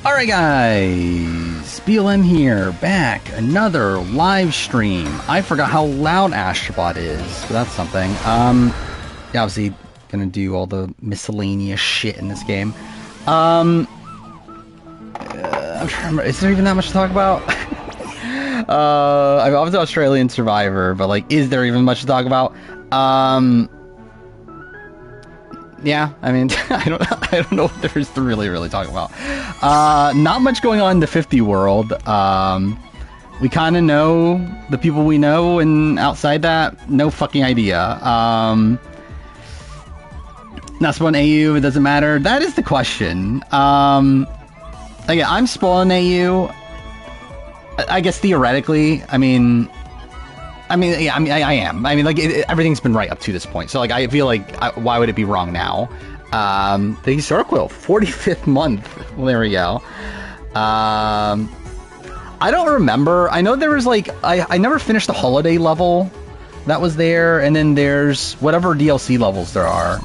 Alright guys, BLM here, back, another live stream. I forgot how loud Astrobot is, but that's something. Yeah, obviously gonna do all the miscellaneous shit in this game. I'm trying to remember, is there even that much to talk about? I was an Australian Survivor, but like, is there even much to talk about? Yeah, I mean, I don't know what there is to really talk about. Not much going on in the 50 world. We kind of know the people we know, and outside that, no fucking idea. Not spawn AU, it doesn't matter. That is the question. Again, I'm spawn AU. I guess theoretically, I mean, yeah, I am. I mean, like, everything's been right up to this point. So, like, I feel like, why would it be wrong now? The historical 45th month. Well, there we go. I don't remember. I know there was, like, I never finished the holiday level that was there. And then there's whatever DLC levels there are.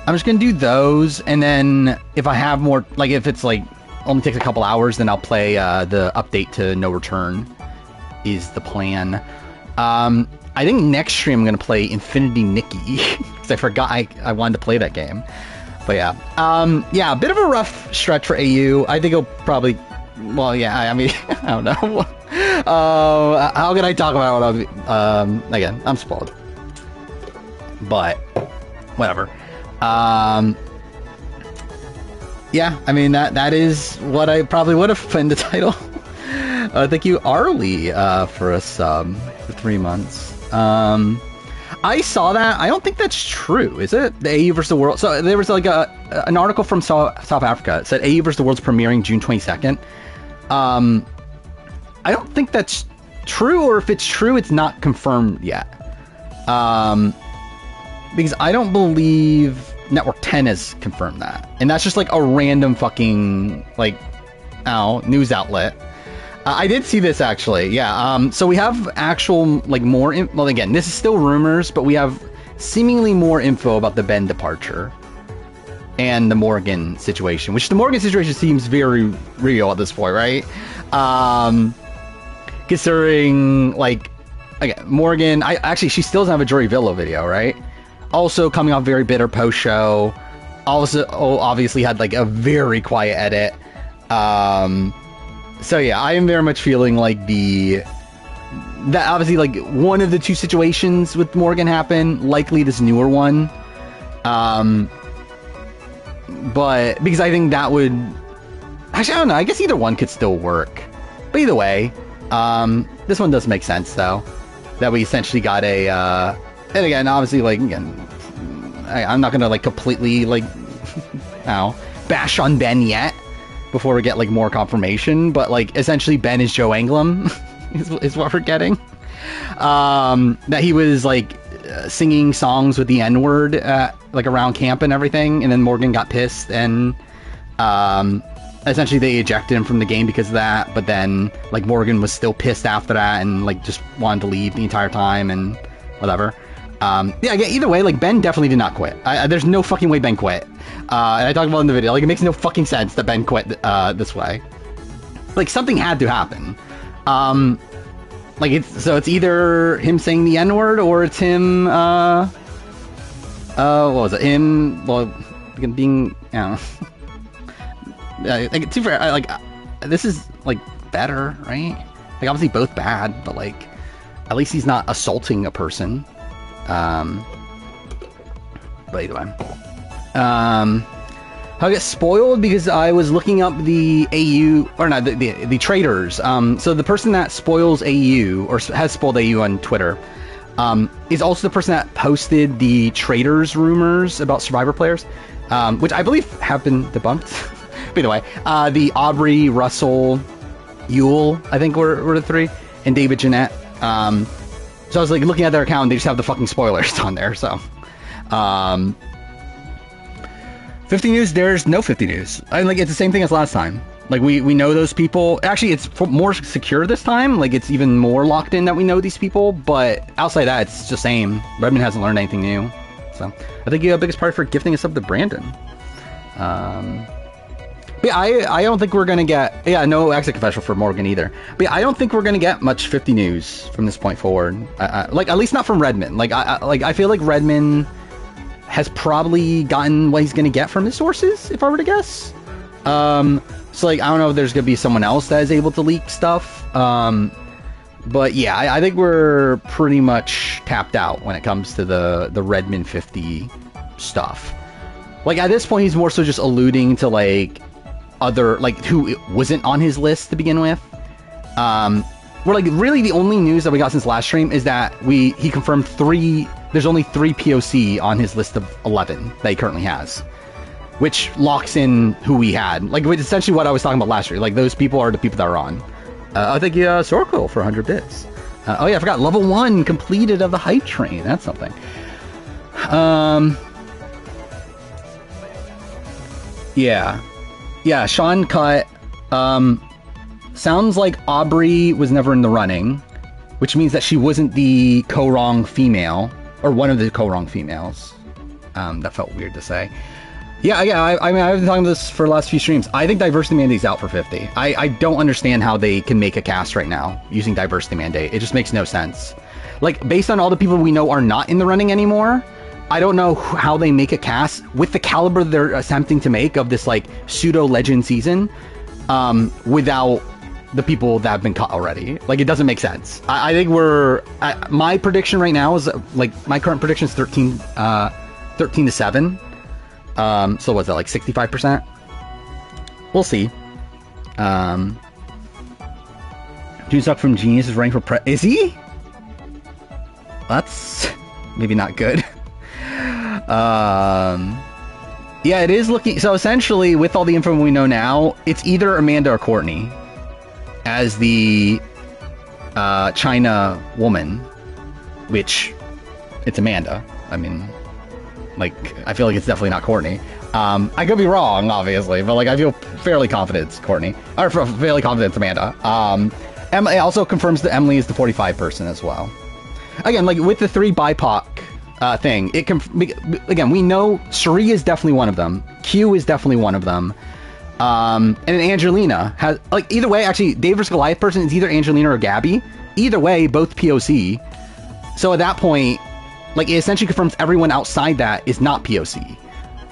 I'm just going to do those. And then if I have more, like, if it's, like, only takes a couple hours, then I'll play the update to No Return is the plan. I think next stream I'm going to play Infinity Nikki, because I forgot I wanted to play that game. But yeah. Yeah, a bit of a rough stretch for AU. I think it'll probably... Well, yeah, I mean, I don't know. How can I talk about it? Again, I'm spoiled. But, whatever. Yeah, I mean, that is what I probably would have in the title. Thank you, Arlie, for a sub for 3 months. I saw that. I don't think that's true, is it? The AU versus the World. So there was like an article from South Africa. It said AU versus the World's premiering June 22nd. I don't think that's true, or if it's true, it's not confirmed yet. Because I don't believe Network 10 has confirmed that. And that's just like a random fucking, like, news outlet. I did see this actually, yeah. So we have actual, like, more, well, again, this is still rumors, but we have seemingly more info about the Ben departure and the Morgan situation, which the Morgan situation seems very real at this point, right? Considering, like, again, Morgan, she still doesn't have a Jory Villo video, right? Also coming off very bitter post-show. Also, obviously had, like, a very quiet edit. So yeah, I am very much feeling like that obviously, like, one of the two situations with Morgan happened, likely this newer one. But because I think that would, actually, I don't know, I guess either one could still work. But either way, this one does make sense though, that we essentially got and again, obviously, like, again, I'm not gonna, like, completely, like, bash on Ben yet, before we get, like, more confirmation, but, like, essentially Ben is Joe Anglim is what we're getting. That he was, like, singing songs with the N-word like, around camp and everything, and then Morgan got pissed, and essentially they ejected him from the game because of that, but then, like, Morgan was still pissed after that and, like, just wanted to leave the entire time and whatever. Yeah, either way, like, Ben definitely did not quit. There's no fucking way Ben quit. And I talked about it in the video, like, it makes no fucking sense that Ben quit this way. Like, something had to happen. Like, it's either him saying the N-word, or it's him, what was it? Him, well, being, I don't know. Like, to be fair, like, this is, like, better, right? Like, obviously both bad, but, like, at least he's not assaulting a person. But either way. I get spoiled because I was looking up the AU, or not, the traders. So the person that spoils AU, or has spoiled AU on Twitter, is also the person that posted the traders rumors about Survivor players, which I believe have been debunked. But either way, the Aubrey, Russell, Yule, I think were the three, and David Jeanette. So I was, like, looking at their account, and they just have the fucking spoilers on there, so. 50 news, there's no 50 news. I mean, like, it's the same thing as last time. Like, we know those people. Actually, it's more secure this time. Like, it's even more locked in that we know these people, but outside that, it's the same. Redmond hasn't learned anything new. So, I think you have the biggest part for gifting us up to Brandon. But yeah, I don't think we're gonna get no exit confessional for Morgan either. But yeah, I don't think we're gonna get much 50 news from this point forward. Like at least not from Redmond. Like I feel like Redmond has probably gotten what he's gonna get from his sources, if I were to guess. So like I don't know if there's gonna be someone else that is able to leak stuff. But yeah, I think we're pretty much tapped out when it comes to the Redmond 50 stuff. Like at this point, he's more so just alluding to like other like who wasn't on his list to begin with. We're like really the only news that we got since last stream is that he confirmed there's only 3 POC on his list of 11 that he currently has, which locks in who we had. Like essentially what I was talking about last year. Like those people are the people that are on. I think Sorko for 100 bits. Oh yeah, I forgot level 1 completed of the hype train. That's something. Yeah, Sean cut. Sounds like Aubrey was never in the running, which means that she wasn't the co-wrong female, or one of the co-wrong females. That felt weird to say. Yeah, I mean, I've been talking about this for the last few streams. I think Diversity Mandate's out for 50. I don't understand how they can make a cast right now using Diversity Mandate. It just makes no sense. Like, based on all the people we know are not in the running anymore, I don't know how they make a cast with the caliber they're attempting to make of this, like, pseudo-legend season, without the people that have been cut already. Like, it doesn't make sense. I think my prediction right now is, like, my current prediction is 13 to 7. So what's that, like 65%? We'll see. Junesuck from Genius is running for is he? That's maybe not good. Yeah, it is looking, so essentially with all the info we know now, it's either Amanda or Courtney as the China woman, which it's Amanda. I mean, like, I feel like it's definitely not Courtney. I could be wrong, obviously, but like I feel fairly confident it's Courtney, or fairly confident it's Amanda. Emily also confirms that Emily is the 45 person as well. Again, like with the 3 BIPOC thing, again, we know Cherie is definitely one of them. Q is definitely one of them. And Angelina has, like, either way, actually, Dave vs. Goliath person is either Angelina or Gabby. Either way, both POC. So at that point, like, it essentially confirms everyone outside that is not POC.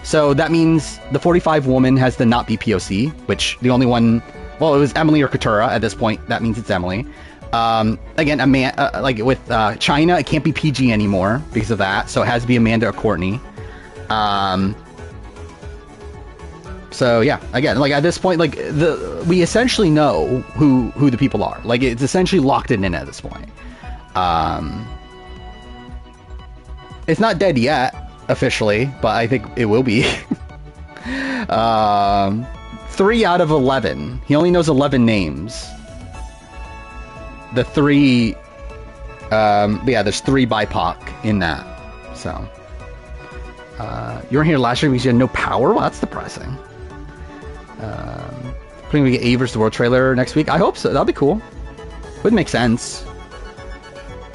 So that means the 45 woman has to not be POC, which the only one, well, it was Emily or Katura at this point. That means it's Emily. Again, like with China, it can't be PG anymore because of that. So it has to be Amanda or Courtney. So yeah, again, like at this point, like we essentially know who the people are. Like it's essentially locked in at this point. It's not dead yet, officially, but I think it will be. 3 out of 11. He only knows 11 names. The 3... yeah, there's 3 BIPOC in that. So... you weren't here last year because you had no power? Well, that's depressing. Probably we get A vs. the World trailer next week. I hope so. That'll be cool. Would make sense.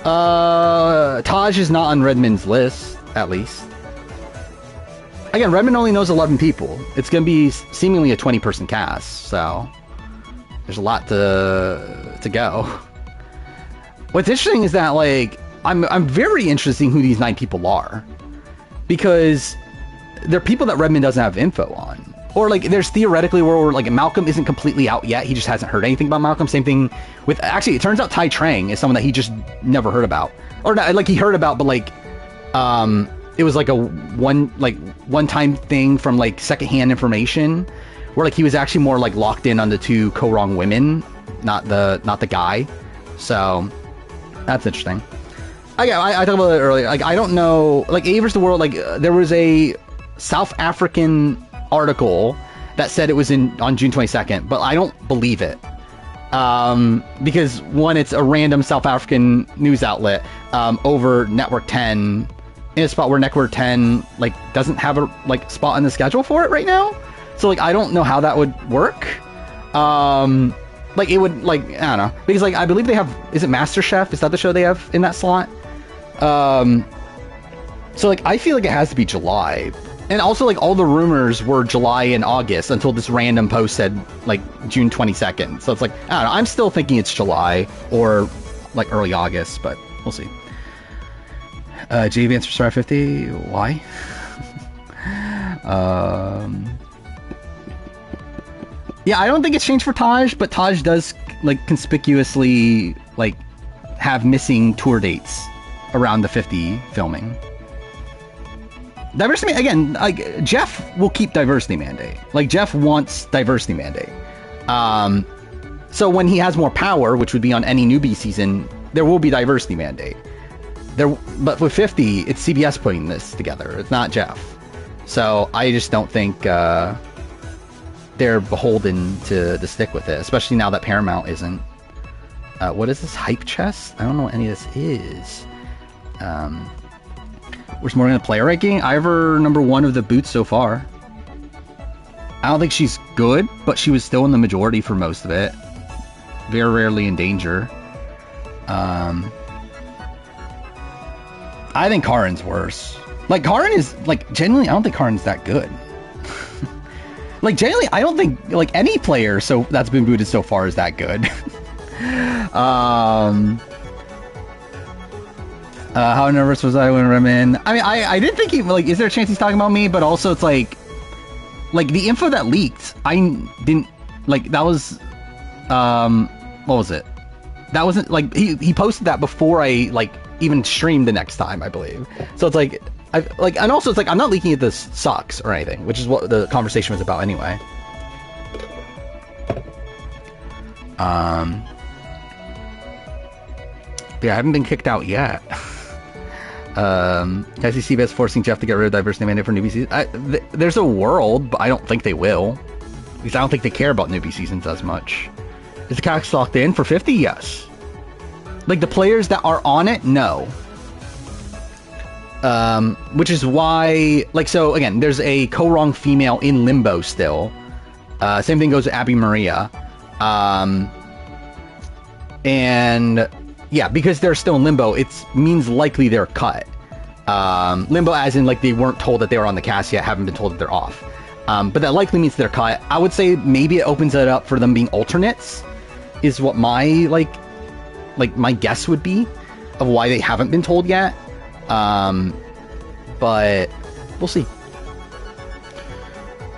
Taj is not on Redmond's list, at least. Again, Redmond only knows 11 people. It's going to be seemingly a 20-person cast, so there's a lot to go. What's interesting is that, like, I'm very interested in who these 9 people are, because they're people that Redmond doesn't have info on. Or, like, there's theoretically where, like, Malcolm isn't completely out yet. He just hasn't heard anything about Malcolm. Same thing with... Actually, it turns out Tai Trang is someone that he just never heard about. Or, not, like, he heard about, but, like... it was, like, a one-time thing from, like, secondhand information. Where, like, he was actually more, like, locked in on the 2 co-wrong women. Not the guy. So, that's interesting. I talked about it earlier. Like, I don't know... Like, A vs. the World, like, there was a South African... article that said it was on June 22nd, but I don't believe it, because one, it's a random South African news outlet over Network 10 in a spot where Network 10 like doesn't have a like spot on the schedule for it right now. So like I don't know how that would work. Like it would, like, I don't know, because like I believe they have, is it MasterChef? Is that the show they have in that slot? So like I feel like it has to be July. And also, like, all the rumors were July and August until this random post said, like, June 22nd. So it's like, I don't know. I'm still thinking it's July or, like, early August, but we'll see. JV answer Star 50. Why? Yeah, I don't think it's changed for Taj, but Taj does, like, conspicuously, like, have missing tour dates around the 50 filming. Diversity, again, like, Jeff will keep diversity mandate. Like, Jeff wants diversity mandate. So when he has more power, which would be on any newbie season, there will be diversity mandate. But with 50, it's CBS putting this together. It's not Jeff. So I just don't think they're beholden to stick with it, especially now that Paramount isn't. What is this hype chest? I don't know what any of this is. Where's more in the player ranking? I have her number 1 of the boots so far. I don't think she's good, but she was still in the majority for most of it. Very rarely in danger. I think Karin's worse. Like, Karin is, like, genuinely, I don't think Karin's that good. Like, genuinely, I don't think, like, any player that's been booted so far is that good. How nervous was I when Remin? I mean, I didn't think like, is there a chance he's talking about me? But also, it's like the info that leaked, I didn't, like, that was, what was it? That wasn't, like, he posted that before I, like, even streamed the next time, I believe. So it's like, and also it's like, I'm not leaking it this sucks or anything, which is what the conversation was about anyway. Yeah, I haven't been kicked out yet. I see CBS forcing Jeff to get rid of diversity mandate for newbie season. There's a world, but I don't think they will. Because I don't think they care about newbie seasons as much. Is the cast locked in for 50? Yes. Like, the players that are on it, no. Which is why, like, so again, there's a co-wrong female in limbo still. Same thing goes to Abby Maria. And yeah, because they're still in limbo, it means likely they're cut. Limbo as in, like, they weren't told that they were on the cast yet, haven't been told that they're off. But that likely means they're cut. I would say maybe it opens it up for them being alternates, is what my, like my guess would be of why they haven't been told yet. But we'll see.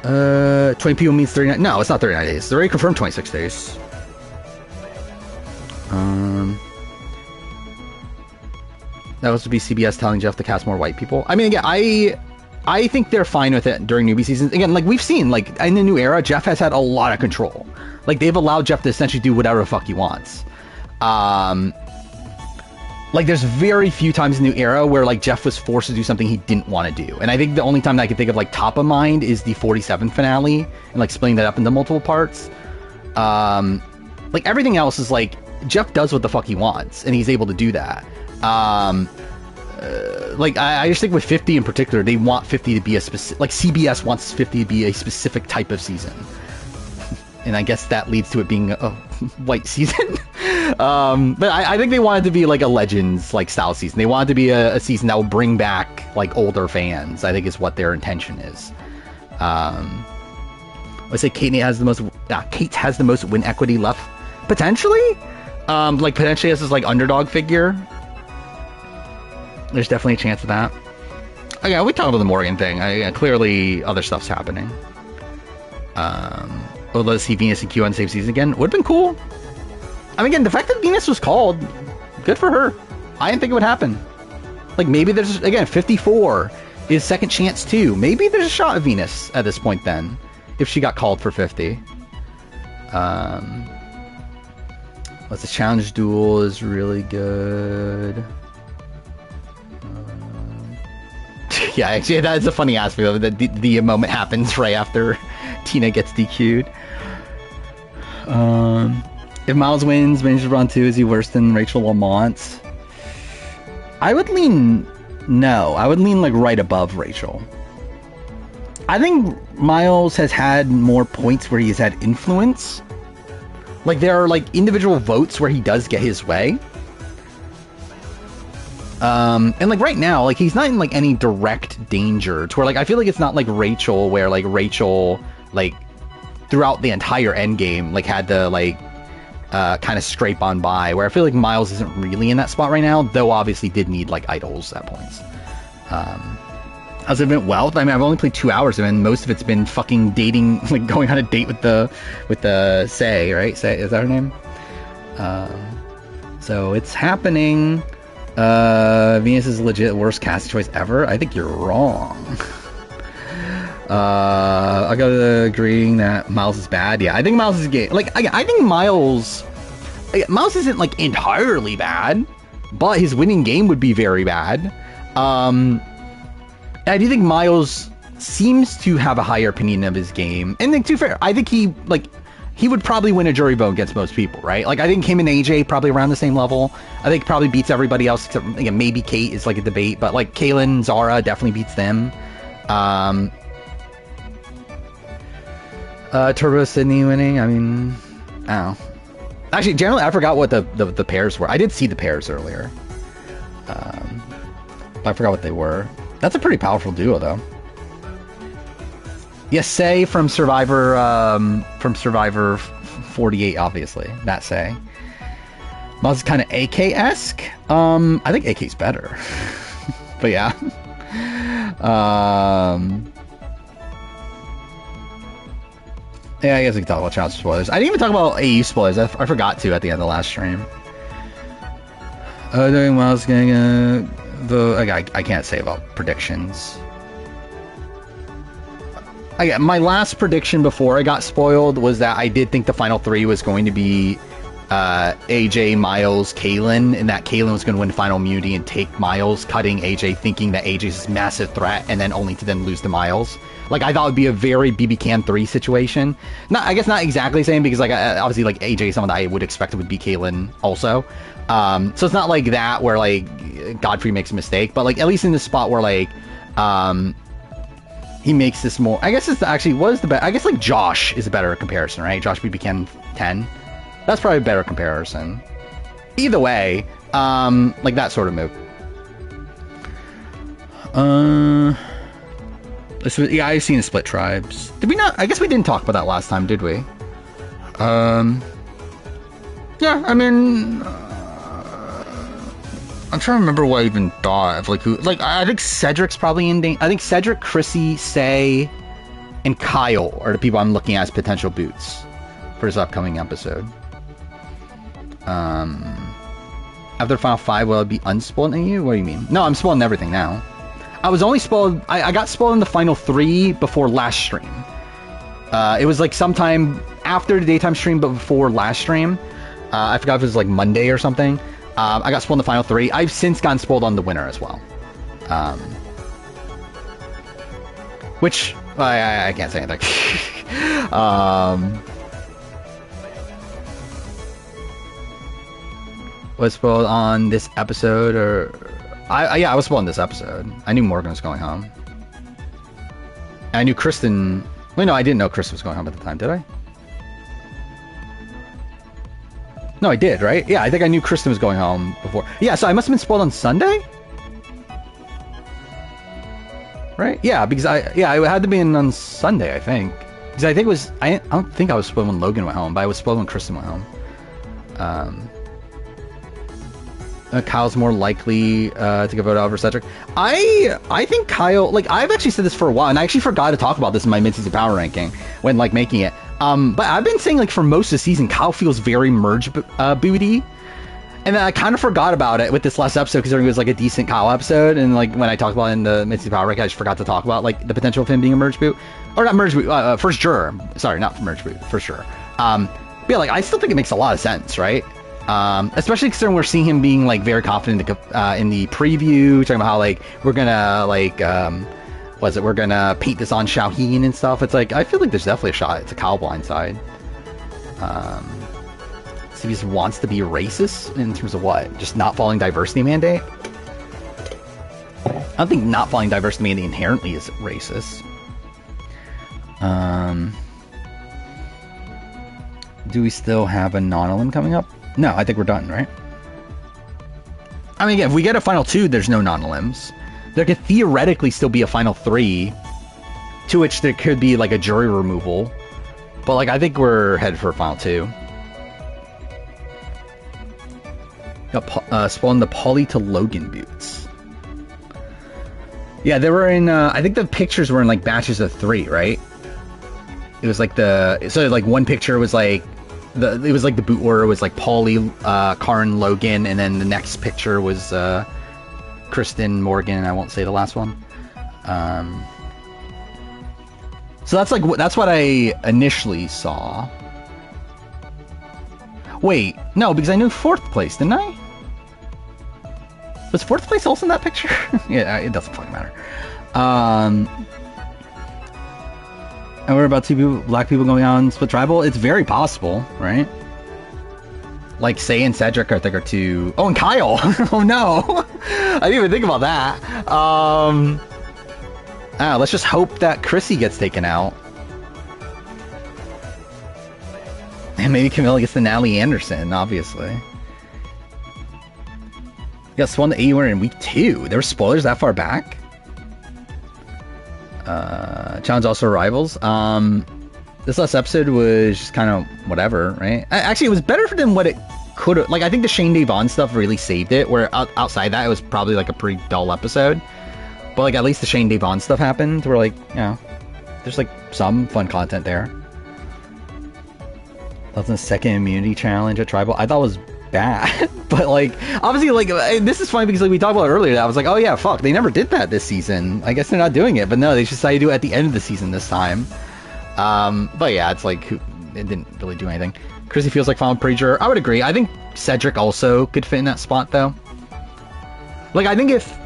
20 people means 39. No, it's not 39 days. It's already confirmed 26 days. That was to be CBS telling Jeff to cast more white people. I mean, again, I think they're fine with it during newbie seasons. Again, like, we've seen, like, in the new era, Jeff has had a lot of control. Like, they've allowed Jeff to essentially do whatever the fuck he wants. Like, there's very few times in the new era where, like, Jeff was forced to do something he didn't want to do. And I think the only time that I can think of, like, top of mind is the 47 finale and, like, splitting that up into multiple parts. Like, everything else is, like, Jeff does what the fuck he wants, and he's able to do that. Like, I just think with 50 in particular, they want 50 to be a specific, like, CBS wants 50 to be a specific type of season. And I guess that leads to it being a white season. But I think they wanted to be, like, a Legends, like, style season. They wanted to be a season that will bring back, like, older fans, I think is what their intention is. Let's say Kate has the most win equity left, potentially. Like, potentially as this, like, underdog figure. There's definitely a chance of that. Okay, we talked about the Morgan thing. Clearly, other stuff's happening. Let's see Venus and Q on the same season again. Would have been cool. I mean, again, the fact that Venus was called, good for her. I didn't think it would happen. Like, maybe there's, again, 54 is second chance too. Maybe there's a shot of Venus at this point then, if she got called for 50. Let's the challenge duel is really good. Yeah, actually, that's a funny aspect of it. The moment happens right after Tina gets DQ'd. If Miles wins, Manager Brawn 2, is he worse than Rachel Lamont? I would lean no. I would lean, like, right above Rachel. I think Miles has had more points where he's had influence. Like, there are, like, individual votes where he does get his way. And like right now, like he's not in like any direct danger to where like I feel like it's not like Rachel where like Rachel like throughout the entire end game like had to like kind of scrape on by, where I feel like Miles isn't really in that spot right now, though obviously did need like idols at points. How's it been? Well, I mean, I've only played 2 hours of it, and most of it's been fucking dating, like going on a date with the Say, right? Say, is that her name? So it's happening. Venus is legit worst casting choice ever. I think you're wrong. I gotta agreeing that Miles is bad. Yeah, I think Miles is gay. Like, I think Miles isn't like entirely bad, but his winning game would be very bad. I do think Miles seems to have a higher opinion of his game, and then, to be fair, I think he would probably win a jury vote against most people, right? Like, I think him and AJ probably around the same level. I think probably beats everybody else except maybe Kate is like a debate, but like Kaylin, Zara definitely beats them. Turbo Sydney winning. I mean, I don't know. Actually, generally, I forgot what the pairs were. I did see the pairs earlier. But I forgot what they were. That's a pretty powerful duo, though. Yes, Say from Survivor 48, obviously. That Say. Miles is kind of AK-esque. I think AK's better. But yeah. Yeah, I guess we can talk about child spoilers. I didn't even talk about AU spoilers. I forgot to at the end of the last stream. Doing Miles getting I can't say about predictions. My last prediction before I got spoiled was that I did think the final three was going to be AJ, Miles, Kaylin, and that Kaylin was going to win Final Immunity and take Miles, cutting AJ, thinking that AJ's this massive threat, and then only to then lose to Miles. Like, I thought it would be a very BB Can 3 situation. I guess not exactly the same, because like obviously like AJ is someone that I would expect would be Kaylin also. So it's not like that where like Godfrey makes a mistake, but like at least in this spot where like he makes this more. I guess it's actually what is the best. I guess like Josh is a better comparison, right? Josh BB Can 10. That's probably a better comparison. Either way, like that sort of move. Yeah, I've seen the split tribes. Did we not? I guess we didn't talk about that last time, did we? Yeah, I mean, I'm trying to remember what I even thought of like who. Like, I think Cedric's probably in danger. I think Cedric, Chrissy, Say, and Kyle are the people I'm looking at as potential boots for this upcoming episode. After Final 5, will it be unspoiled in you? What do you mean? No, I'm spoiling everything now. I was only spoiled. I got spoiled in the Final 3 before last stream. It was like sometime after the daytime stream, but before last stream. I forgot if it was like Monday or something. I got spoiled in the Final 3. I've since gotten spoiled on the winner as well. Which I can't say anything. Was spoiled on this episode, or yeah, I was spoiled on this episode. I knew Morgan was going home. And I knew Kristen. Wait, no, I didn't know Kristen was going home at the time, did I? No, I did, right? Yeah, I think I knew Kristen was going home before. Yeah, so I must have been spoiled on Sunday, right? Yeah, because it had to be on Sunday, I think. Because I think it was. I don't think I was spoiled when Logan went home, but I was spoiled when Kristen went home. Kyle's more likely to get voted out over Cedric. I think Kyle, like, I've actually said this for a while, and I actually forgot to talk about this in my mid-season power ranking when like making it. But I've been saying like for most of the season, Kyle feels very merge booty, and then I kind of forgot about it with this last episode because it was like a decent Kyle episode, and like when I talked about it in the mid-season power ranking, I just forgot to talk about like the potential of him being a merge boot, or not merge boot, first juror. Sorry, not merge boot, for sure. But yeah, like I still think it makes a lot of sense, right? Especially considering we're seeing him being like very confident in the preview, talking about how like we're gonna like we're gonna paint this on Xiaoheen and stuff. It's like I feel like there's definitely a shot. It's a Kyle blindside. So he just wants to be racist in terms of what? Just not following diversity mandate? I don't think not following diversity mandate inherently is racist. Do we still have a non-elim coming up? No, I think we're done, right? I mean, again, if we get a final 2, there's no non-elims. There could theoretically still be a final 3, to which there could be like a jury removal. But like, I think we're headed for a final 2. Got spawned the Polly to Logan boots. Yeah, they were in. I think the pictures were in like batches of 3, right? It was like so like one picture was like it was like the boot order was like Paulie, Karn, Logan, and then the next picture was Kristen, Morgan. I won't say the last one. So that's what I initially saw. Wait, no, because I knew 4th place, didn't I? Was 4th place also in that picture? Yeah, it doesn't fucking matter. And we're about 2 people, black people going on split tribal. It's very possible, right? Like Say and Cedric, I think, are 2. Oh, and Kyle. Oh no, I didn't even think about that. Let's just hope that Chrissy gets taken out, and maybe Camilla gets the Natalie Anderson. Obviously, you got spawned the 80 winner in week 2. There were spoilers that far back. Challenge also rivals. This last episode was just kind of whatever, right? Actually, it was better than what it could have. Like, I think the Shane Devon stuff really saved it, where outside that, it was probably like a pretty dull episode. But like, at least the Shane Devon stuff happened, where like, you know, there's like some fun content there. That's the second immunity challenge at Tribal. I thought it was bad. But like, obviously, like, this is funny because like we talked about it earlier. I was like, oh yeah, fuck, they never did that this season. I guess they're not doing it. But no, they just decided to do it at the end of the season this time. But yeah, it's like, it didn't really do anything. Chrissy feels like Final Preacher. I would agree. I think Cedric also could fit in that spot though. Like, I think if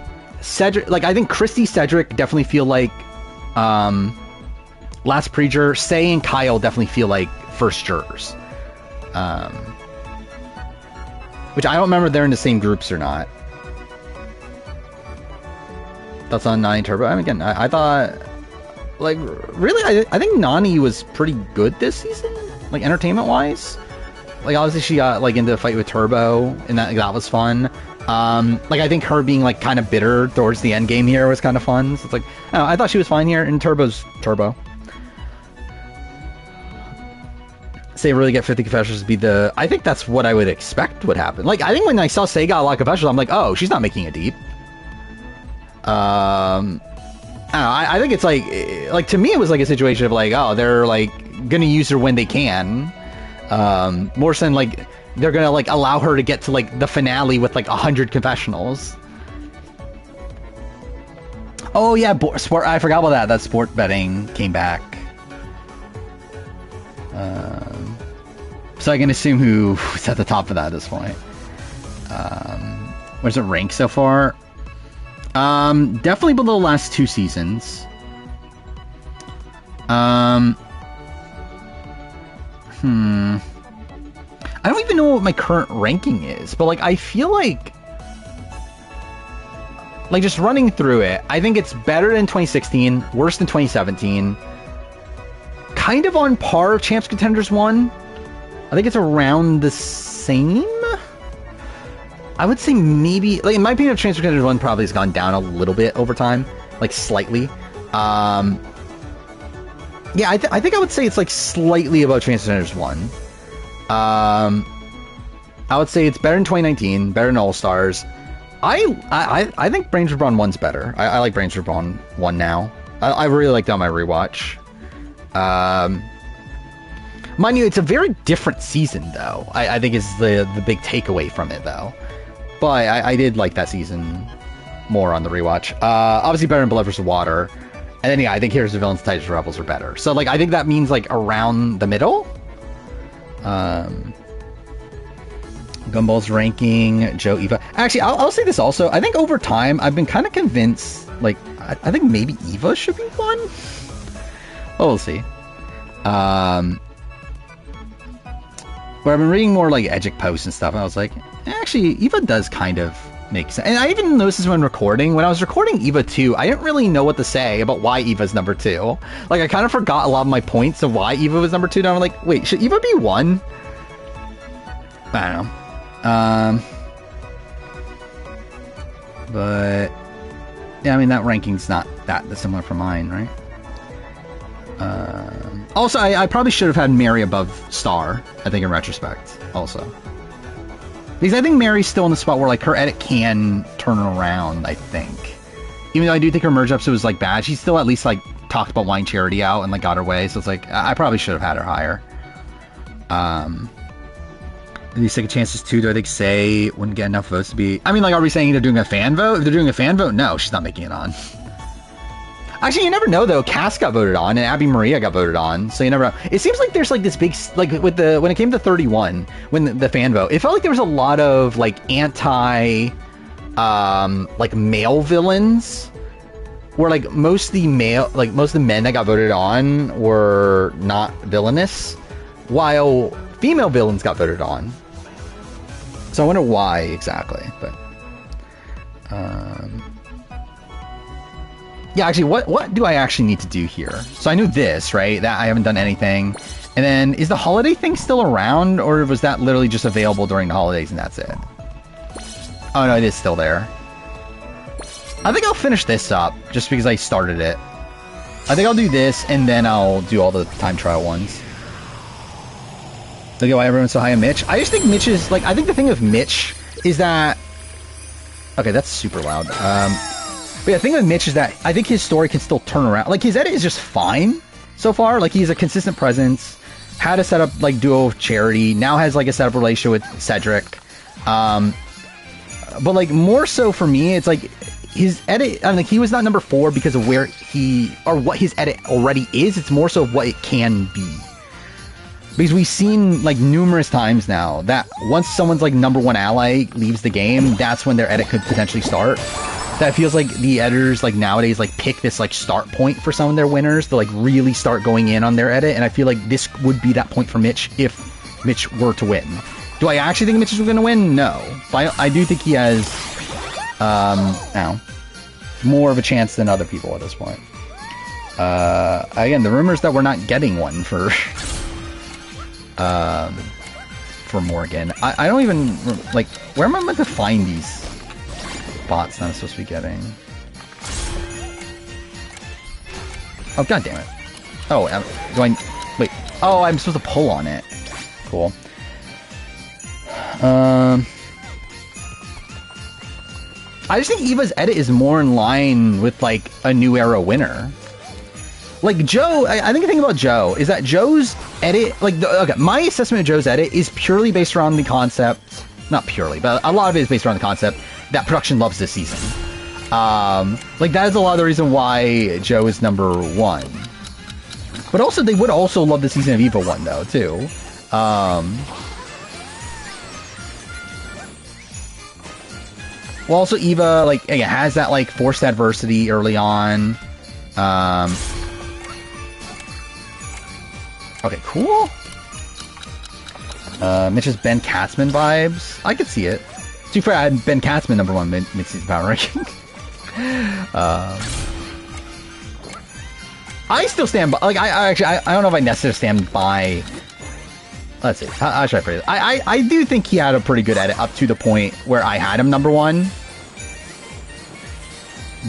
Cedric, like, I think Christy, Cedric definitely feel like last Preacher. Say and Kyle definitely feel like first jurors. Which I don't remember if they're in the same groups or not. That's on Nani Turbo. I mean, again, I thought, like, really, I think Nani was pretty good this season, like, entertainment-wise. Like, obviously she got, like, into a fight with Turbo, and that was fun. Like, I think her being, like, kind of bitter towards the end game here was kind of fun. So it's like, I don't know, I thought she was fine here, and Turbo's Turbo. Say really get 50 confessions to be the... I think that's what I would expect would happen. Like, I think when I saw Say got a lot of confessions, I'm like, oh, she's not making it deep. I don't know, I think it's like, to me, it was like a situation of like, oh, they're like gonna use her when they can. More so than like, they're gonna like allow her to get to like the finale with like 100 confessionals. Oh yeah, sport. I forgot about that. That sport betting came back. So I can assume who's at the top of that at this point. Where's it ranked so far? Definitely below the last 2 seasons. I don't even know what my current ranking is, but like, I feel like just running through it, I think it's better than 2016, worse than 2017, kind of on par with Champs Contenders 1. I think it's around the same. I would say maybe, like, in my opinion, Champs Contenders 1 probably has gone down a little bit over time, like slightly. Yeah, I think I would say it's like slightly above Champs Contenders 1. I would say it's better than 2019, better than All Stars. I think Brains for Brawn 1's better. I like Brains for Brawn 1 now. I really like that on my rewatch. Mind you, it's a very different season, though. I think is the big takeaway from it, though. But I did like that season more on the rewatch. Obviously better than Blood vs. Water. And then, yeah, I think Heroes of Villains, Titans, Rebels are better. So, like, I think that means, like, around the middle. Gumball's ranking, Joe, Eva. Actually, I'll say this also. I think over time, I've been kind of convinced, like, I think maybe Eva should be one. Well, we'll see. But I've been reading more, like, Edgic posts and stuff, and I was like, actually, Eva does kind of make sense. And I even noticed this when recording. When I was recording Eva 2, I didn't really know what to say about why Eva's number 2. Like, I kind of forgot a lot of my points of why Eva was number 2. Now I'm like, wait, should Eva be 1? I don't know. But yeah, I mean that ranking's not that similar from mine, right? Also, I probably should have had Mary above Star, I think, in retrospect, also. Because I think Mary's still in the spot where, like, her edit can turn around, I think. Even though I do think her merge episode was, like, bad, she still at least, like, talked about wanting Charity out and, like, got her way, so it's like, I probably should have had her higher. These second chances, too, do I think Say wouldn't get enough votes to be... I mean, like, are we saying they're doing a fan vote? If they're doing a fan vote, no, she's not making it on. Actually, you never know, though. Cass got voted on, and Abby Maria got voted on, so you never know. It seems like there's, like, this big... Like, with the... When it came to 31, when the fan vote, it felt like there was a lot of, like, anti... like, male villains, where, like, most of the men that got voted on were not villainous, while female villains got voted on. So I wonder why exactly, but... Yeah, actually, what do I actually need to do here? So I knew this, right? That I haven't done anything. And then, is the holiday thing still around? Or was that literally just available during the holidays and that's it? Oh no, it is still there. I think I'll finish this up, just because I started it. I think I'll do this, and then I'll do all the time trial ones. Look at why everyone's so high on Mitch. I just think Mitch is, like, I think the thing with Mitch is that... Okay, that's super loud. But yeah, the thing with Mitch is that I think his story can still turn around. Like, his edit is just fine so far. Like, he's a consistent presence. Had a setup, like, duo with Charity. Now has, like, a setup relationship with Cedric. But, like, more so for me, it's like... His edit, I mean, like, he was not number 4 because of where he... Or what his edit already is. It's more so of what it can be. Because we've seen, like, numerous times now that once someone's, like, number 1 ally leaves the game, that's when their edit could potentially start. That feels like the editors, like, nowadays, like, pick this, like, start point for some of their winners to, like, really start going in on their edit, and I feel like this would be that point for Mitch if Mitch were to win. Do I actually think Mitch is going to win? No. But I do think he has, more of a chance than other people at this point. Again, the rumors that we're not getting one for Morgan. I don't even, like, where am I meant to find these bots that I'm supposed to be getting? Oh, god damn it. Oh, do I... Wait. Oh, I'm supposed to pull on it. Cool. I just think Eva's edit is more in line with, like, a New Era winner. Like, Joe... I think the thing about Joe is that Joe's edit... Like, okay, my assessment of Joe's edit is purely based around the concept... Not purely, but a lot of it is based around the concept that production loves this season. Like, that is a lot of the reason why Joe is number 1. But also, they would also love the season of Eva 1, though, too. Well, also, Eva, like, again, has that, like, forced adversity early on. Okay, cool. Mitch's Ben Katzman vibes. I could see it. To be fair, I had Ben Katzman number 1 mid-season power ranking. I still stand by... Like, I don't know if I necessarily stand by... Let's see. How should I phrase it? I do think he had a pretty good edit up to the point where I had him number 1.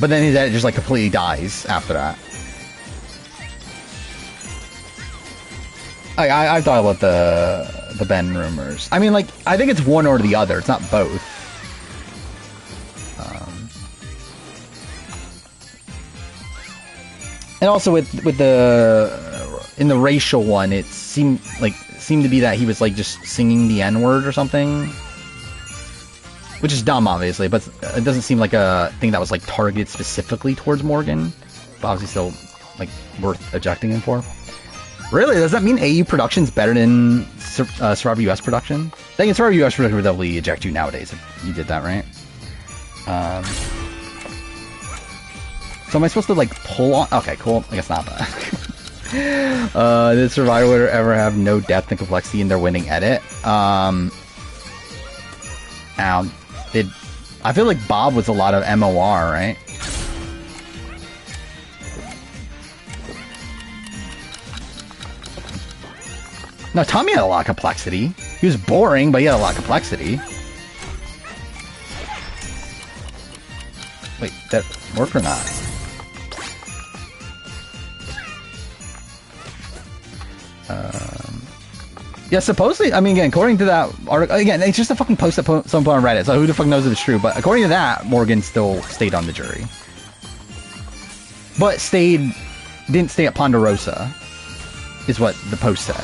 But then his edit just, like, completely dies after that. I thought about the Ben rumors. I mean, like, I think it's one or the other. It's not both. And also with the in the racial one, it seemed to be that he was, like, just singing the N-word or something, which is dumb, obviously, but it doesn't seem like a thing that was, like, targeted specifically towards Morgan, but obviously still, like, worth ejecting him for. Really? Does that mean AU production's better than Survivor US production? I think in Survivor US production would definitely eject you nowadays if you did that, right? So am I supposed to, like, pull on? Okay, cool. I guess not that. Did Survivor ever have no depth and complexity in their winning edit? I feel like Bob was a lot of MOR, right? No, Tommy had a lot of complexity. He was boring, but he had a lot of complexity. Wait, that work or not? Yeah, supposedly, I mean, again, according to that article, again, it's just a fucking post that someone put on Reddit, so who the fuck knows if it's true, but according to that, Morgan still stayed on the jury. But didn't stay at Ponderosa, is what the post said.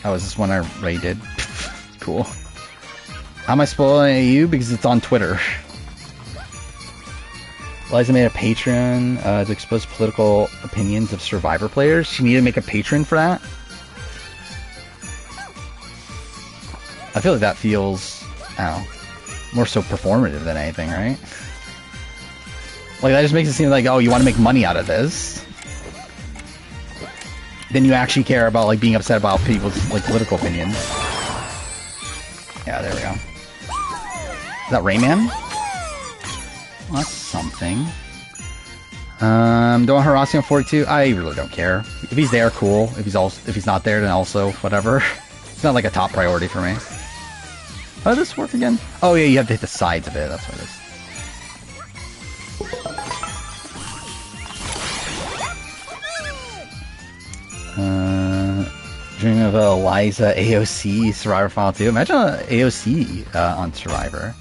Oh, is this one I rated? Cool. How am I spoiling you? Because it's on Twitter. Liza made a Patreon to expose political opinions of Survivor players. She needed to make a patron for that. I feel like that feels, more so performative than anything, right? Like, that just makes it seem like, oh, you want to make money out of this. Then you actually care about, like, being upset about people's, like, political opinions. Yeah, there we go. Is that Rayman? Well, that's something. Don't harass him on 42. I really don't care. If he's there, cool. If he's not there, then also whatever. It's not like a top priority for me. How does this work again? Oh yeah, you have to hit the sides of it. That's what it is. Dreaming of Eliza AOC Survivor Final 2. Imagine AOC on Survivor.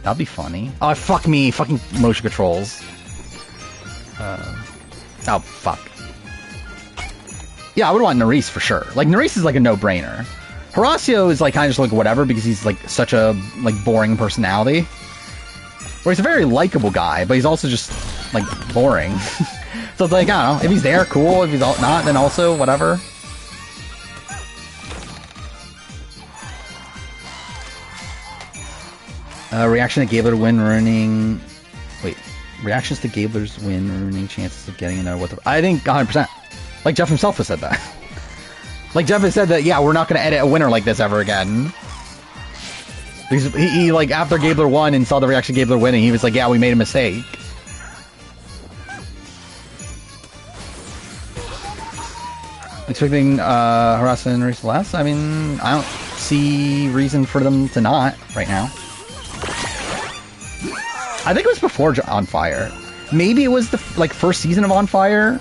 That'd be funny. Oh, fuck me. Fucking motion controls. Oh, fuck. Yeah, I would want Nerys for sure. Like, Nerys is like a no-brainer. Horacio is like kind of just like whatever because he's like such a like boring personality. Where he's a very likable guy, but he's also just like boring. So it's like, I don't know. If he's there, cool. If he's not, then also whatever. Reaction to Gabler to win, ruining... Wait. Reactions to Gabler's win, ruining chances of getting another what the... I think 100%. Like, Jeff himself has said that. Like, Jeff has said that, yeah, we're not going to edit a winner like this ever again. Because he, like, after Gabler won and saw the reaction to Gabler winning, he was like, yeah, we made a mistake. Expecting harassment and race less? I mean, I don't see reason for them to not right now. I think it was before On Fire. Maybe it was the first season of On Fire,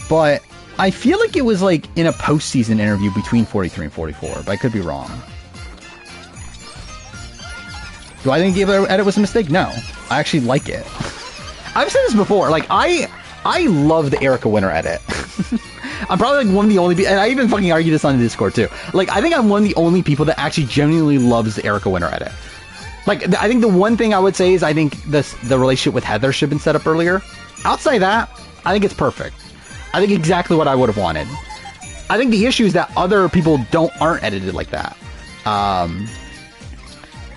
but I feel like it was like in a post-season interview between 43 and 44, but I could be wrong. Do I think Gabler edit was a mistake? No. I actually like it. I've said this before, like, I love the Erica Winter edit. I'm probably like one of the only people, and I even fucking argue this on the Discord too. Like, I think I'm one of the only people that actually genuinely loves the Erica Winter edit. Like, I think the one thing I would say is I think the relationship with Heather should have been set up earlier. Outside of that, I think it's perfect. I think exactly what I would have wanted. I think the issue is that other people aren't edited like that.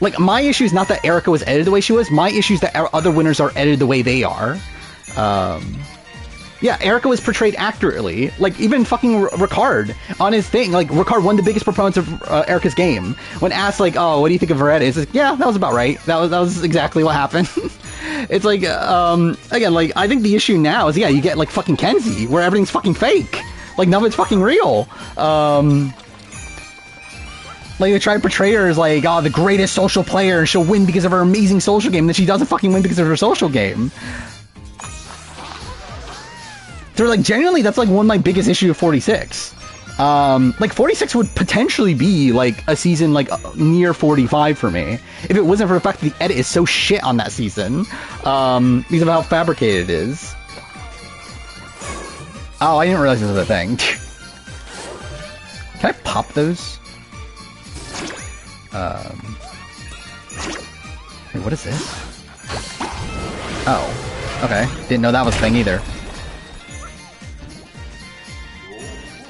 Like, my issue is not that Erica was edited the way she was. My issue is that other winners are edited the way they are. Yeah, Erica was portrayed accurately. Like, even fucking Ricard on his thing. Like, Ricard, one of the biggest proponents of Erica's game, when asked, like, oh, what do you think of her edit? It's like, yeah, that was about right. That was exactly what happened. It's like, again, like, I think the issue now is, yeah, you get, like, fucking Kenzie, where everything's fucking fake. Like, none of it's fucking real. Like, they try to portray her as, like, oh, the greatest social player, and she'll win because of her amazing social game, and then she doesn't fucking win because of her social game. So, like, genuinely, that's, like, one of my biggest issues of 46. Like, 46 would potentially be, like, a season, like, near 45 for me, if it wasn't for the fact that the edit is so shit on that season, because of how fabricated it is. Oh, I didn't realize this was a thing. Can I pop those? Wait, what is this? Oh, okay. Didn't know that was a thing either.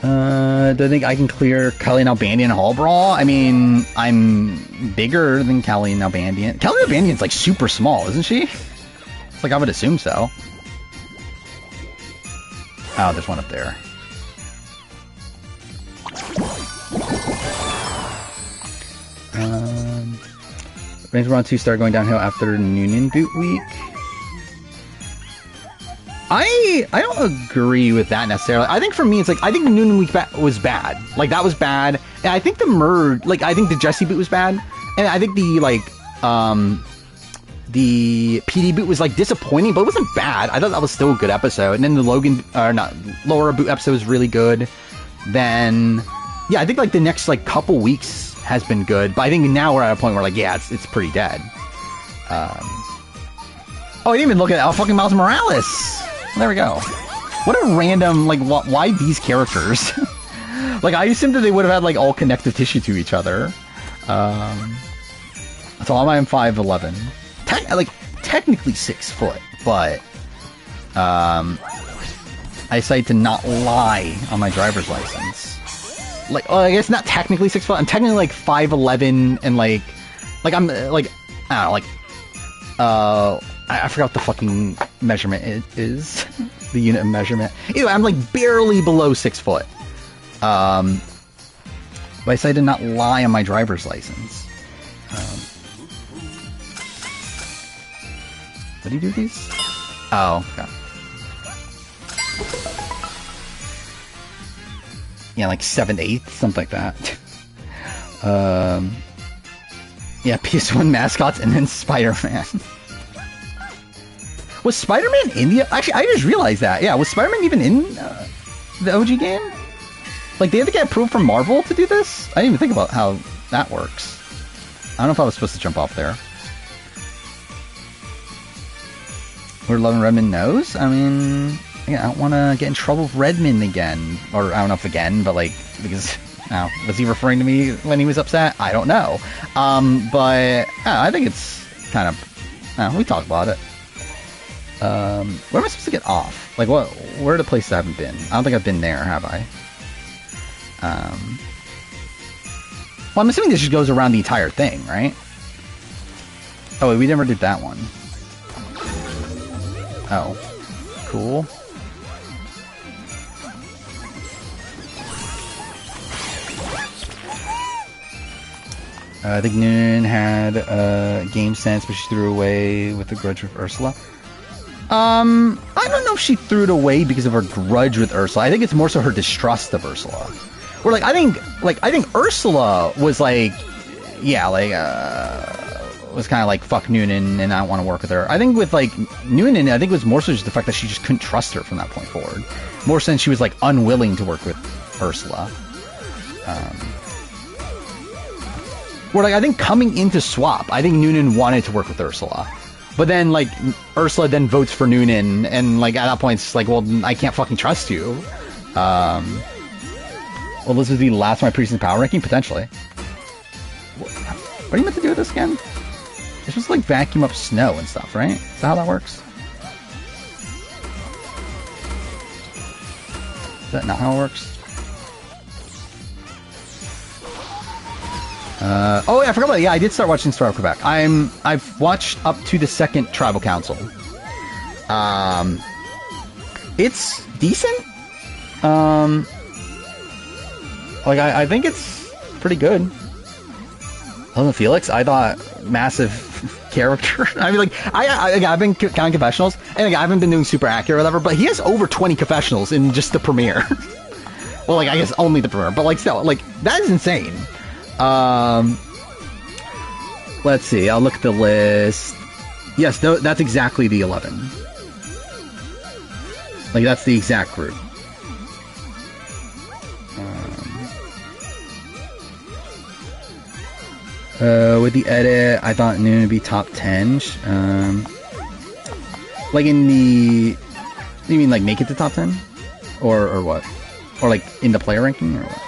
Do I think I can clear Kelly Nalbandian Hall Brawl? I mean, I'm bigger than Kelly Nalbandian. Kelly Nalbandian's like super small, isn't she? It's like I would assume so. Oh, there's one up there. Range Round 2 started going downhill after Noonan Boot Week. I don't agree with that necessarily. I think for me, it's like, I think the Noonan Week was bad. Like, that was bad. And I think the merge, like, I think the Jesse boot was bad. And I think the, like, the PD boot was, like, disappointing, but it wasn't bad. I thought that was still a good episode. And then the Laura boot episode was really good. Then, yeah, I think, like, the next, like, couple weeks has been good. But I think now we're at a point where, like, yeah, it's pretty dead. Oh, I didn't even look at fucking Miles Morales. There we go. What a random, like, why these characters? Like, I assumed that they would have had, like, all connective tissue to each other. So I'm 5'11". Technically 6 foot, but I decided to not lie on my driver's license. Like, well, I guess not technically 6 foot. I'm technically like 5'11", and like I'm like, I don't know, like I forgot what the fucking measurement is. The unit of measurement. Anyway, I'm like barely below 6 foot. But I decided to not lie on my driver's license. What do you do these? Oh, okay. Yeah, like 7/8, something like that. Yeah, PS1 mascots and then Spider-Man. Was Spider-Man in the... Actually, I just realized that. Yeah, was Spider-Man even in the OG game? Like, they had to get approved from Marvel to do this? I didn't even think about how that works. I don't know if I was supposed to jump off there. Where Love and Redmond knows? I mean... Yeah, I don't want to get in trouble with Redmond again. Or, I don't know if again, but like... Because... Now, was he referring to me when he was upset? I don't know. But I think it's kind of... we talked about it. Where am I supposed to get off? Like, where are the places I haven't been? I don't think I've been there, have I? Well, I'm assuming this just goes around the entire thing, right? Oh, wait, we never did that one. Oh. Cool. I think Noon had game sense, but she threw away with a grudge with Ursula. I don't know if she threw it away because of her grudge with Ursula. I think it's more so her distrust of Ursula. Where I think Ursula was like, yeah, like was kind of like fuck Noonan and I don't want to work with her. I think with like Noonan, I think it was more so just the fact that she just couldn't trust her from that point forward. More since she was like unwilling to work with Ursula. Where like I think coming into Swap, I think Noonan wanted to work with Ursula. But then, like, Ursula then votes for Noonan, and, like, at that point, it's like, well, I can't fucking trust you. Well, this is the last of my preseason power ranking? Potentially. What are you meant to do with this again? You're supposed to, like, vacuum up snow and stuff, right? Is that how that works? Is that not how it works? Oh yeah, I forgot about it. Yeah, I did start watching Star Quebec. I've watched up to the second Tribal Council. It's decent. Like I think it's pretty good. Other than Felix, I thought massive character. I mean, like I've been counting confessionals, and like, I haven't been doing super accurate or whatever, but he has over 20 confessionals in just the premiere. Well, like I guess only the premiere, but like still, like that is insane. Let's see. I'll look at the list. Yes, no, that's exactly the 11. Like, that's the exact group. With the edit, I thought Noon would be top 10. Like in the... You mean, like, make it to top 10? Or what? Or, like, in the player ranking? Or what?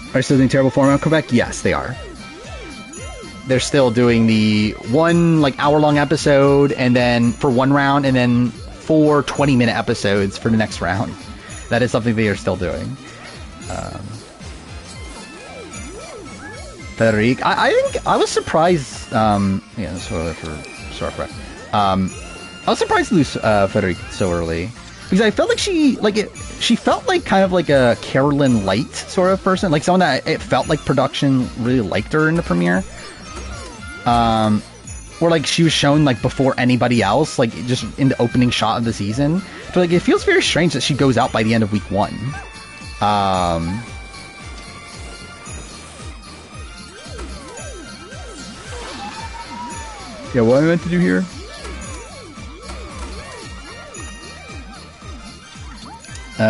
Are they still doing terrible format in Quebec? Yes, they are. They're still doing the one, like, hour-long episode, and then for one round, and then 4 20-minute episodes for the next round. That is something they are still doing. Frederic, I think I was surprised. Yeah, spoiler for Star Trek. I was surprised to lose Frederic so early because I felt like she felt like kind of like a Carolyn Light sort of person, like someone that it felt like production really liked her in the premiere. Where where like she was shown like before anybody else, like just in the opening shot of the season. So like it feels very strange that she goes out by the end of week 1. Yeah, what am I meant to do here?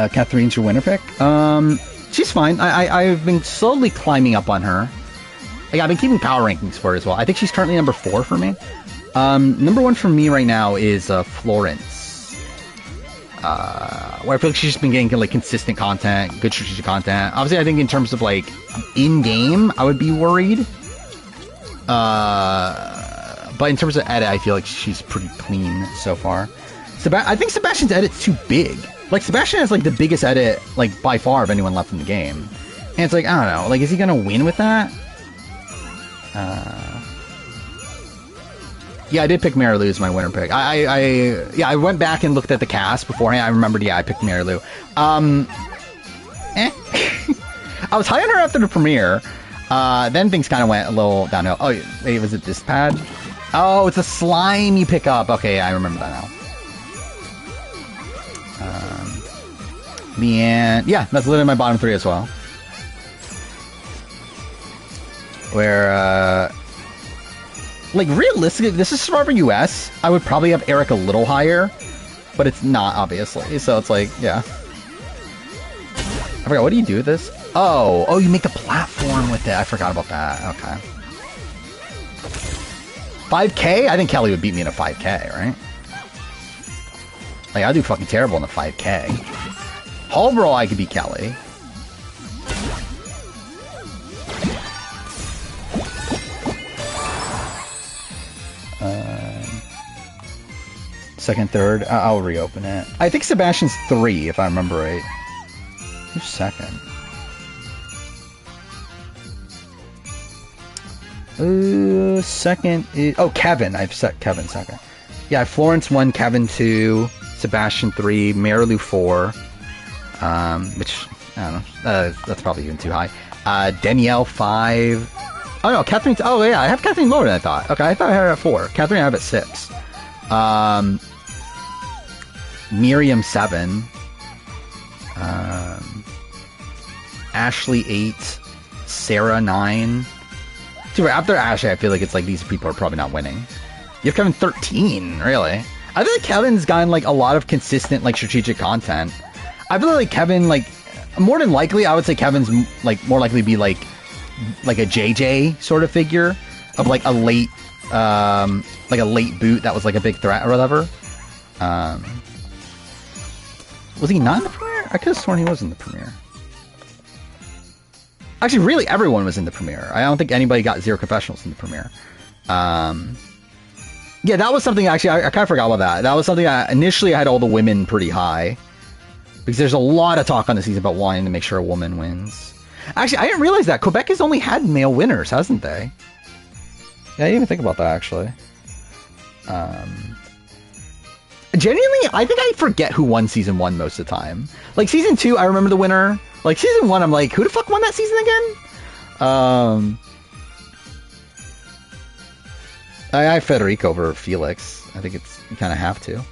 Catherine's your winner pick. She's fine. I've been slowly climbing up on her. Like, I've been keeping power rankings for her as well. I think she's currently number 4 for me. Number 1 for me right now is Florence. Where I feel like she's just been getting like consistent content, good strategic content. Obviously, I think in terms of like in-game, I would be worried. But in terms of edit, I feel like she's pretty clean so far. I think Sebastian's edit's too big. Like, Sebastian has, like, the biggest edit, like, by far of anyone left in the game. And it's like, I don't know. Like, is he gonna win with that? Yeah, I did pick Mary Lou as my winner pick. I went back and looked at the cast beforehand. I remembered, yeah, I picked Mary Lou. I was high on her after the premiere. Then things kind of went a little downhill. Oh, wait, was it this pad? Oh, it's a slime you pick up. Okay, I remember that now. Leanne. Yeah, that's literally my bottom 3 as well. Where, like, realistically, if this is Survivor US, I would probably have Eric a little higher, but it's not, obviously. So it's like, yeah. I forgot, what do you do with this? Oh, you make the platform with it. I forgot about that. Okay. 5K? I think Kelly would beat me in a 5K, right? Like, I'd do fucking terrible in the 5K. Hall Brawl, I could beat Kelly. Second, third. I'll reopen it. I think Sebastian's 3, if I remember right. Who's second? Second is... Oh, Kevin. I've set Kevin second. Yeah, Florence 1, Kevin 2, Sebastian 3, Marilu 4. Which, I don't know. That's probably even too high. Danielle 5. Oh, no, Catherine's... Oh, yeah, I have Kathleen lower than I thought. Okay, I thought I had her at 4. Catherine I have at 6. Miriam 7. Ashley 8. Sarah 9. Dude, after Ashley, I feel like it's like these people are probably not winning. You have Kevin 13, really? I feel like Kevin's gotten like a lot of consistent like strategic content. I feel like Kevin, like, more than likely, I would say Kevin's like more likely to be like a JJ sort of figure of like a late boot that was like a big threat or whatever. Was he not in the premiere? I could have sworn he was in the premiere. Actually, really, everyone was in the premiere. I don't think anybody got Zero Confessionals in the premiere. Yeah, that was something, actually, I kind of forgot about that. That was something initially I had all the women pretty high. Because there's a lot of talk on the season about wanting to make sure a woman wins. Actually, I didn't realize that. Quebec has only had male winners, hasn't they? Yeah, I didn't even think about that, actually. Genuinely, I think I forget who won Season 1 most of the time. Like, Season 2, I remember the winner. Like, Season 1, I'm like, who the fuck won that season again? I have Federico over Felix. I think you kind of have to.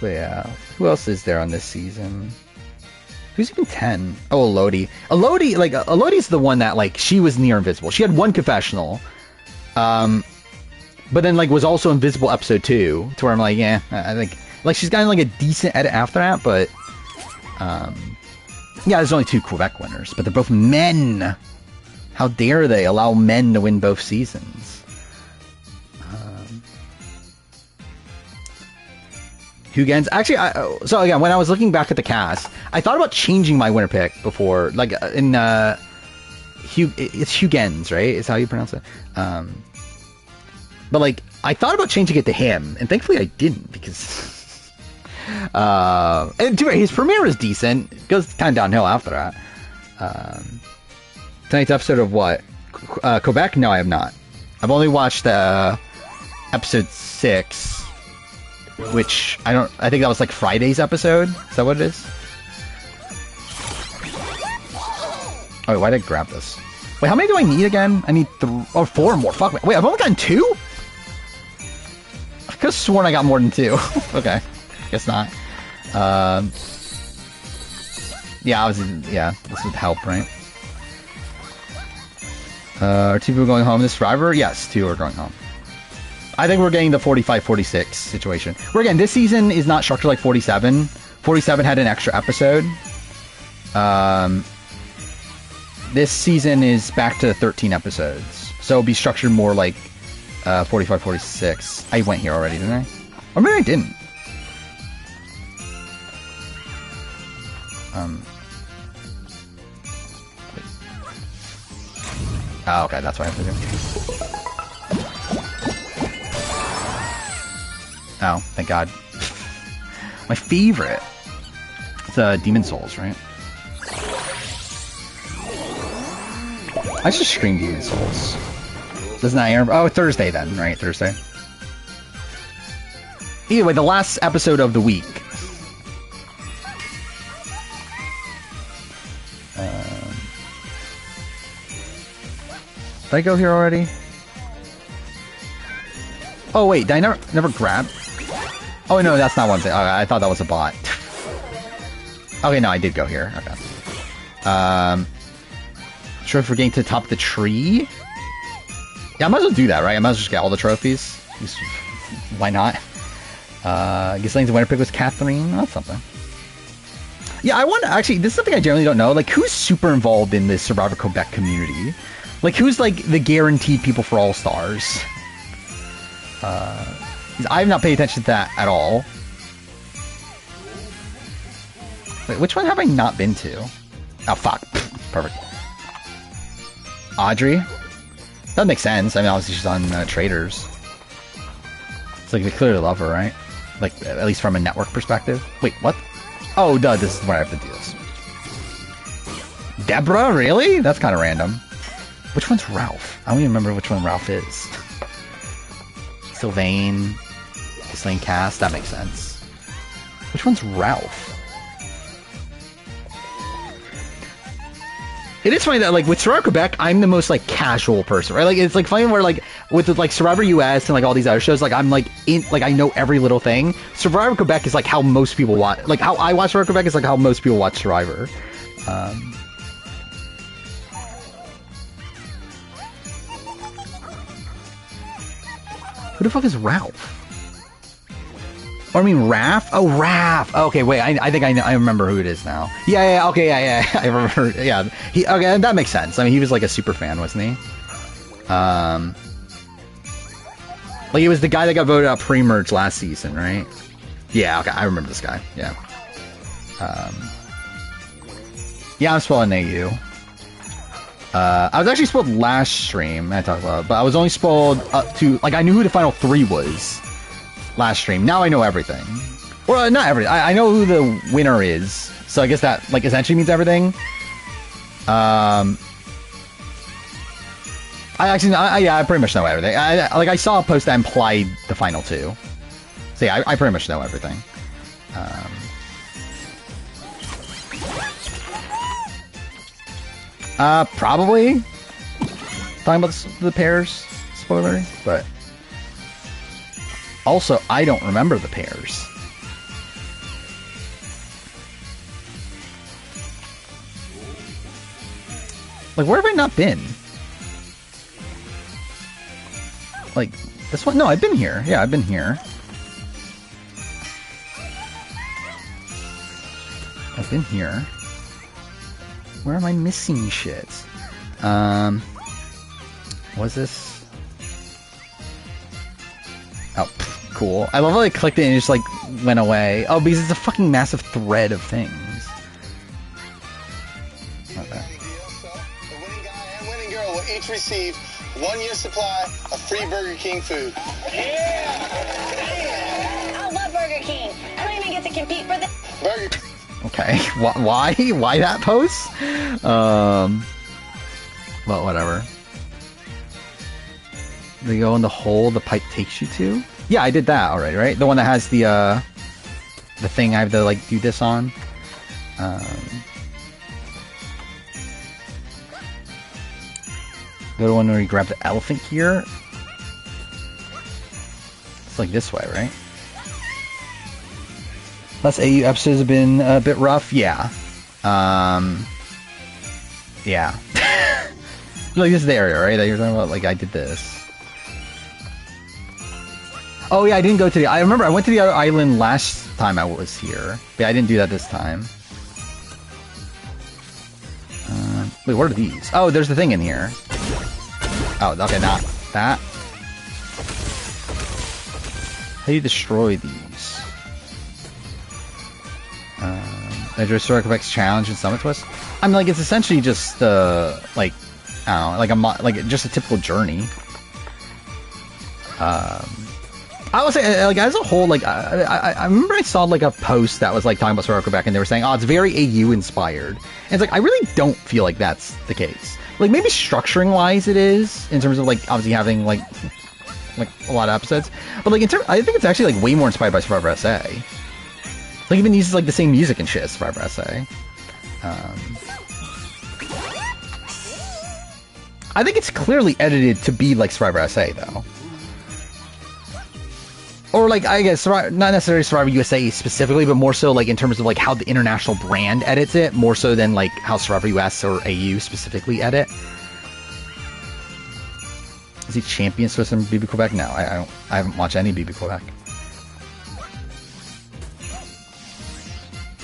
But yeah, who else is there on this season? Who's even 10? Oh, Elodie. Elodie's the one that, like, she was near invisible. She had one confessional. But then, like, was also invisible episode 2, to where I'm like, yeah, I think, like, she's gotten, like, a decent edit after that, but, yeah, there's only 2 Quebec winners, but they're both men. How dare they allow men to win both seasons? Hugens. Actually, so again, when I was looking back at the cast, I thought about changing my winner pick before, like, it's Hugens, right? Is how you pronounce it. But, like, I thought about changing it to him, and thankfully I didn't, because... and his premiere was decent. It goes kind of downhill after that. Tonight's episode of what? Quebec? No, I have not. I've only watched episode 6, which I think that was, like, Friday's episode. Is that what it is? Oh, wait, why did I grab this? Wait, how many do I need again? I need 4 more. Fuck me. Wait, I've only gotten 2? I could have sworn I got more than 2. Okay. Guess not. Yeah, this would help, right? Are 2 people going home this Survivor? Yes, 2 are going home. I think we're getting the 45-46 situation. This season is not structured like 47. 47 had an extra episode. This season is back to 13 episodes. So it'll be structured more like 45-46. I went here already, didn't I? Or maybe I didn't. Oh, okay, that's what I have to do. Oh, thank God. My favorite. It's Demon Souls, right? I should stream Demon Souls. Doesn't that air? Oh, Thursday then, right? Thursday. Either way, the last episode of the week. Did I go here already? Oh wait, did I never grab? Oh no, that's not one thing. Okay, I thought that was a bot. Okay, no, I did go here. Okay. Trophy for getting to the top of the tree? Yeah, I might as well do that, right? I might as well just get all the trophies. Why not? Gislaine's winner pick was Catherine. That's something. Yeah, I wonder, actually, this is something I generally don't know. Like, who's super involved in the Survivor Quebec community? Like, who's, like, the guaranteed people for All Stars? I've not paid attention to that at all. Wait, which one have I not been to? Oh, fuck. Perfect. Audrey? That makes sense. I mean, obviously she's on Traders. It's like they clearly love her, right? Like, at least from a network perspective. Wait, what? Oh, duh, this is where I have to do this. Deborah? Really? That's kind of random. Which one's Ralph? I don't even remember which one Ralph is. Sylvain. Gislaine Cass. That makes sense. Which one's Ralph? It is funny that, like, with Survivor Quebec, I'm the most, like, casual person, right? Like, it's, like, funny where, like, with, like, Survivor US and, like, all these other shows, like, I'm, like, I know every little thing. Survivor Quebec is, like, how most people watch, like, how I watch Survivor Quebec is, like, how most people watch Survivor. Who the fuck is Ralph? Or I mean, Raph? Oh, Raph! Okay, wait, I think I remember who it is now. Yeah, okay, yeah, I remember, yeah. Okay, that makes sense. I mean, he was like a super fan, wasn't he? Like, he was the guy that got voted out pre-merge last season, right? Yeah, okay, I remember this guy, yeah. Yeah, I'm spoiling AU. I was actually spoiled last stream, I talked about it, but I was only spoiled up to, like, I knew who the final 3 was last stream. Now I know everything. Well, not everything. I know who the winner is, so I guess that, like, essentially means everything. I pretty much know everything. I saw a post that implied the final 2. So yeah, I pretty much know everything. Probably talking about the pairs spoiler, but also I don't remember the pairs. Like, where have I not been? Like, this one? No, I've been here. Yeah, I've been here. I've been here. Where am I missing shit? What's this? Oh, cool. I love how I clicked it and it just, like, went away. Oh, because it's a fucking massive thread of things. Okay. The winning guy and winning girl will each receive 1 year supply of free Burger King food. Yeah! I love Burger King. I don't even get to compete for the Burger King. Okay, why? Why that post? Well, whatever. They go in the hole the pipe takes you to? Yeah, I did that already, right? The one that has the thing I have to, like, do this on. Go to one where you grab the elephant here. It's like this way, right? Last AU episodes have been a bit rough. Yeah. Yeah. Like, this is the area, right? That you're talking about? Like, I did this. Oh, yeah, I didn't go to the... I remember I went to the other island last time I was here. But I didn't do that this time. Wait, what are these? Oh, there's the thing in here. Oh, okay, not that. How do you destroy these? Measure Historic Quebec's challenge and summit twist. I mean, like, it's essentially just like, I don't know, like just a typical journey. I would say, like, as a whole, like, I remember I saw like a post that was like talking about Historic Quebec, and they were saying, oh, it's very AU inspired. And it's like, I really don't feel like that's the case. Like, maybe structuring wise it is, in terms of like obviously having like a lot of episodes, but like in terms, I think it's actually like way more inspired by Survivor SA. Like, even uses like the same music and shit as Survivor SA. I think it's clearly edited to be like Survivor SA though. Or like, I guess, not necessarily Survivor USA specifically, but more so like in terms of like how the international brand edits it, more so than like how Survivor US or AU specifically edit. Is he champion Swiss and BB Quebec? No, I haven't watched any BB Quebec.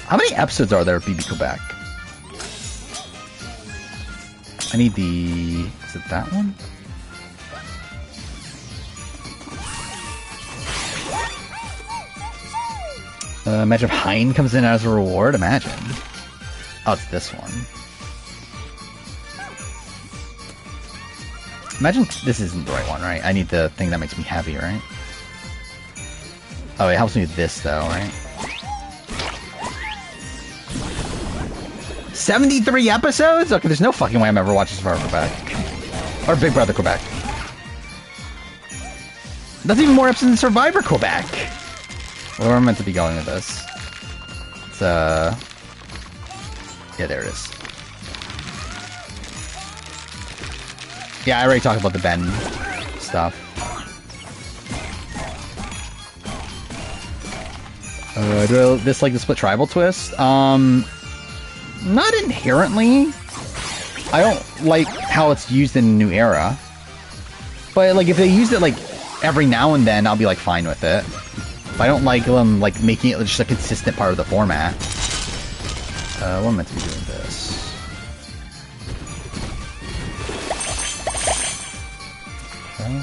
How many episodes are there of BB Quebec? I need the... Is it that one? Imagine if Hein comes in as a reward. Imagine. Oh, it's this one. Imagine this isn't the right one, right? I need the thing that makes me heavy, right? Oh, it helps me with this, though, right? 73 episodes? Okay, there's no fucking way I'm ever watching Survivor Quebec. Or Big Brother Quebec. That's even more episodes than Survivor Quebec. Where am I meant to be going with this? It's, yeah, there it is. Yeah, I already talked about the Ben stuff. Do I dislike the split tribal twist? Not inherently. I don't like how it's used in the new era. But, like, if they used it, like, every now and then, I'll be, like, fine with it. But I don't like them, like, making it just a consistent part of the format. What am I meant to be doing this? Okay.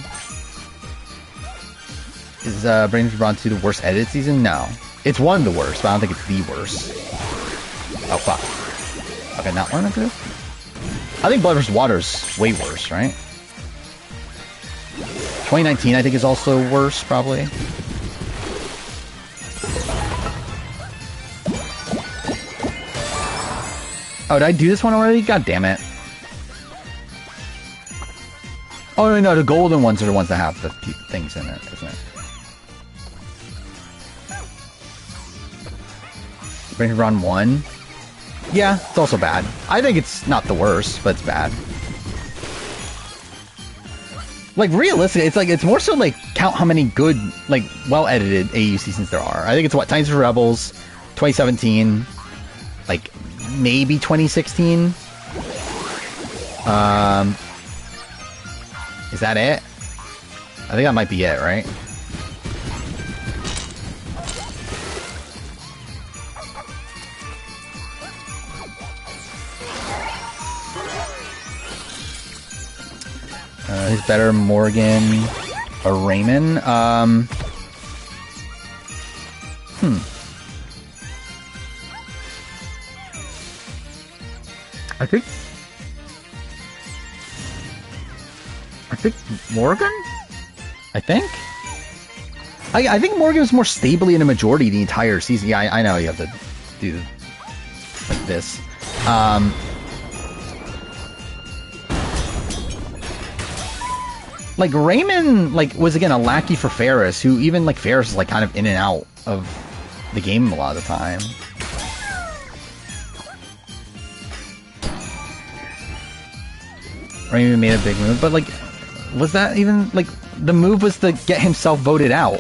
Is Brawn 2 the worst edited season? No. It's one of the worst, but I don't think it's the worst. Oh, fuck. Okay, not one of it? I think Blood vs. Water's way worse, right? 2019, I think, is also worse, probably. Oh, did I do this one already? God damn it. Oh, no, the golden ones are the ones that have the things in it, isn't it? Brawn 1? Yeah, it's also bad. I think it's not the worst, but it's bad. Like, realistically, it's like, it's more so like, count how many good, like, well-edited AU seasons there are. I think it's what, Titans for Rebels, 2017, like, maybe 2016. Is that it? I think that might be it, right? Who's better, Morgan or Raymond? I think Morgan? I think Morgan was more stably in a majority the entire season. Yeah, I know you have to do like this. Like, Raymond, like, was, again, a lackey for Ferris, who even, like, Ferris is, like, kind of in and out of the game a lot of the time. or even made a big move, but like, was that even like the move was to get himself voted out?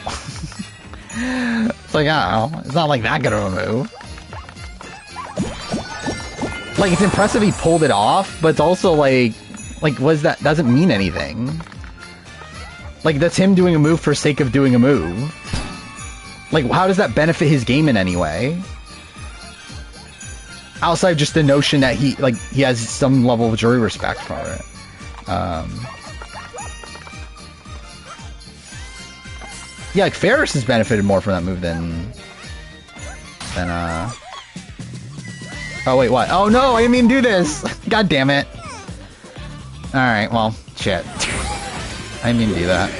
It's like, I don't know, it's not like that good of a move. Like, it's impressive he pulled it off, but it's also like was that doesn't mean anything. Like, that's him doing a move for sake of doing a move. Like, how does that benefit his game in any way? Outside just the notion that he has some level of jury respect for it. Yeah, like Ferris has benefited more from that move than oh wait, what? Oh no, I didn't mean to do this! God damn it. Alright, well, shit. I didn't mean to do that.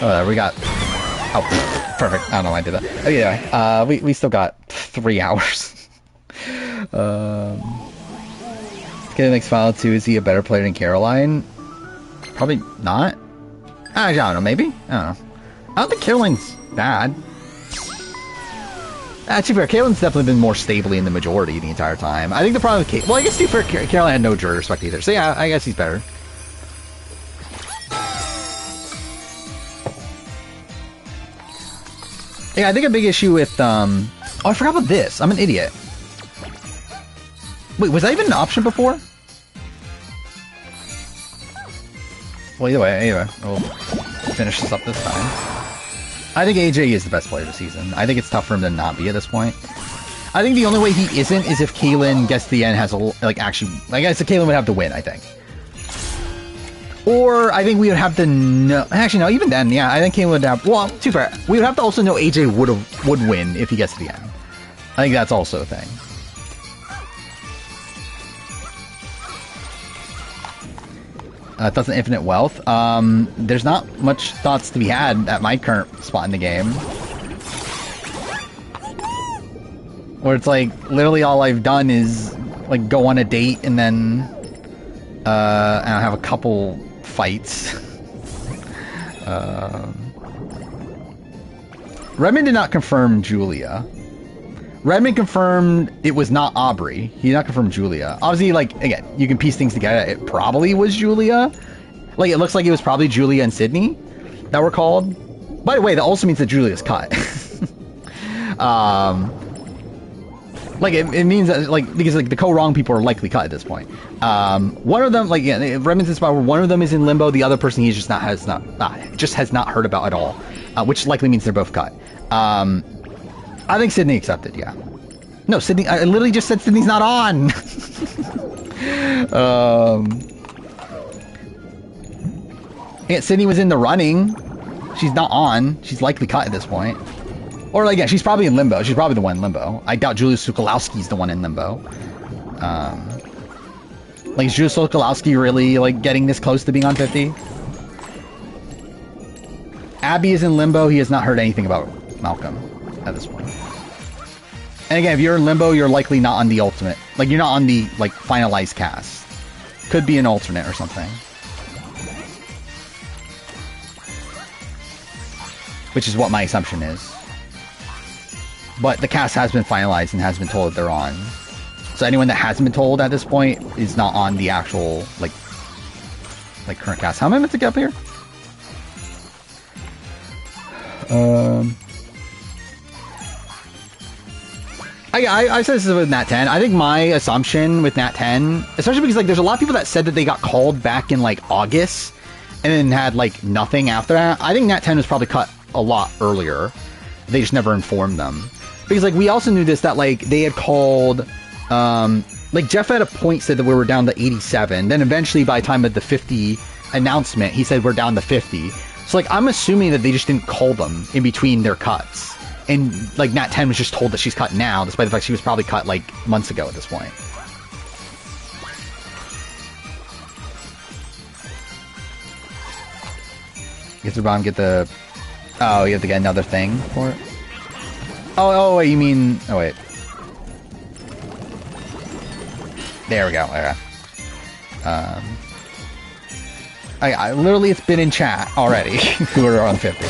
Oh, we got... Oh, perfect. I don't know why I did that. Anyway, we still got 3 hours. Get the next Final 2. Is he a better player than Caroline? Probably not. I don't know, maybe? I don't know. I don't think Caroline's bad. To be fair, Caroline's definitely been more stably in the majority the entire time. I think the problem with well, I guess to be fair, Caroline had no jury respect either. So yeah, I guess he's better. Yeah, I think a big issue with, oh, I forgot about this. I'm an idiot. Wait, was that even an option before? Well, either way, we'll finish this up this time. I think AJ is the best player this season. I think it's tough for him to not be at this point. I think the only way he isn't is if Kaylin gets to the end, has a, like, actually, I guess Kaylin would have to win, I think. Or I think we would have to know. Actually, no. Even then, yeah, I think Kaylin would have. Well, too fair. We would have to also know AJ would win if he gets to the end. I think that's also a thing. It doesn't infinite wealth. There's not much thoughts to be had at my current spot in the game. Where it's like literally all I've done is like go on a date and then and I have a couple fights. Redmond did not confirm Julia. Redmond confirmed it was not Aubrey. He did not confirm Julia. Obviously, like, again, you can piece things together. It probably was Julia. Like, it looks like it was probably Julia and Sydney that were called. By the way, that also means that Julia's cut. Like, it means that, like, because, like, the co-wrong people are likely cut at this point. One of them, like, yeah, Redmond's in spot where one of them is in limbo, the other person he just has not heard about at all, which likely means they're both cut. I think Sydney accepted, yeah. No, Sydney, I literally just said Sydney's not on! Yeah, Sydney was in the running. She's not on. She's likely cut at this point. Or, like, yeah, she's probably in limbo. She's probably the one in limbo. I doubt Julia Sokolowski's the one in limbo. Like, is Julia Sokolowski really, like, getting this close to being on 50? Abby is in limbo. He has not heard anything about Malcolm at this point. And again, if you're in limbo, you're likely not on the ultimate. Like, you're not on the, like, finalized cast. Could be an alternate or something. Which is what my assumption is. But the cast has been finalized and has been told that they're on. So anyone that hasn't been told at this point is not on the actual, like current cast. How am I meant to get up here? I said this with Nat 10. I think my assumption with Nat 10, especially because, like, there's a lot of people that said that they got called back in, like, August and then had, like, nothing after that. I think Nat 10 was probably cut a lot earlier. They just never informed them. Because, like, we also knew this, that, like, they had called, like, Jeff at a point said that we were down to 87. Then eventually, by the time of the 50 announcement, he said we're down to 50. So, like, I'm assuming that they just didn't call them in between their cuts. And, like, Nat 10 was just told that she's cut now, despite the fact she was probably cut, like, months ago at this point. Get the bomb, get the... Oh, you have to get another thing for it? Oh, wait, you mean... Oh, wait. There we go. Okay. I literally, it's been in chat already. Who are on 50.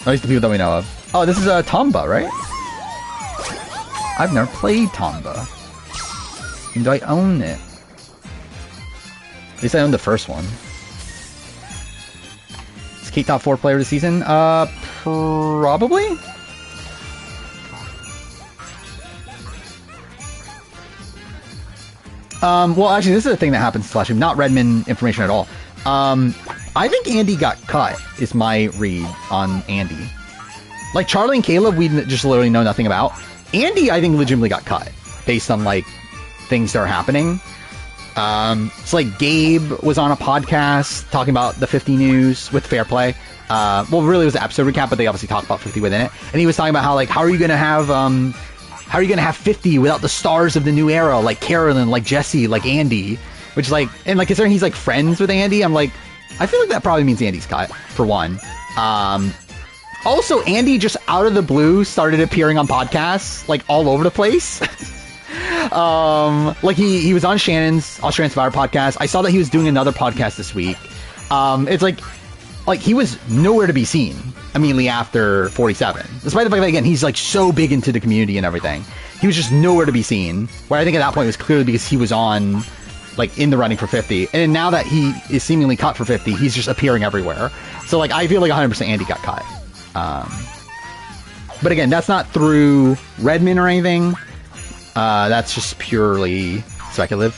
At least the people that we know of. Oh, this is Tomba, right? I've never played Tomba. Do I own it? At least I own the first one. Is Kate top 4 player of the season? Probably? Well, actually, this is a thing that happens to Flashing, not Redmond information at all. I think Andy got cut, is my read on Andy. Like, Charlie and Caleb, we just literally know nothing about. Andy, I think, legitimately got cut, based on, like, things that are happening. So, like, Gabe was on a podcast talking about the 50 news with Fair Play. Well, really, it was an episode recap, but they obviously talked about 50 within it. And he was talking about how, like, how are you going to have 50 without the stars of the new era, like Carolyn, like Jesse, like Andy? Which, like, and, like, considering he's, like, friends with Andy, I'm like, I feel like that probably means Andy's cut, for one. Also, Andy just out of the blue started appearing on podcasts, like, all over the place. Like, he was on Shannon's Australian Survivor podcast. I saw that he was doing another podcast this week. It's like he was nowhere to be seen immediately after 47. Despite the fact that, again, he's, like, so big into the community and everything. He was just nowhere to be seen. Where I think at that point it was clearly because he was on, like, in the running for 50. And now that he is seemingly cut for 50, he's just appearing everywhere. So, like, I feel like 100% Andy got cut. But again, that's not through Redmond or anything. That's just purely speculative.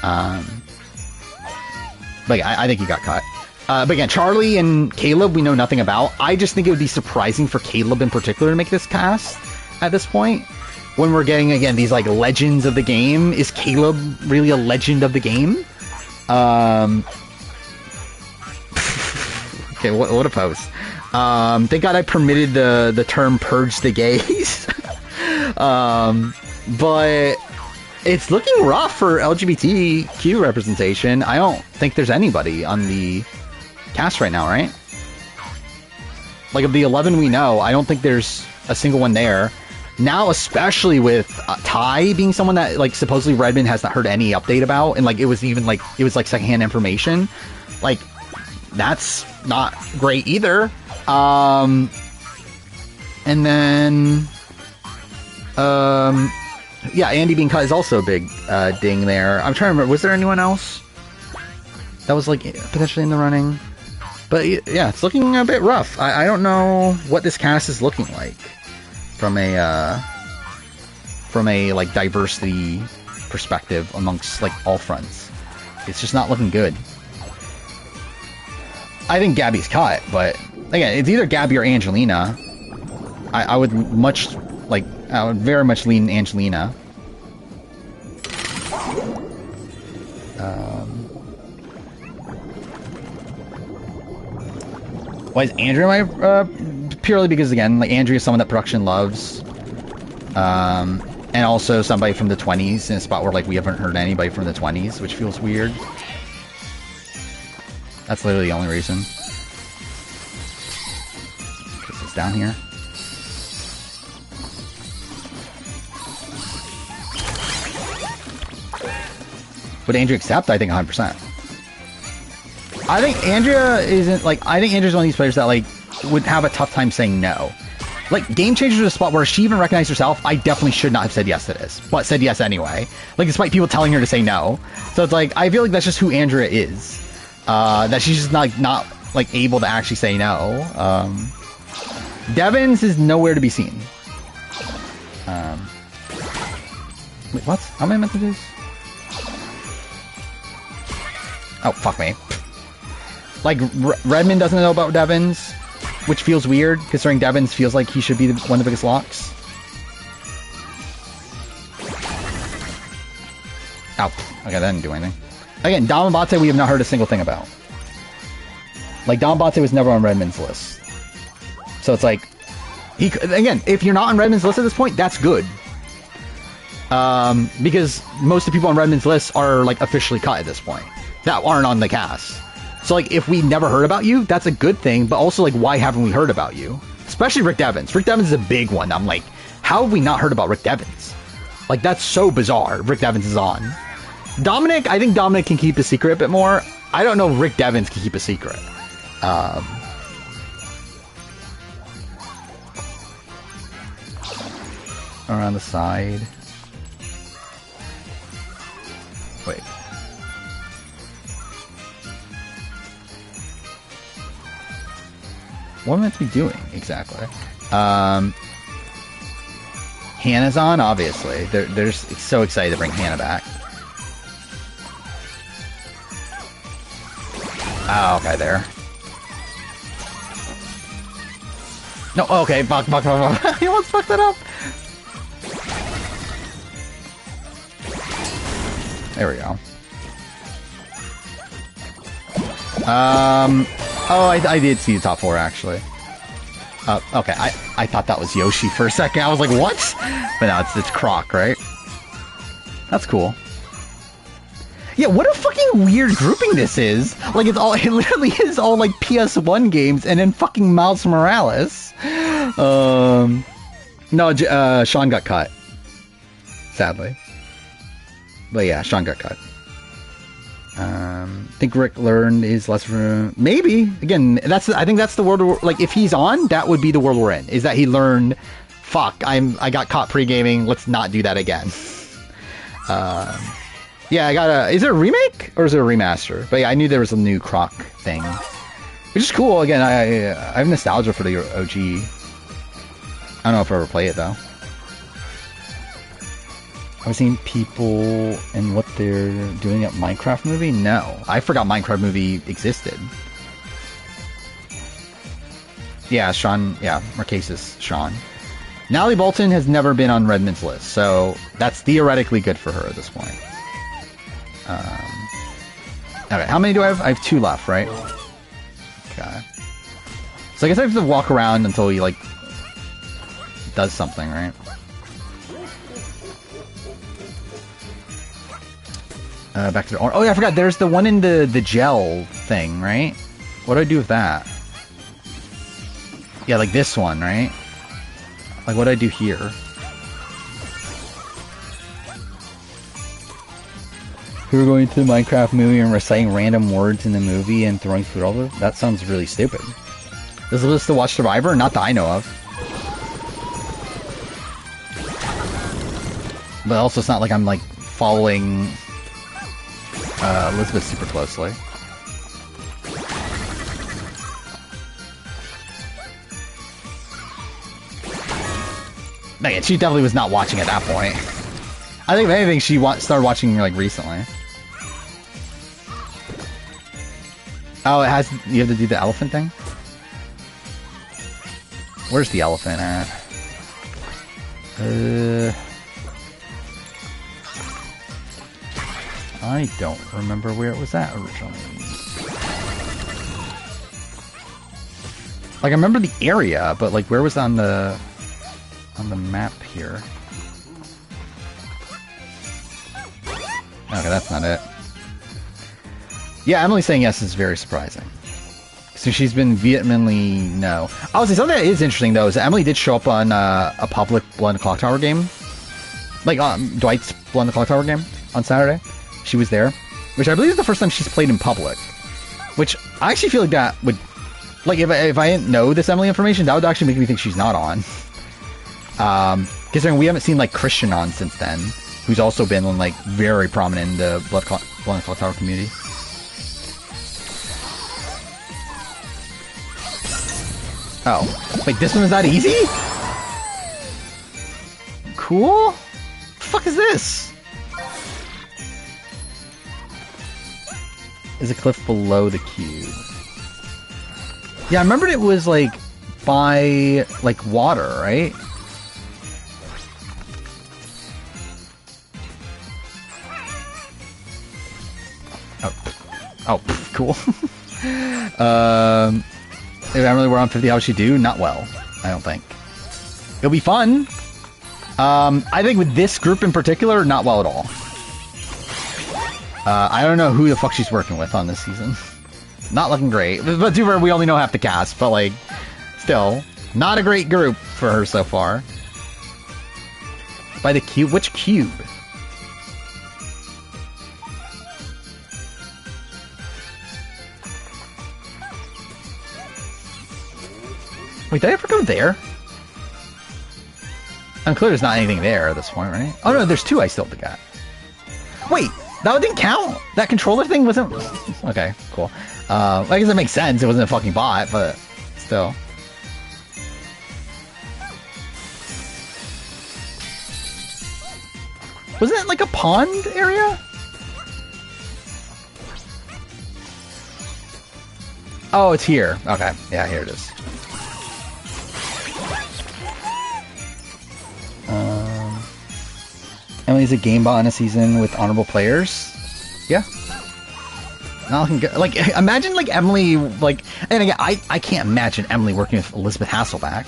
But yeah, I think he got cut. But again, Charlie and Caleb, we know nothing about. I just think it would be surprising for Caleb in particular to make this cast at this point. When we're getting, again, these, like, legends of the game. Is Caleb really a legend of the game? Okay, what a post. Thank God I permitted the term purge the gays. But it's looking rough for LGBTQ representation. I don't think there's anybody on the cast right now, right? Like, of the 11 we know, I don't think there's a single one there. Now, especially with Ty being someone that, like, supposedly Redmond has not heard any update about, and, like, it was secondhand information. Like, that's not great either. And then, yeah, Andy being cut is also a big ding there. I'm trying to remember, was there anyone else that was, like, potentially in the running? But yeah, it's looking a bit rough. I don't know what this cast is looking like from a like, diversity perspective amongst, like, all fronts. It's just not looking good. I think Gabby's cut, but again, it's either Gabby or Angelina. I would very much lean Angelina. Why is Andrea purely because, again, like, Andrea is someone that production loves. And also somebody from the 20s in a spot where, like, we haven't heard anybody from the 20s, which feels weird. That's literally the only reason. Because it's down here. Would Andrea accept? I think 100%. I think Andrea isn't, like, I think Andrea's one of these players that, like, would have a tough time saying no. Like, Game Changer is a spot where she even recognized herself, I definitely should not have said yes to this, but said yes anyway. Like, despite people telling her to say no. So it's like, I feel like that's just who Andrea is. That she's just not like, able to actually say no. Devins is nowhere to be seen. Wait, what? How am I meant to do this? Oh, fuck me. Like, Redmond doesn't know about Devins, which feels weird, considering Devins feels like he should be one of the biggest locks. Ow. Okay, that didn't do anything. Again, Damabate we have not heard a single thing about. Like, Damabate was never on Redmond's list. So it's like, again, if you're not on Redmond's list at this point, that's good. Because most of the people on Redmond's list are, like, officially cut at this point. That aren't on the cast. So, like, if we never heard about you, that's a good thing, but also, like, why haven't we heard about you? Especially Rick Devins. Rick Devins is a big one. I'm like, how have we not heard about Rick Devins? Like, that's so bizarre. Rick Devins is on. Dominic, I think Dominic can keep a secret a bit more. I don't know if Rick Devins can keep a secret. Around the side. What am I meant to be doing, exactly? Hannah's on, obviously. They're just so excited to bring Hannah back. Oh, okay, there. No, okay, fuck. He almost fucked it up. There we go. Oh, I did see the top 4, actually. Okay, I thought that was Yoshi for a second. I was like, what? But no, it's Croc, right? That's cool. Yeah, what a fucking weird grouping this is. Like, it literally is all, like, PS1 games and then fucking Miles Morales. No, Sean got cut. Sadly. But yeah, Sean got cut. I think Rick learned his lesson. Maybe. Again, I think that's the world. Like, if he's on, that would be the world we're in. Is that he learned, fuck, I got caught pre-gaming. Let's not do that again. Yeah, I got is it a remake or is it a remaster? But yeah, I knew there was a new Croc thing, which is cool. Again, I have nostalgia for the OG. I don't know if I ever play it though. I've seen people and what they're doing at Minecraft movie. No, I forgot Minecraft movie existed. Yeah, Sean. Yeah, Marquesas Sean. Natalie Bolton has never been on Redmond's list, so that's theoretically good for her at this point. Okay, how many do I have? I have 2 left, right? Okay. So I guess I have to walk around until he, like, does something, right? Back to the... Oh, yeah, I forgot. There's the one in the gel thing, right? What do I do with that? Yeah, like this one, right? Like, what do I do here? Who are going to the Minecraft movie and reciting random words in the movie and throwing food all over? That sounds really stupid. Is this to watch Survivor? Not that I know of. But also, it's not like I'm, like, following Elizabeth super closely. Man, she definitely was not watching at that point. I think if anything, she started watching, like, recently. Oh, you have to do the elephant thing? Where's the elephant at? I don't remember where it was at originally. Like, I remember the area, but, like, where was it on the map here? Okay, that's not it. Yeah, Emily saying yes is very surprising. So she's been vehemently no. I was saying something that is interesting though is that Emily did show up on a public Blood and Clock Tower game, like Dwight's Blood and Clock Tower game on Saturday. She was there, which I believe is the first time she's played in public. Which I actually feel like that would, like, if I didn't know this Emily information, that would actually make me think she's not on. Considering we haven't seen like Christian on since then, who's also been like very prominent in the Blood and Clock Tower community. Oh, wait, this one is that easy? Cool? What the fuck is this? Is a cliff below the cube. Yeah, I remembered it was like by like water, right? Oh, cool. If Emily were on 50, how would she do? Not well, I don't think. It'll be fun. I think with this group in particular, not well at all. I don't know who the fuck she's working with on this season. Not looking great. But to her, we only know half the cast, but like, still, not a great group for her so far. By the cube? Which cube? Wait, did I ever go there? I'm clear there's not anything there at this point, right? Oh no, there's 2 I still have to get. Wait, that didn't count? That controller thing wasn't... Okay, cool. I guess that makes sense. It wasn't a fucking bot, but still. Wasn't it like a pond area? Oh, it's here. Okay. Yeah, here it is. Emily's a game bot in a season with honorable players. Yeah. Not looking good. Like, imagine like Emily, like, and again, I can't imagine Emily working with Elizabeth Hasselbeck.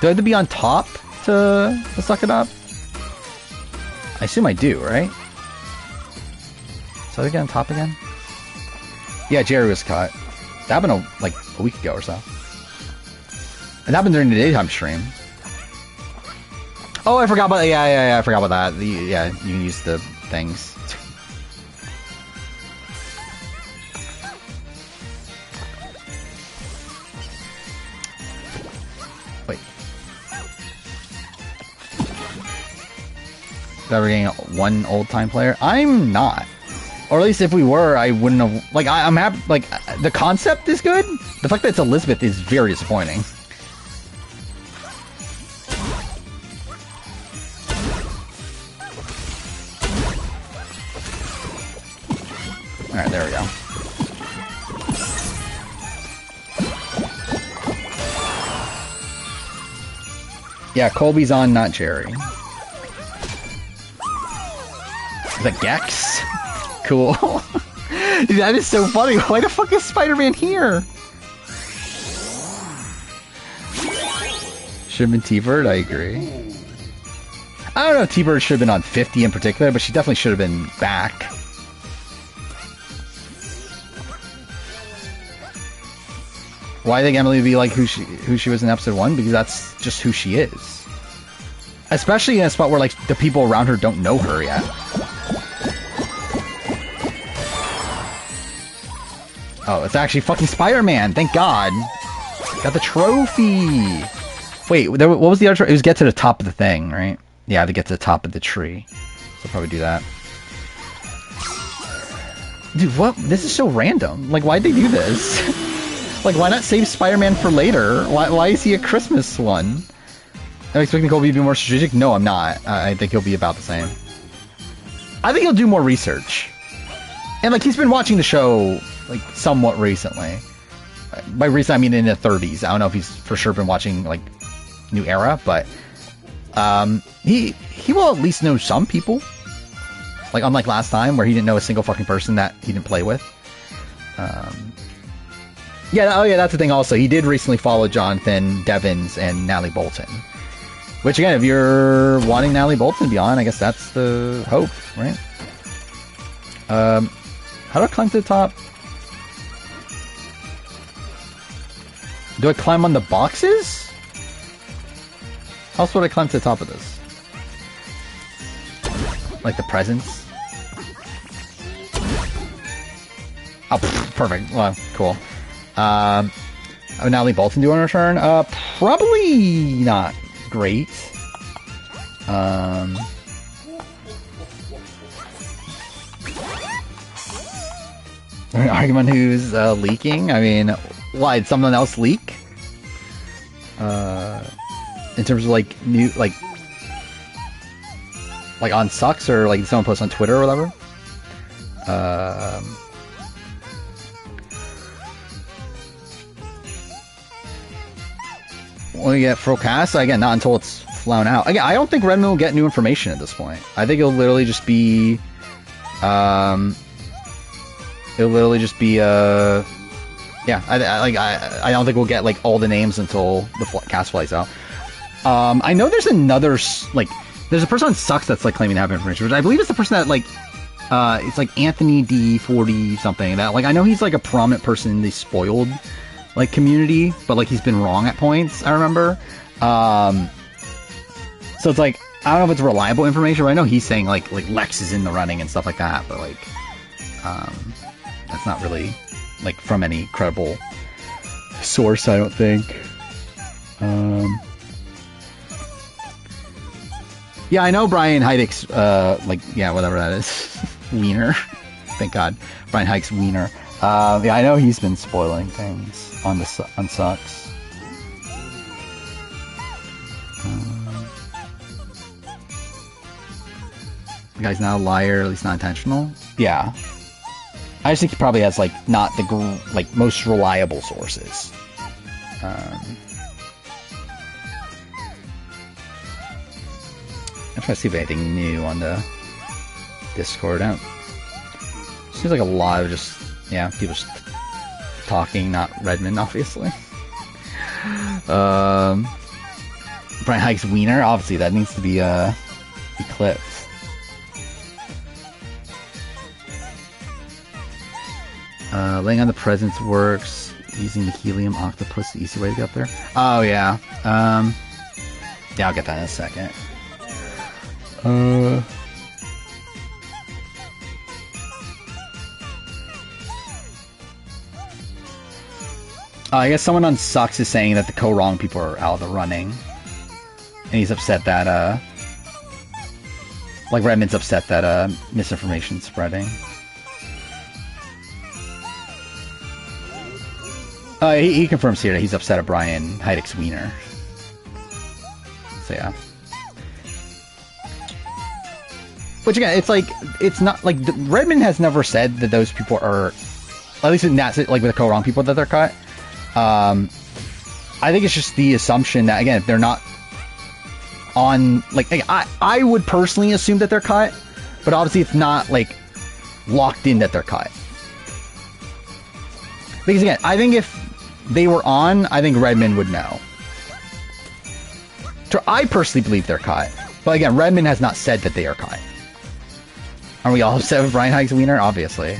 Do I have to be on top to suck it up? I assume I do, right? So I get on top again? Yeah, Jerry was cut. That happened like a week ago or so. It happened during the daytime stream. Oh, I forgot about yeah, I forgot about that. Yeah, you can use the things. Wait. That we're getting one old-time player? I'm not. Or at least if we were, I wouldn't have... Like, I'm happy... Like, the concept is good. The fact that it's Elizabeth is very disappointing. Alright, there we go. Yeah, Colby's on, not Jerry. Is that Gex? Cool. Dude, that is so funny. Why the fuck is Spider-Man here? Should have been T-Bird, I agree. I don't know if T-Bird should have been on 50 in particular, but she definitely should have been back. Why I think Emily would be like who she was in episode 1? Because that's just who she is. Especially in a spot where like the people around her don't know her yet. Oh, it's actually fucking Spider-Man. Thank God. Got the trophy. Wait, what was the other trophy? It was get to the top of the thing, right? Yeah, to get to the top of the tree. So I'll probably do that. Dude, what? This is so random. Like, why'd they do this? Like, why not save Spider-Man for later? Why is he a Christmas one? I'm expecting Colby to be more strategic? No, I'm not. I think he'll be about the same. I think he'll do more research. And, like, he's been watching the show, like, somewhat recently. By recent, I mean in the 30s. I don't know if he's for sure been watching, like, New Era, but he will at least know some people. Like, unlike last time, where he didn't know a single fucking person that he didn't play with. Yeah, oh yeah, that's the thing also. He did recently follow Jonathan Devins and Natalie Bolton. Which, again, if you're wanting Natalie Bolton to be on, I guess that's the hope, right? How do I climb to the top? Do I climb on the boxes? How else would I climb to the top of this? Like the presents? Oh, perfect. Well, cool. Natalie Bolton do on return? Probably not great. An argument who's leaking? I mean, why? Did someone else leak? In terms of like new, like on Sucks, or like someone post on Twitter or whatever. When we get Frocast, again, not until it's flown out. Again, I don't think Redmond will get new information at this point. I think it'll literally just be, yeah. I don't think we'll get like all the names until the cast flies out. I know there's another there's a person on Sucks that's like claiming to have information, which I believe is the person that like, it's like Anthony D40 something. That like I know he's like a prominent person in the spoiled like community, but like he's been wrong at points, I remember. So it's like I don't know if it's reliable information, but I know he's saying like Lex is in the running and stuff like that, but like that's not really like from any credible source, I don't think. Yeah, I know Brian Heidick's whatever that is. Wiener. Thank God. Brian Heidick's Wiener. Yeah, I know he's been spoiling things on Sucks. The guy's not a liar, at least not intentional. Yeah. I just think he probably has, like, not the, like, most reliable sources. I'm trying to see if anything new on the Discord. Seems like a lot of just, yeah, people just talking, not Redmond, obviously. Brian Hike's wiener, obviously that needs to be clipped. Laying on the presence works. Using the helium octopus, the easy way to get up there. Oh yeah. Yeah, I'll get that in a second. I guess someone on Sucks is saying that the Co-Wrong people are out of the running. And he's upset that, like Redmond's upset that, misinformation's spreading. He confirms here that he's upset at Brian Heidick's wiener. So yeah. Which again, it's like, it's not, like, Redmond has never said that those people are, at least in that, like with the Co-Wrong people that they're cut. I think it's just the assumption that, again, if they're not on, like I would personally assume that they're cut, but obviously it's not, like, locked in that they're cut. Because again, I think if they were on, I think Redmond would know. I personally believe they're cut, but again, Redmond has not said that they are cut. Are we all upset with Brian Hike's wiener? Obviously.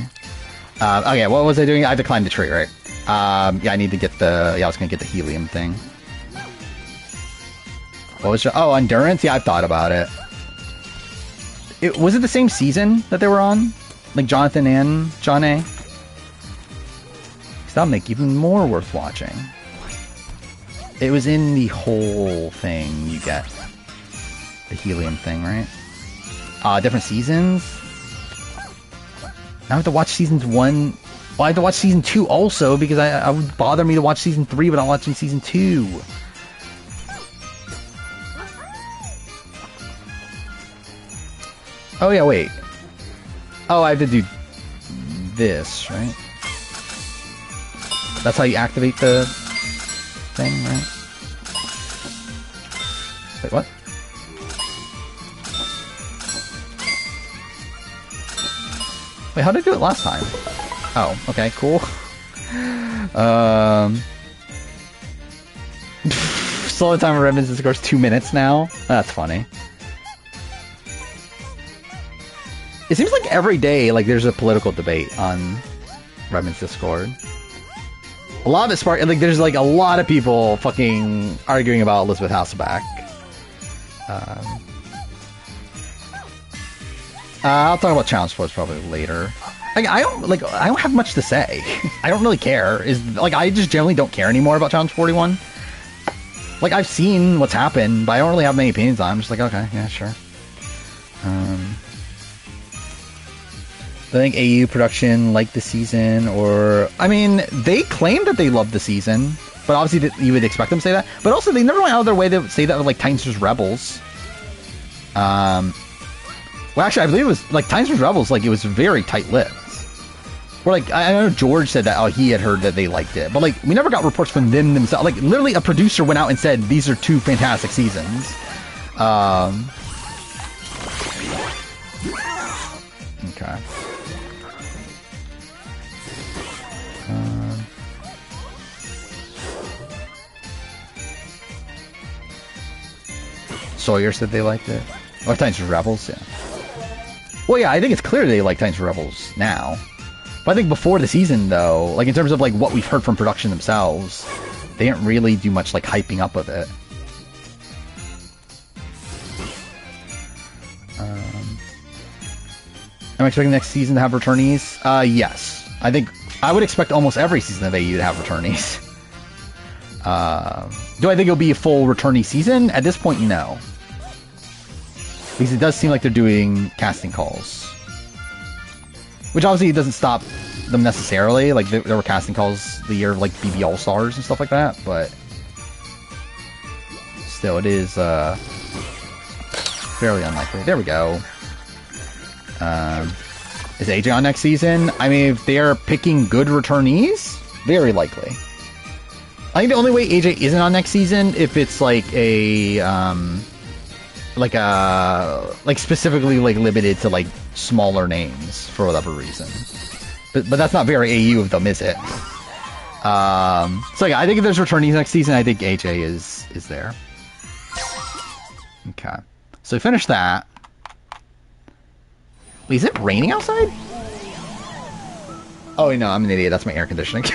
Okay, what was I doing? I have to climb the tree, right? Yeah, I need to get the... Yeah, I was going to get the helium thing. What was... Oh, Endurance? Yeah, I've thought about it. Was it the same season that they were on? Like Jonathan and John A? Because that'll make even more worth watching. It was in the whole thing you get. The helium thing, right? Different seasons? Now I have to watch seasons 1... Well, I have to watch season 2 also, because I would bother me to watch season 3 without watching season 2. Oh yeah, wait. Oh, I have to do this, right? That's how you activate the thing, right? Wait, what? Wait, how did I do it last time? Oh, okay, cool. Slow time of Redmond's Discord's 2 minutes now. That's funny. It seems like every day, like, there's a political debate on Redmond's Discord. A lot of it spark, like, there's, like, a lot of people fucking arguing about Elizabeth Hasselbeck. I'll talk about challenge sports probably later. Like, I don't have much to say. I don't really care. I just generally don't care anymore about Challenge 41. Like, I've seen what's happened, but I don't really have many opinions on it. I'm just like, okay, yeah, sure. I think AU production liked the season, or... I mean, they claimed that they loved the season, but obviously you would expect them to say that. But also, they never went out of their way to say that with, like, Titans vs. Rebels. Well, actually, I believe it was, like, Titans vs. Rebels, like, it was very tight-lipped. Or, like, I know George said that, oh, he had heard that they liked it. But, like, we never got reports from them themselves. Like, literally, a producer went out and said, these are 2 fantastic seasons. Okay. Sawyer said they liked it. Or Titans vs. Rebels, yeah. Well, yeah, I think it's clear they like Titans vs. Rebels now. But I think before the season, though, like, in terms of, like, what we've heard from production themselves, they didn't really do much, like, hyping up of it. Am I expecting next season to have returnees? Yes. I would expect almost every season of AU to have returnees. Do I think it'll be a full returnee season? At this point, no. Because it does seem like they're doing casting calls. Which obviously doesn't stop them necessarily. Like, there were casting calls the year of, like, BB All-Stars and stuff like that, but... Still, it is, fairly unlikely. There we go. Is AJ on next season? I mean, if they are picking good returnees, very likely. I think the only way AJ isn't on next season if it's like like specifically like limited to like smaller names for whatever reason. But that's not very AU of them, is it? So yeah, I think if there's returnees next season, I think AJ is there. Okay, so we finished that. Wait, is it raining outside? Oh no, I'm an idiot. That's my air conditioning.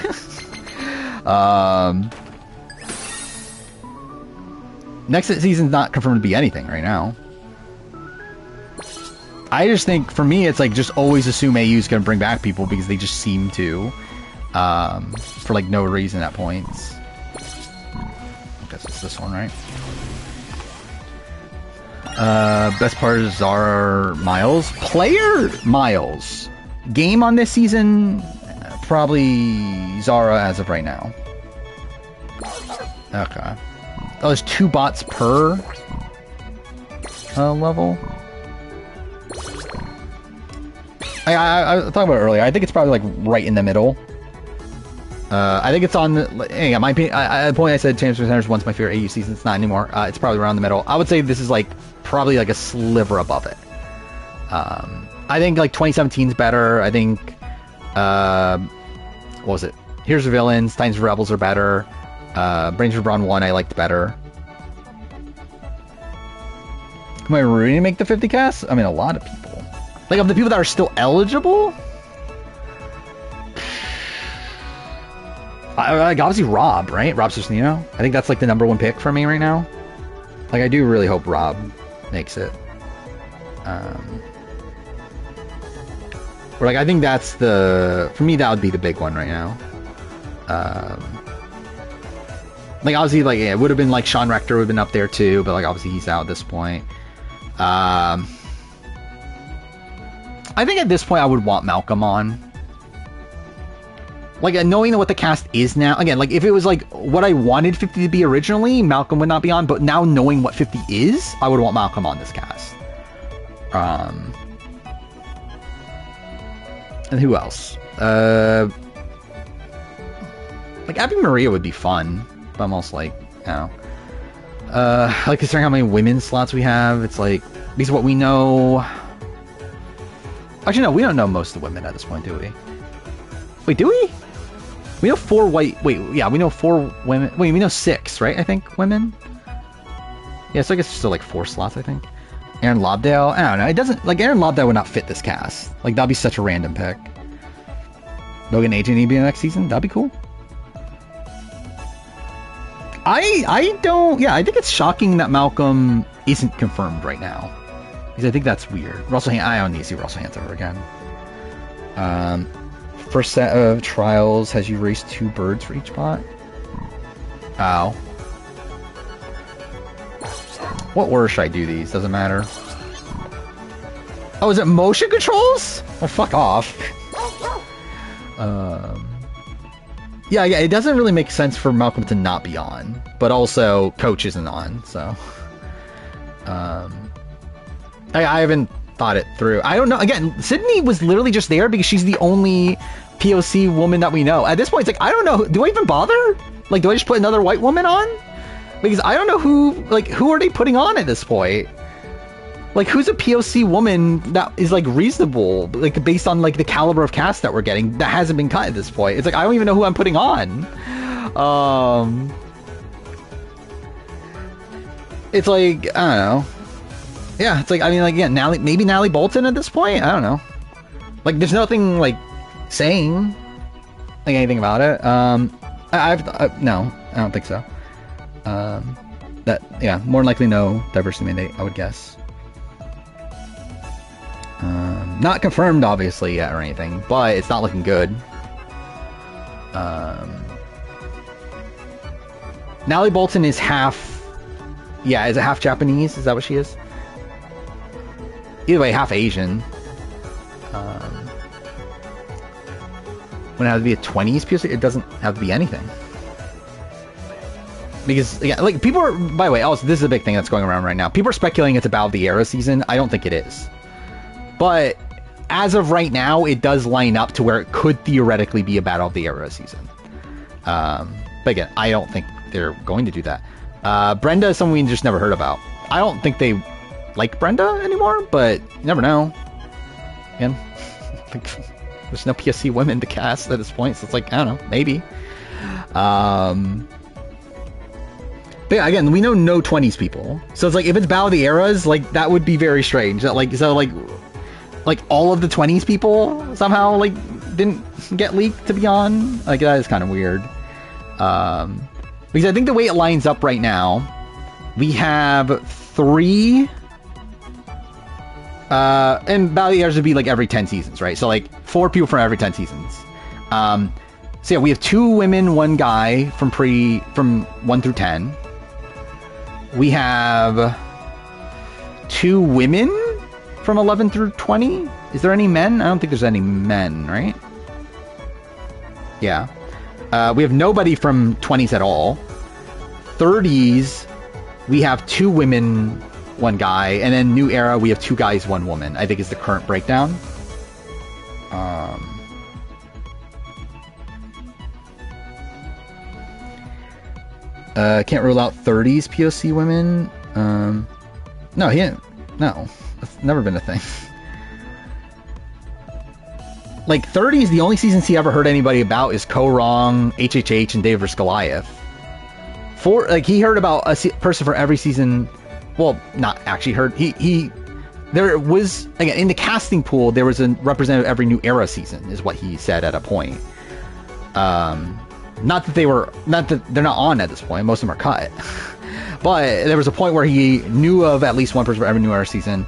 Next season's not confirmed to be anything right now. I just think, for me, it's like just always assume AU's gonna bring back people because they just seem to, for like no reason at points. I guess it's this one, right? Best part is Zara Miles. Player Miles. Game on this season, probably Zara as of right now. Okay. Oh, there's 2 bots per level. I was talking about it earlier. I think it's probably like right in the middle. I think it's on the... Yeah, my opinion, at the point I said Champions Center's once my favorite AU season. It's not anymore. It's probably around the middle. I would say this is like probably like a sliver above it. I think like 2017's better. I think... what was it? Here's the Villains. Titans Rebels are better. Brains for Brawn 1 I liked better. Am I rooting to make the 50 cast? I mean, a lot of people. Like, of the people that are still eligible? Like, obviously Rob, right? Rob Cicino. I think that's like the #1 pick for me right now. Like, I do really hope Rob makes it. Or like, I think that's the... For me, that would be the big one right now. Like, obviously, like, yeah, it would have been like Sean Rector would have been up there too, but like, obviously he's out at this point. I think at this point I would want Malcolm on. Like, knowing what the cast is now, again, like, if it was like what I wanted 50 to be originally, Malcolm would not be on, but now knowing what 50 is, I would want Malcolm on this cast. And who else? Like, Abby Maria would be fun. But I'm also like, you know, like considering how many women's slots we have, it's like, because what we know, actually no, we don't know most of the women at this point, do we? Wait, do we? We know 4 white, wait, yeah, we know 4 women, wait, we know 6, right, I think, women? Yeah, so I guess it's still like 4 slots, I think. Aaron Lobdell, I don't know, it doesn't, like, Aaron Lobdell would not fit this cast. Like, that'd be such a random pick. Logan AJ need to be in the next season, that'd be cool. I don't... Yeah, I think it's shocking that Malcolm isn't confirmed right now. Because I think that's weird. I don't need to see Russell Hantz ever again. First set of trials has you race 2 birds for each bot? Ow. What order should I do these? Doesn't matter. Oh, is it motion controls? Oh, fuck off. Yeah, it doesn't really make sense for Malcolm to not be on, but also Coach isn't on, so I haven't thought it through. I don't know. Again, Sydney was literally just there because she's the only POC woman that we know. At this point, it's like, I don't know. Do I even bother? Like, do I just put another white woman on? Because I don't know who are they putting on at this point? Like, who's a POC woman that is, like, reasonable, like, based on, like, the caliber of cast that we're getting that hasn't been cut at this point? It's like, I don't even know who I'm putting on. It's like, I don't know. Yeah, it's like, I mean, like, yeah, maybe Natalie Bolton at this point? I don't know. Like, there's nothing, like, saying, like, anything about it. No, I don't think so. Yeah, more than likely no diversity mandate, I would guess. Not confirmed, obviously, yet or anything, but it's not looking good. Natalie Bolton is half... Yeah, is it half Japanese? Is that what she is? Either way, half Asian. When it has to be a 20s POC, it doesn't have to be anything. Because, yeah, like, people are... By the way, also, this is a big thing that's going around right now. People are speculating it's about the Era season. I don't think it is. But as of right now, it does line up to where it could theoretically be a Battle of the Era season. But again, I don't think they're going to do that. Brenda is someone we just never heard about. I don't think they like Brenda anymore, but you never know. Again, there's no PSC women to cast at this point, so it's like, I don't know, maybe. But yeah, again, we know no 20s people. So it's like, if it's Battle of the Eras, like, that would be very strange. That, like, so, like all of the 20s people somehow, like, didn't get leaked to be on. Like, that is kind of weird. Because I think the way it lines up right now, we have 3... and Battle of the Eras would be, like, every 10 seasons, right? So, like, 4 people from every 10 seasons. So yeah, we have 2 women, 1 guy from 1 through 10. We have 2 women from 11 through 20. Is there any men? I don't think there's any men, right? Yeah. We have nobody from 20s at all. 30s, we have 2 women, 1 guy. And then New Era, we have 2 guys, 1 woman, I think is the current breakdown. Can't rule out 30s POC women. No, he didn't. No, that's never been a thing. Like, 30s, the only seasons he ever heard anybody about is Ko-Rong, HHH, and Dave vs. Goliath. He heard about a person for every season. Well, not actually heard. There was, again, in the casting pool, there was a representative every New Era season, is what he said at a point. Not that they're not on at this point. Most of them are cut. But there was a point where he knew of at least 1 person for every New Era season.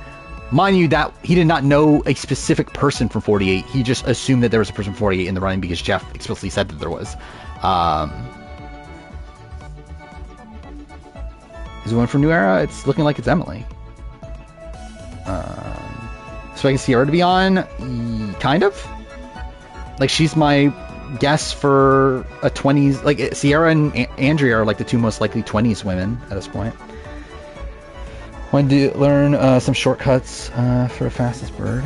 Mind you, that he did not know a specific person from 48. He just assumed that there was a person from 48 in the running because Jeff explicitly said that there was. Is one from New Era? It's looking like it's Emily. So I can Sierra to be on? Kind of. Like, she's my guess for a 20s. Like, Sierra and Andrea are like the 2 most likely 20s women at this point. Wanted to learn some shortcuts for the fastest bird.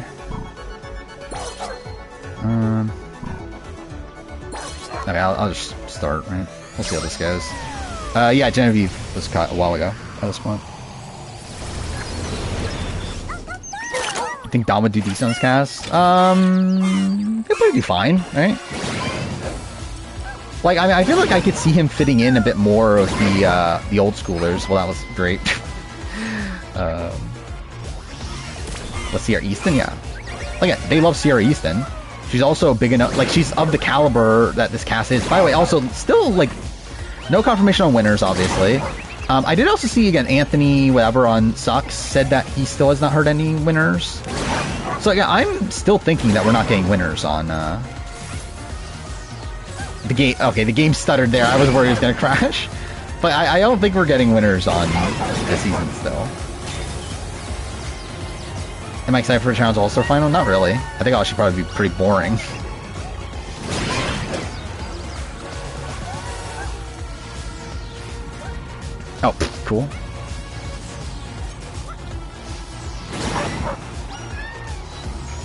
Okay, I'll just start, right? We'll see how this goes. Yeah, Genevieve was caught a while ago at this point. I think Dom would do decent on this cast. He'll probably be fine, right? Like, I mean, I feel like I could see him fitting in a bit more of the old schoolers. Well, that was great. What's Sierra Easton? Yeah. Like, they love Sierra Easton. She's also big enough, like, she's of the caliber that this cast is. By the way, also, still, like, no confirmation on winners, obviously. I did also see, again, Anthony, whatever, on Sucks, said that he still has not heard any winners. So, yeah, I'm still thinking that we're not getting winners on, the game. Okay, the game stuttered there. I was worried it was going to crash. But I don't think we're getting winners on this season still. Am I excited for the Challenge All-Star Final? Not really. I think it should probably be pretty boring. Oh, cool.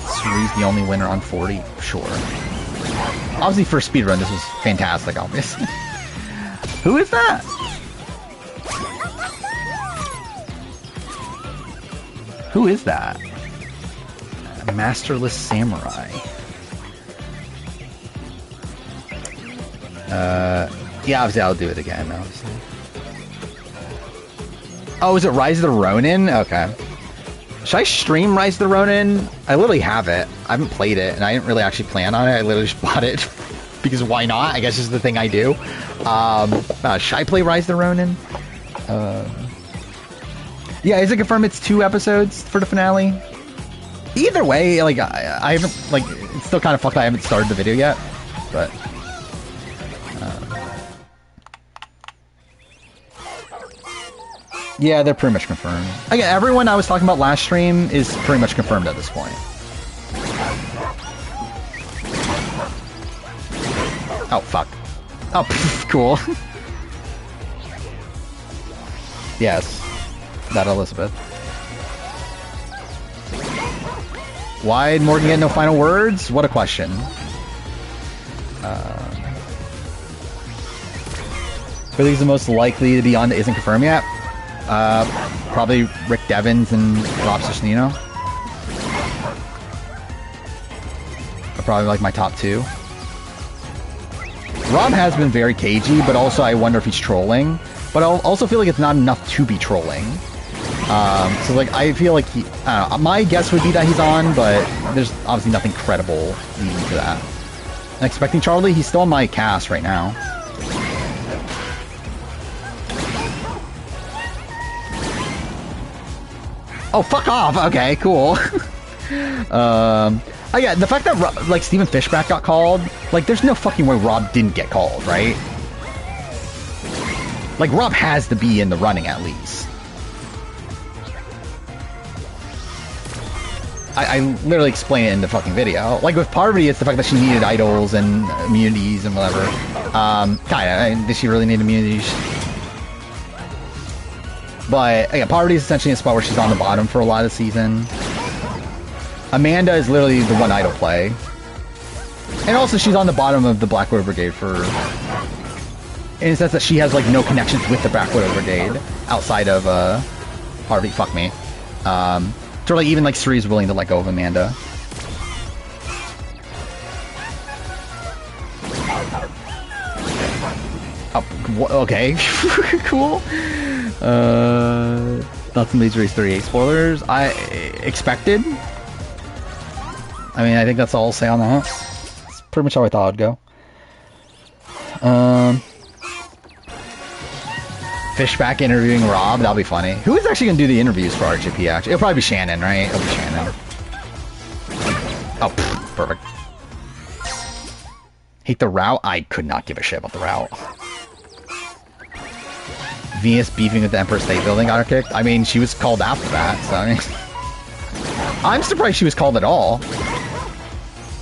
Suri's the only winner on 40? Sure. Obviously, for a speedrun, this was fantastic, obviously. Who is that? Who is that? A masterless samurai. Yeah, obviously I'll do it again, obviously. Oh, is it Rise of the Ronin? Okay. Should I stream Rise of the Ronin? I literally have it. I haven't played it, and I didn't really actually plan on it. I literally just bought it because why not? I guess this is the thing I do. Should I play Rise of the Ronin? Yeah, is it confirmed it's 2 episodes for the finale? Either way, like, I haven't, like, it's still kind of fucked I haven't started the video yet, but... yeah, they're pretty much confirmed. Again, everyone I was talking about last stream is pretty much confirmed at this point. Oh, fuck. Oh, cool. Yes. That Elizabeth. Why did Morgan get no final words? What a question. Who think is the most likely to be on that isn't confirmed yet? Probably Rick Devens and Rob Cesternino. Are probably like my top two. Rob has been very cagey, but also I wonder if he's trolling. But I also feel like it's not enough to be trolling. So like I feel like he, I don't know, my guess would be that he's on, but there's obviously nothing credible leading to that. I'm expecting Charlie, he's still on my cast right now. Oh, fuck off! Okay, cool. Oh yeah, the fact that like Stephen Fishback got called, like there's no fucking way Rob didn't get called, right? Like Rob has to be in the running at least. I literally explain it in the fucking video. Like with Parvati, it's the fact that she needed idols and immunities and whatever. Kinda. Did she really need immunities? But again, Parvati is essentially in a spot where she's on the bottom for a lot of the season. Amanda is literally the one idol play. And also she's on the bottom of the Black Widow Brigade for... in the sense that she has like no connections with the Black Widow Brigade outside of Parvati, fuck me. So like even like Suri is willing to let go of Amanda. Oh, okay. Cool. Thoughts on Laser Race 38 spoilers. I expected. I mean, I think that's all I'll say on that. It's pretty much how I thought it'd go. Fishback interviewing Rob, that'll be funny. Who is actually gonna do the interviews for RGP, actually? It'll probably be Shannon, right? It'll be Shannon. Oh, pff, perfect. Hate the route? I could not give a shit about the route. Venus beefing with the Empire State Building got her kicked? I mean, she was called after that, so I mean... I'm surprised she was called at all.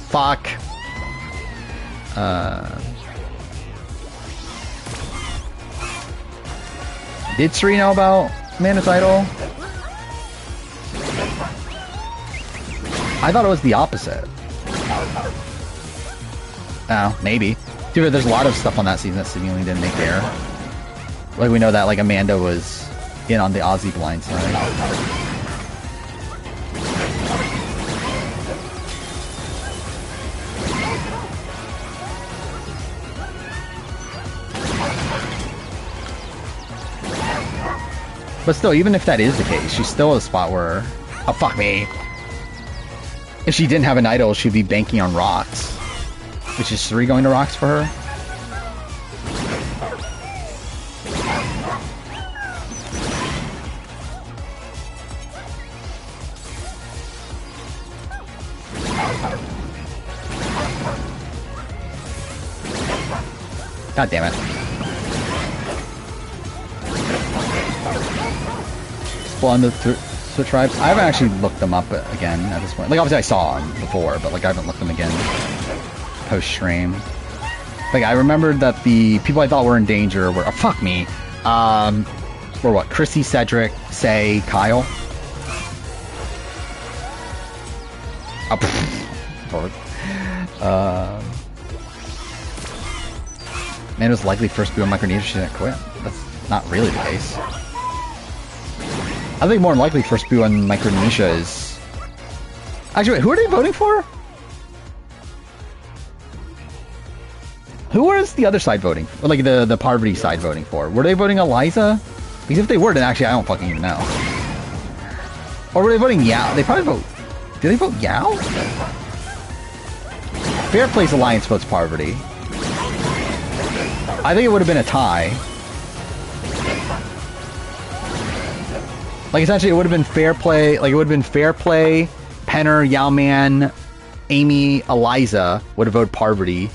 Fuck. Did Sri know about Amanda's idol? I thought it was the opposite. Oh, maybe. Dude, there's a lot of stuff on that season that seemingly didn't make air. Like, we know that, like, Amanda was in on the Aussie blind side. But still, even if that is the case, she's still at a spot where... Oh, fuck me. If she didn't have an idol, she'd be banking on rocks. Which is Suri going to rocks for her? God damn it. On the tribes. I haven't actually looked them up again at this point. Like, obviously I saw them before, but like I haven't looked them again post-stream. Like, I remembered that the people I thought were in danger were... Oh, fuck me. Were what? Chrissy, Cedric, Say, Kyle. Oh, perfect. Man, it was likely first blue on Micronesia she didn't quit. That's not really the case. I think more than likely first boo on Micronesia is... Actually, wait, who are they voting for? Who was the other side voting for? Like the Parvati side voting for? Were they voting Eliza? Because if they were, then actually I don't fucking even know. Or were they voting Yao? They probably vote... Did they vote Yao? Fair Play's Alliance votes Parvati. I think it would have been a tie. Like, essentially, it would have been Fair Play. Like, it would have been Fair Play, Penner, Yao-Man, Amy, Eliza would have voted Parvati.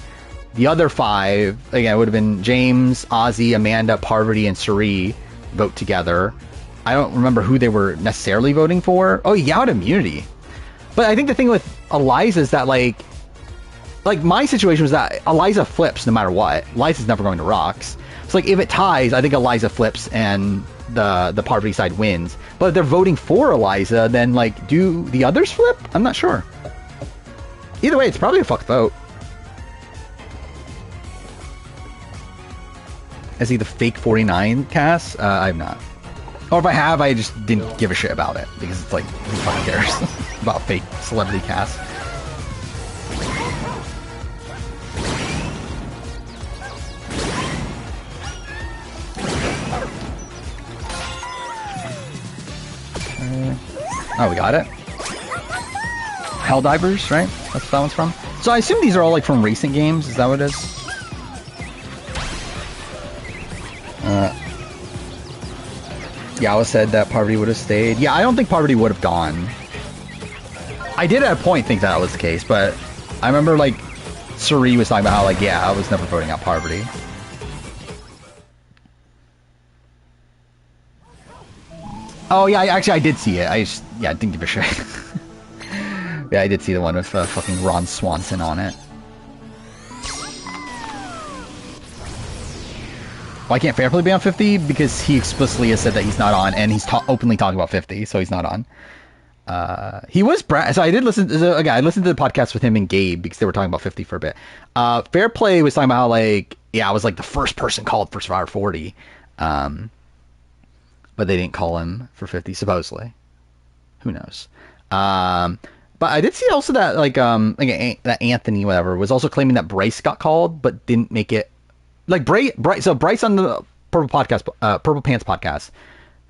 The other five, again, it would have been James, Ozzy, Amanda, Parvati, and Suri vote together. I don't remember who they were necessarily voting for. Oh, Yao had immunity. But I think the thing with Eliza is that, like my situation was that Eliza flips no matter what. Eliza's never going to rocks. So, like, if it ties, I think Eliza flips and the Parvati side wins. But if they're voting for Eliza, then like, do the others flip? I'm not sure. Either way, it's probably a fucked vote. Is he the fake 49 cast? I have not. Or if I have, I just didn't give a shit about it because it's like, who fucking cares about fake celebrity cast? Oh, we got it. Helldivers, right? That's what that one's from. So I assume these are all like from recent games. Is that what it is? Yawa said that Parvati would have stayed. Yeah, I don't think Parvati would have gone. I did at a point think that was the case, but I remember like Suri was talking about how like, yeah, I was never voting out Parvati. Oh yeah, actually I did see it. I didn't give a shit. Yeah, I did see the one with fucking Ron Swanson on it. Why can't Fairplay be on 50? Because he explicitly has said that he's not on, and he's openly talking about 50, so he's not on. He was so I did listen. I listened to the podcast with him and Gabe because they were talking about 50 for a bit. Fairplay was talking about how like, yeah, I was like the first person called for Survivor 40, but they didn't call him for 50 supposedly. Who knows? But I did see also that like that Anthony whatever was also claiming that Bryce got called but didn't make it. Like Bryce on the Purple Pants podcast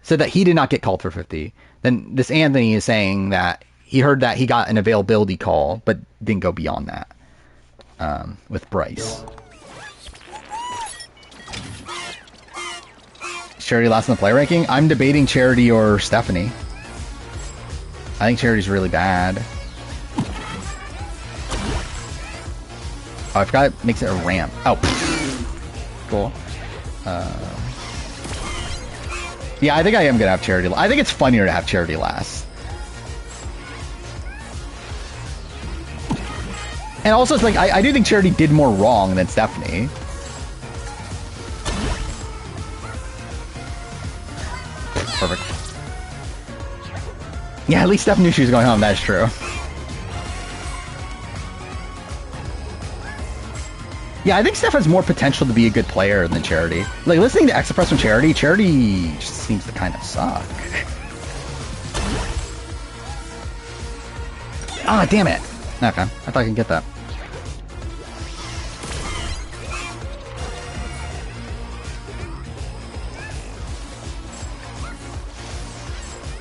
said that he did not get called for 50. Then this Anthony is saying that he heard that he got an availability call but didn't go beyond that with Bryce. Charity last in the play ranking? I'm debating Charity or Stephanie. I think Charity's really bad. Oh, I forgot it makes it a ramp. Oh, cool. Yeah, I think I am gonna have Charity. I think it's funnier to have Charity last. And also, it's like I do think Charity did more wrong than Stephanie. Perfect. Yeah, at least Stephanie knew she was going home. That's true. Yeah, I think Steph has more potential to be a good player than Charity. Like, listening to Express from Charity just seems to kind of suck. Ah, damn it. Okay, I thought I could get that.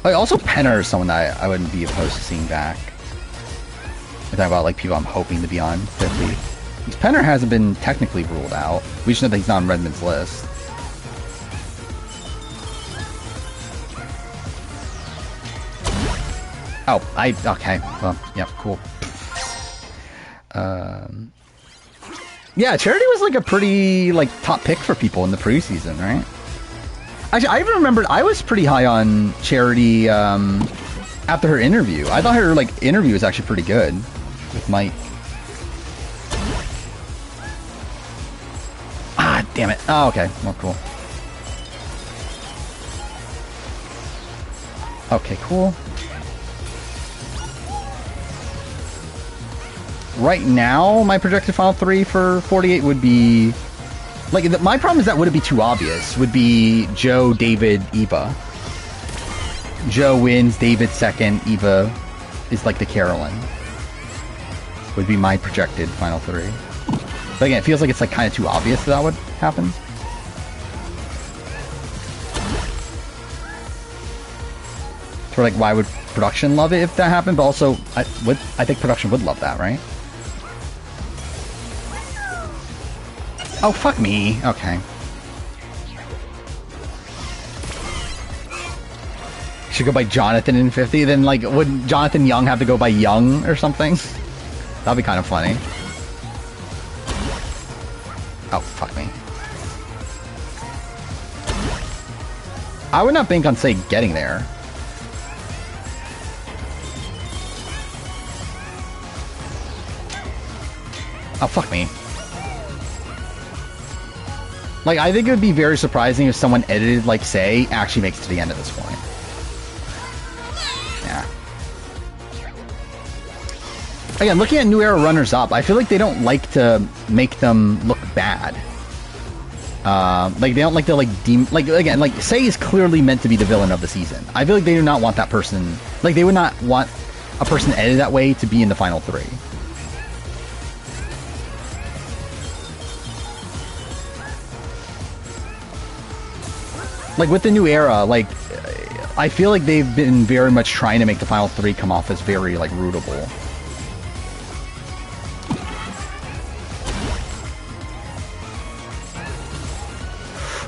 Oh, also Penner is someone that I wouldn't be opposed to seeing back. We're talking about like people I'm hoping to be on 50. Penner hasn't been technically ruled out. We just know that he's not on Redmond's list. Oh, okay. Well, yeah, cool. Yeah, Charity was like a pretty like top pick for people in the preseason, right? Actually, I even remembered I was pretty high on Charity after her interview. I thought her like interview was actually pretty good with Mike. Ah, damn it. Oh, okay. Well, cool. Okay, cool. Right now, my projected final 3 for 48 would be... Like, my problem is that would it be too obvious? Would be Joe, David, Eva. Joe wins, David second, Eva is like the Carolyn. Would be my projected final 3. But again, it feels like it's like kind of too obvious that would happen. So like, why would production love it if that happened? But also, I think production would love that, right? Oh, fuck me. Okay. Should go by Jonathan in 50? Then, like, would Jonathan Young have to go by Young or something? That'd be kind of funny. Oh, fuck me. I would not bank on, say, getting there. Oh, fuck me. Like, I think it would be very surprising if someone edited, like, Say, actually makes it to the end of this point. Yeah. Again, looking at New Era runners-up, I feel like they don't like to make them look bad. Like, they don't like to, like, again, like, Say is clearly meant to be the villain of the season. I feel like they do not want that person... Like, they would not want a person edited that way to be in the final 3. Like, with the New Era, like, I feel like they've been very much trying to make the final 3 come off as very, like, rootable.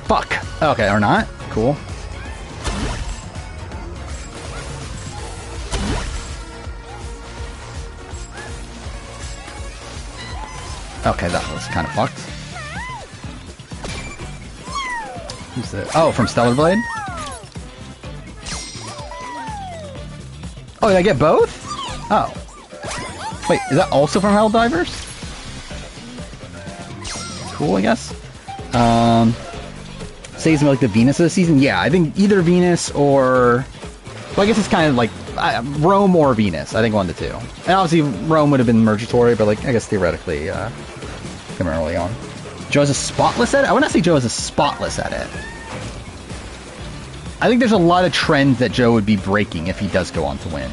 Fuck! Okay, or not? Cool. Okay, that was kind of fucked. Who's that? Oh, from Stellar Blade? Oh, did I get both? Oh. Wait, is that also from Helldivers? Cool, I guess. Say's like the Venus of the season? Yeah, I think either Venus or... Well, I guess it's kind of like Rome or Venus. I think 1 to 2. And obviously Rome would have been Mergatory, but like I guess theoretically, come early on. Joe is a spotless at it? I would not say Joe is a spotless at it. I think there's a lot of trends that Joe would be breaking if he does go on to win.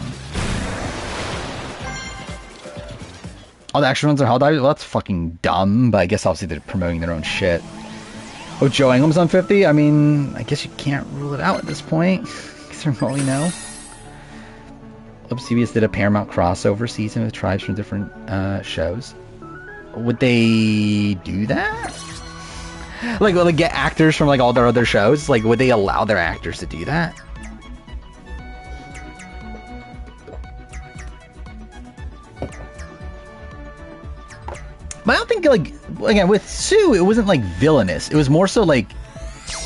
Oh, the extra ones are Helldivers? Well, that's fucking dumb, but I guess obviously they're promoting their own shit. Oh, Joe Ingram's on 50? I mean, I guess you can't rule it out at this point. Because all we know. CBS did a Paramount crossover season with tribes from different shows. Would they do that? Like, will they get actors from like all their other shows? Like, would they allow their actors to do that? But I don't think, like, again, with Sue, it wasn't like villainous. It was more so like,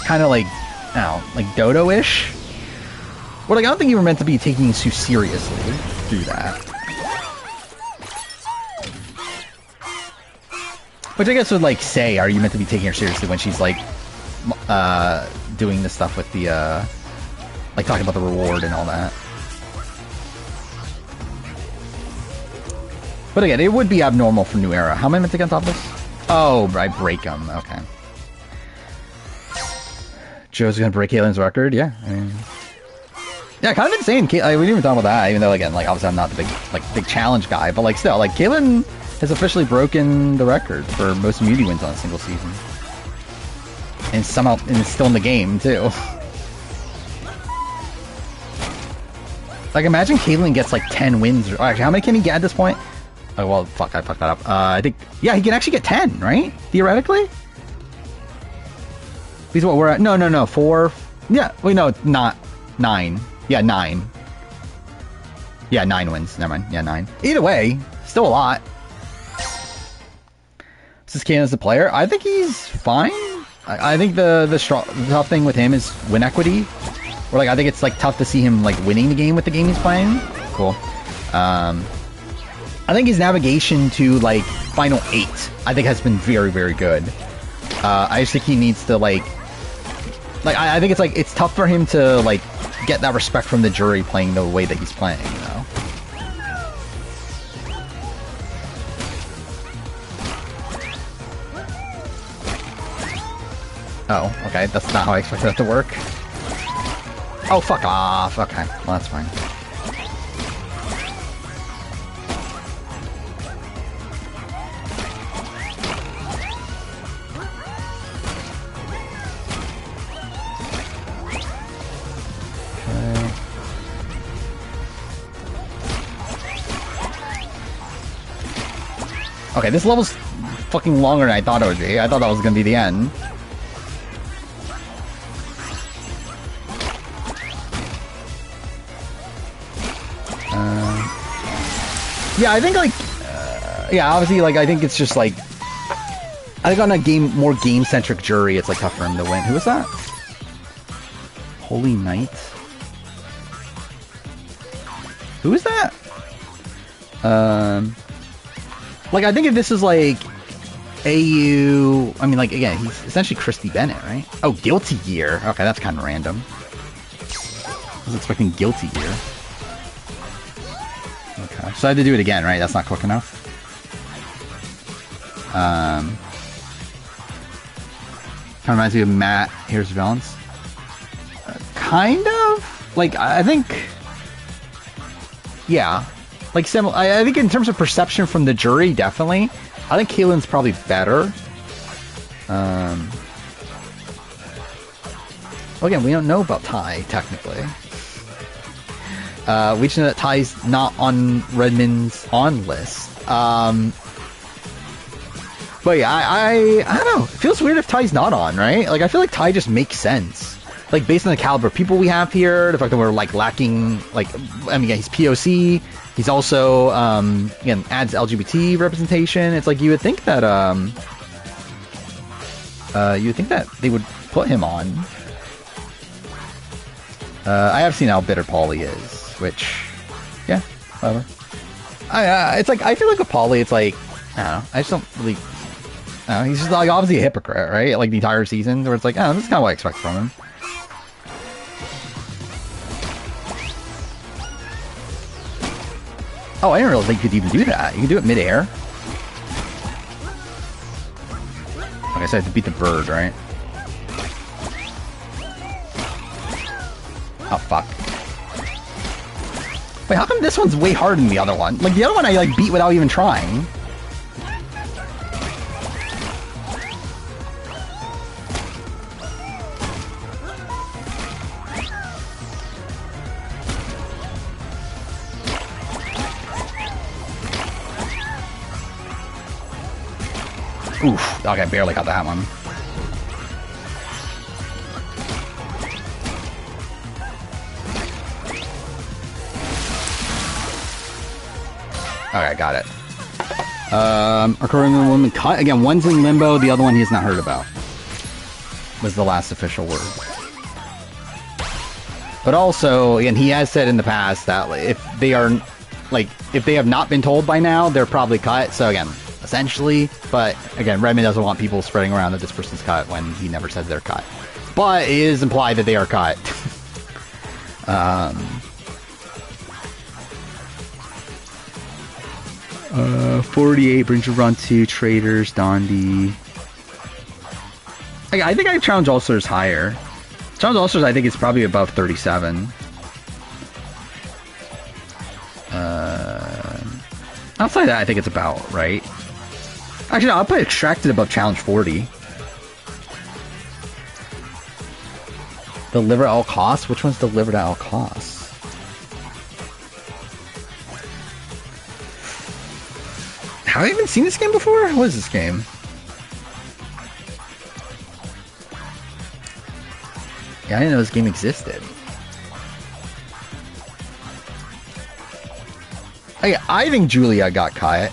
kind of like, I don't know, like Dodo-ish. Well, like, I don't think you were meant to be taking Sue seriously through that. Which I guess would, like, say, are you meant to be taking her seriously when she's, like, doing this stuff with the, like, talking about the reward and all that. But again, it would be abnormal for New Era. How am I meant to get on top of this? Oh, I break them. Okay. Joe's gonna break Caitlin's record? Yeah. I mean... Yeah, kind of insane. We didn't even talk about that, even though, again, like, obviously I'm not the big challenge guy, but, like, still, like, Caitlin has officially broken the record for most immunity wins on a single season. And somehow, and it's still in the game, too. Like, imagine Caitlin gets, like, 10 wins. Or, actually, how many can he get at this point? Oh, well, fuck, I fucked that up. I think, yeah, he can actually get 10, right? Theoretically? Because what we're at, no, 4, yeah, wait, no, not 9. Yeah, 9. Yeah, 9 wins. Never mind. Yeah, 9. Either way, still a lot. This is Kane as a player. I think he's fine. I think the tough thing with him is win equity. Or like, I think it's like tough to see him like winning the game with the game he's playing. Cool. I think his navigation to like final 8, I think has been very, very good. I just think he needs to like I think it's like it's tough for him to like get that respect from the jury playing the way that he's playing, you know? Oh, okay, that's not how I expected that to work. Oh, fuck off. Okay, well, that's fine. Okay, this level's fucking longer than I thought it would be. I thought that was gonna be the end. Yeah, I think, like... yeah, obviously, like, I think it's just, like... I think on a more game-centric jury, it's, like, tough for him to win. Who is that? Holy Knight? Who is that? Like, I think if this is, like... AU, I mean, like, again, he's essentially Christy Bennett, right? Oh, Guilty Gear. Okay, that's kind of random. I was expecting Guilty Gear. Okay, so I had to do it again, right? That's not quick enough. Kind of reminds me of Matt Here's Villains. Kind of? Like, I think... Yeah. Like, similar. I think in terms of perception from the jury, definitely. I think Kaylin's probably better. Well, again, we don't know about Ty, technically. We just know that Ty's not on Redmond's on list. But yeah, I don't know. It feels weird if Ty's not on, right? Like, I feel like Ty just makes sense. Like, based on the caliber of people we have here, the fact that we're, like, lacking, like, I mean, yeah, he's POC. He's also, again, adds LGBT representation. It's like, you would think that, they would put him on. I have seen how bitter Paulie is, which, yeah, whatever. It's like, I feel like with Paulie, it's like, I don't know, I just don't really, I don't know, he's just, like, obviously a hypocrite, right? Like, the entire season, where it's like, oh, this is kind of what I expect from him. Oh, I didn't really think you could even do that. You can do it mid-air. Like I said, I have to beat the bird, right? Oh, fuck. Wait, how come this one's way harder than the other one? Like, the other one I, like, beat without even trying. Oof. Okay, barely got that one. Okay, got it. Our current woman cut. Again, one's in limbo, the other one he has not heard about. Was the last official word. But also, again, he has said in the past that if they are, like, if they have not been told by now, they're probably cut. So again, essentially, but again, Redmond doesn't want people spreading around that this person's cut when he never says they're cut. But it is implied that they are cut. 48 brings you run to Traders, Dondi. I think I challenge Ulcers higher. Challenge Ulcers, I think it's probably above 37. Outside that, I think it's about right. Actually, no, I'll put Extracted above Challenge 40. Deliver at all costs? Which one's delivered at all costs? Have I even seen this game before? What is this game? Yeah, I didn't know this game existed. I think Julia got cut.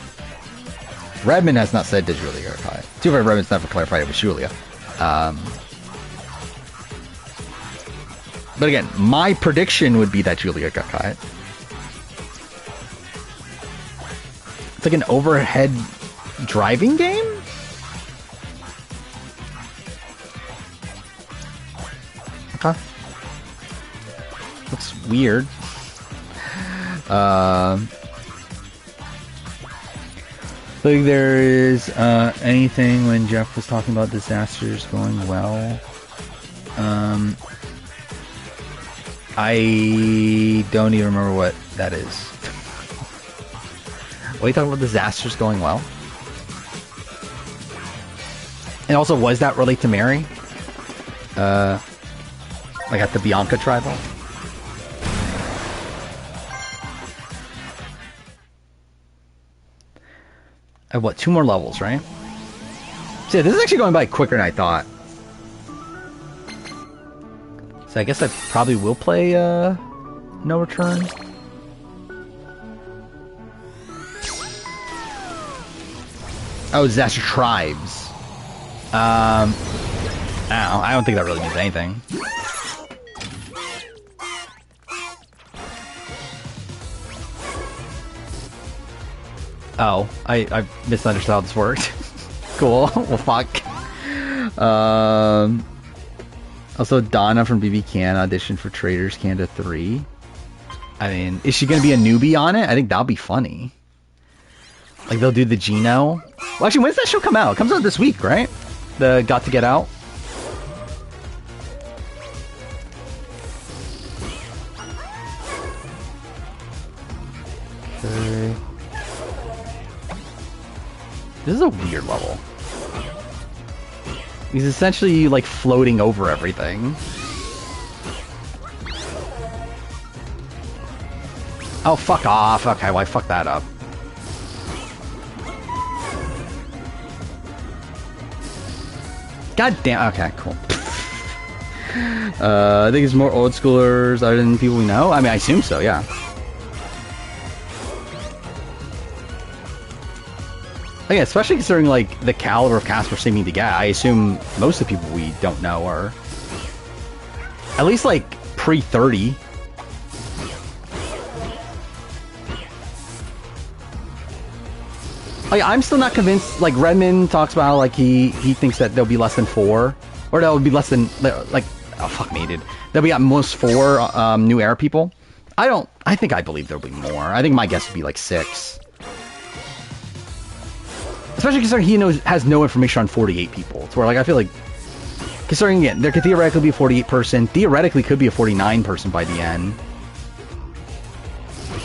Redmond has not said that Julia got cut. Too bad Redmond's never clarified it was Julia. But again, my prediction would be that Julia got cut. It's like an overhead driving game? Okay. Looks weird. Like there is anything when Jeff was talking about disasters going well. I don't even remember what that is. What are you talking about? Disasters going well? And also, was that relate to Mary? Like at the Bianca tribal? I have what, 2 more levels, right? So yeah, this is actually going by quicker than I thought. So I guess I probably will play No Return. Oh, Disaster Tribes. I don't think that really means anything. Oh, I misunderstood how this worked. Cool. Well, fuck. Also, Donna from BB Can auditioned for Traders Canada 3. I mean, is she gonna be a newbie on it? I think that'll be funny. Like, they'll do the Geno. Well, actually, when's that show come out? It comes out this week, right? The Got to Get Out. Okay. This is a weird level. He's essentially, like, floating over everything. Oh, fuck off. Okay, well, I fucked that up. God damn. Okay, cool. I think it's more old schoolers other than people we know. I mean, I assume so, yeah. Yeah, especially considering, like, the caliber of cast we're seeming to get. I assume most of the people we don't know are at least, like, pre-30. Like, I'm still not convinced. Like, Redmond talks about, like, he thinks that there'll be less than 4. Or there'll be less than, like, oh, fuck me, dude. There'll be at most 4 New Era people. I think I believe there'll be more. I think my guess would be, like, 6. Especially considering he has no information on 48 people. It's where, like, I feel like, considering, again, there could theoretically be a 48 person, theoretically could be a 49 person by the end.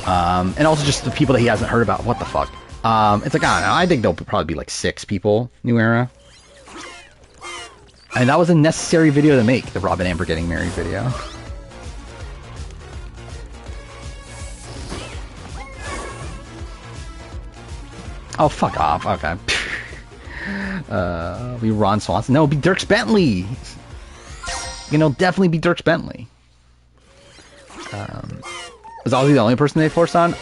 And also just the people that he hasn't heard about. What the fuck? It's like, I don't know, I think there'll probably be like 6 people, New Era. And that was a necessary video to make, the Rob and Amber getting married video. Oh, fuck off. Okay. Be Ron Swanson. No, it'll be Dirks Bentley. You know, definitely be Dirks Bentley. Was Ozzy the only person they forced on?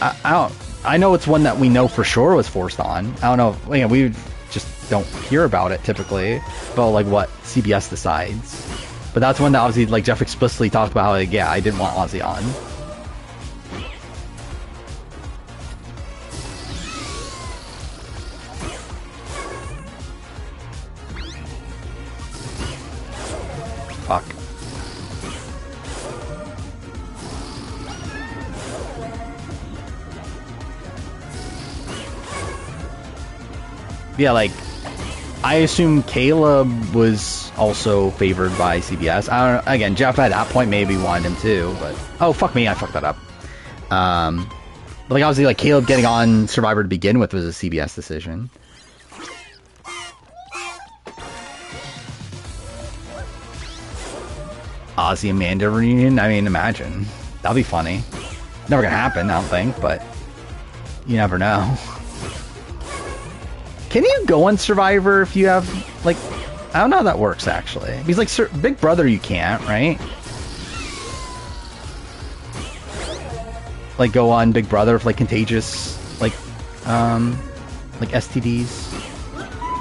I know it's one that we know for sure was forced on. I don't know. You know, we just don't hear about it typically. About like what CBS decides. But that's one that obviously, like, Jeff explicitly talked about. Like, yeah, I didn't want Ozzy on. Fuck. Yeah, like, I assume Caleb was also favored by CBS. I don't know. Again, Jeff at that point maybe wanted him too, but oh, fuck me, I fucked that up. But like, obviously, like, Caleb getting on Survivor to begin with was a CBS decision. Ozzy Amanda reunion? I mean, imagine. That'll be funny. Never gonna happen, I don't think, but you never know. Can you go on Survivor if you have, like, I don't know how that works, actually. Because, like, Big Brother you can't, right? Like, go on Big Brother for, like, contagious, like STDs.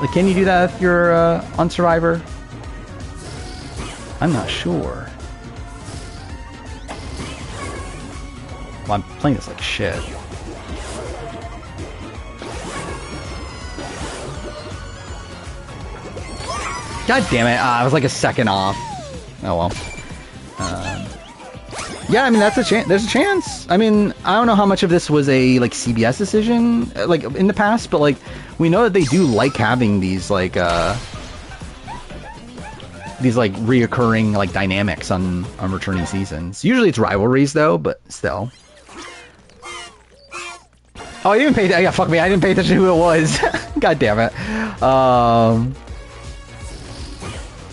Like, can you do that if you're on Survivor? I'm not sure. Well, I'm playing this like shit. God damn it! I was like a second off. Oh well. Yeah, I mean, that's a chance. There's a chance. I mean, I don't know how much of this was a like CBS decision, like in the past, but like we know that they do like having these like reoccurring like dynamics on returning seasons. Usually it's rivalries though, but still. Oh, I didn't pay. Yeah, fuck me. I didn't pay attention to who it was. God damn it.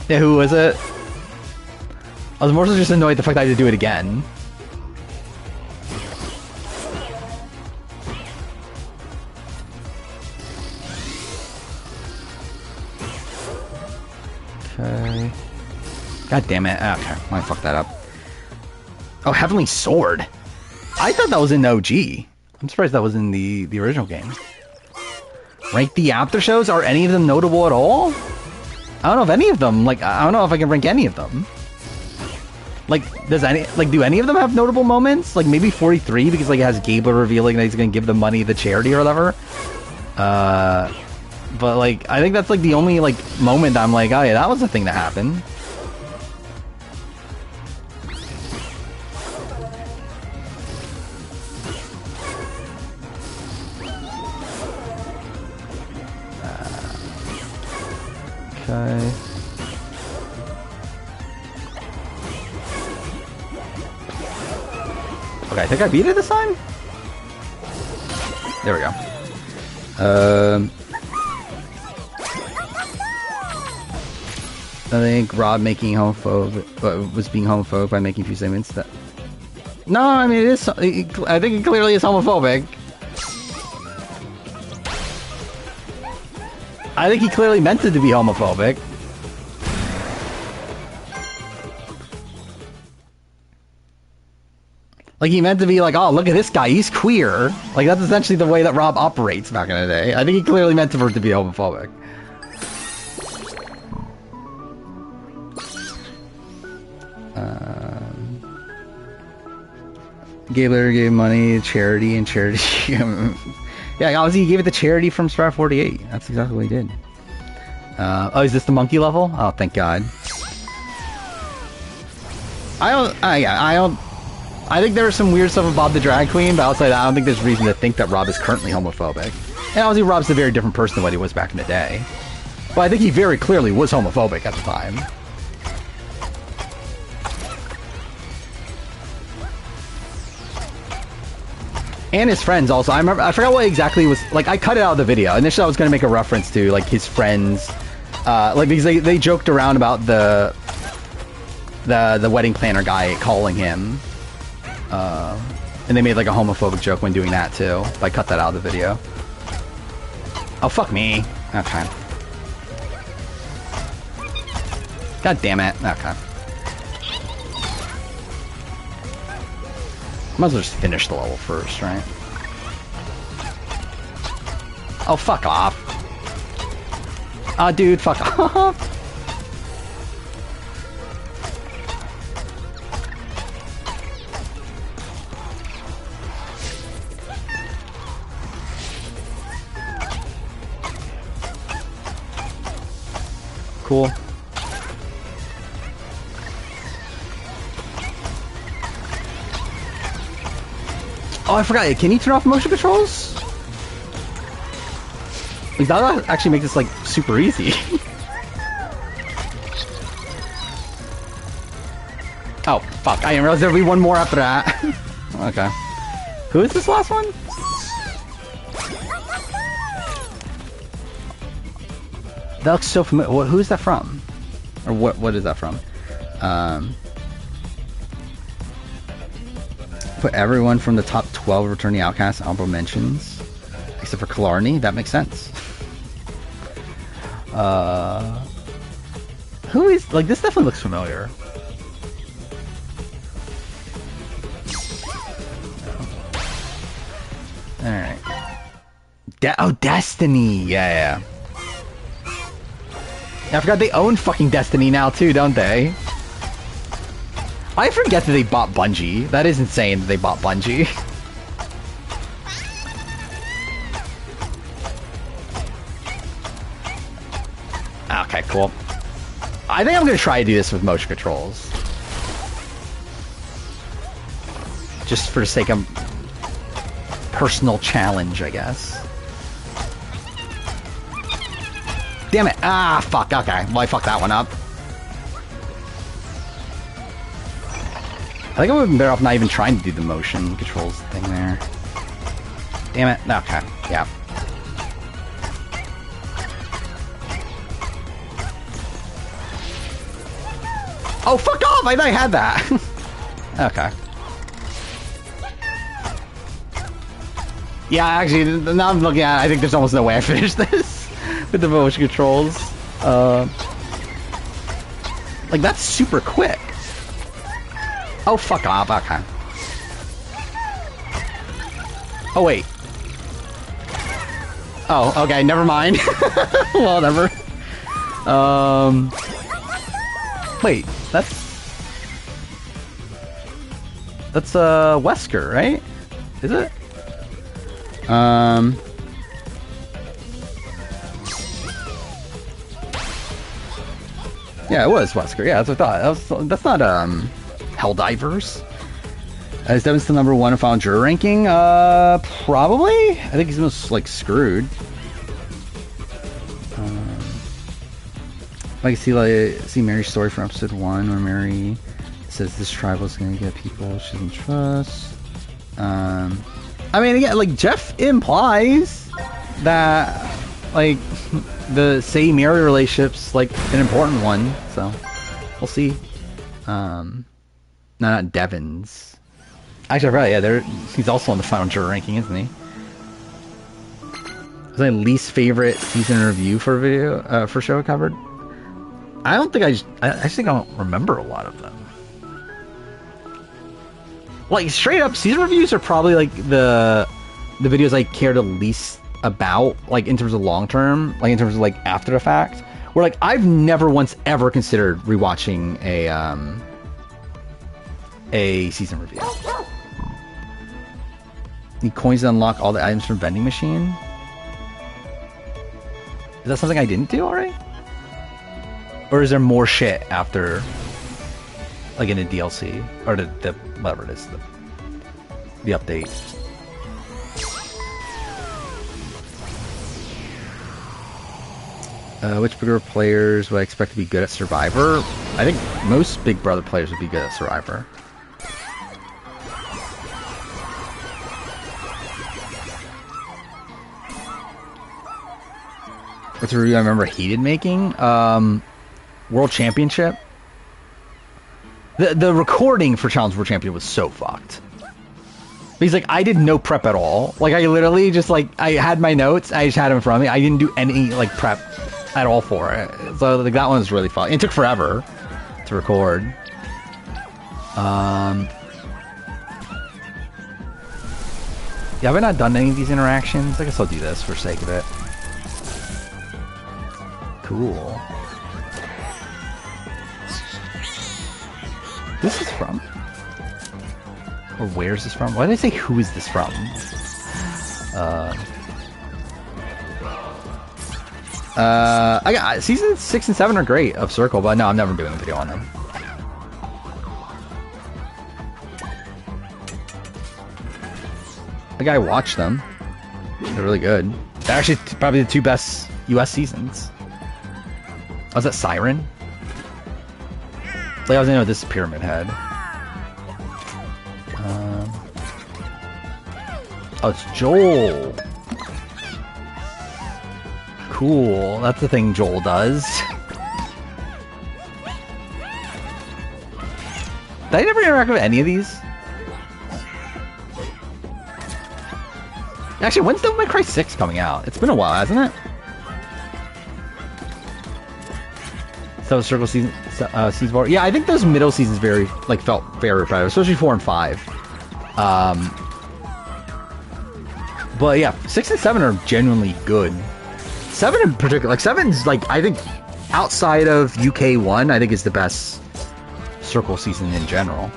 Yeah, who was it? I was more so just annoyed the fact that I had to do it again. Okay. God damn it. Okay, I fucked that up. Oh, Heavenly Sword. I thought that was in OG. I'm surprised that was in the original game. Rank the after shows? Are any of them notable at all? I don't know if any of them, like, I don't know if I can rank any of them. Like, do any of them have notable moments? Like, maybe 43, because, like, it has Gabler revealing that he's gonna give the money to the charity or whatever. But like, I think that's like the only like moment I'm like, oh yeah, that was a thing that happened. Okay. Okay, I think I beat it this time? There we go. I think Rob making homophobic was being homophobic by making a few statements that. No, I mean it is. I think it clearly is homophobic. I think he clearly meant it to be homophobic. Like, he meant to be like, oh, look at this guy, he's queer. Like, that's essentially the way that Rob operates back in the day. I think he clearly meant for it to be homophobic. Gabler gave money to charity, and charity... yeah, obviously he gave it to charity from Strat 48. That's exactly what he did. Oh, is this the monkey level? Oh, thank God. I think there's some weird stuff with Bob the Drag Queen, but outside that, I don't think there's reason to think that Rob is currently homophobic. And obviously Rob's a very different person than what he was back in the day. But I think he very clearly was homophobic at the time. And his friends also. I forgot what exactly was... Like, I cut it out of the video. Initially, I was going to make a reference to, like, his friends. Like, because they joked around about the wedding planner guy calling him. And they made, like, a homophobic joke when doing that, too. But I cut that out of the video. Oh, fuck me. Okay. God damn it. Okay. Might as well just finish the level first, right? Oh, fuck off. Ah, dude, fuck off. Cool. Oh, I forgot. Can you turn off motion controls? Like, that'll actually make this, like, super easy. Oh, fuck. I didn't realize there'd be one more after that. Okay. Who is this last one? That looks so familiar. Who is that from? Or what is that from? Put everyone from the top 12 returning outcasts honorable mentions, except for Killarney. That makes sense. Who is, like, this definitely looks familiar. All right. Oh, Destiny. Yeah. I forgot they own fucking Destiny now too, don't they? I forget that they bought Bungie. That is insane that they bought Bungie. Okay, cool. I think I'm gonna try to do this with motion controls. Just for the sake of personal challenge, I guess. Damn it. Ah, fuck. Okay. Well, I fucked that one up. I think I would have been better off not even trying to do the motion controls thing there. Damn it. Okay. Yeah. Oh, fuck off! I thought I had that. Okay. Yeah, actually, now I'm looking at it, I think there's almost no way I finished this with the motion controls. Like, that's super quick. Oh, fuck off. Okay. Oh, wait. Oh, okay. Never mind. Well, never. Wait. That's Wesker, right? Is it? Yeah, it was Wesker. Yeah, that's what I thought. That's not Helldivers. Is Devin still number 1 in Final Juror ranking? Probably. I think he's most like screwed. I can see Mary's story from episode 1 where Mary says this tribal is going to get people she doesn't trust. I mean, again, like Jeff implies that like the Say Mary relationship's like an important one, so we'll see. No, not Devin's. Actually, right? Yeah, he's also on the Final Juror ranking, isn't he? Is my least favorite season review for video for show covered? I don't think I actually don't remember a lot of them. Like straight up, season reviews are probably like the videos I care the least about, like in terms of long term, like in terms of like after the fact. Where like I've never once ever considered rewatching a season review. Need coins to unlock all the items from vending machine. Is that something I didn't do already? Or is there more shit after, like in the DLC or the whatever it is, the update? Which Big Brother players would I expect to be good at Survivor? I think most Big Brother players would be good at Survivor. What's a review I remember hated making? World Championship. The recording for Challenge World Champion was so fucked. Because like I did no prep at all. Like I literally just like I had my notes, I just had them in front of me. I didn't do any like prep at all for it. So like that one was really fun. It took forever to record. Yeah, have I not done any of these interactions? I guess I'll do this for sake of it. Cool. This is from? Or where's this from? Why did I say who is this from? I got seasons 6 and 7 are great of Circle, but no, I'm never doing a video on them. I think I watched them. They're really good. They're actually probably the 2 best US seasons. Oh, was that Siren? Like I was in with this Pyramid Head. Oh, it's Joel. Cool. That's the thing Joel does. Did I never interact with any of these? Actually, when's Devil May Cry 6 coming out? It's been a while, hasn't it? So Circle season 4. Yeah, I think those middle seasons felt very repetitive, especially 4 and 5. But yeah, 6 and 7 are genuinely good. 7 in particular, like 7's like I think outside of UK 1, I think is the best Circle season in general.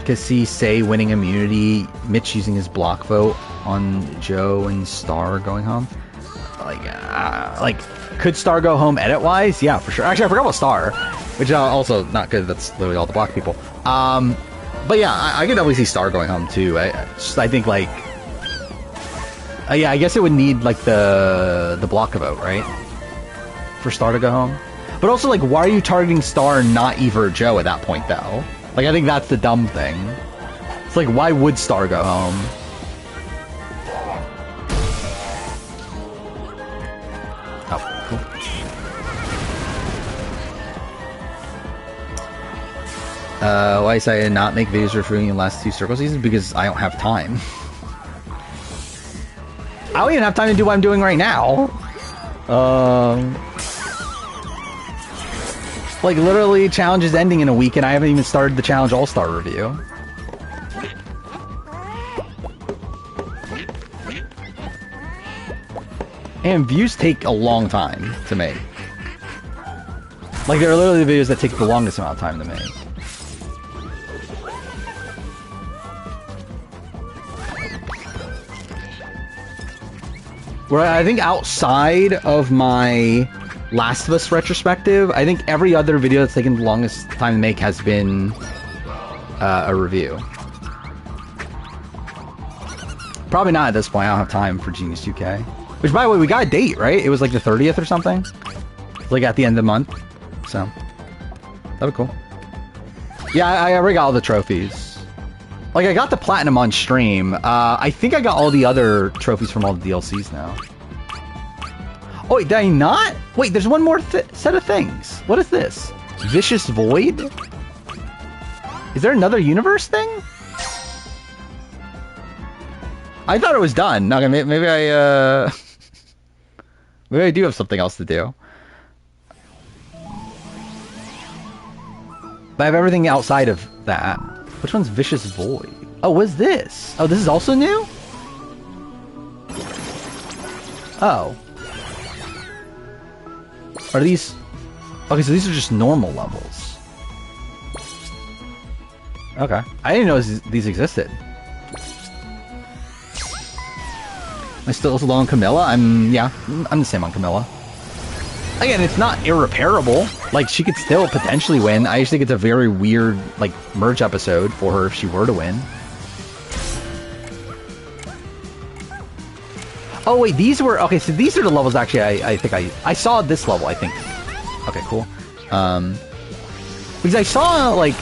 Could see Say winning immunity, Mitch using his block vote on Joe and Star going home. Like could Star go home edit wise? Yeah, for sure. Actually, I forgot about Star, which also not good. That's literally all the block people. But yeah, I could definitely see Star going home too. I think like, yeah, I guess it would need like the block vote, right, for Star to go home. But also like, why are you targeting Star and not Eva or Joe at that point though? Like, I think that's the dumb thing. It's like, why would Star go home? Oh, cool. Why decided to not make videos reviewing the last 2 Circle seasons? Because I don't have time. I don't even have time to do what I'm doing right now. Like, literally, challenge is ending in a week, and I haven't even started the Challenge All-Star review. And views take a long time to make. Like, there are literally videos that take the longest amount of time to make. Where I think outside of my Last of Us retrospective, I think every other video that's taken the longest time to make has been a review. Probably not at this point. I don't have time for Genius 2K. Which, by the way, we got a date, right? It was like the 30th or something. Like at the end of the month. So, that'd be cool. Yeah, I already got all the trophies. Like, I got the platinum on stream. I think I got all the other trophies from all the DLCs now. Oh, wait, did I not? Wait, there's one more set of things. What is this? Vicious Void? Is there another universe thing? I thought it was done. Okay, maybe I, maybe I do have something else to do. But I have everything outside of that. Which one's Vicious Void? Oh, what's this? Oh, this is also new? Oh. Are these... Okay, so these are just normal levels. Okay. I didn't know these existed. Am I still low on Camilla? Yeah, I'm the same on Camilla. Again, it's not irreparable. Like, she could still potentially win. I just think it's a very weird, like, merge episode for her if she were to win. Oh, wait, these were... Okay, so these are the levels, actually, I think I saw this level, I think. Okay, cool. Because I saw, like,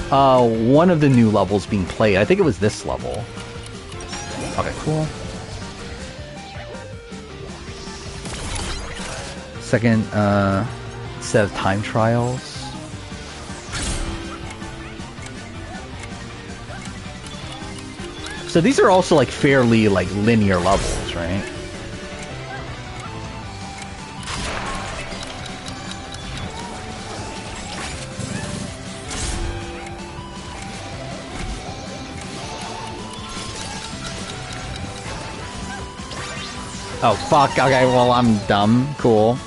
one of the new levels being played. I think it was this level. Okay, cool. Second set of time trials. So these are also like fairly like linear levels, right? Oh fuck, okay, well I'm dumb. Cool.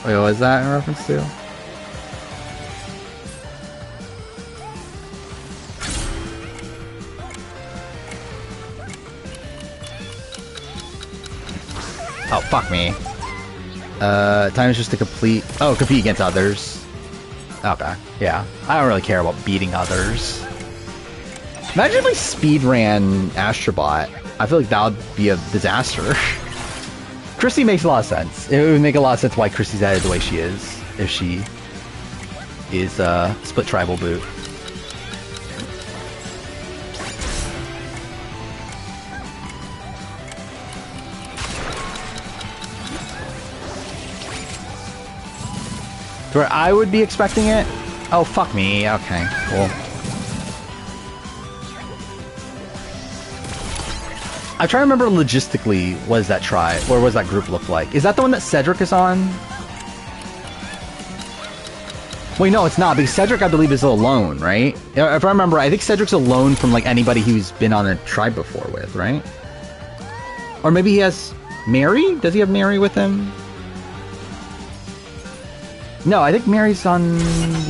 Wait, what was that in reference to? Oh, fuck me. Time is just to complete... Oh, compete against others. Okay, yeah. I don't really care about beating others. Imagine if I speedran Astrobot. I feel like that would be a disaster. Chrissy makes a lot of sense. It would make a lot of sense why Chrissy's added the way she is. If she is split tribal boot. To where I would be expecting it? Oh, fuck me. Okay, cool. I'm trying to remember logistically what does that try, or what does that group look like? Is that the one that Cedric is on? Wait, no, it's not, because Cedric, I believe, is alone, right? If I remember, I think Cedric's alone from, like, anybody who's been on a tribe before with, right? Or maybe he has Mary? Does he have Mary with him? No, I think Mary's on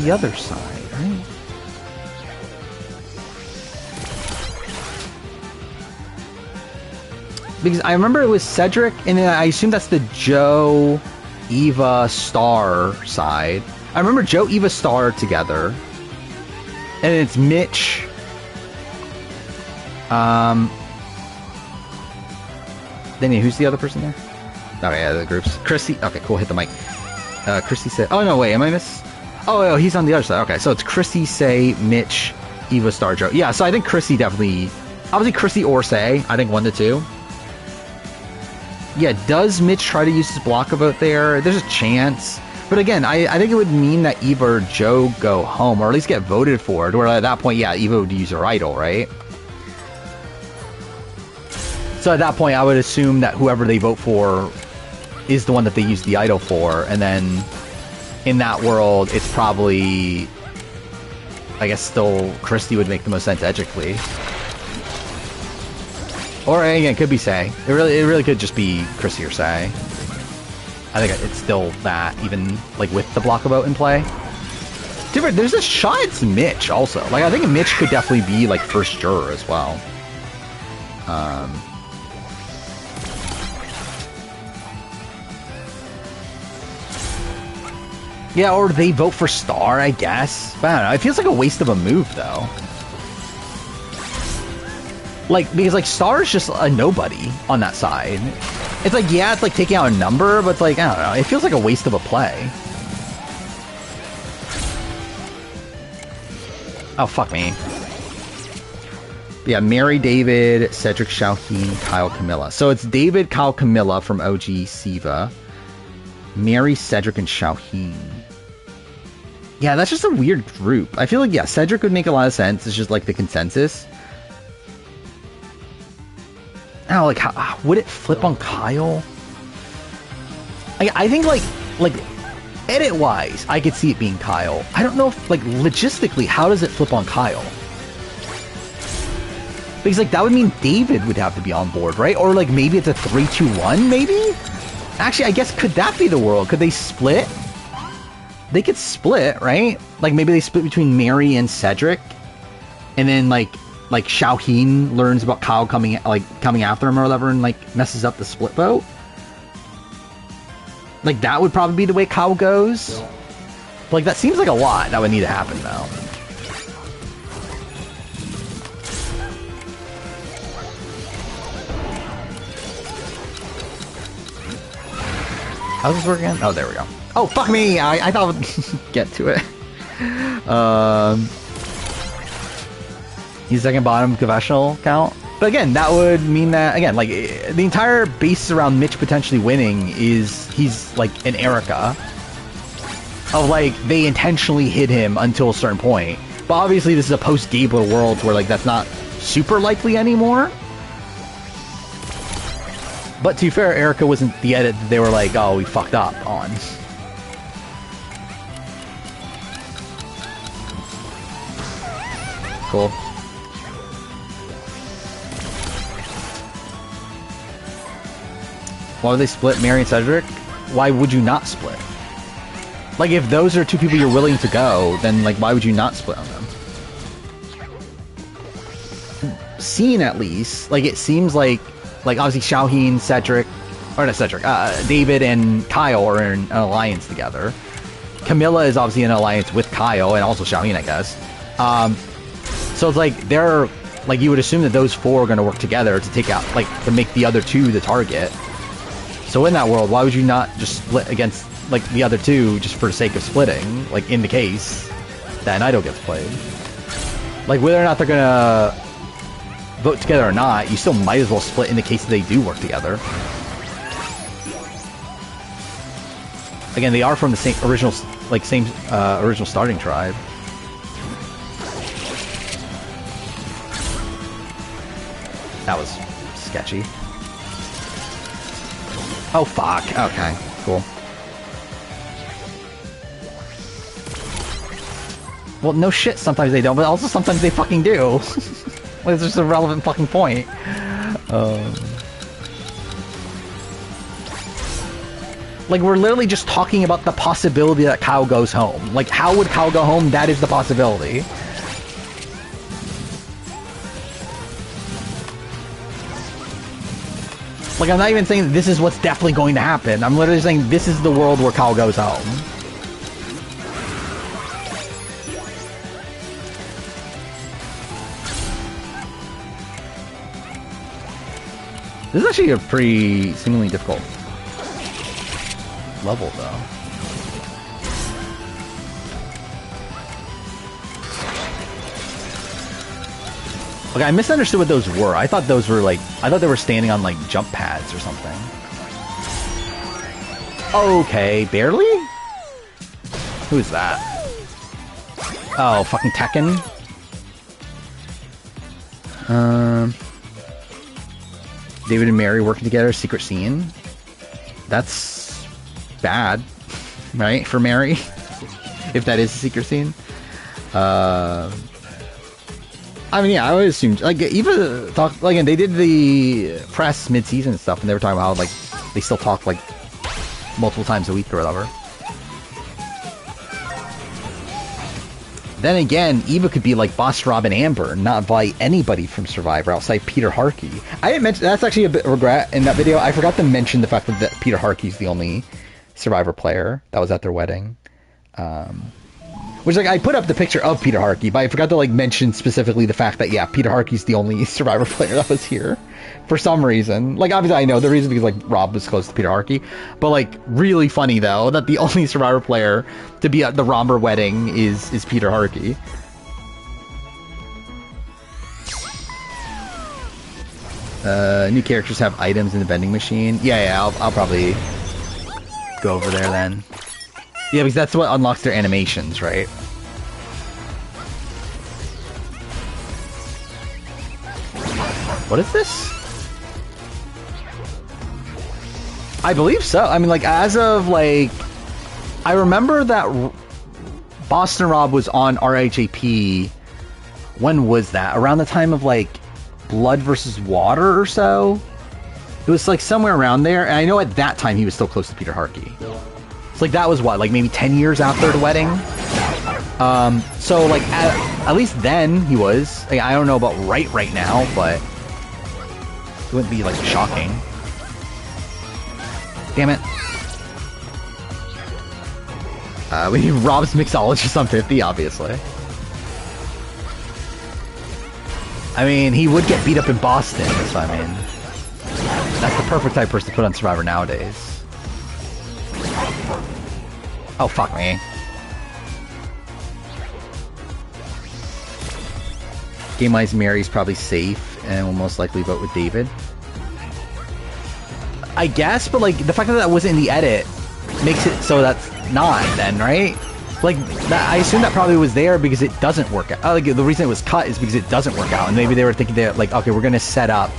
the other side, right? Because I remember it was Cedric, and then I assume that's the Joe, Eva, Star side. I remember Joe, Eva, Star together. And it's Mitch. Then who's the other person there? Oh yeah, the groups. Chrissy. Okay, cool. Hit the mic. Chrissy said. Oh no, wait. Am I miss? Oh, he's on the other side. Okay, so it's Chrissy, Say, Mitch, Eva, Star, Joe. Yeah, so I think Chrissy definitely. Obviously, Chrissy or Say. I think 1 to 2. Yeah, does Mitch try to use his block a vote there? There's a chance. But again, I think it would mean that Eva or Joe go home, or at least get voted for. Where at that point, yeah, Eva would use her idol, right? So at that point, I would assume that whoever they vote for is the one that they use the idol for. And then in that world, it's probably... I guess still Christy would make the most sense ethically. Or again, it could be Say. It really could just be Chrissy or Say. I think it's still that, even like with the block vote in play. different. There's a shot it's Mitch also. Like, I think Mitch could definitely be, like, first juror as well. Yeah, or they vote for Star, I guess. But I don't know. It feels like a waste of a move, though. Like, because, like, Star is just a nobody on that side. It's like, yeah, it's like taking out a number, but it's like, I don't know. It feels like a waste of a play. Oh, fuck me. Yeah, Mary, David, Cedric, Xiaoheen, Kyle, Camilla. So it's David, Kyle, Camilla from OG Siva. Mary, Cedric, and Xiaoheen. Yeah, that's just a weird group. I feel like, yeah, Cedric would make a lot of sense. It's just like the consensus. Oh, like, how would it flip on Kyle? I think, like edit-wise, I could see it being Kyle. I don't know if, like, logistically, how does it flip on Kyle? Because, like, that would mean David would have to be on board, right? Or, like, maybe it's a 3-2-1, maybe? Actually, I guess, could that be the world? Could they split? They could split, right? Like, maybe they split between Mary and Cedric. And then, like Xiaoheen learns about Kyle coming after him or whatever and, like, messes up the split vote. Like, that would probably be the way Kyle goes. But, like, that seems like a lot that would need to happen, though. How's this working? Oh, there we go. Oh, fuck me! I thought I would get to it. He's second bottom confessional count. But again, that would mean that, again, like, the entire basis around Mitch potentially winning is he's, like, an Erica. Of, like, they intentionally hid him until a certain point. But obviously this is a post-Gabler world where, like, that's not super likely anymore. But to be fair, Erica wasn't the edit that they were like, oh, we fucked up on. Cool. Why would they split Mary and Cedric? Why would you not split? Like, if those are two people you're willing to go, then, like, why would you not split on them? Scene, at least, like, it seems like obviously Xiaoheen, Cedric, or not Cedric, David and Kyle are in an alliance together. Camilla is obviously in an alliance with Kyle and also Xiaoheen, I guess. So it's like, they're, like, you would assume that those four are going to work together to take out, like, to make the other two the target. So in that world, why would you not just split against, like, the other two just for the sake of splitting, like, in the case that an idol gets played? Like, whether or not they're gonna vote together or not, you still might as well split in the case that they do work together. Again, they are from the same original, original starting tribe. That was sketchy. Oh, fuck. Okay, cool. Well, no shit, sometimes they don't, but also sometimes they fucking do. It's just a relevant fucking point. Like, we're literally just talking about the possibility that Kyle goes home. Like, how would Kyle go home? That is the possibility. Like, I'm not even saying this is what's definitely going to happen. I'm literally saying this is the world where Kyle goes home. This is actually a pretty seemingly difficult level, though. Okay, I misunderstood what those were. I thought those were like, I thought they were standing on like jump pads or something. Okay, barely? Who is that? Oh, fucking Tekken. David and Mary working together, secret scene. That's bad, right? For Mary, if that is a secret scene. I mean, yeah, I would assume, like, even talk, like, and they did the press mid-season stuff, and they were talking about how, like, they still talk, like, multiple times a week or whatever. Then again, Eva could be like Boss Robin Amber, not by anybody from Survivor outside Peter Harkey. I didn't mention, that's actually a bit of regret in that video. I forgot to mention the fact that Peter Harkey's the only Survivor player that was at their wedding. Which, like, I put up the picture of Peter Harkey, but I forgot to, like, mention specifically the fact that, yeah, Peter Harkey's the only Survivor player that was here. For some reason. Like, obviously I know the reason because, like, Rob was close to Peter Harkey. But, like, really funny, though, that the only Survivor player to be at the Romber wedding is Peter Harkey. New characters have items in the vending machine. Yeah, I'll probably go over there then. Yeah, because that's what unlocks their animations, right? What is this? I believe so. I mean, like, as of, like... I remember that Boston Rob was on RHAP. When was that? Around the time of, like, Blood versus Water or so? It was, like, somewhere around there. And I know at that time he was still close to Peter Harkey. It's like, that was what, like maybe 10 years after the wedding? So, like, at least then he was. Like, I don't know about right now, but it wouldn't be, like, shocking. Damn it. We need Rob's mixologist on 50, obviously. I mean, he would get beat up in Boston, so I mean... That's the perfect type of person to put on Survivor nowadays. Oh, fuck me. Game-wise, Mary's probably safe and will most likely vote with David. I guess, but, like, the fact that that wasn't in the edit makes it so that's not, then, right? Like, that, I assume that probably was there because it doesn't work out. Like, the reason it was cut is because it doesn't work out. And maybe they were thinking that, like, okay, we're going to set up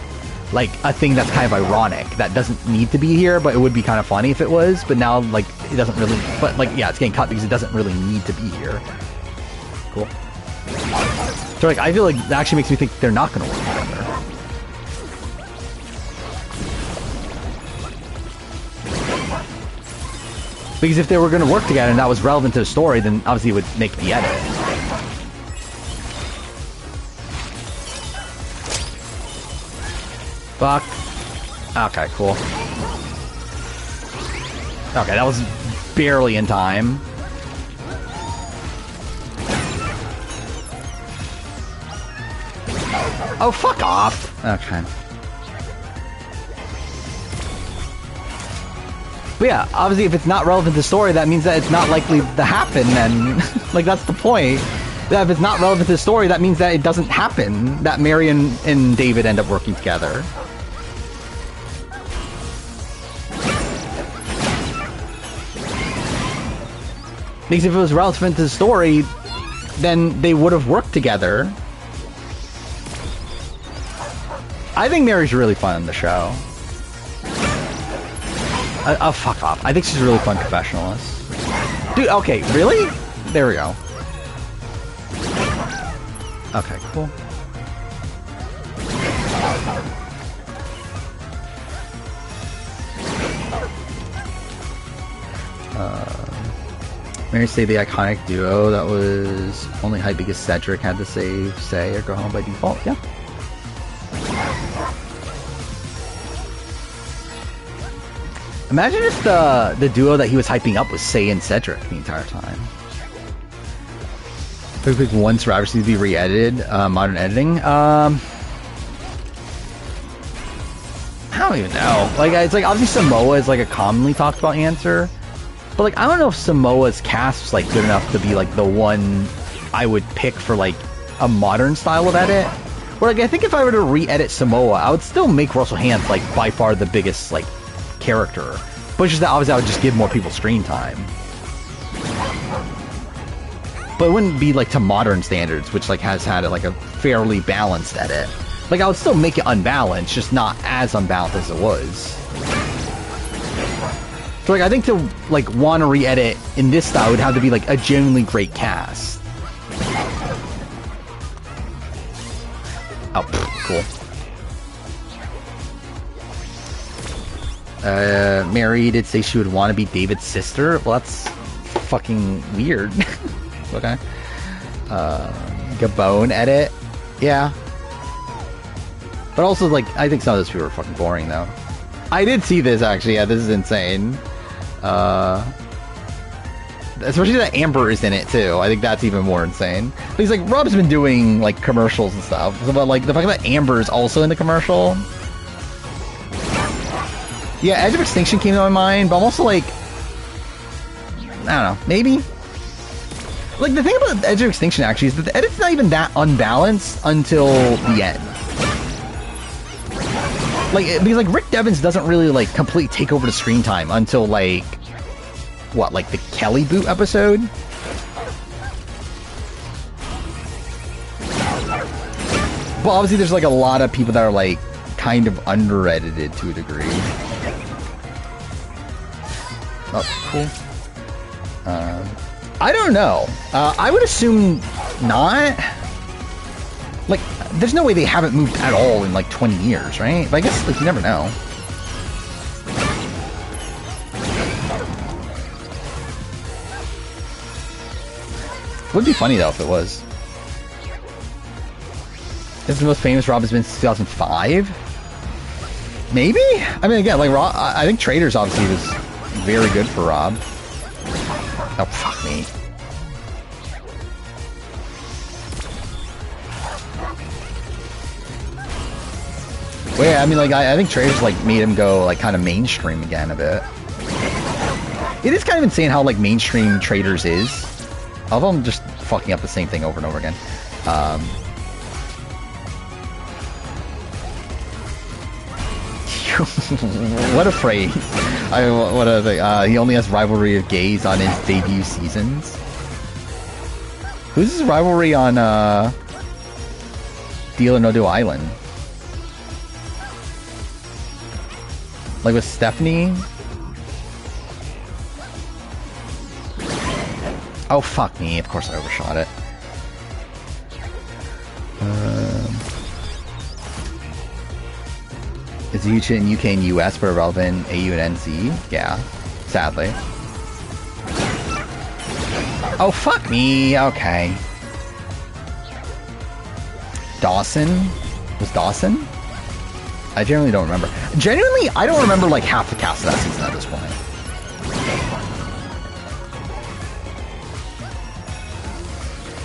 like a thing that's kind of ironic that doesn't need to be here, but it would be kind of funny if it was. But now, like, it doesn't really. But like, yeah, it's getting cut because it doesn't really need to be here. Cool. So like, I feel like that actually makes me think they're not going to work together. Because if they were going to work together and that was relevant to the story, then obviously it would make the edit. Fuck. Okay, cool. Okay, that was barely in time. Oh, fuck off. Okay. But yeah, obviously if it's not relevant to the story, that means that it's not likely to happen, and like, that's the point. That if it's not relevant to the story, that means that it doesn't happen, that Mary and David end up working together. Because if it was relevant to the story, then they would have worked together. I think Mary's really fun on the show. Oh, fuck off. I think she's a really fun confessionalist. Dude, okay, really? There we go. Okay, cool. Mary say the iconic duo that was only hype because Cedric had to say or go home by default. Yeah. Imagine if the duo that he was hyping up was Say and Cedric the entire time. Quick pick one Survivor seems to be re-edited, modern editing. I don't even know. Like, it's like, obviously Samoa is like a commonly talked about answer. But like, I don't know if Samoa's cast was like good enough to be like the one I would pick for like a modern style of edit. Or like, I think if I were to re-edit Samoa, I would still make Russell Hantz like by far the biggest like character. But it's just that obviously I would just give more people screen time. But it wouldn't be like to modern standards, which like has had like a fairly balanced edit. Like, I would still make it unbalanced, just not as unbalanced as it was. So like, I think to like want to re-edit in this style would have to be like a genuinely great cast. Oh, cool. Mary did say she would want to be David's sister. Well, that's fucking weird. Okay. Gabon edit. Yeah. But also, like, I think some of those people are fucking boring, though. I did see this, actually. Yeah, this is insane. Especially that Amber is in it, too. I think that's even more insane. But he's like, Rob's been doing, like, commercials and stuff. But, like, the fact that Amber is also in the commercial... Yeah, Edge of Extinction came to my mind, but I'm also like... I don't know, maybe? Like, the thing about Edge of Extinction, actually, is that the edit's not even that unbalanced until the end. Like, because, like, Rick Devens doesn't really, like, completely take over the screen time until, like... What, like, the Kelly Boot episode? Well, obviously, there's, like, a lot of people that are, like, kind of under-edited to a degree. Oh, cool. I don't know. I would assume not. Like, there's no way they haven't moved at all in like 20 years, right? But I guess, like, you never know. Would be funny though if it was. This is the most famous Rob has been since 2005. Maybe? I mean, again, like, Rob, I think Traders obviously was very good for Rob. Oh, fuck me. Well, yeah, I mean, like, I think Traders, like, made him go, like, kind of mainstream again a bit. It is kind of insane how, like, mainstream Traders is. All of them just fucking up the same thing over and over again. What a phrase. What a thing. He only has rivalry of gays on his debut seasons. Who's his rivalry on Deal or No Deal Island? Like with Stephanie? Oh, fuck me. Of course I overshot it. Is UK in UK and US but irrelevant AU and NC? Yeah, sadly. Oh, fuck me. Okay. Dawson? Was Dawson? I genuinely don't remember. Genuinely, I don't remember like half the cast of that season at this point.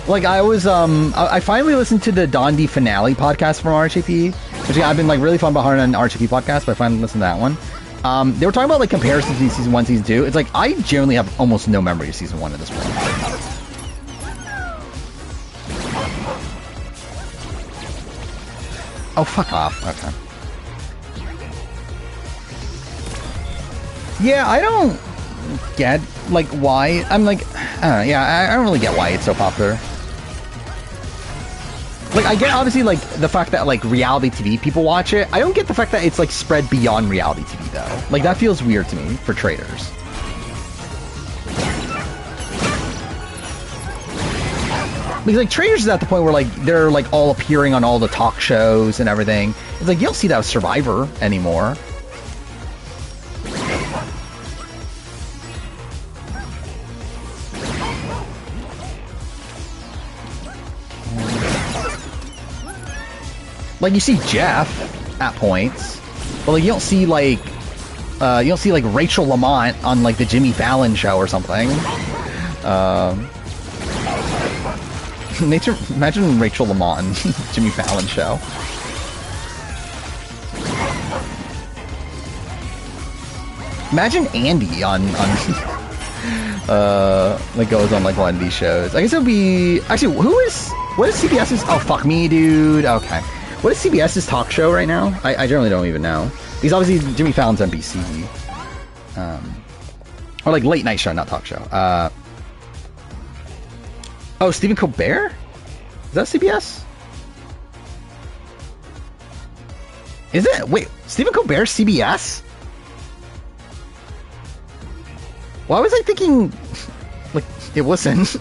Like, I was, I finally listened to the Dondi finale podcast from RHAP, which I've been, like, really fun behind on RHAP podcast, but I finally listened to that one. They were talking about, like, comparisons between Season 1 Season 2. It's like, I genuinely have almost no memory of Season 1 at this point. Oh, fuck off. Okay. Yeah, I don't get, like, why. I'm like, I don't know, yeah, I don't really get why it's so popular. Like, I get, obviously, like, the fact that, like, reality TV people watch it. I don't get the fact that it's, like, spread beyond reality TV, though. Like, that feels weird to me, for traders. Because, like, traders is at the point where, like, they're, like, all appearing on all the talk shows and everything. It's like, you don't see that with Survivor anymore. Like, you see Jeff at points, but, like, you don't see, like, Rachel Lamont on, like, the Jimmy Fallon show or something. Imagine Rachel Lamont on Jimmy Fallon show. Imagine Andy on like, goes on, like, one of these shows. I guess it would be, actually, what is CBS's, oh, fuck me, dude, okay. What is CBS's talk show right now? I generally don't even know. Because obviously Jimmy Fallon's NBC. Or like late night show, not talk show. Oh, Stephen Colbert? Is that CBS? Is it? Wait, Stephen Colbert CBS? Why was I thinking like it wasn't?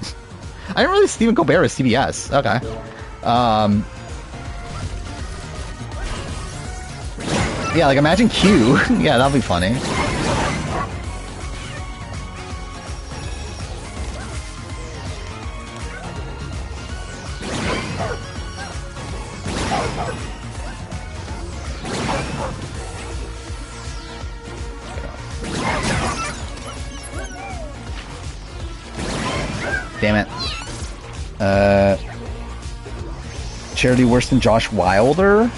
I didn't realize Stephen Colbert was CBS. Okay. Yeah, like, imagine Q. Yeah, that'll be funny. Charity worse than Josh Wilder?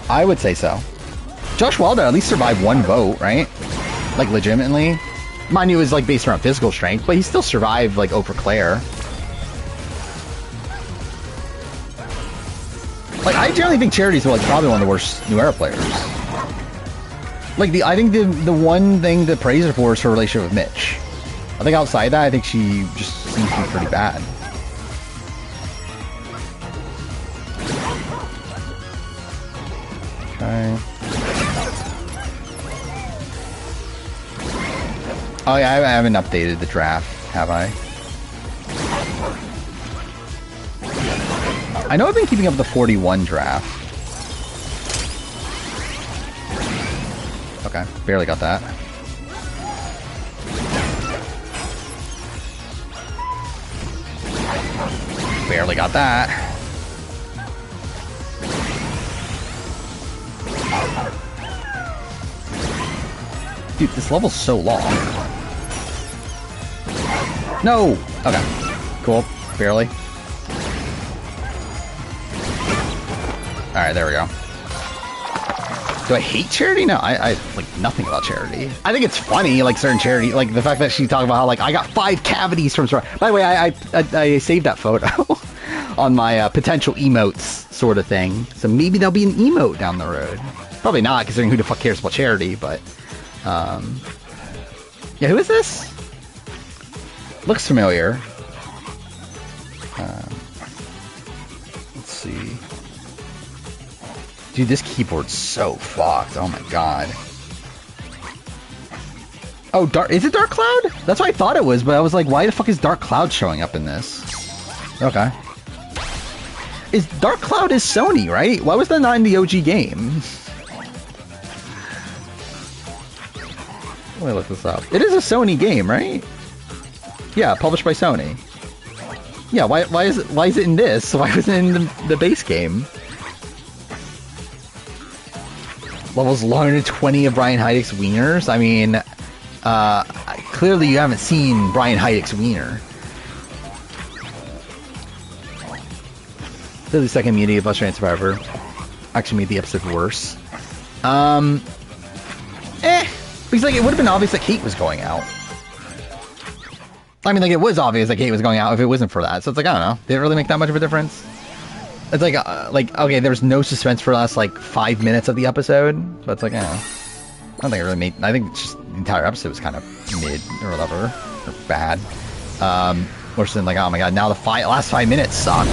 I would say so. Josh Wilder at least survived one vote, right? Like, legitimately. Mind you, it was, like, based around physical strength, but he still survived, like, over Claire. Like, I generally think Charity's, like, probably one of the worst New Era players. Like, I think the one thing to praise her for is her relationship with Mitch. I think outside that, I think she just seems to be pretty bad. Okay. Oh yeah, I haven't updated the draft, have I? I know I've been keeping up the 41 draft. Okay, barely got that. Barely got that. Dude, this level's so long. No! Okay. Cool. Barely. Alright, there we go. Do I hate Charity? No, I like nothing about Charity. I think it's funny, like certain Charity, like the fact that she talked about how like I got 5 cavities from. By the way, I saved that photo on my potential emotes sort of thing. So maybe there'll be an emote down the road. Probably not, considering who the fuck cares about Charity. But yeah, who is this? Looks familiar. Let's see. Dude, this keyboard's so fucked. Oh my god. Oh, is it Dark Cloud? That's what I thought it was, but I was like, why the fuck is Dark Cloud showing up in this? Okay. Dark Cloud is Sony, right? Why was that not in the OG game? Let me look this up. It is a Sony game, right? Yeah, published by Sony. Yeah, why is it in this? Why wasn't it in the base game? Levels longer than 20 of Brian Heidick's wieners? I mean, clearly you haven't seen Brian Heidick's wiener. The second immunity of Australian Survivor actually made the episode worse. Because like it would have been obvious that Kate was going out. I mean, like it was obvious that Kate was going out if it wasn't for that. So it's like, I don't know. Did it really make that much of a difference? It's like okay, there was no suspense for the last like 5 minutes of the episode, but it's like, I don't know. I don't think it really made. I think it's just the entire episode was kind of mid or whatever, or bad. Worse than like, oh my god, now the last 5 minutes suck.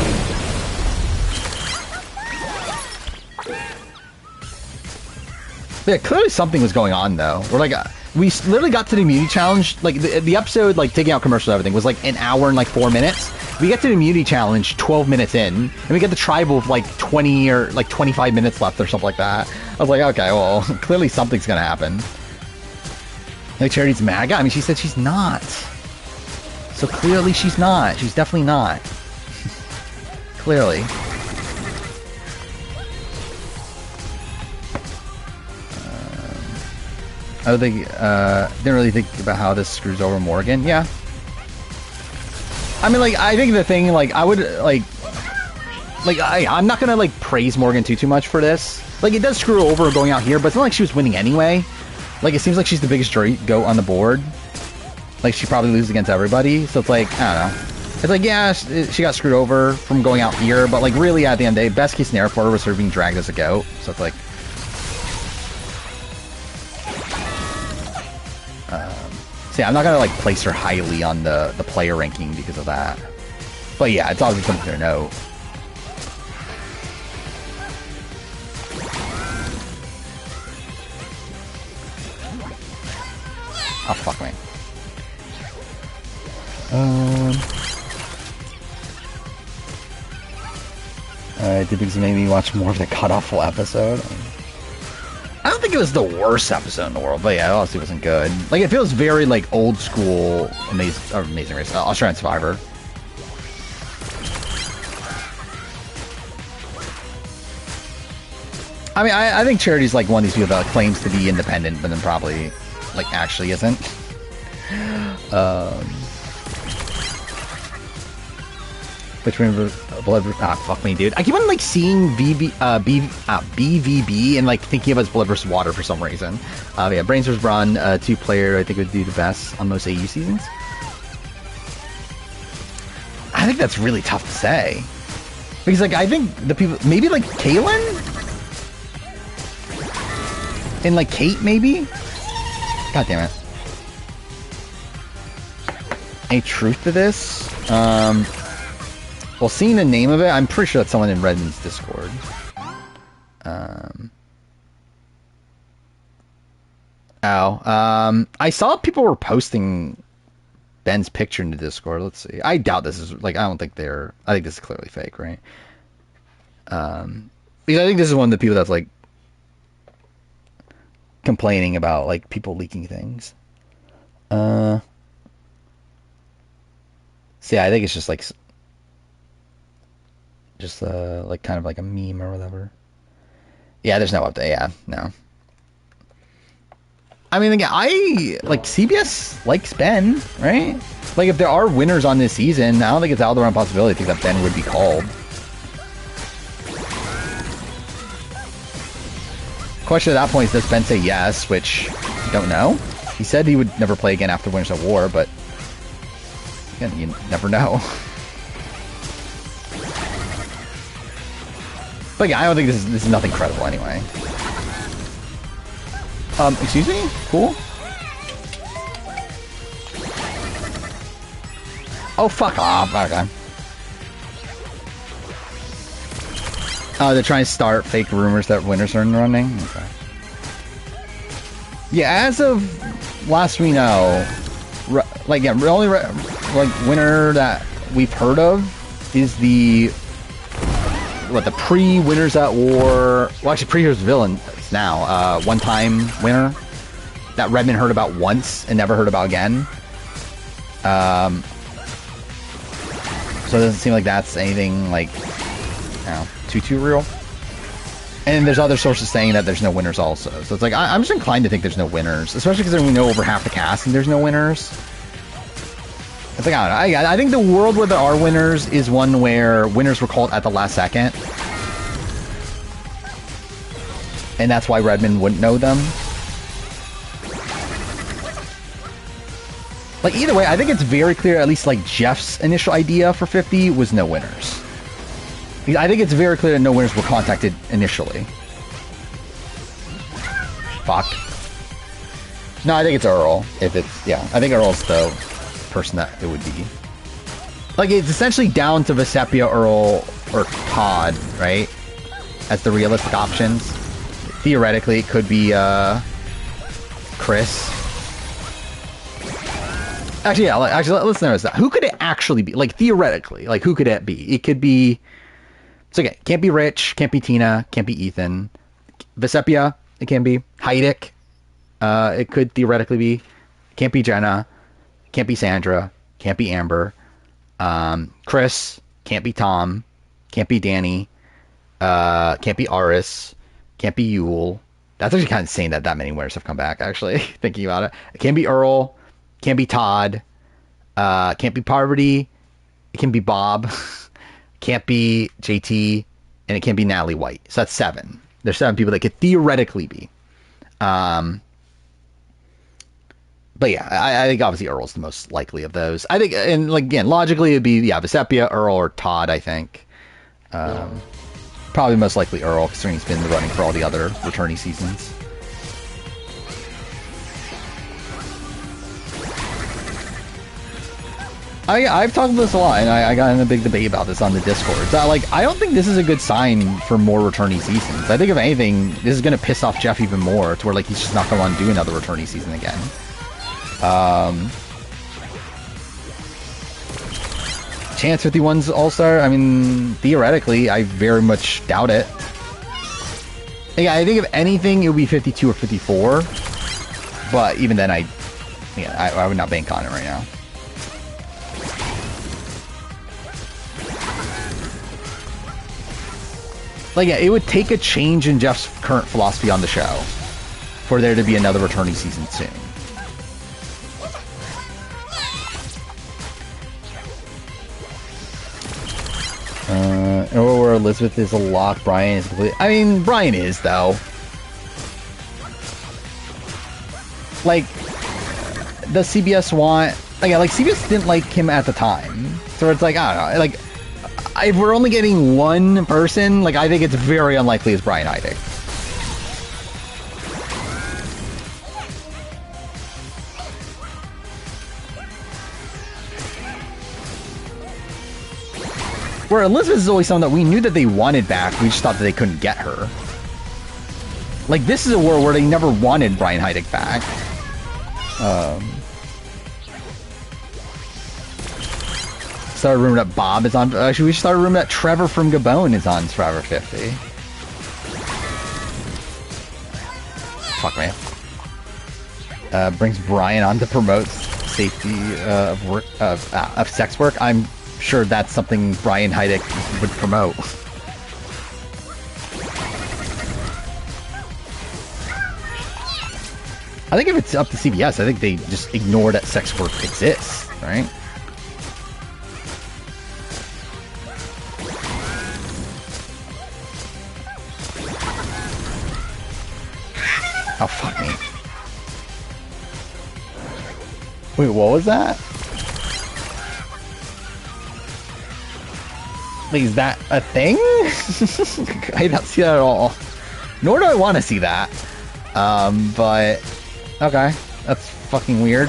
But yeah, clearly something was going on though. We're like, we literally got to the immunity challenge. Like the episode, like taking out commercials and everything, was like an hour and like 4 minutes. We get to the immunity challenge 12 minutes in, and we get the tribal with like 20 or like 25 minutes left or something like that. I was like, okay, well, clearly something's gonna happen. Like Charity's MAGA? I mean, she said she's not. So clearly she's not. She's definitely not. Clearly. I don't think, didn't really think about how this screws over Morgan. Yeah. I mean, like, I think the thing, like, I would, I'm not gonna, like, praise Morgan too much for this. Like, it does screw her over going out here, but it's not like she was winning anyway. Like, it seems like she's the biggest goat on the board. Like, she probably loses against everybody, so it's like, I don't know. It's like, yeah, she got screwed over from going out here, but, like, really, at the end of the day, best case scenario for her was her being dragged as a goat, so it's like... See, I'm not gonna like place her highly on the player ranking because of that. But yeah, it's obviously something to note. Oh fuck me. Did because it made me watch more of the cut-off episode. I don't think it was the worst episode in the world, but yeah, it honestly wasn't good. Like, it feels very, like, old school Amazing Race, Australian Survivor. I mean, I think Charity's, like, one of these people that claims to be independent, but then probably, like, actually isn't. Which one? Blood. Ah, fuck me, dude. I keep on like seeing BVB and like thinking of it as Blood vs. Water for some reason. Yeah, Brains vs. Brawn, 2-player. I think would do the best on most AU seasons. I think that's really tough to say because like I think the people maybe like Kaylin and like Kate maybe. God damn it. Any truth to this? Well, seeing the name of it, I'm pretty sure that's someone in Redman's Discord. I saw people were posting Ben's picture in the Discord. Let's see. I doubt this is, like, I don't think they're, I think this is clearly fake, right? Because I think this is one of the people that's, like, complaining about, like, people leaking things. So, yeah, I think it's just, like, like kind of like a meme or whatever. Yeah, there's no update. Yeah, no. I mean, again, I like CBS likes Ben, right? Like, if there are winners on this season, I don't think it's out of the realm of possibility to think that Ben would be called. Question at that point is, does Ben say yes? Which I don't know. He said he would never play again after Winners at War, but again, you never know. But yeah, I don't think this is nothing credible anyway. Excuse me? Cool. Oh, fuck off. Okay. Oh, they're trying to start fake rumors that winners are running? Okay. Yeah, as of last we know, like, yeah, the only like winner that we've heard of is the the pre-Winners at War, well, actually pre-Heroes Villains now, one-time winner that Redman heard about once and never heard about again. So it doesn't seem like that's anything like, you know, too real. And there's other sources saying that there's no winners also. So it's like, I'm just inclined to think there's no winners, especially because we know over half the cast and there's no winners. It's like, I don't know. I think the world where there are winners is one where winners were called at the last second. And that's why Redman wouldn't know them. Like, either way, I think it's very clear, at least like Jeff's initial idea for 50 was no winners. I think it's very clear that no winners were contacted initially. Fuck. No, I think it's Earl. If it's, yeah, I think Earl's the person that it would be. Like, it's essentially down to Vesepia, Earl, or Todd, right? As the realistic options. Theoretically, it could be Chris. Actually, yeah. Let's notice that. Who could it actually be? Like, theoretically, like, who could it be? It could be. It's okay. Can't be Rich. Can't be Tina. Can't be Ethan. Vesepia. It can be Heidick. It could theoretically be. Can't be Jenna. Can't be Sandra. Can't be Amber. Chris. Can't be Tom. Can't be Danny. Can't be Aris. Can't be Yule. That's actually kind of insane that many winners have come back, actually, thinking about it. It can't be Earl. Can't be Todd. Can't be Parvati. It can be Bob. Can't be JT. And it can't be Natalie White. So that's 7. There's 7 people that could theoretically be. But yeah, I think obviously Earl's the most likely of those. I think, and like, again, logically it'd be, yeah, Vesepia, Earl, or Todd, I think. Probably most likely Earl, considering he's been in the running for all the other returning seasons. I've talked about this a lot, and I got in a big debate about this on the Discord. So, like, I don't think this is a good sign for more returning seasons. I think, if anything, this is going to piss off Jeff even more, to where, like, he's just not going to want to do another returning season again. Chance 51's All-Star, I mean, theoretically, I very much doubt it. Yeah, I think if anything, it would be 52 or 54. But even then, I would not bank on it right now. Like, yeah, it would take a change in Jeff's current philosophy on the show for there to be another returning season soon. Or Elizabeth is a lock, Brian is complete. I mean, Brian is, though. Like, does CBS want... Like CBS didn't like him at the time. So it's like, I don't know. Like, if we're only getting one person, like, I think it's very unlikely it's Brian Heidig. Where Elizabeth is always someone that we knew that they wanted back, we just thought that they couldn't get her. Like, this is a world where they never wanted Brian Heidig back. Started a rumor that Bob is on... Actually, we started a rumor that Trevor from Gabon is on Survivor 50. Fuck, man. Brings Brian on to promote safety of work of sex work. I'm sure that's something Brian Heidig would promote. I think if it's up to CBS, I think they just ignore that sex work exists, right? Oh, fuck me. Wait, what was that? Like, is that a thing? I don't see that at all. Nor do I want to see that. But... Okay. That's fucking weird.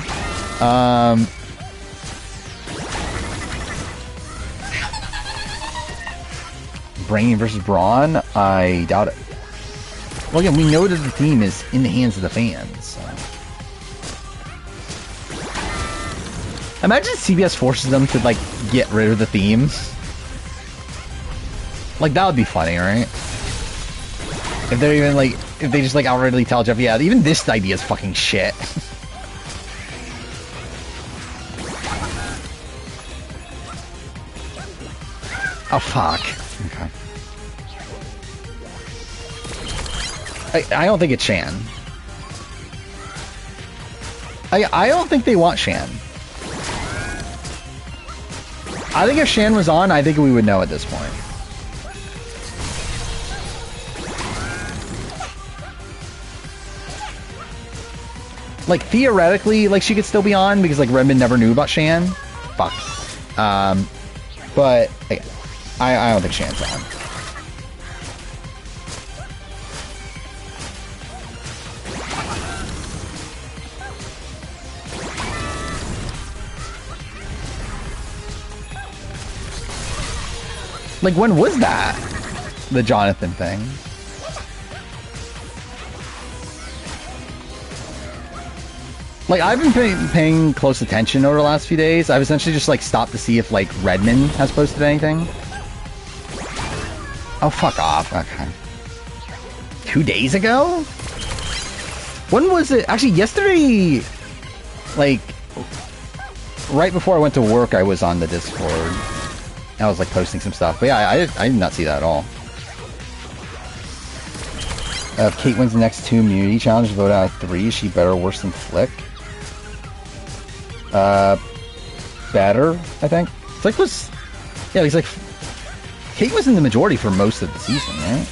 Brain versus Brawn? I doubt it. Well, again, we know that the theme is in the hands of the fans, so. Imagine CBS forces them to, like, get rid of the theme. Like, that would be funny, right? If they're even, like, if they just, like, outrightly tell Jeff, yeah, even this idea is fucking shit. Oh, fuck. Okay. I don't think it's Shan. I don't think they want Shan. I think if Shan was on, I think we would know at this point. Like, theoretically, like, she could still be on because, like, Redmond never knew about Shan. Fuck. But I don't think Shan's on. Like, when was that? The Jonathan thing. Like, I've been paying close attention over the last few days. I've essentially just, like, stopped to see if, like, Redmond has posted anything. Oh, fuck off. Okay. 2 days ago? When was it? Actually, yesterday, like, right before I went to work, I was on the Discord. I was, like, posting some stuff. But yeah, I did not see that at all. If Kate wins the next 2 immunity challenges, vote out of 3. Is she better or worse than Flick? Better, I think. Flick was... Yeah, he's like... Kate was in the majority for most of the season, right?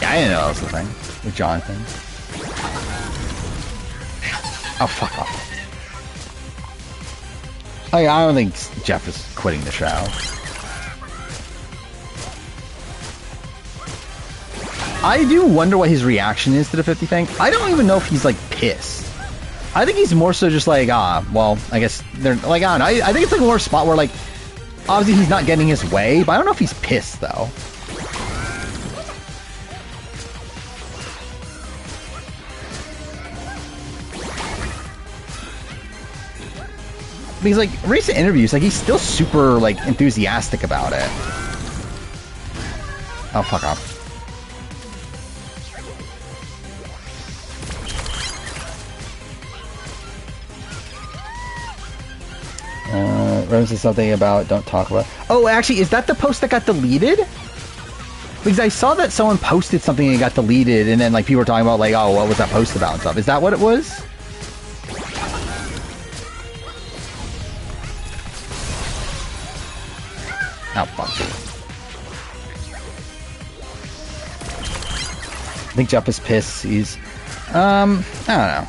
Yeah, I didn't know that was the thing. With Jonathan. Oh, fuck off. I don't think Jeff is quitting the show. I do wonder what his reaction is to the 50 thing. I don't even know if he's, like, pissed. I think he's more so just like, well, I guess they're, like, I don't know. I think it's, like, more a spot where, like, obviously he's not getting his way, but I don't know if he's pissed, though. Because, like, recent interviews, like, he's still super, like, enthusiastic about it. Oh, fuck off. Rose said something about don't talk about... Oh, actually, is that the post that got deleted? Because I saw that someone posted something and it got deleted, and then, like, people were talking about, like, oh, what was that post about and stuff. Is that what it was? Oh, fuck. I think Jeff is pissed. He's, I don't know.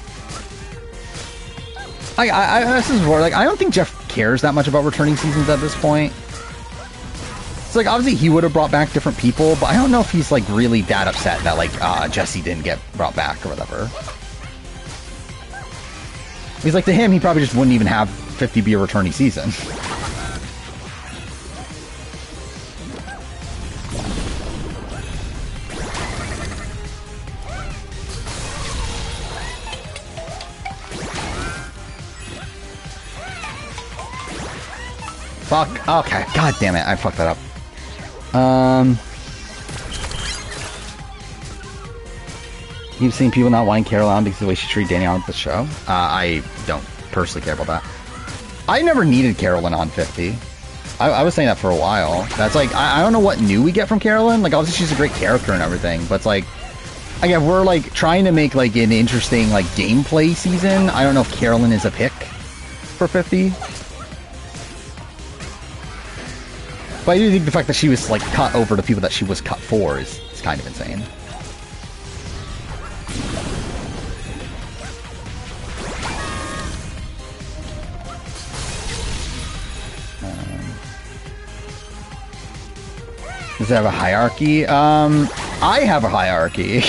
This is where, like, I don't think Jeff cares that much about returning seasons at this point. It's like, obviously he would have brought back different people, but I don't know if he's, like, really that upset that, like, Jesse didn't get brought back or whatever. He's like, to him, he probably just wouldn't even have 50 be a returning season. Fuck. Okay. God damn it. I fucked that up. You've seen people not wanting Carol on because of the way she treated Danny on the show. I don't personally care about that. I never needed Carolyn on 50. I was saying that for a while. That's like, I don't know what new we get from Carolyn. Like, obviously she's a great character and everything, but it's like, again, we're like trying to make like an interesting like gameplay season. I don't know if Carolyn is a pick for 50. But I do think the fact that she was like cut over to people that she was cut for is kind of insane. Does it have a hierarchy? I have a hierarchy.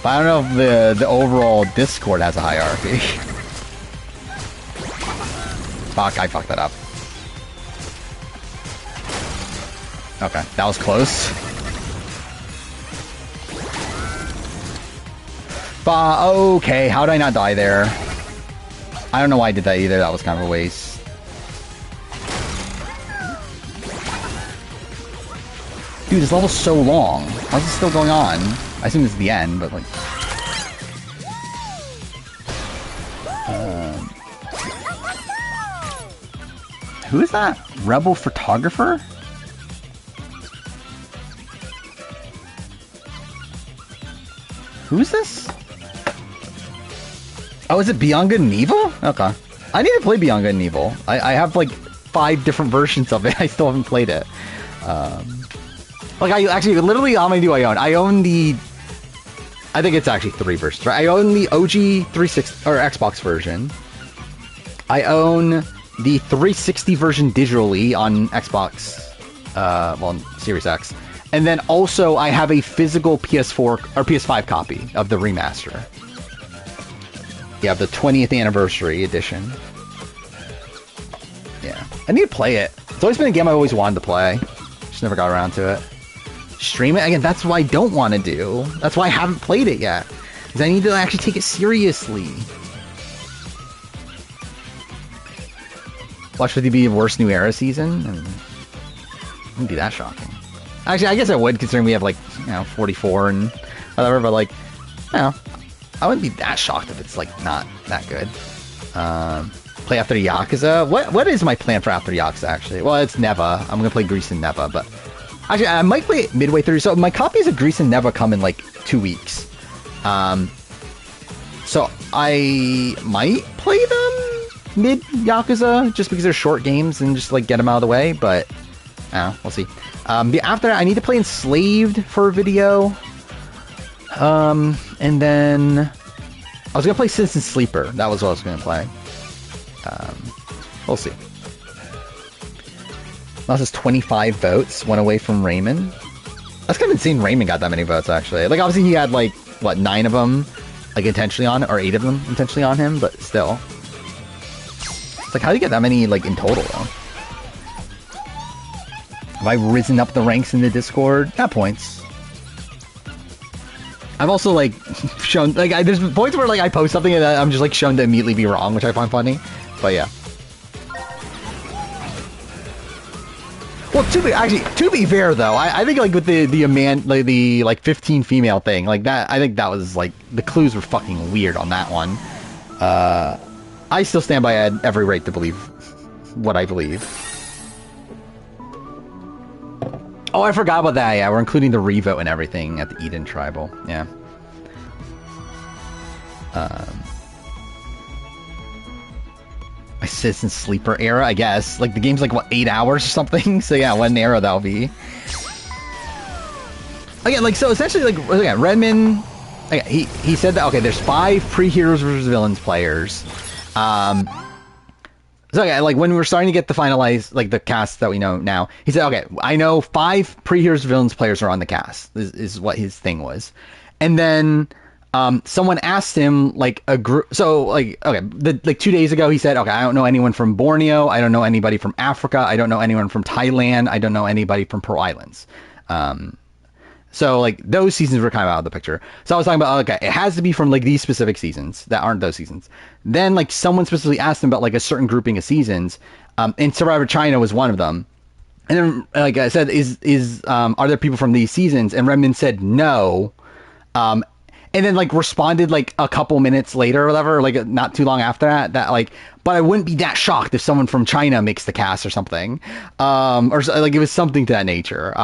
But I don't know if the overall Discord has a hierarchy. Fuck, I fucked that up. Okay, that was close. But, okay, how did I not die there? I don't know why I did that either, that was kind of a waste. Dude, this level's so long. How's this still going on? I assume this is the end, but like... Who is that? Rebel photographer? Who is this? Oh, is it Beyond Good and Evil? Okay. I need to play Beyond Good and Evil. I have like 5 different versions of it. I still haven't played it. Like, I actually, literally, how many do I own? I own the... I think it's actually 3 versions, right? I own the OG 360, or Xbox version. I own the 360 version digitally on Xbox, well, on Series X. And then also, I have a physical PS4, or PS5 copy of the remaster. Yeah, the 20th anniversary edition. Yeah. I need to play it. It's always been a game I always wanted to play. Just never got around to it. Stream it? Again, that's what I don't want to do. That's why I haven't played it yet. Because I need to actually take it seriously. Watch 50 be a worst New Era season? I mean, it wouldn't be that shocking. Actually, I guess I would, considering we have, like, you know, 44 and whatever, but, like, you know, I wouldn't be that shocked if it's, like, not that good. Play after Yakuza? What is my plan for after Yakuza, actually? Well, it's Neva. I'm gonna play Grease and Neva, but... Actually, I might play it midway through. So my copies of Grease and Neva come in, like, 2 weeks. So I might play them mid-Yakuza, just because they're short games and just, like, get them out of the way, but... I don't know, we'll see. After that, I need to play Enslaved for a video. And then... I was gonna play Citizen Sleeper. That was what I was gonna play. We'll see. Lost his 25 votes, one away from Raymond. That's kind of insane Raymond got that many votes, actually. Like, obviously he had, like, what, 9 of them, like, intentionally on it, or 8 of them intentionally on him, but still. It's like, how do you get that many, like, in total, though? Have I risen up the ranks in the Discord? At points. I've also, like, shown, like, there's points where, like, I post something and I'm just, like, shown to immediately be wrong, which I find funny. But, yeah. Well, to be fair, though, I think, like, with the 15 female thing, like, that, I think that was, like, the clues were fucking weird on that one. I still stand by I had every right to believe what I believe. Oh, I forgot about that. Yeah, we're including the revote and everything at the Eden Tribal. Yeah. Citizen Sleeper era, I guess. Like, the game's like, what, 8 hours or something? So yeah, what an era that'll be. Again, like, so essentially, like, again, Redmond, again, he said that, okay, there's 5 pre-Heroes vs. Villains players. So yeah, like when we were starting to get the finalized, like the cast that we know now, he said, okay, I know 5 pre-Heroes Villains players are on the cast, is what his thing was. And then someone asked him, like, a group, so like, okay, like 2 days ago, he said, okay, I don't know anyone from Borneo, I don't know anybody from Africa, I don't know anyone from Thailand, I don't know anybody from Pearl Islands. So, like, those seasons were kind of out of the picture. So I was talking about, okay, it has to be from, like, these specific seasons that aren't those seasons. Then, like, someone specifically asked him about, like, a certain grouping of seasons, and Survivor China was one of them. And then, like I said, are there people from these seasons? And Redmond said no. And then, like, responded, like, a couple minutes later or whatever, like, not too long after that, like, but I wouldn't be that shocked if someone from China makes the cast or something. Or, like, it was something to that nature.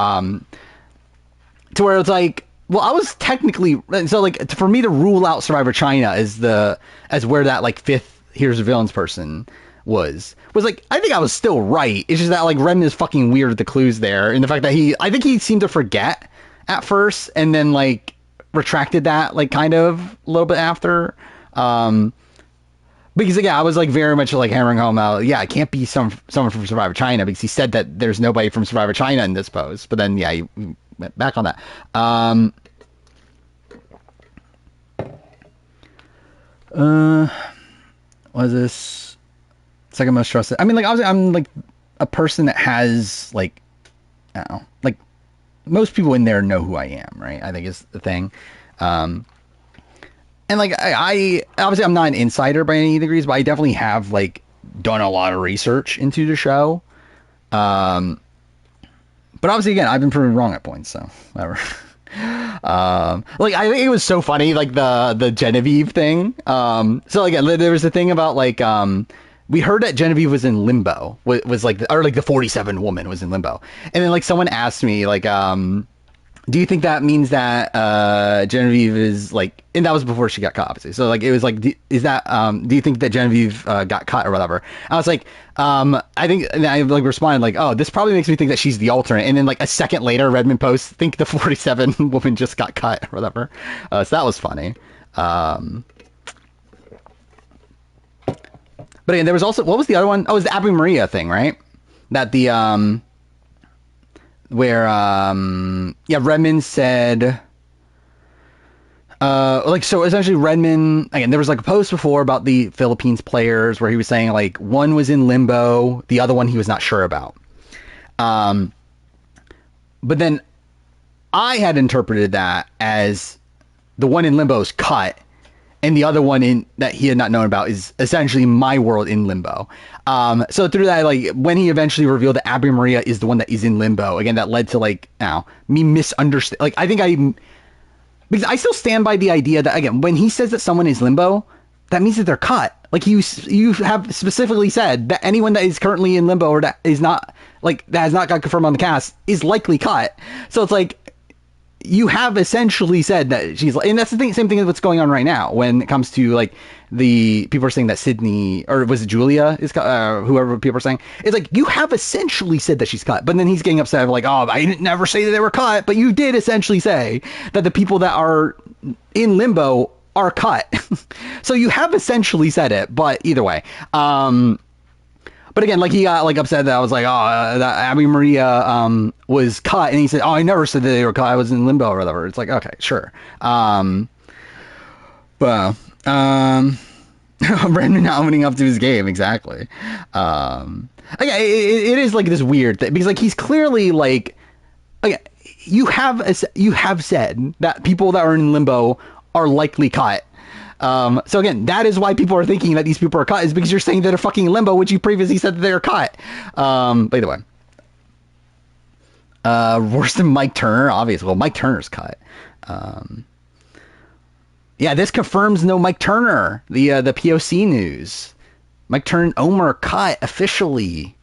To where it's like, well, I was technically, so like, for me to rule out Survivor China as where that, like, 5th Heroes of Villains person was like, I think I was still right. It's just that, like, Redmond is fucking weird with the clues there, and the fact that I think he seemed to forget at first, and then, like, retracted that, like, kind of a little bit after, because, yeah, I was, like, very much, like, hammering home out, yeah, it can't be someone from Survivor China, because he said that there's nobody from Survivor China in this post, but then, yeah, he went back on that. Was this second most trusted? I mean, like, obviously, I'm, like, a person that has, like, I don't know, like, most people in there know who I am, right? I think is the thing. And, like, I obviously, I'm not an insider by any degrees, but I definitely have, like, done a lot of research into the show. But obviously, again, I've been proven wrong at points, so whatever. Like, I think it was so funny, like, the Genevieve thing. So again, there was a thing about, like, we heard that Genevieve was in limbo, was like, or like the 47 woman was in limbo. And then, like, someone asked me, like, do you think that means that Genevieve is, like, and that was before she got caught, obviously. So, like, it was like, do you think that Genevieve got caught or whatever? And I was like, I think, and I, like, responded, like, oh, this probably makes me think that she's the alternate. And then, like, a second later, Redmond posts, think the 47 woman just got cut or whatever. So that was funny. But again, there was also, what was the other one? Oh, it was the Abby Maria thing, right? That the, where, yeah, Redmond said, like, so essentially Redmond, again, there was, like, a post before about the Philippines players where he was saying, like, one was in limbo, the other one he was not sure about. But then I had interpreted that as the one in limbo is cut, and the other one that he had not known about is essentially my world in limbo. So through that, like, when he eventually revealed that Abby Maria is the one that is in limbo, again, that led to, like, me misunderstand. Like, I think because I still stand by the idea that, again, when he says that someone is limbo, that means that they're cut. Like, you have specifically said that anyone that is currently in limbo or that is not, like, that has not got confirmed on the cast is likely cut. So it's like, you have essentially said that she's, and that's the thing, same thing as what's going on right now when it comes to, like, the people are saying that Sydney, or was it Julia, is whoever people are saying, it's like, you have essentially said that she's cut, but then he's getting upset, like, oh, I didn't never say that they were cut, but you did essentially say that the people that are in limbo are cut. So you have essentially said it, but either way, but again, like, he got, like, upset that I was like, oh, that Abby Maria was cut, and he said, oh, I never said that they were cut, I was in limbo or whatever. It's like, okay, sure. But Brandon not owning up to his game, exactly. Again, it is, like, this weird thing, because, like, he's clearly, like, again, you have said that people that are in limbo are likely cut. So again, that is why people are thinking that these people are cut, is because you're saying that they're fucking limbo, which you previously said that they're cut. By the way, worse than Mike Turner, obviously. Well, Mike Turner's cut. Yeah, this confirms no Mike Turner. The POC news. Mike Turner and Omer cut officially.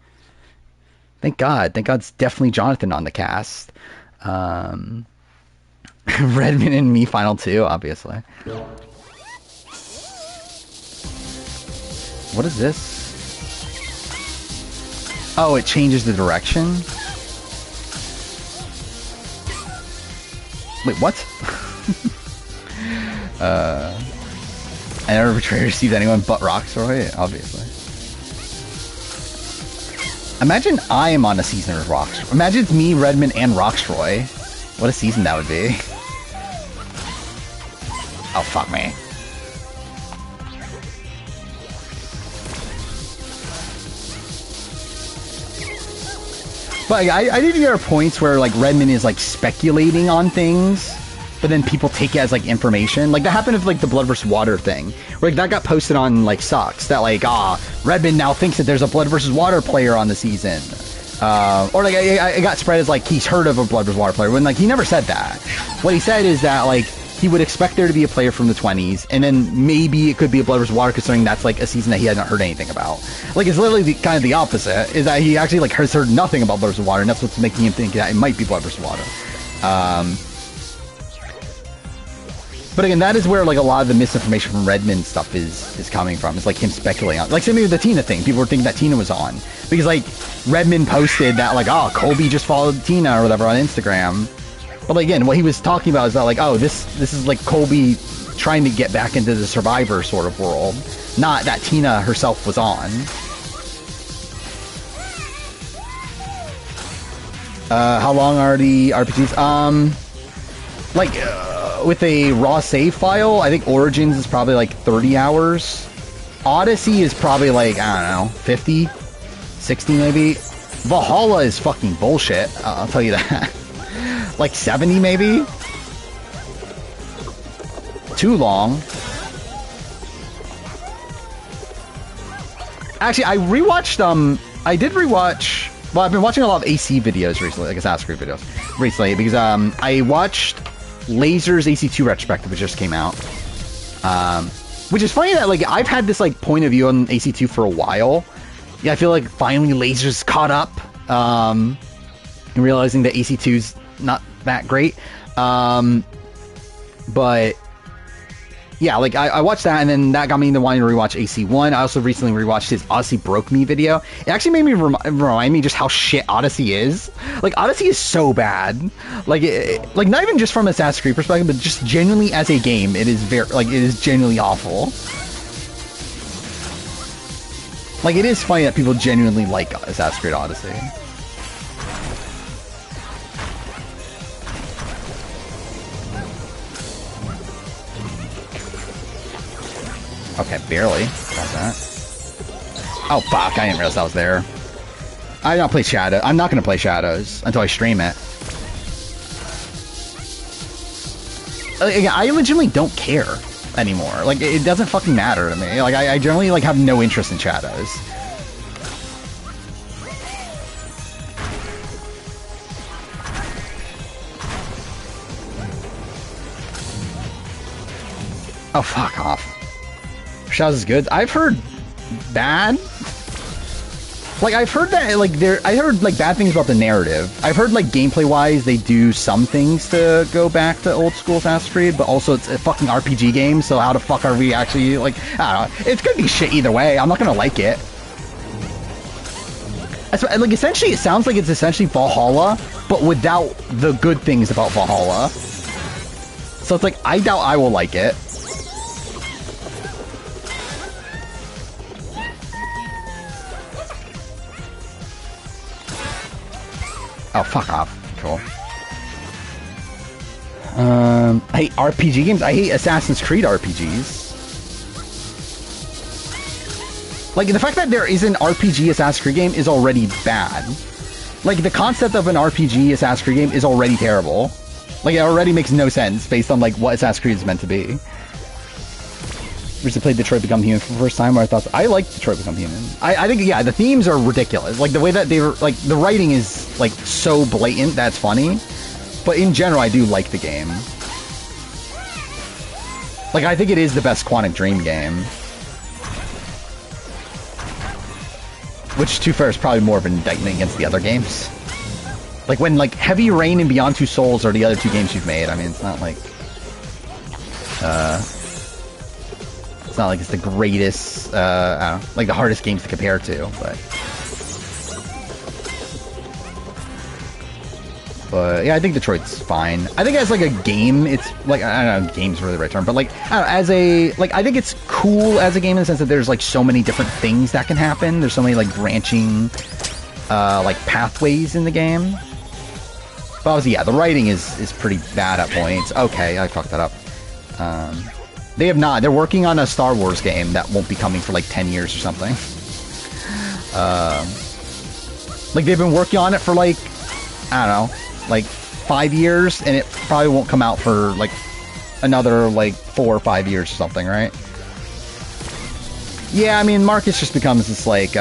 Thank God. Thank God it's definitely Jonathan on the cast. Redmond and me final 2, obviously. What is this? Oh, it changes the direction? Wait, what? I never betrayed or received anyone but Roxroy, obviously. Imagine I am on a season of Roxroy. Imagine it's me, Redmond, and Roxroy. What a season that would be. Oh, fuck me. But I think there are points where like Redmond is like speculating on things, but then people take it as like information. Like that happened with like the Blood vs. Water thing, where like, that got posted on like Sucks that like Redmond now thinks that there's a Blood vs. Water player on the season, or like it got spread as like he's heard of a Blood vs. Water player when like he never said that. What he said is that like he would expect there to be a player from the 20s, and then maybe it could be a Blood vs. Water, considering that's like a season that he hadn't heard anything about. Like it's literally kind of the opposite, is that he actually like has heard nothing about Blood vs. Water, and that's what's making him think that it might be Blood vs. Water. But again, that is where like a lot of the misinformation from Redmond stuff is coming from. It's like him speculating on, like same with the Tina thing. People were thinking that Tina was on because like Redmond posted that like, oh, Colby just followed Tina or whatever on Instagram. But like, again, what he was talking about is that like, oh, this is like Colby trying to get back into the Survivor sort of world, not that Tina herself was on. How long are the RPGs? With a raw save file, I think Origins is probably like 30 hours. Odyssey is probably like, I don't know, 50, 60 maybe. Valhalla is fucking bullshit, I'll tell you that. Like 70 maybe? Too long. Actually, I did rewatch, well, I've been watching a lot of AC videos recently, like Assassin's Creed videos recently, because I watched Laser's AC2 retrospective, which just came out. Which is funny that like I've had this like point of view on AC2 for a while. Yeah, I feel like finally Laser's caught up, and realizing that AC2's not that great. But yeah, like I watched that, and then that got me into wanting to rewatch AC1. I also recently rewatched his Odyssey Broke Me video. It actually made me remind me just how shit Odyssey is. Like Odyssey is so bad. Like like not even just from Assassin's Creed perspective, but just genuinely as a game, it is it is genuinely awful. Like it is funny that people genuinely like Assassin's Creed Odyssey. Okay, barely. Got that. Oh, fuck. I didn't realize I was there. I don't play Shadow. I'm not going to play Shadows until I stream it. I legitimately don't care anymore. Like, it doesn't fucking matter to me. Like, I generally, like, have no interest in Shadows. Oh, fuck off. Shadows is good. I've heard bad. Like I've heard that like I heard like bad things about the narrative. I've heard like gameplay wise they do some things to go back to old school Assassin's Creed, but also it's a fucking RPG game, so how the fuck are we actually like, I don't know. It's gonna be shit either way. I'm not gonna like it. Like essentially it sounds like it's essentially Valhalla, but without the good things about Valhalla. So it's like I doubt I will like it. Oh, fuck off. Cool. I hate RPG games. I hate Assassin's Creed RPGs. Like, the fact that there is an RPG Assassin's Creed game is already bad. Like, the concept of an RPG Assassin's Creed game is already terrible. Like, it already makes no sense based on, like, what Assassin's Creed is meant to be. Recently played Detroit Become Human for the first time, where I thought, I like Detroit Become Human. I think, yeah, the themes are ridiculous. Like, the way that they were, like, the writing is, like, so blatant, that's funny. But in general, I do like the game. Like, I think it is the best Quantic Dream game. Which, to be fair, is probably more of an indictment against the other games. Like, when, like, Heavy Rain and Beyond Two Souls are the other two games you've made, I mean, it's not like... It's not like it's the greatest, I don't know, like the hardest games to compare to, but... But yeah, I think Detroit's fine. I think as like a game, it's like, I don't know, game's really the right term, but like, I don't know, as a, like, I think it's cool as a game in the sense that there's like so many different things that can happen. There's so many like branching, like pathways in the game. But obviously, yeah, the writing is pretty bad at points. Okay, I fucked that up. They have not. They're working on a Star Wars game that won't be coming for like 10 years or something. Like they've been working on it for like, I don't know, like 5 years, and it probably won't come out for like another like 4 or 5 years or something, right? Yeah, I mean, Marcus just becomes this like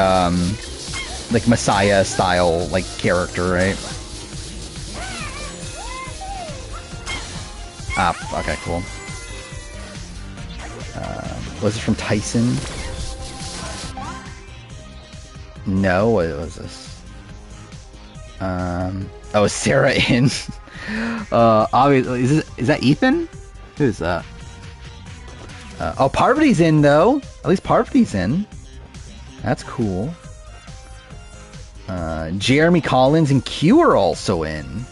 Messiah style like character, right? Ah, okay, cool. Was it from Tyson? No, what was this? Oh, Sarah in. Obviously, is that Ethan? Who's that? Oh, Parvati's in though. At least Parvati's in. That's cool. Jeremy Collins and Q are also in.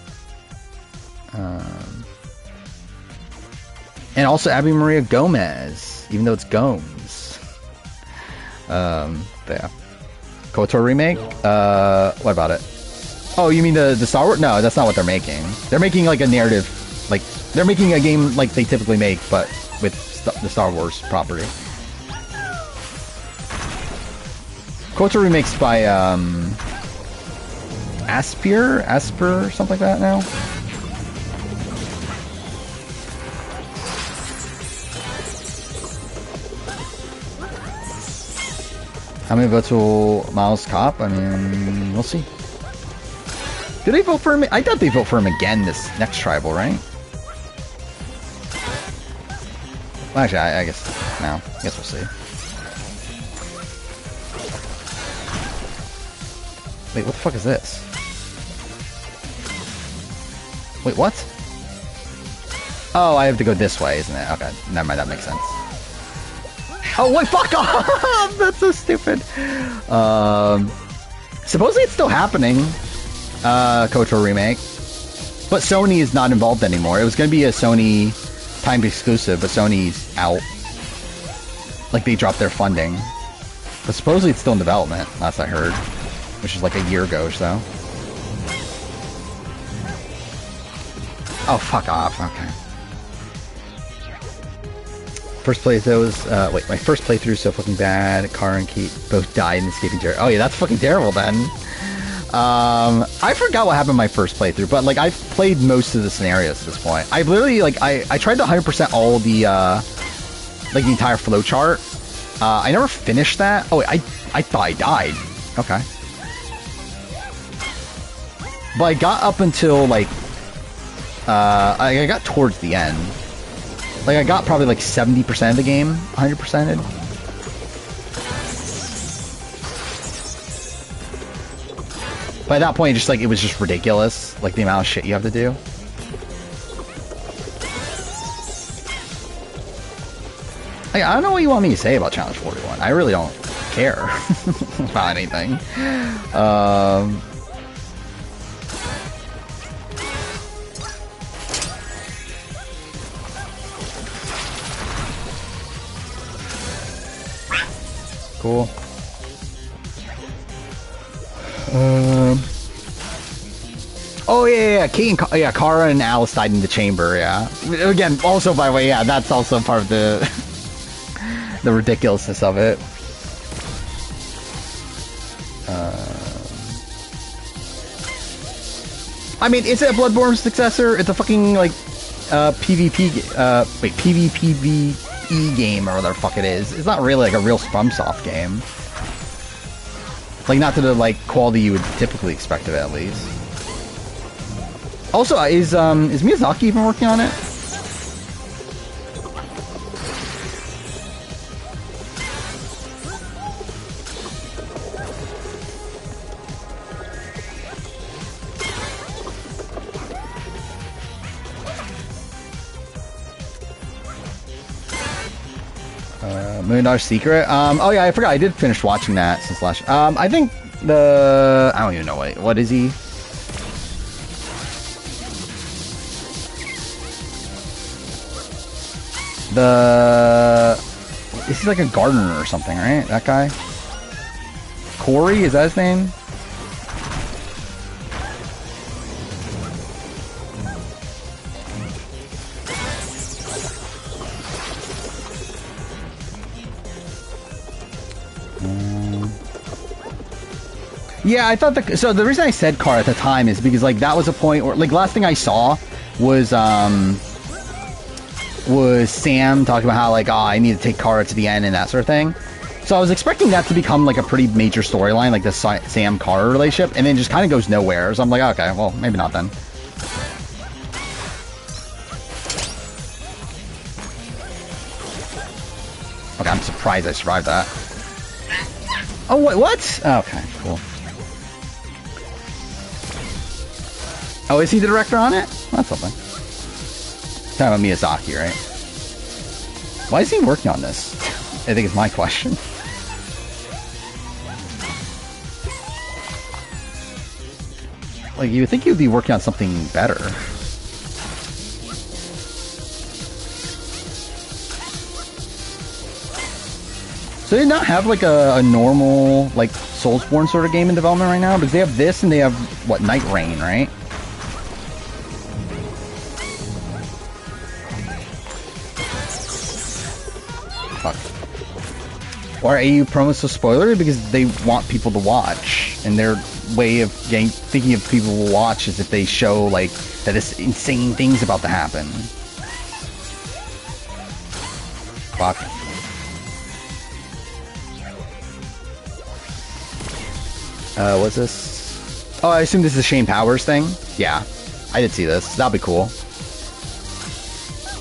And also Abby Maria Gomez, even though it's Gomes. Yeah. KOTOR remake? What about it? Oh, you mean the Star Wars? No, that's not what they're making. They're making like a narrative, like they're making a game like they typically make, but with the Star Wars property. KOTOR remakes by Asper, something like that now. How many votes will Miles cop? I mean, we'll see. Did they vote for him? I thought they vote for him again this next tribal, right? Well, actually, I guess no. I guess we'll see. Wait, what the fuck is this? Wait, what? Oh, I have to go this way, isn't it? Okay, never mind. That makes sense. Oh, wait, fuck off! That's so stupid. Supposedly it's still happening. KOTOR remake. But Sony is not involved anymore. It was going to be a Sony timed exclusive, but Sony's out. Like, they dropped their funding. But supposedly it's still in development, last I heard. Which is like a year ago or so. Oh, fuck off. Okay. First playthrough was, wait, my first playthrough is so fucking bad. Kara and Kate both died in Escaping Jerry. Oh yeah, that's fucking terrible then. I forgot what happened in my first playthrough, but like I've played most of the scenarios at this point. I literally, like, I tried to 100% all the, like the entire flowchart. I never finished that. Oh wait, I thought I died. Okay. But I got up until like, I got towards the end. Like, I got probably like 70% of the game, 100%ed. By that point, just like, it was just ridiculous, like the amount of shit you have to do. Like, I don't know what you want me to say about Challenge 41. I really don't care about anything. Cool. Oh yeah. Kate and Kara and Alice died in the chamber. Yeah. Again, also by the way, yeah, that's also part of the the ridiculousness of it. I mean, is it a Bloodborne successor? It's a fucking like PvPvE game or whatever the fuck it is. It's not really like a real FromSoft game. Like, not to the like quality you would typically expect of it, at least. Also, is Miyazaki even working on it? $1,000,000 Secret. Oh yeah, I forgot. I did finish watching that since last. I think I don't even know what is he. Is he like a gardener or something, right? That guy? Corey, is that his name? Yeah, I thought so the reason I said car at the time is because like that was a point where like last thing I saw was Sam talking about how like I need to take Kara to the end and that sort of thing. So I was expecting that to become like a pretty major storyline, like the Sam Kara relationship, and then just kind of goes nowhere. So I'm like, okay, well maybe not then. Okay, I'm surprised I survived that. Oh wait, what? Oh, okay, cool. Oh, is he the director on it? Well, that's something. Talking about Miyazaki, right? Why is he working on this? I think it's my question. Like, you would think you'd be working on something better. So they not have like a normal like Soulsborne sort of game in development right now? Because they have this and they have what, Night Rain, right? Or are AU promos so spoilery? Because they want people to watch, and their way of thinking of people will watch is if they show like that this insane thing's about to happen. Fuck. What's this? Oh, I assume this is a Shane Powers thing? Yeah, I did see this. That'd be cool.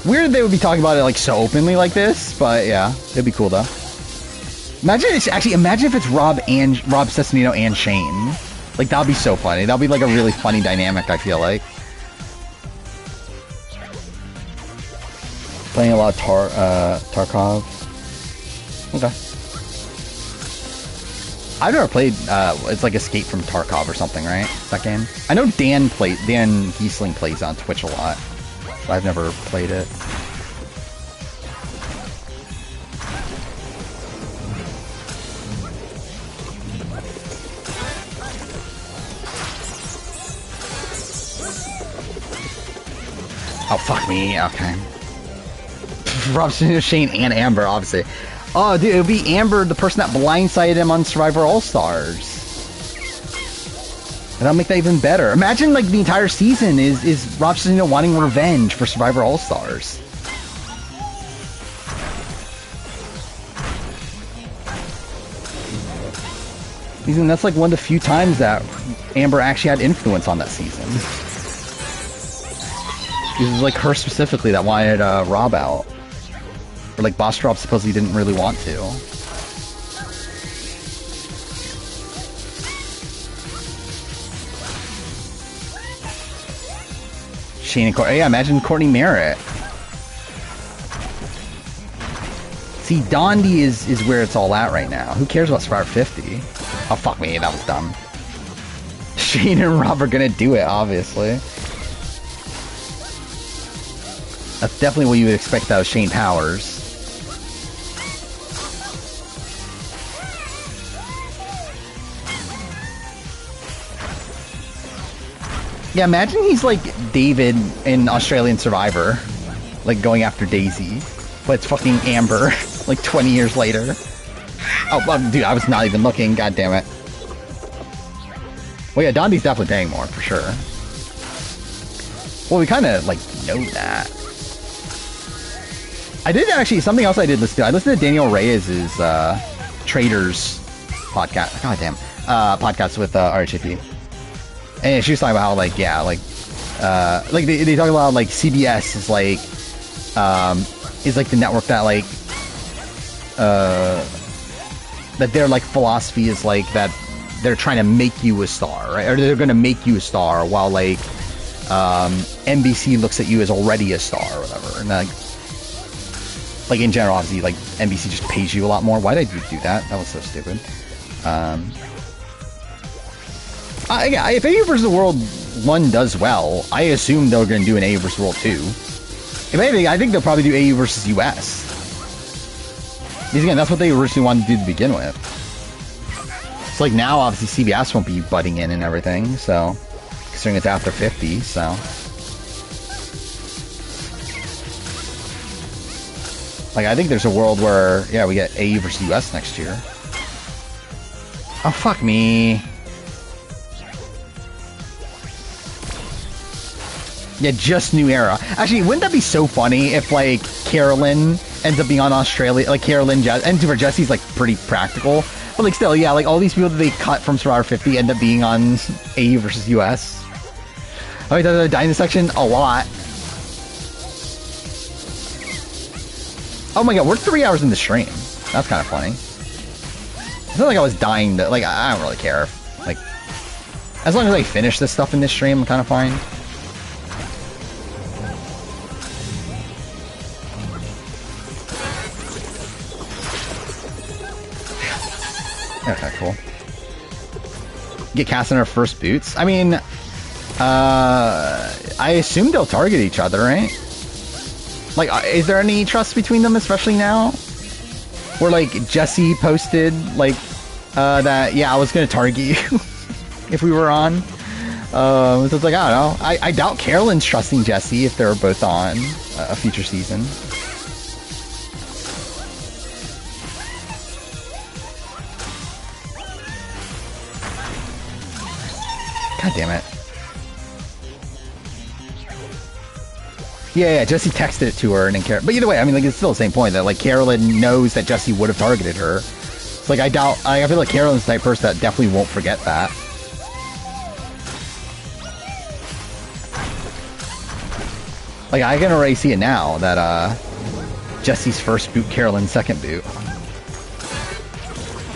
Weird they would be talking about it like so openly like this, but yeah, it'd be cool though. Imagine if it's Rob Cesternino and Shane. Like that'd be so funny. That'd be like a really funny dynamic, I feel like. Playing a lot of Tarkov. Okay. I've never played it's like Escape from Tarkov or something, right? That game? I know Dan Giesling plays on Twitch a lot. But I've never played it. Oh, fuck me. Okay. Rob, Shane, and Amber, obviously. Oh, dude, it would be Amber, the person that blindsided him on Survivor All-Stars. And that'll make that even better. Imagine, like, the entire season is Rob Cesternino wanting revenge for Survivor All-Stars. That's like one of the few times that Amber actually had influence on that season. It was like her specifically that wanted Rob out. Or like Boss Drop supposedly didn't really want to. Shane and Courtney. Yeah, imagine Courtney Merritt. See, Dondi is where it's all at right now. Who cares about Survivor 50? Oh, fuck me. That was dumb. Shane and Rob are gonna do it, obviously. That's definitely what you would expect out of Shane Powers. Yeah, imagine he's like David in Australian Survivor, like going after Daisy, but it's fucking Amber, like 20 years later. Oh, well, dude, I was not even looking, god damn it. Well, yeah, Dondi's definitely paying more, for sure. Well, we kind of, like, know that. I did actually, something else I did listen to. I listened to Daniel Reyes' Traders podcast. God damn. Podcast with RHAP. And she was talking about how, like, yeah, like they talk about, like, CBS is like the network that, like, that their, like, philosophy is, like, that they're trying to make you a star, right? Or they're going to make you a star while, like, NBC looks at you as already a star or whatever. And, like in general, obviously, like, NBC just pays you a lot more. Why did you do that? That was so stupid. Yeah, if AU vs. the World 1 does well, I assume they're going to do an AU vs. the World 2. If anything, I think they'll probably do AU versus US. Because again, that's what they originally wanted to do to begin with. So like now, obviously CBS won't be butting in and everything, so considering it's after 50, so. Like I think there's a world where, yeah, we get AU versus US next year. Oh, fuck me. Yeah, just New Era. Actually, wouldn't that be so funny if, like, Carolyn ends up being on Australia, like, Carolyn, and for Jesse's, like, pretty practical. But, like, still, yeah, like, all these people that they cut from Survivor 50 end up being on AU versus US. Oh, the Dynasty section? A lot. Oh my god, we're 3 hours in the stream. That's kind of funny. It's not like I was dying to, like, I don't really care. Like, as long as I finish this stuff in this stream, I'm kind of fine. Okay, cool. Get cast in our first boots. I mean, I assume they'll target each other, right? Like, is there any trust between them, especially now? Where, like, Jesse posted, like, that, yeah, I was gonna target you if we were on. So it's like, I don't know. I doubt Carolyn's trusting Jesse if they're both on a future season. God damn it. Yeah, Jesse texted it to her and then but either way, I mean, like, it's still the same point that, like, Carolyn knows that Jesse would have targeted her. It's like, I feel like Carolyn's the type of person that definitely won't forget that. Like, I can already see it now that, Jesse's first boot, Carolyn's second boot.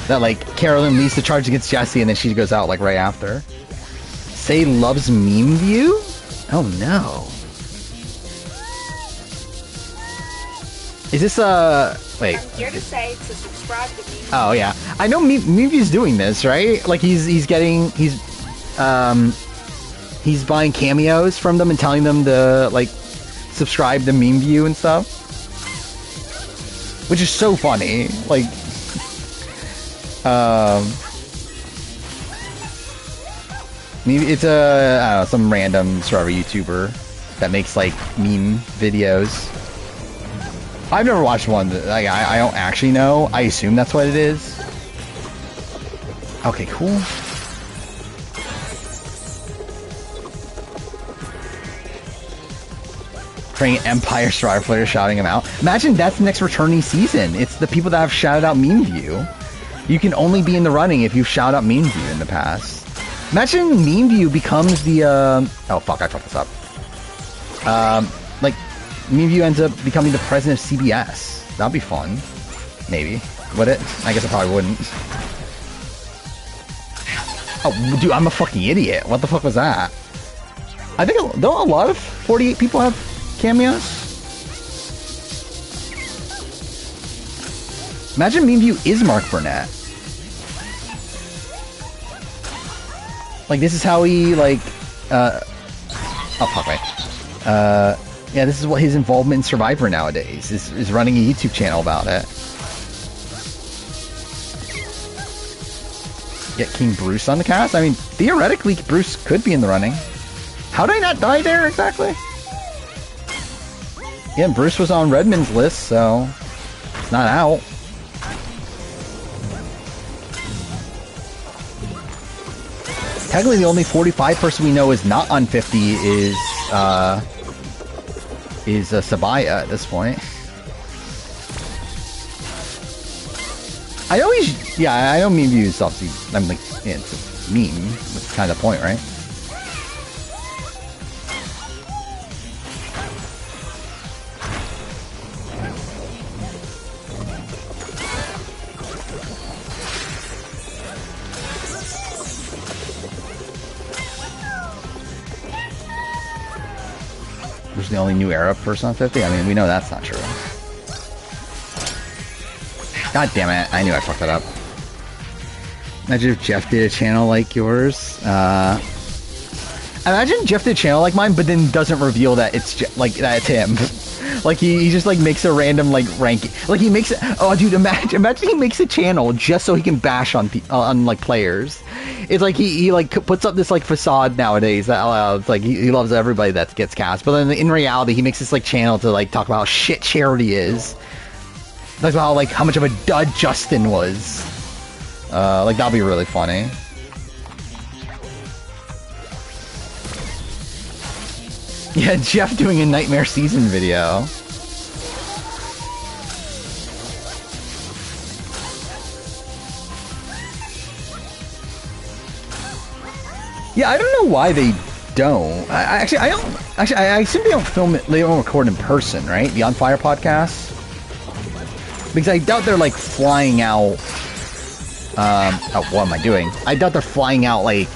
That, like, Carolyn leads the charge against Jesse and then she goes out, like, right after. Say loves meme view? Oh no. Is this wait? I'm here to say to subscribe to me. Oh yeah, I know meme view's doing this, right? Like he's buying cameos from them and telling them to like subscribe to meme view and stuff, which is so funny. Like, maybe it's a, I don't know, some random Survivor YouTuber that makes like meme videos. I've never watched one. Like, I don't actually know. I assume that's what it is. Okay, cool. Praying Empire Survivor players shouting him out. Imagine that's the next returning season. It's the people that have shouted out Meme View. You can only be in the running if you've shouted out Meme View in the past. Imagine Meme View becomes the, oh fuck, I fucked this up. Like, Meme View ends up becoming the president of CBS. That'd be fun. Maybe. Would it? I guess it probably wouldn't. Oh, dude, I'm a fucking idiot. What the fuck was that? I think, don't a lot of 48 people have cameos? Imagine Meme View is Mark Burnett. Like, this is how he, like, oh, fuck, wait. Yeah, this is what his involvement in Survivor nowadays is running a YouTube channel about it. Get King Bruce on the cast? I mean, theoretically, Bruce could be in the running. How did I not die there exactly? Yeah, Bruce was on Redmond's list, so it's not out. Technically, the only 45 person we know is not on 50 is Sabaya at this point. I know he's, yeah, I know Meme View is obviously, I'm like, yeah, it's a meme. That's kind of the point, right? The only New Era person on 50? I mean, we know that's not true. God damn it. I knew I fucked that up. Imagine if Jeff did a channel like yours. Imagine Jeff did a channel like mine, but then doesn't reveal that it's like that it's him. Like he just like makes a random like ranking. Like he makes it. Oh, dude, imagine he makes a channel just so he can bash on like players. It's like he like puts up this like facade nowadays that allows like he loves everybody that gets cast, but then in reality he makes this like channel to like talk about how shit Charity is. Talks about how much of a dud Justin was. Like that'll be really funny. Yeah, Jeff doing a Nightmare Season video. Yeah, I don't know why they don't. I assume they don't film it. They don't record in person, right? The On Fire podcast, because I doubt they're like flying out. Oh, what am I doing? I doubt they're flying out like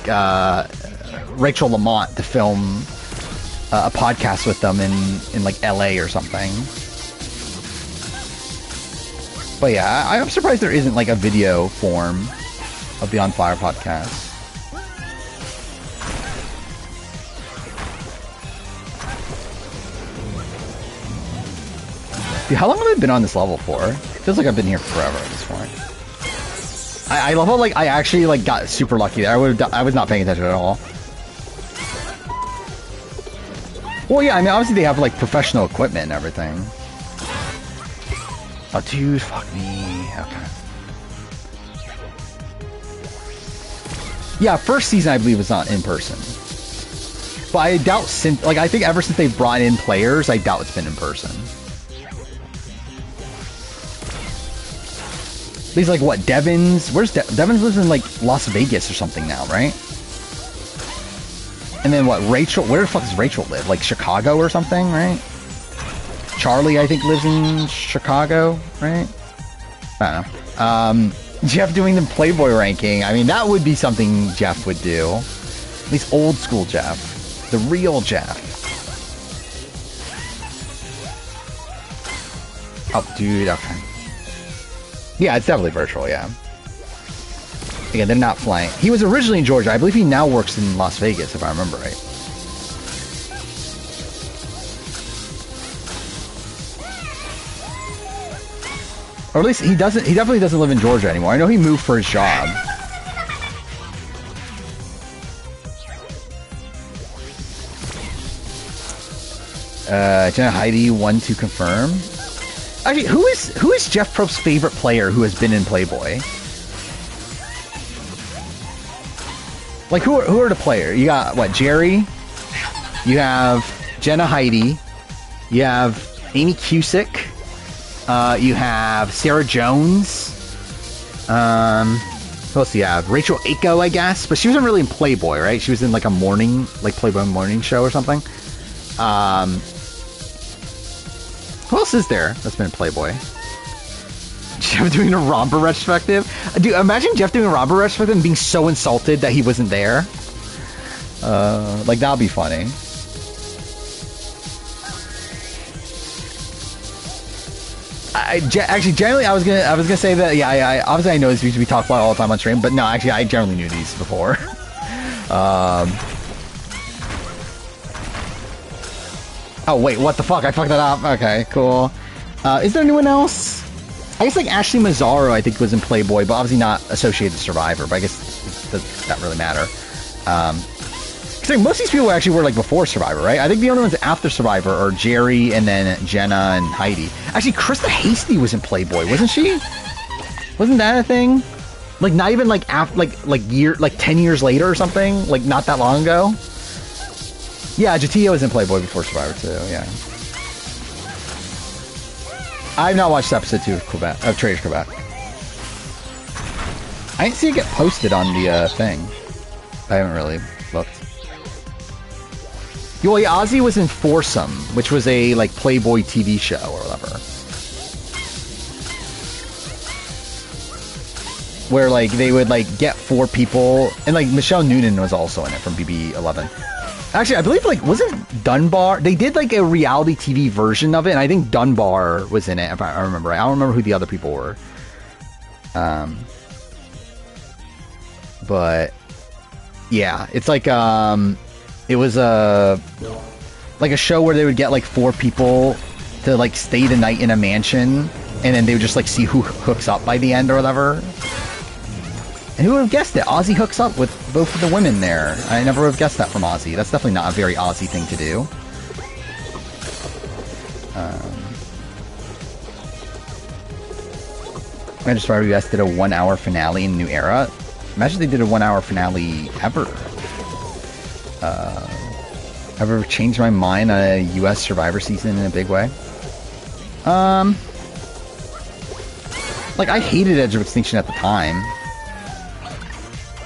Rachel Lamont to film a podcast with them in like LA or something. But yeah, I'm surprised there isn't like a video form of the On Fire podcast. Dude, how long have I been on this level for? Feels like I've been here forever at this point. I love how like I actually like got super lucky there. I was not paying attention at all. Well, yeah, I mean, obviously they have, like, professional equipment and everything. Oh, dude, fuck me. Okay. Yeah, first season, I believe, was not in person. But I doubt since... Like, I think ever since they've brought in players, I doubt it's been in person. These, like, what, Devins? Where's Devins lives in, like, Las Vegas or something now, right? And then what, Rachel, where the fuck does Rachel live? Like Chicago or something, right? Charlie, I think, lives in Chicago, right? I don't know. Jeff doing the Playboy ranking. I mean, that would be something Jeff would do. At least old school Jeff. The real Jeff. Oh, dude, okay. Yeah, it's definitely virtual, yeah. Again, they're not flying. He was originally in Georgia. I believe he now works in Las Vegas, if I remember right. Or at least he doesn't. He definitely doesn't live in Georgia anymore. I know he moved for his job. Jenna Heidi, 1 to confirm. Actually, who is Jeff Probst's favorite player who has been in Playboy? Like, who are the players? You got, what, Jerry? You have Jenna Heidi. You have Amy Cusick. You have Sarah Jones. Who else do you have? Rachel Aiko, I guess. But she wasn't really in Playboy, right? She was in, like, a morning, like, Playboy morning show or something. Who else is there that's been in Playboy? Jeff doing a Romper retrospective? Dude, imagine Jeff doing a Romper retrospective and being so insulted that he wasn't there. Like, that'll be funny. Actually, generally, I was gonna say that. Yeah, I obviously I know this used to be talked about all the time on stream, but no, actually, I generally knew these before. Oh wait, what the fuck? I fucked that up. Okay, cool. Is there anyone else? I guess like Ashley Mazzaro, I think, was in Playboy, but obviously not associated with Survivor. But I guess does that really matter? Because like, most of these people actually were like before Survivor, right? I think the only ones after Survivor are Jerry and then Jenna and Heidi. Actually, Krista Hasty was in Playboy, wasn't she? Wasn't that a thing? Like not even like after like 10 years later or something? Like not that long ago? Yeah, Jatia was in Playboy before Survivor too. Yeah. I've not watched episode 2 of Traitors Quebec. I didn't see it get posted on the thing. I haven't really looked. Well, yeah, Ozzy was in Foursome, which was a like Playboy TV show or whatever, where like they would like get 4 people, and like Michelle Noonan was also in it from BB11. Actually, I believe like wasn't Dunbar? They did like a reality TV version of it, and I think Dunbar was in it if I remember right. I don't remember who the other people were. But yeah, it's like it was a like a show where they would get like 4 people to like stay the night in a mansion, and then they would just like see who hooks up by the end or whatever. And who would have guessed it? Ozzy hooks up with both of the women there. I never would have guessed that from Ozzy. That's definitely not a very Ozzy thing to do. I just remember you guys did a 1 hour finale in New Era. Imagine they did a 1 hour finale ever. Ever changed my mind on a US Survivor season in a big way? Like, I hated Edge of Extinction at the time.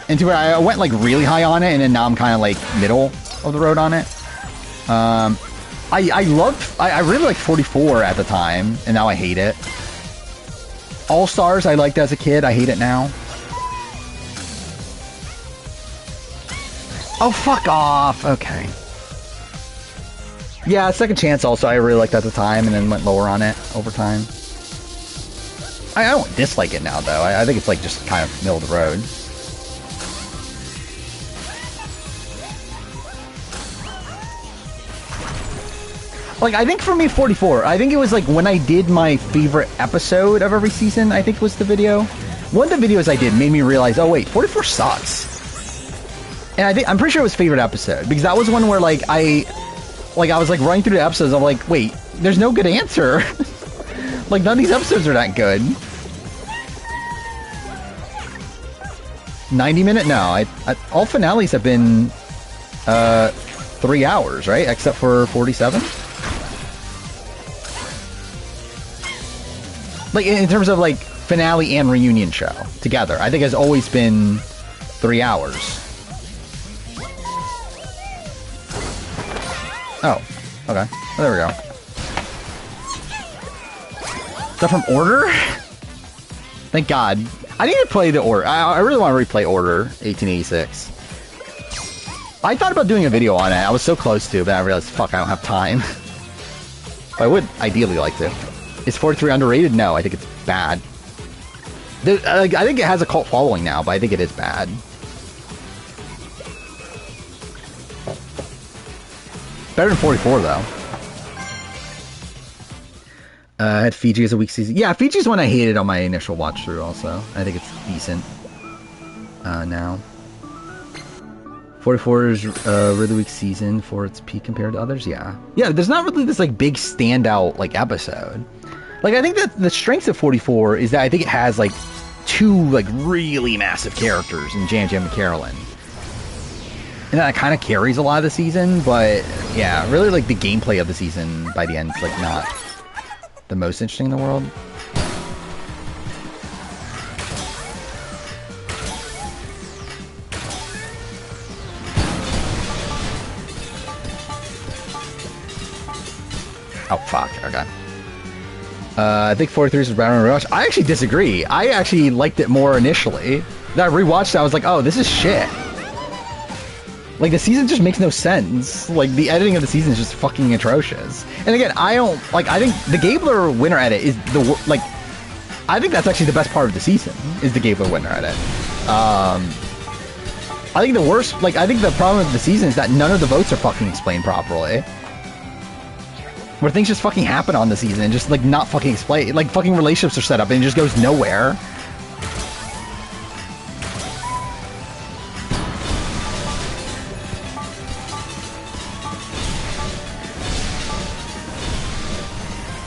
And to where I went, like, really high on it, and then now I'm kind of, like, middle of the road on it. I really liked 44 at the time, and now I hate it. All-Stars I liked as a kid, I hate it now. Oh, fuck off! Okay. Yeah, Second Chance also I really liked at the time, and then went lower on it over time. I don't dislike it now, though. I think it's, like, just kind of middle of the road. Like, I think for me, 44, I think it was, like, when I did my favorite episode of every season, I think was the video. One of the videos I did made me realize, oh, wait, 44 sucks. And I'm pretty sure it was favorite episode, because that was one where, like, I was, like, running through the episodes, I'm like, wait, there's no good answer. Like, none of these episodes are that good. 90-minute? No, all finales have been, 3 hours, right? Except for 47? Like, in terms of, like, finale and reunion show together, I think has always been 3 hours. Oh, okay. Well, there we go. Is that from Order? Thank God. I need to play the Order. I really want to replay Order 1886. I thought about doing a video on it. I was so close to, but I realized, fuck, I don't have time. But I would ideally like to. Is 43 underrated? No, I think it's bad. I think it has a cult following now, but I think it is bad. Better than 44, though. I had Fiji as a weak season. Yeah, Fiji's one I hated on my initial watch through also. I think it's decent now. 44 is a really weak season for its peak compared to others. Yeah, there's not really this like big standout like episode. Like, I think that the strengths of 44 is that I think it has like 2 like really massive characters in Jam Jam and Carolyn, and that kind of carries a lot of the season. But yeah, really like the gameplay of the season by the end is like not the most interesting in the world. Oh, fuck. Okay. I think 43 is Brawn and Rush. I actually disagree. I actually liked it more initially. Then I rewatched it, I was like, oh, this is shit. Like, the season just makes no sense. Like, the editing of the season is just fucking atrocious. And again, I think the Gabler winner edit is like, I think that's actually the best part of the season, is the Gabler winner edit. I think the worst, I think the problem with the season is that none of the votes are fucking explained properly. Where things just fucking happen on the season and just, like, not fucking explained. Like, fucking relationships are set up and it just goes nowhere.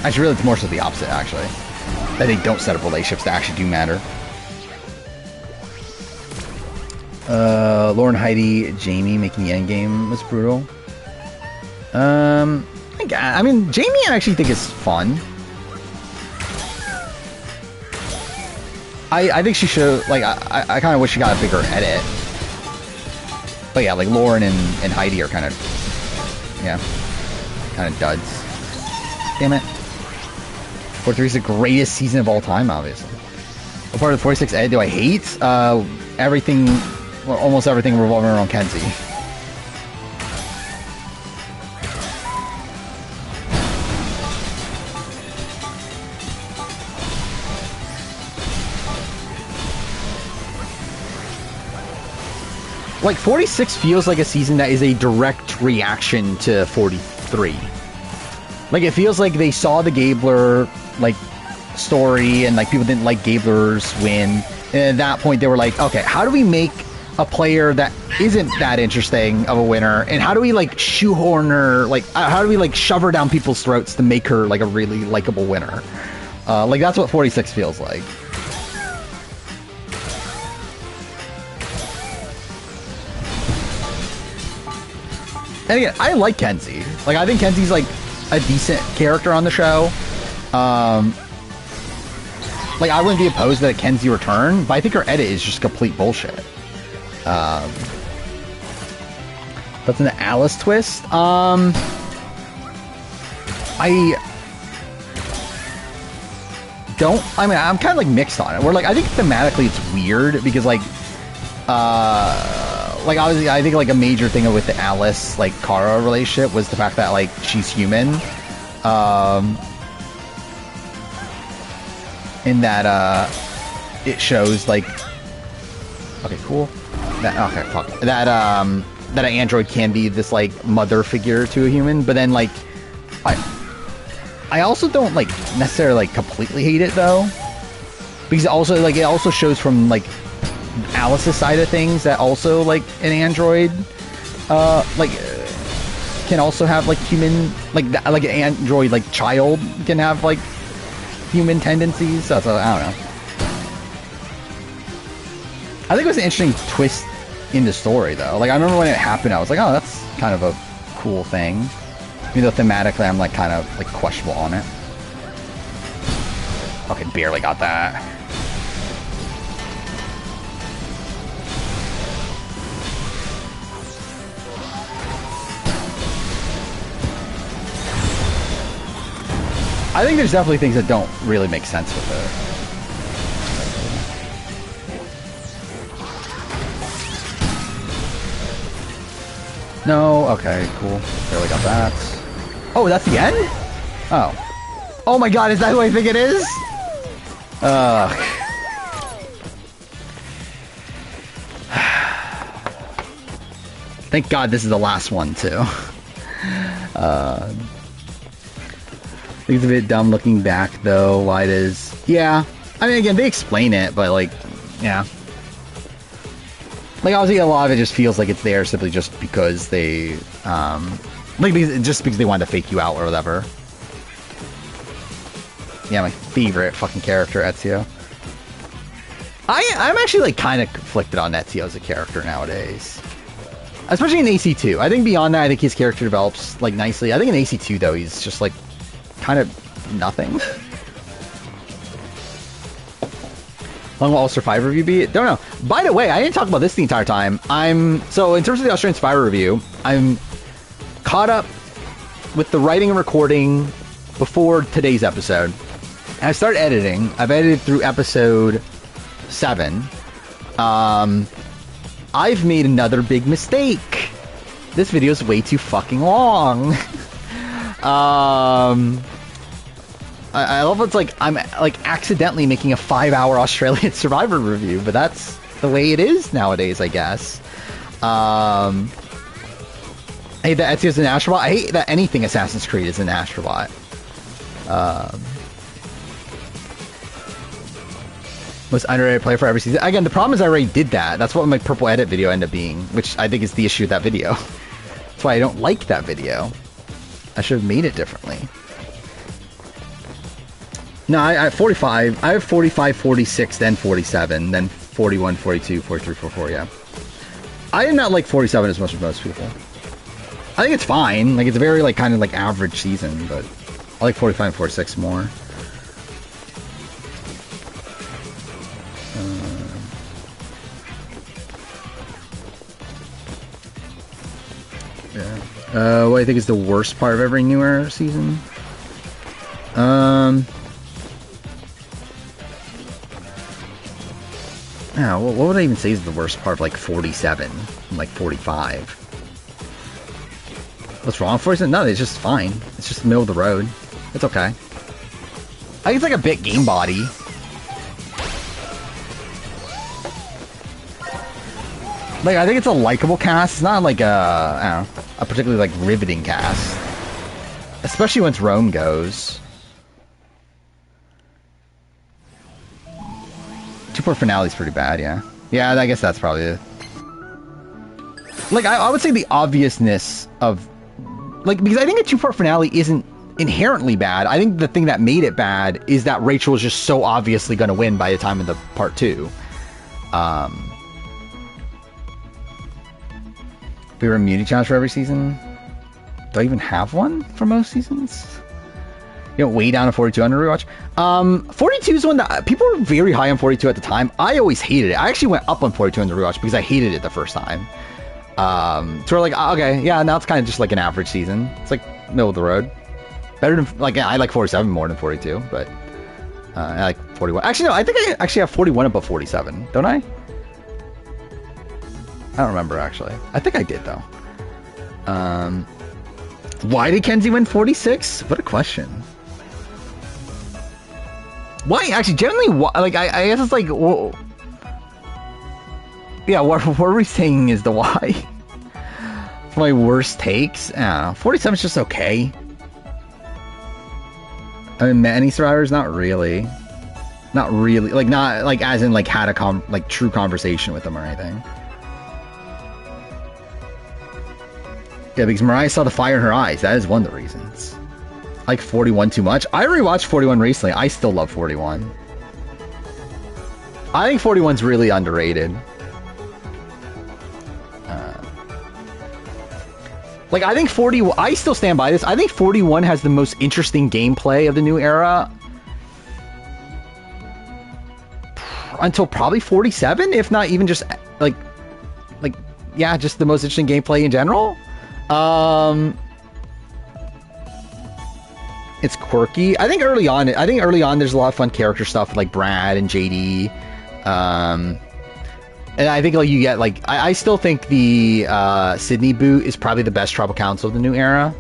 Actually, really, it's more so the opposite, actually. That they don't set up relationships that actually do matter. Lauren, Heidi, Jamie making the endgame was brutal. I mean, Jamie I actually think is fun. I think she should, like, I kind of wish she got a bigger edit. But yeah, like, Lauren and Heidi are kind of, yeah, kind of duds. Damn it. 43 is the greatest season of all time, obviously. What part of the 46 edit do I hate? Everything, well, almost everything revolving around Kenzie. Like, 46 feels like a season that is a direct reaction to 43. Like, it feels like they saw the Gabler, like, story, and, like, people didn't like Gabler's win. And at that point, they were like, okay, how do we make a player that isn't that interesting of a winner? And how do we, like, shoehorn her, like, how do we, like, shove her down people's throats to make her, like, a really likable winner? Like, that's what 46 feels like. And again, I like Kenzie. Like, I think Kenzie's, like, a decent character on the show. Like, I wouldn't be opposed to that Kenzie return, but I think her edit is just complete bullshit. That's an Alice twist. I mean, I'm kind of, like, mixed on it. Where, like, I think thematically it's weird, because, like, obviously, I think, like, a major thing with the Alice, like, Kara relationship was the fact that, like, she's human. In that, it shows, like... Okay, cool. Okay, fuck. That an android can be this, like, mother figure to a human, but then, like... I also don't, like, necessarily, like, completely hate it, though. Because also, like, it also shows from, like... Alice's side of things that also, like, an android can also have, like, human, like an android, like, child can have, like, human tendencies. So I don't know, I think it was an interesting twist in the story, though. Like, I remember when it happened, I was like, oh, that's kind of a cool thing, even though thematically I'm, like, kind of, like, questionable on it. Okay, barely got that. I think there's definitely things that don't really make sense with it. No, okay, cool. Barely got that. Oh, that's the end? Oh. Oh my god, is that who I think it is? Thank god this is the last one, too. It's a bit dumb looking back, though. Why it is? Yeah. I mean, again, they explain it, but, like, yeah. Like, obviously, a lot of it just feels like it's there simply just because they, like, just because they wanted to fake you out or whatever. Yeah, my favorite fucking character, Ezio. I'm actually, like, kind of conflicted on Ezio as a character nowadays. Especially in AC2. I think beyond that, I think his character develops, like, nicely. I think in AC2, though, he's just, like, kind of nothing. Long will All Survivor review be? Don't know. By the way, I didn't talk about this the entire time. So in terms of the Australian Survivor review, I'm caught up with the writing and recording before today's episode. And I started editing. I've edited through episode 7. I've made another big mistake. This video is way too fucking long. I love it's like I'm like accidentally making a 5-hour Australian Survivor review, but that's the way it is nowadays, I guess. I hate that Ezio's an Astrobot. I hate that anything Assassin's Creed is an Astrobot. Most underrated player for every season. Again, the problem is I already did that. That's what my purple edit video ended up being, which I think is the issue with that video. That's why I don't like that video. I should have made it differently. No, I have 45. I have 45, 46, then 47, then 41, 42, 43, 44, yeah. I did not like 47 as much as most people. I think it's fine. Like, it's a very, like, kind of, like, average season, but I like 45 and 46 more. Yeah. What I think is the worst part of every New Era season? Yeah, what would I even say is the worst part of, like, 47 and, like, 45? What's wrong with 47? No, it's just fine. It's just the middle of the road. It's okay. I think it's, like, a bit game body. Like, I think it's a likable cast. It's not, like, I don't know, a particularly, like, riveting cast. especially once Rome goes. 2-part finale is pretty bad, yeah. Yeah, I guess that's probably it. Like, I would say the obviousness of... Like, because I think a 2-part finale isn't inherently bad. I think the thing that made it bad is that Rachel is just so obviously going to win by the time of the part 2. We were a immunity challenge for every season. Do I even have one for most seasons? You know, way down to 42 on a rewatch. 42 is one that people were very high on 42 at the time. I always hated it. I actually went up on 42 on the rewatch because I hated it the first time. So we're like, okay, yeah, now it's kind of just like an average season. It's like middle of the road. Better than, like, I like 47 more than 42, but I like 41. Actually, no, I think I actually have 41 above 47, don't I? I don't remember, actually. I think I did, though. Why did Kenzie win 46? What a question. Why? Actually, generally, like, I guess it's like... Well, yeah, what are we saying is the why? For my worst takes? I don't know. 47 is just okay. I mean, many survivors? Not really. Not really. Like, not, like, as in, like, had a, true conversation with them or anything. Yeah, because Mariah saw the fire in her eyes. That is one of the reasons. I like 41 too much. I rewatched 41 recently. I still love 41. I think 41's really underrated. Like, I think 40... I still stand by this. I think 41 has the most interesting gameplay of the new era. Until probably 47, if not even just, like, yeah, just the most interesting gameplay in general. It's quirky. I think early on there's a lot of fun character stuff with, like, Brad and JD. And I think, like, you get, like... I still think the Sydney boot is probably the best tribal council of the new era.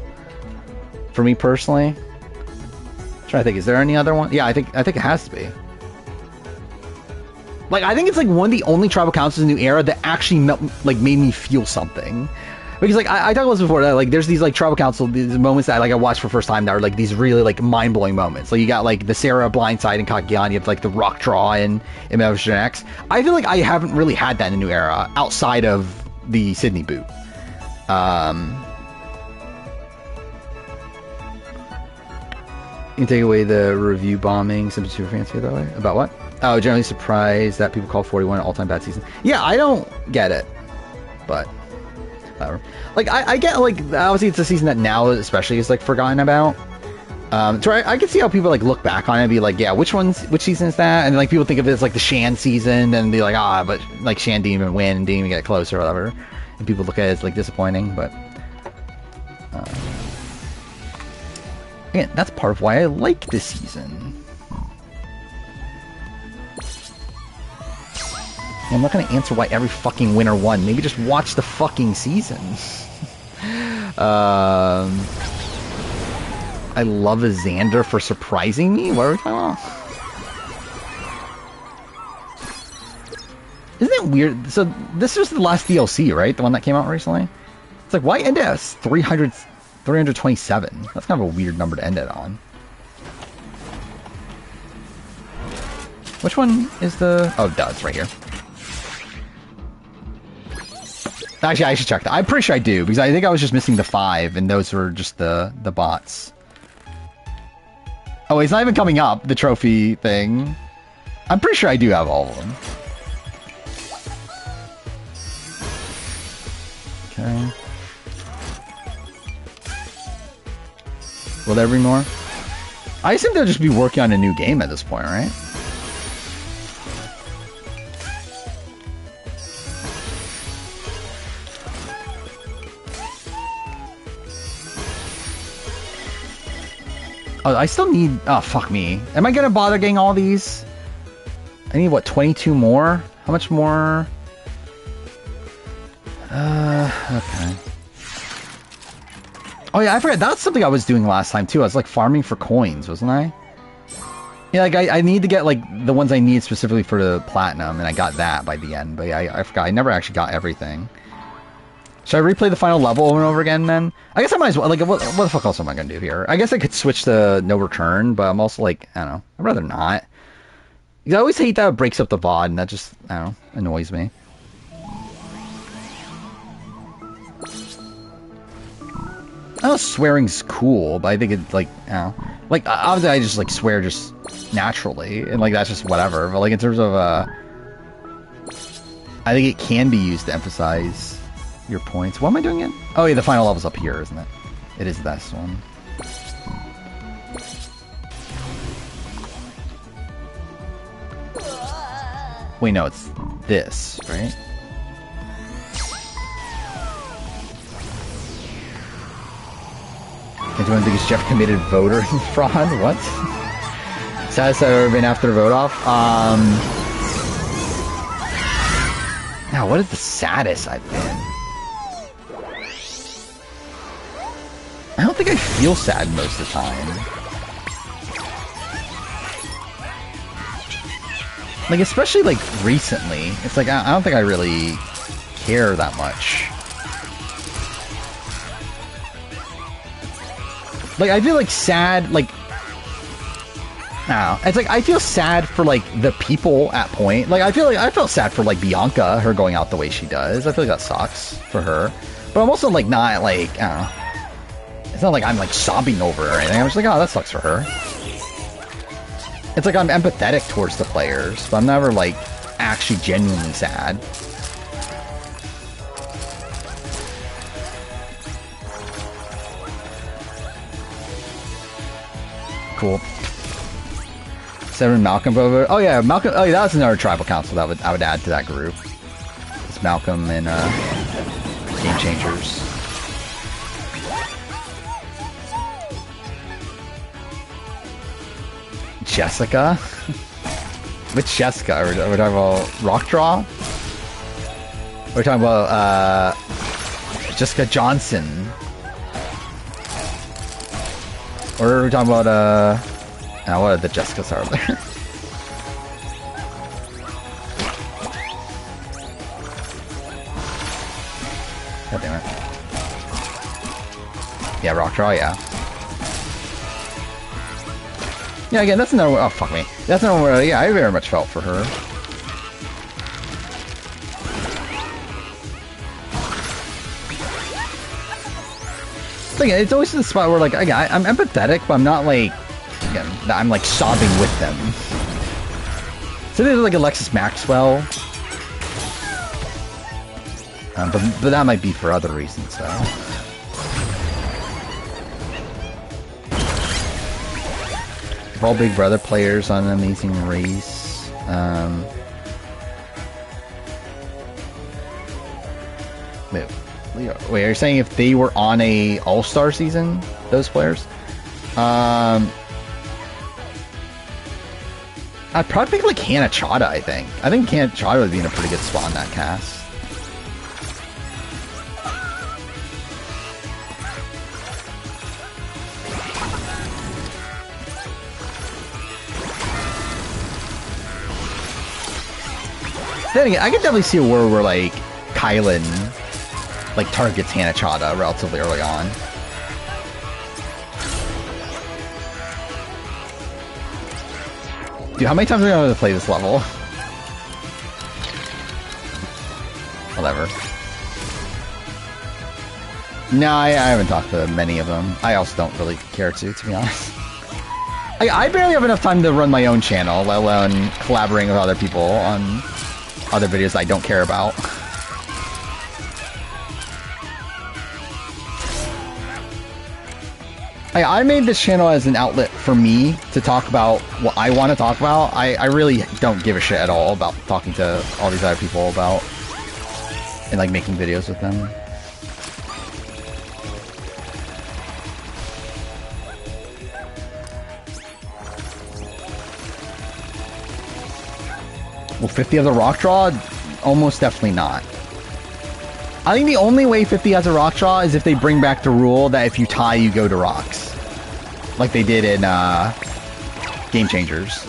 For me, personally. I'm trying to think, is there any other one? Yeah, I think it has to be. Like, I think it's, like, one of the only tribal councils in the new era that actually, like, made me feel something. Because, like, I talked about this before, that, like, there's these, like, tribal council, these moments that, like, I watched for the first time that are, like, these really, like, mind-blowing moments. Like, you got, like, the Sarah blindside and Kakian, you have, like, the rock draw in Evolution X. I feel like I haven't really had that in the new era, outside of the Sydney boot. You can take away the review bombing, simply super fancy that way. About what? Oh, generally surprised that people call 41 an all-time bad season. Yeah, I don't get it, but... Like, I get, like, obviously it's a season that now especially is, like, forgotten about. So I can see how people, like, look back on it and be like, yeah, which season is that? And, like, people think of it as, like, the Shan season and be like, but, like, Shan didn't even win and didn't even get close or whatever. And people look at it as, like, disappointing, but... again, that's part of why I like this season. I'm not going to answer why every fucking winner won. Maybe just watch the fucking season. I love a Xander for surprising me? What are we talking about? Isn't it weird? So, this was the last DLC, right? The one that came out recently? It's like, why end it at 327? That's kind of a weird number to end it on. Which one is the... Oh, duh, it's right here. Actually, I should check that. I'm pretty sure I do, because I think I was just missing the 5, and those were just the bots. Oh, it's not even coming up, the trophy thing. I'm pretty sure I do have all of them. Okay. Will there be more? I assume they'll just be working on a new game at this point, right? Oh, I still need... Oh, fuck me. Am I gonna bother getting all these? I need, what, 22 more? How much more? Okay. Oh, yeah, I forgot. That's something I was doing last time, too. I was, like, farming for coins, wasn't I? Yeah, like, I need to get, like, the ones I need specifically for the platinum, and I got that by the end. But, yeah, I forgot. I never actually got everything. Should I replay the final level over and over again, then? I guess I might as well. Like, what the fuck else am I gonna do here? I guess I could switch to no return, but I'm also like, I don't know. I'd rather not. Because I always hate that it breaks up the VOD, and that just, I don't know, annoys me. I know swearing's cool, but I think it, like, I don't know. Like, obviously I just, like, swear just naturally, and, like, that's just whatever. But, like, in terms of, I think it can be used to emphasize your points. What am I doing it? Oh, yeah, the final level's up here, isn't it? It is this one. Wait, no, it's this, right? Anyone think it's Jeff committed voter fraud? What? Saddest I've ever been after the vote off? Now, what is the saddest I've been? I don't think I feel sad most of the time. Like, especially, like, recently. It's like, I don't think I really care that much. Like, I feel, like, sad, like... I don't know. It's like, I feel sad for, like, the people at Point. Like, I feel like I felt sad for, like, Bianca, her going out the way she does. I feel like that sucks for her. But I'm also, like, not, like, I don't know. It's not like I'm, like, sobbing over her or anything. I'm just like, oh, that sucks for her. It's like I'm empathetic towards the players, but I'm never, like, actually genuinely sad. Cool. Seven Malcolm over. Oh yeah, Malcolm. Oh yeah, that was another tribal council that I would add to that group. It's Malcolm and Game Changers. Jessica? Which Jessica? Are we talking about Rock Draw? We're talking about Jessica Johnson. Or are we talking about what are the Jessicas are there? God damn it. Yeah, Rock Draw, yeah. Yeah, again, that's another one. Oh, fuck me. That's another one where, yeah, I very much felt for her. But again, it's always the spot where, like, again, I'm empathetic, but I'm not, like, again, I'm, like, sobbing with them. So there's, like, Alexis Maxwell. But that might be for other reasons, though. All Big Brother players on Amazing Race. Wait, are you saying if they were on a All-Star season, those players? I'd probably pick like Hannah Chada, I think. I think Hannah Chada would be in a pretty good spot in that cast. Then again, I could definitely see a world where, like, Kylan, like, targets Hannah Chada relatively early on. Dude, how many times are we going to play this level? Whatever. No, I haven't talked to many of them. I also don't really care to be honest. I barely have enough time to run my own channel, let alone collaborating with other people on other videos I don't care about. I made this channel as an outlet for me to talk about what I want to talk about. I really don't give a shit at all about talking to all these other people about and like making videos with them. Will 50 have the rock draw? Almost definitely not. I think the only way 50 has a rock draw is if they bring back the rule that if you tie, you go to rocks. Like they did in Game Changers.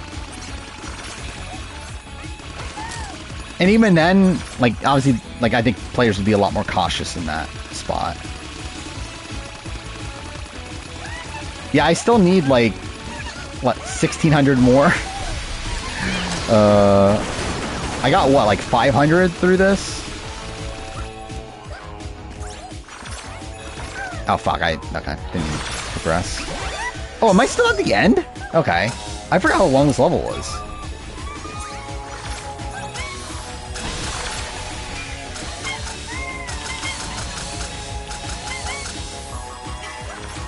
And even then, like, obviously, Like, I think players would be a lot more cautious in that spot. Yeah, I still need, like, what, 1,600 more? I got, what, like 500 through this? Oh, fuck, okay, didn't progress. Oh, am I still at the end? Okay. I forgot how long this level was.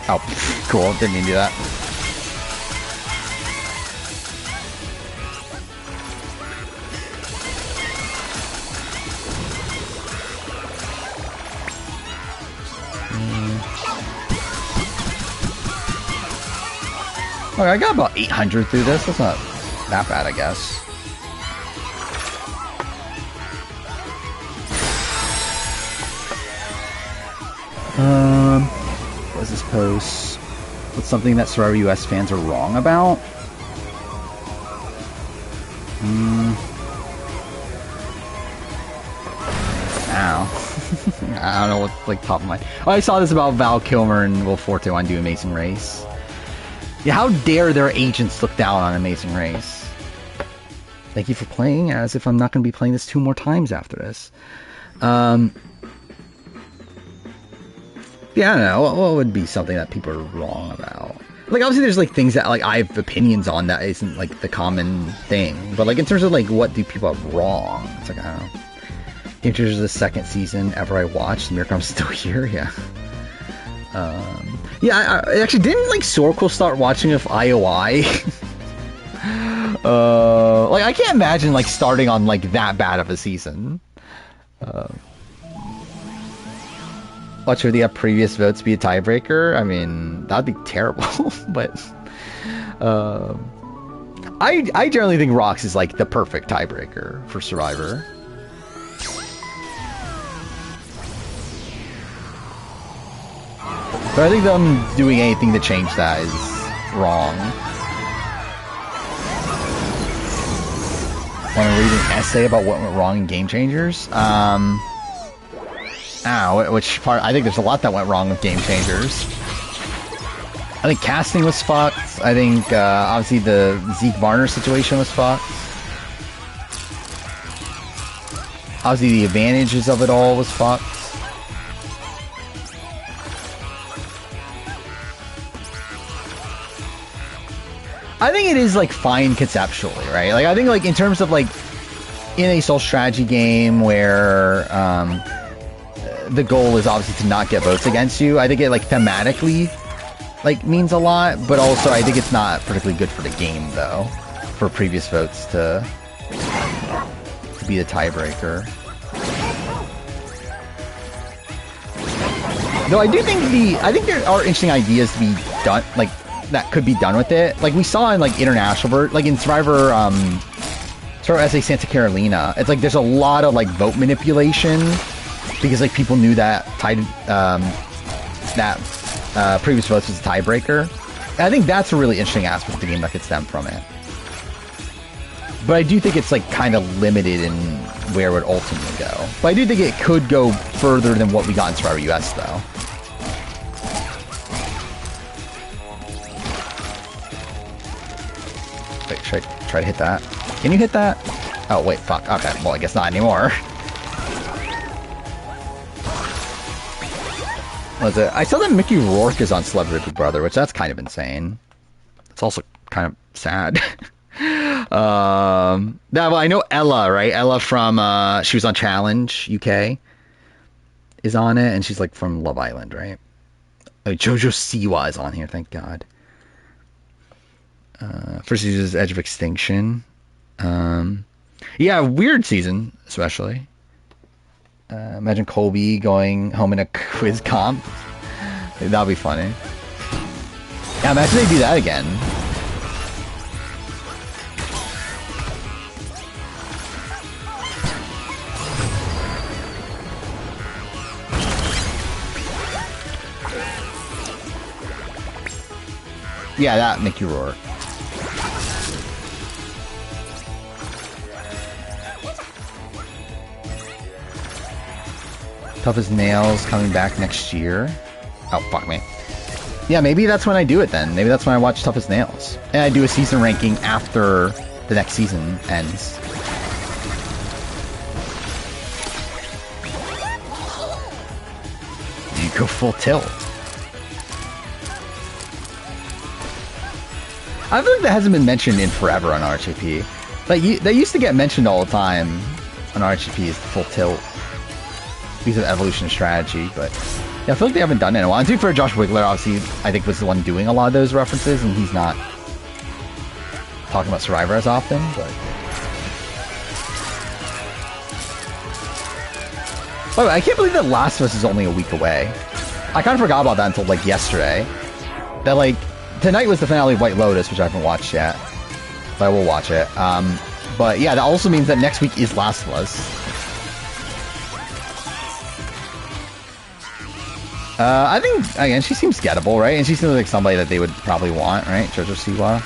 Oh, cool. Didn't mean to do that. Okay, I got about 800 through this. That's not that bad, I guess. What is this post? What's something that Survivor US fans are wrong about? Ow. I don't know what's like top of mind. Oh, I saw this about Val Kilmer and Will Forte on Do Amazing Race. Yeah, how dare their agents look down on Amazing Race? Thank you for playing, as if I'm not going to be playing this 2 more times after this. Yeah, I don't know. What would be something that people are wrong about? Like, obviously there's, like, things that, like, I have opinions on that isn't, like, the common thing. But, like, in terms of, like, what do people have wrong? It's like, I don't know. Game Changers is the 2nd season ever I watched. Miracom's still here, yeah. Yeah, I actually didn't, like, Sorkel start watching with IOI? Like, I can't imagine, like, starting on, like, that bad of a season. Watch for the previous votes be a tiebreaker. I mean, that'd be terrible. But I generally think Rox is like the perfect tiebreaker for Survivor. But I think them doing anything to change that is wrong. Want to read an essay about what went wrong in Game Changers? Which part? I think there's a lot that went wrong with Game Changers. I think casting was fucked. I think, obviously, the Zeke Varner situation was fucked. Obviously, the advantages of it all was fucked. I think it is, like, fine conceptually, right? Like, I think, like, in terms of, like, in a social strategy game where, the goal is obviously to not get votes against you. I think it, like, thematically, like, means a lot, but also I think it's not particularly good for the game, though, for previous votes to be the tiebreaker. Though I do think I think there are interesting ideas to be done, like, that could be done with it. Like, we saw in, like, international, like, in Survivor, Survivor SA Santa Carolina, it's like there's a lot of, like, vote manipulation, because, like, people knew that previous votes was a tiebreaker. And I think that's a really interesting aspect of the game that could stem from it. But I do think it's, like, kind of limited in where it would ultimately go. But I do think it could go further than what we got in Survivor US, though. Wait, should I try to hit that? Can you hit that? Oh, wait, fuck. Okay, well, I guess not anymore. Was it? I saw that Mickey Rourke is on Celebrity Big Brother, which that's kind of insane. It's also kind of sad. Well, I know Ella, right? Ella from she was on Challenge UK is on it, and she's like from Love Island, right? Jojo Siwa is on here, thank God. First season is Edge of Extinction. Yeah, weird season, especially. Imagine Colby going home in a quiz comp. That'd be funny. Yeah, imagine they do that again. Yeah, that make you roar. Tough as Nails coming back next year. Oh, fuck me. Yeah, maybe that's when I do it then. Maybe that's when I watch Tough as Nails. And I do a season ranking after the next season ends. You go full tilt. I feel like that hasn't been mentioned in forever on RHAP. Like, they used to get mentioned all the time on RHAP as the full tilt. Because of evolution strategy, but yeah, I feel like they haven't done it in a while. And to be fair, Josh Wigler, obviously, I think was the one doing a lot of those references, and he's not talking about Survivor as often, but... By the way, I can't believe that Last of Us is only a week away. I kind of forgot about that until, like, yesterday. That, like, tonight was the finale of White Lotus, which I haven't watched yet. But I will watch it. But yeah, that also means that next week is Last of Us. I think, again, she seems gettable, right? And she seems like somebody that they would probably want, right? Jojo Siwa.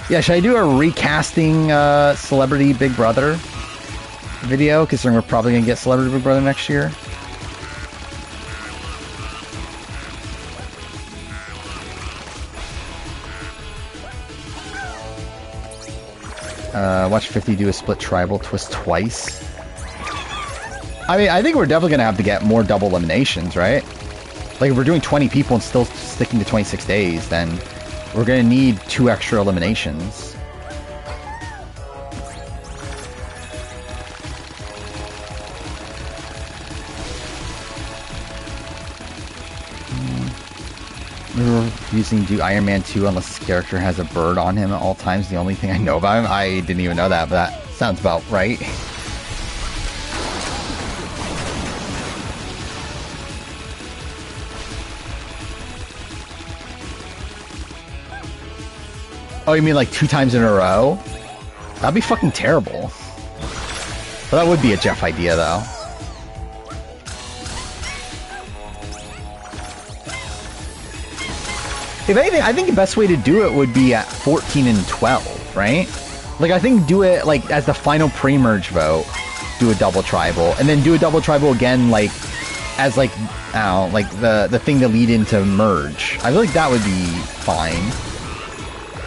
Yeah, should I do a recasting Celebrity Big Brother video? Considering we're probably going to get Celebrity Big Brother next year. Watch 50 do a split tribal twist twice. I mean, I think we're definitely going to have to get more double eliminations, right? Like, if we're doing 20 people and still sticking to 26 days, then we're going to need 2 extra eliminations. We're refusing to do Iron Man 2 unless his character has a bird on him at all times. The only thing I know about him. I didn't even know that, but that sounds about right. Oh, you mean like 2 times in a row? That'd be fucking terrible. But that would be a Jeff idea, though. If anything, I think the best way to do it would be at 14 and 12, right? Like, I think do it, like, as the final pre-merge vote, do a double tribal, and then do a double tribal again, like, as, like, I don't know, like, the thing to lead into merge. I feel like that would be fine.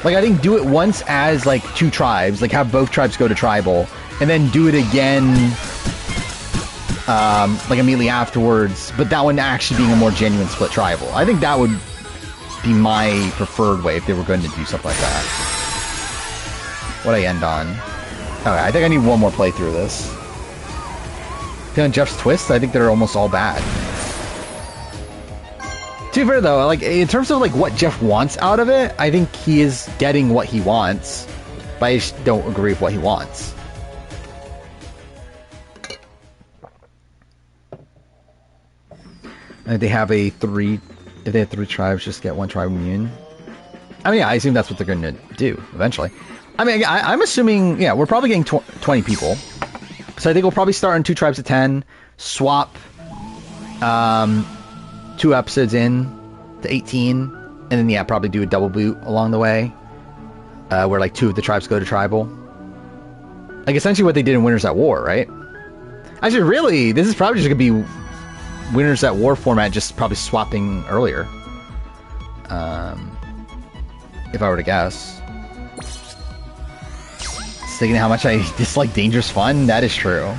Like, I think do it once as, like, 2 tribes, like, have both tribes go to tribal, and then do it again, like, immediately afterwards, but that one actually being a more genuine split tribal. I think that would be my preferred way if they were going to do something like that. What'd I end on? Okay, I think I need one more playthrough of this. On Jeff's twists, I think they're almost all bad. To be fair though, like, in terms of like what Jeff wants out of it, I think he is getting what he wants, but I just don't agree with what he wants. If they have if they have 3 tribes, just get 1 tribe immune. I mean, yeah, I assume that's what they're going to do eventually. I mean, I'm assuming, yeah, we're probably getting 20 people. So I think we'll probably start on 2 tribes of 10, swap 2 episodes in to 18, and then, yeah, probably do a double boot along the way, where, like, 2 of the tribes go to tribal. Like, essentially what they did in Winners at War, right? Actually, really, this is probably just going to be Winners at War format, just probably swapping earlier. If I were to guess. Thinking how much I dislike Dangerous Fun, that is true.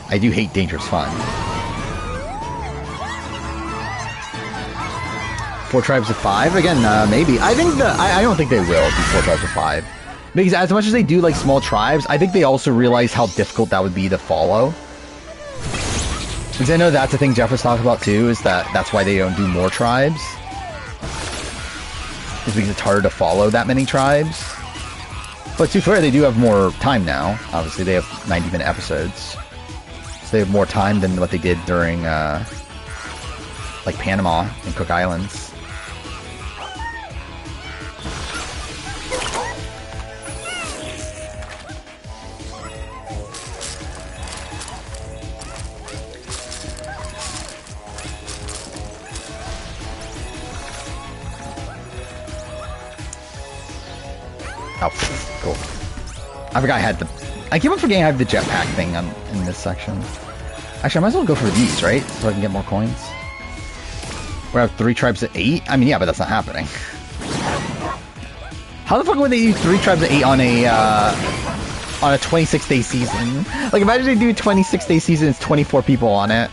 I do hate Dangerous Fun. 4 tribes of 5? Again, maybe. I think I don't think they will do 4 tribes of 5. Because as much as they do like small tribes, I think they also realize how difficult that would be to follow. Because I know that's the thing Jeff was talking about too, is that's why they don't do more tribes. It's because it's harder to follow that many tribes. But to be fair, they do have more time now. Obviously, they have 90-minute episodes. So they have more time than what they did during, like, Panama and Cook Islands. Oh, cool. I forgot I had I keep on forgetting I have the jetpack thing in this section. Actually, I might as well go for these, right? So I can get more coins. We have 3 tribes at 8? I mean, yeah, but that's not happening. How the fuck would they do 3 tribes at 8 on a 26-day season? Like, imagine they do a 26-day season, it's 24 people on it.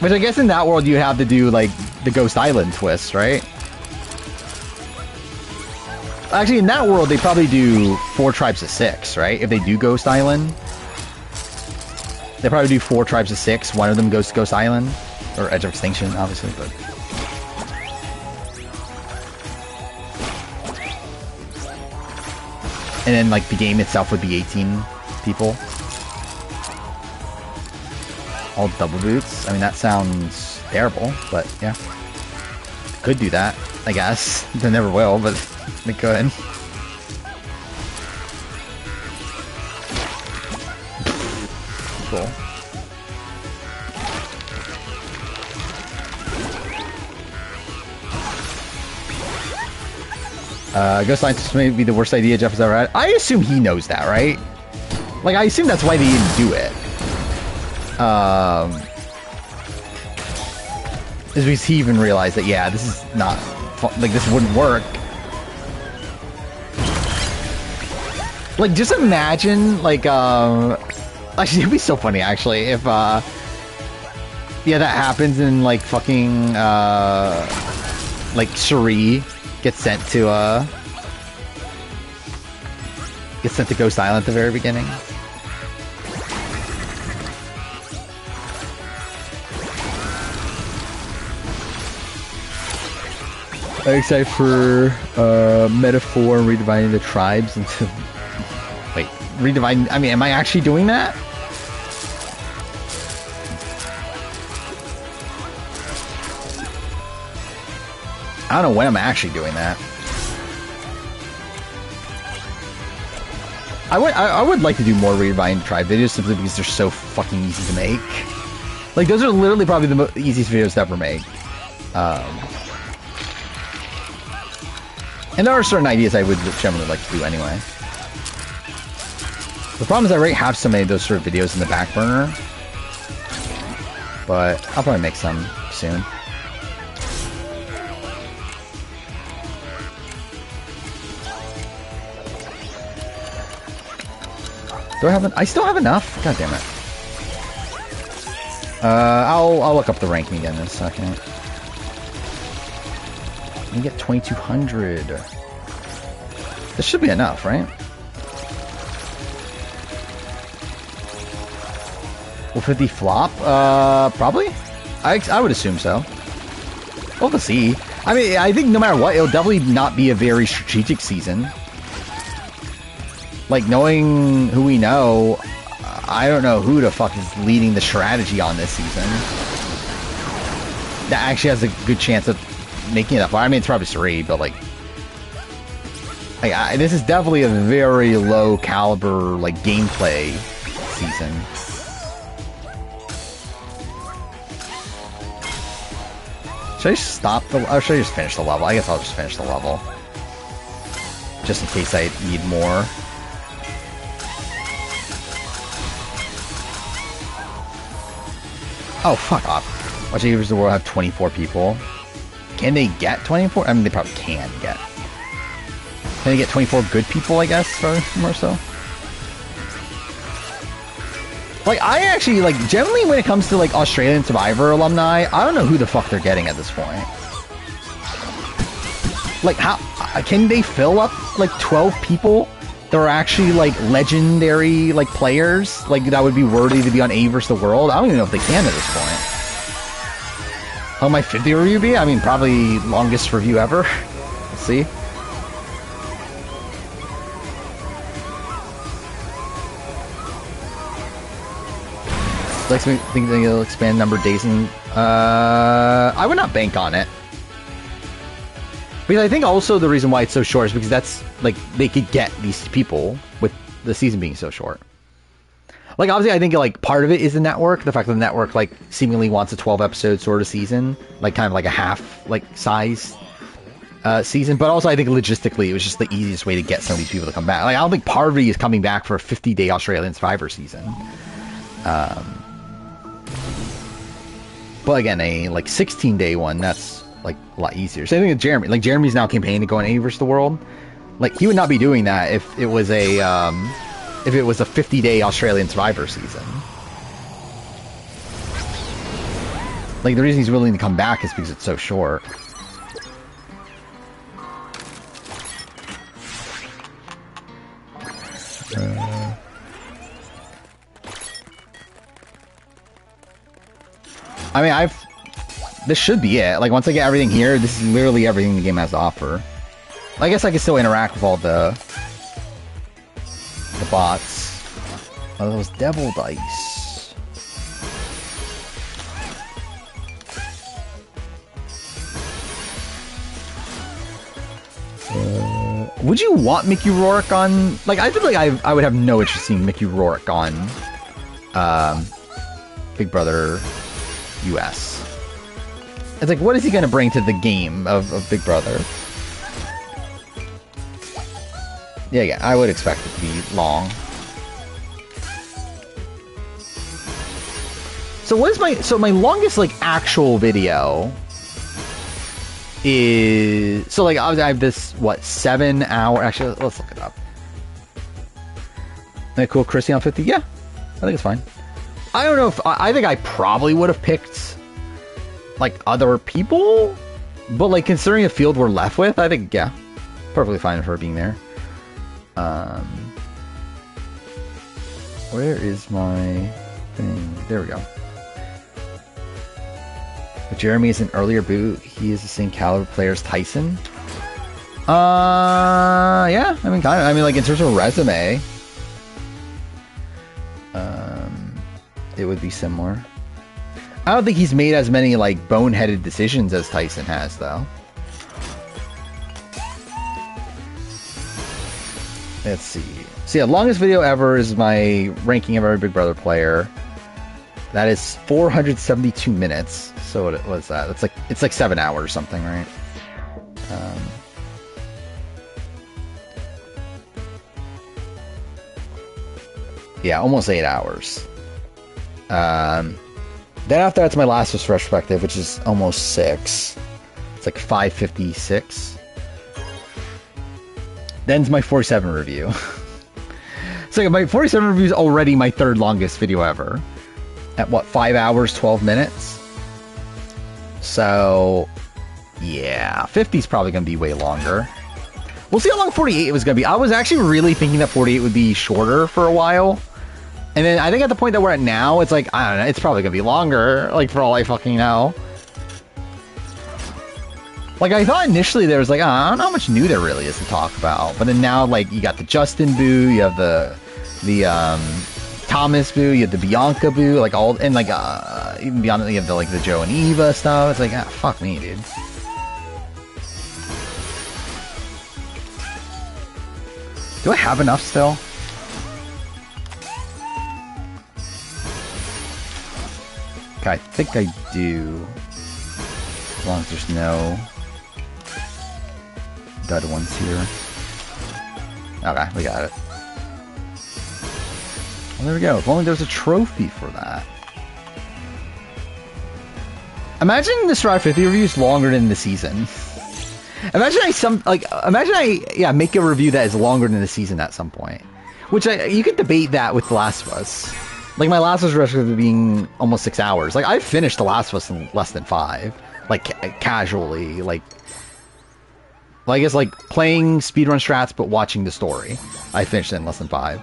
Which I guess in that world you have to do, like, the Ghost Island twist, right? Actually, in that world, they probably do 4 tribes of 6, right? If they do Ghost Island. They probably do 4 tribes of 6. One of them goes to Ghost Island. Or Edge of Extinction, obviously, but... And then, like, the game itself would be 18 people. All double boots. I mean, that sounds terrible, but yeah. Could do that, I guess. They never will, but they could. Cool. Ghost Scientist may be the worst idea Jeff has ever had. I assume he knows that, right? Like, I assume that's why they didn't do it. Is because he even realized that, yeah, this is not... Like, this wouldn't work. Like, just imagine, like, actually, it'd be so funny, actually, if, yeah, that happens and, like, fucking, like, Cherie gets sent to Ghost Island at the very beginning. I'm excited for Metaphor and redividing the tribes into... Wait, redividing... I mean, am I actually doing that? I don't know when I'm actually doing that. I would like to do more redividing the tribes videos simply because they're so fucking easy to make. Like, those are literally probably the easiest videos to ever make. And there are certain ideas I would generally like to do anyway. The problem is I already have so many of those sort of videos in the back burner. But I'll probably make some soon. Do I have I still have enough? God damn it. I'll look up the ranking again in a second. You get 2,200. This should be enough, right? Will 50 flop? Probably? I would assume so. We'll see. I mean, I think no matter what, it'll definitely not be a very strategic season. Like, knowing who we know, I don't know who the fuck is leading the strategy on this season. That actually has a good chance of making it up. I mean, it's probably Suri, but like... this is definitely a very low caliber, like, gameplay season. Should I just stop the... Or should I just finish the level? I guess I'll just finish the level. Just in case I need more. Oh, fuck off. Watch Achievers of the World have 24 people. Can they get 24? I mean, they probably can get. Can they get 24 good people, I guess, or more so? Like, I actually, like, generally when it comes to, like, Australian Survivor alumni, I don't know who the fuck they're getting at this point. Like, how... Can they fill up, like, 12 people that are actually, like, legendary, like, players? Like, that would be worthy to be on A vs. the World? I don't even know if they can at this point. How my 50 review be? I mean, probably longest review ever. Let's see. Lex think they'll expand number of days and I would not bank on it. Because I think also the reason why it's so short is because that's, like, they could get these people with the season being so short. Like, obviously, I think, like, part of it is the network. The fact that the network, like, seemingly wants a 12-episode sort of season. Like, kind of like a half, like, size season. But also, I think logistically, it was just the easiest way to get some of these people to come back. Like, I don't think part of it is coming back for a 50-day Australian Survivor season. But again, a like 16-day one, that's like a lot easier. Same thing with Jeremy. Like Jeremy's now campaigning to go on 80 versus the world. Like he would not be doing that if it was a 50-day Australian Survivor season. Like the reason he's willing to come back is because it's so short. I mean, this should be it. Like, once I get everything here, this is literally everything the game has to offer. I guess I can still interact with all the bots. Oh, those devil dice. Would you want Mickey Rourke on... Like, I feel like I would have no interest in seeing Mickey Rourke on Big Brother US. It's like, what is he going to bring to the game of Big Brother? Yeah, I would expect it to be long. So what is my longest like actual video is, so like I have this, what, 7 hour, actually let's look it up. That cool, Chrissy on 50? Yeah, I think it's fine. I don't know if, I think I probably would have picked like other people, but like considering the field we're left with, I think, yeah, perfectly fine with her being there. Where is my thing? There we go. But Jeremy is an earlier boot. He is the same caliber player as Tyson. Yeah, I mean, kind of. I mean, like in terms of resume, it would be similar. I don't think he's made as many like boneheaded decisions as Tyson has, though. Let's see. So yeah, longest video ever is my ranking of every Big Brother player. That is 472 minutes. So what was that? It's like 7 hours or something, right? Yeah, almost 8 hours. Then after that's my last retrospective, which is almost 6. It's like 556. Then's my 47 review. So my 47 review is already my third longest video ever. At what, 5 hours, 12 minutes? So, yeah, 50 is probably going to be way longer. We'll see how long 48 was going to be. I was actually really thinking that 48 would be shorter for a while. And then I think at the point that we're at now, it's like, I don't know, it's probably going to be longer, like for all I fucking know. Like, I thought initially there was like, I don't know how much new there really is to talk about. But then now, like, you got the Justin boo, you have the Thomas boo, you have the Bianca boo, like all, and like, even beyond that, you have the, like, the Joe and Eva stuff. It's like, fuck me, dude. Do I have enough still? Okay, I think I do. As long as there's no dud ones here. Okay, we got it. Well, there we go. If only there's a trophy for that. Imagine the Survivor 50 review is longer than the season. Imagine I make a review that is longer than the season at some point. Which you could debate that with The Last of Us. Like my Last of Us retrospective being almost 6 hours. Like I finished The Last of Us in less than 5. Like casually, like I guess like playing speedrun strats but watching the story. I finished it in less than 5.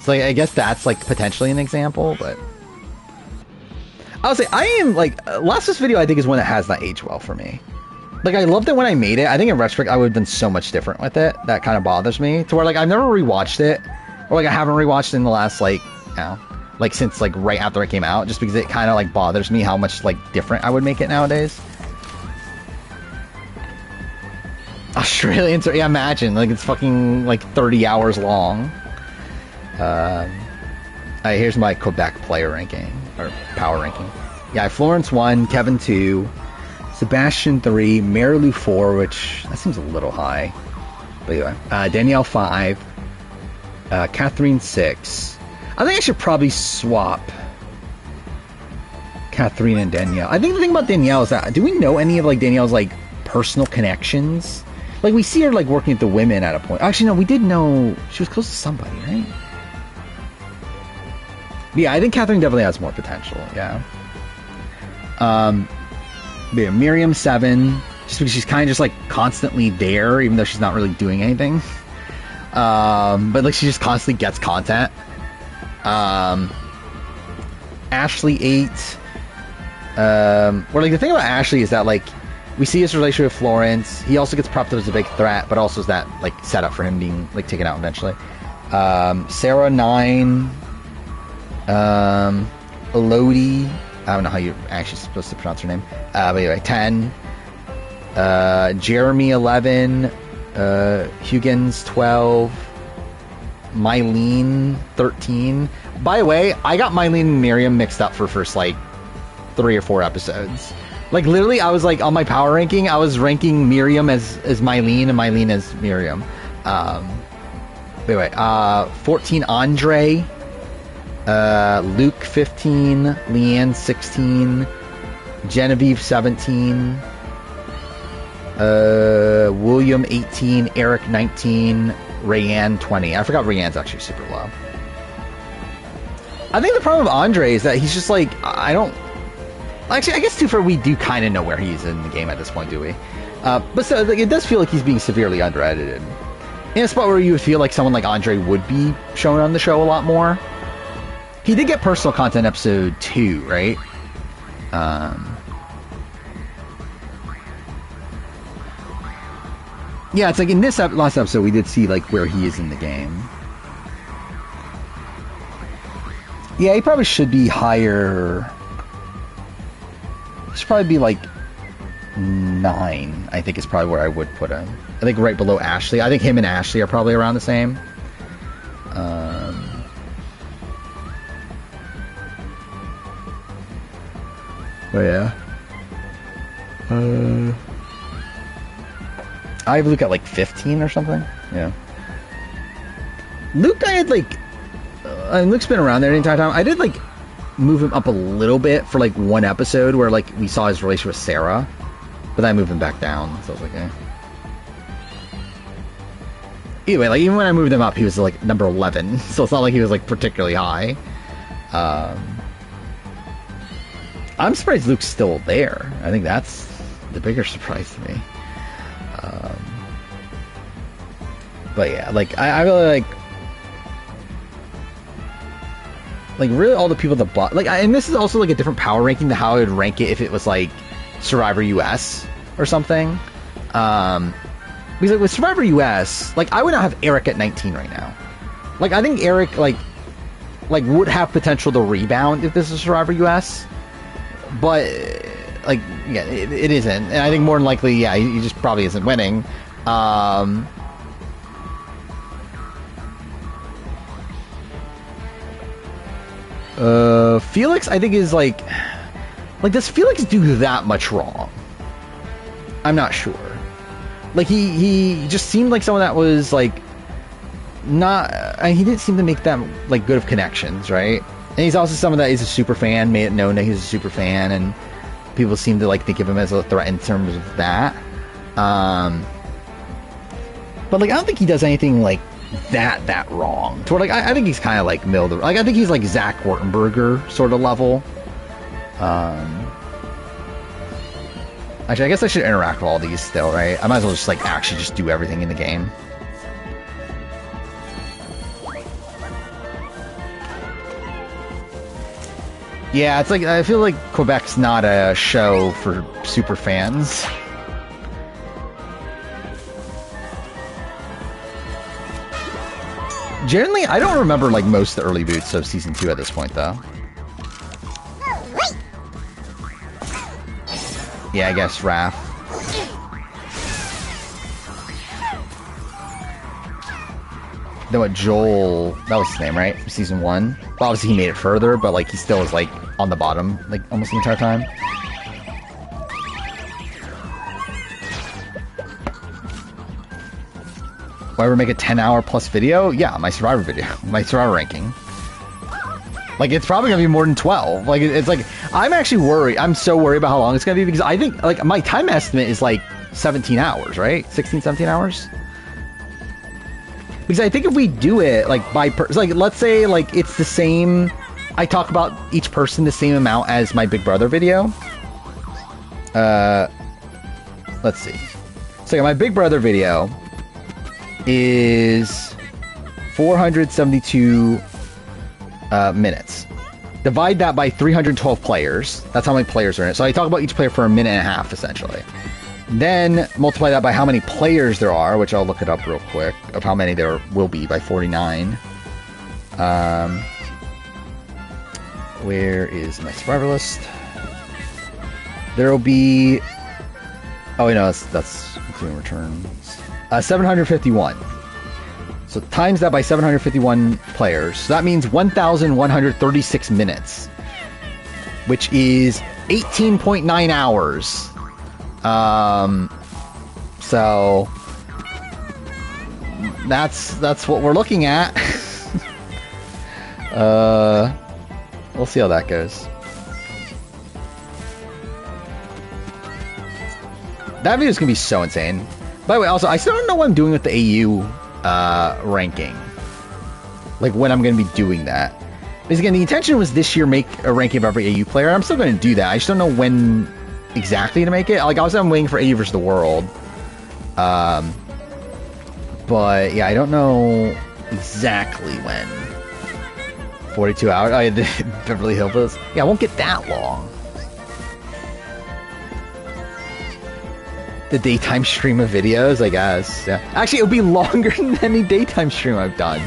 So like, I guess that's like potentially an example, but I would say I am like Last of Us video I think is one that has not aged well for me. Like I loved it when I made it. I think in retrospect I would have done so much different with it. That kind of bothers me to where like I've never rewatched it, or like I haven't rewatched it in the last like, you know, like since like right after it came out, just because it kind of like bothers me how much like different I would make it nowadays. Australian, yeah, imagine like it's fucking like 30 hours long. Here's my Quebec player ranking or power ranking. Yeah, Florence 1, Kevin 2, Sebastian 3, Marilu 4, which that seems a little high. But anyway, Danielle 5, Catherine 6. I think I should probably swap Catherine and Danielle. I think the thing about Danielle is that, do we know any of like Danielle's like personal connections? Like we see her like working at the women at a point. Actually, no, we did know she was close to somebody, right? Yeah, I think Catherine definitely has more potential. Yeah. Yeah, Miriam 7, just because she's kind of just like constantly there, even though she's not really doing anything. But like she just constantly gets content. Ashley 8. Or like the thing about Ashley is that like we see his relationship with Florence. He also gets propped up as a big threat, but also is that like set up for him being like taken out eventually. Sarah 9. Elodie, I don't know how you're actually supposed to pronounce her name. But anyway, 10. Jeremy 11. Huggins 12. Mylene 13. By the way, I got Mylene and Miriam mixed up for first like 3 or 4 episodes. Like literally, I was like on my power ranking, I was ranking Miriam as Mylene and Mylene as Miriam. Anyway, 14 Andre. Luke 15, Leanne 16, Genevieve 17, William 18, Eric 19, Rayanne 20. I forgot Rayanne's actually super low. I think the problem with Andre is that he's just like, I don't... Actually, I guess too far we do kind of know where he's in the game at this point, do we? But so, like, it does feel like he's being severely under-edited. In a spot where you would feel like someone like Andre would be shown on the show a lot more. He did get personal content episode 2, right? Yeah, it's like in this last episode, we did see like where he is in the game. Yeah, he probably should be higher. He should probably be like 9, I think is probably where I would put him. I think right below Ashley. I think him and Ashley are probably around the same. But yeah. I have Luke at like 15 or something. Yeah. Luke, I had like... Luke's been around there the entire time. I did like move him up a little bit for like one episode where like we saw his relationship with Sarah. But then I moved him back down. So I was like, eh. Anyway, like even when I moved him up, he was like number 11. So it's not like he was like particularly high. I'm surprised Luke's still there. I think that's the bigger surprise to me. But yeah, like I really like really all the people at the bottom. Like, and this is also like a different power ranking to how I would rank it if it was like Survivor US or something. Because like with Survivor US, like I would not have Eric at 19 right now. Like I think Eric like would have potential to rebound if this is Survivor US. But, like, yeah, it isn't. And I think more than likely, yeah, he just probably isn't winning. Felix, I think, is like, does Felix do that much wrong? I'm not sure. Like, he just seemed like someone that was, like, not... he didn't seem to make that, like, good of connections, right? And he's also someone that is a super fan, made it known that he's a super fan, and people seem to like think of him as a threat in terms of that. But like, I don't think he does anything like that wrong. To where, like, I think he's kind of like middle. Like, I think he's like Zach Ortenberger sort of level. Actually, I guess I should interact with all these still, right? I might as well just like actually just do everything in the game. Yeah, it's like, I feel like Quebec's not a show for super fans. Generally, I don't remember like most of the early boots of season 2 at this point, though. Yeah, I guess Raph. Then what, Joel, that was his name, right? From season 1. Well, obviously he made it further, but like he still was like on the bottom, like almost the entire time. Will I ever make a 10-hour plus video? Yeah, my Survivor video, my Survivor ranking. Like, it's probably gonna be more than 12. Like, it's like, I'm actually worried. I'm so worried about how long it's gonna be because I think, like, my time estimate is like 17 hours, right? 16, 17 hours? Because I think if we do it, like, like, let's say, like, it's the same, I talk about each person the same amount as my Big Brother video. Let's see. So, my Big Brother video is 472 minutes. Divide that by 312 players. That's how many players are in it. So I talk about each player for a minute and a half, essentially. Then multiply that by how many players there are, which I'll look it up real quick, of how many there will be by 49. Where is my survivor list? There will be... Oh, no, that's including returns. 751. So times that by 751 players. So that means 1,136 minutes, which is 18.9 hours. So that's what we're looking at. We'll see how that goes. That video is gonna be so insane. By the way, also, I still don't know what I'm doing with the AU ranking. Like, when I'm going to be doing that. Because, again, the intention was this year make a ranking of every AU player. I'm still going to do that. I just don't know when exactly to make it. Like, I'm waiting for AU versus the world. But, yeah, I don't know exactly when. 42 hours? Oh, yeah, Beverly Hills. Yeah, it won't get that long. The daytime stream of videos, I guess. Yeah. Actually, it'll be longer than any daytime stream I've done.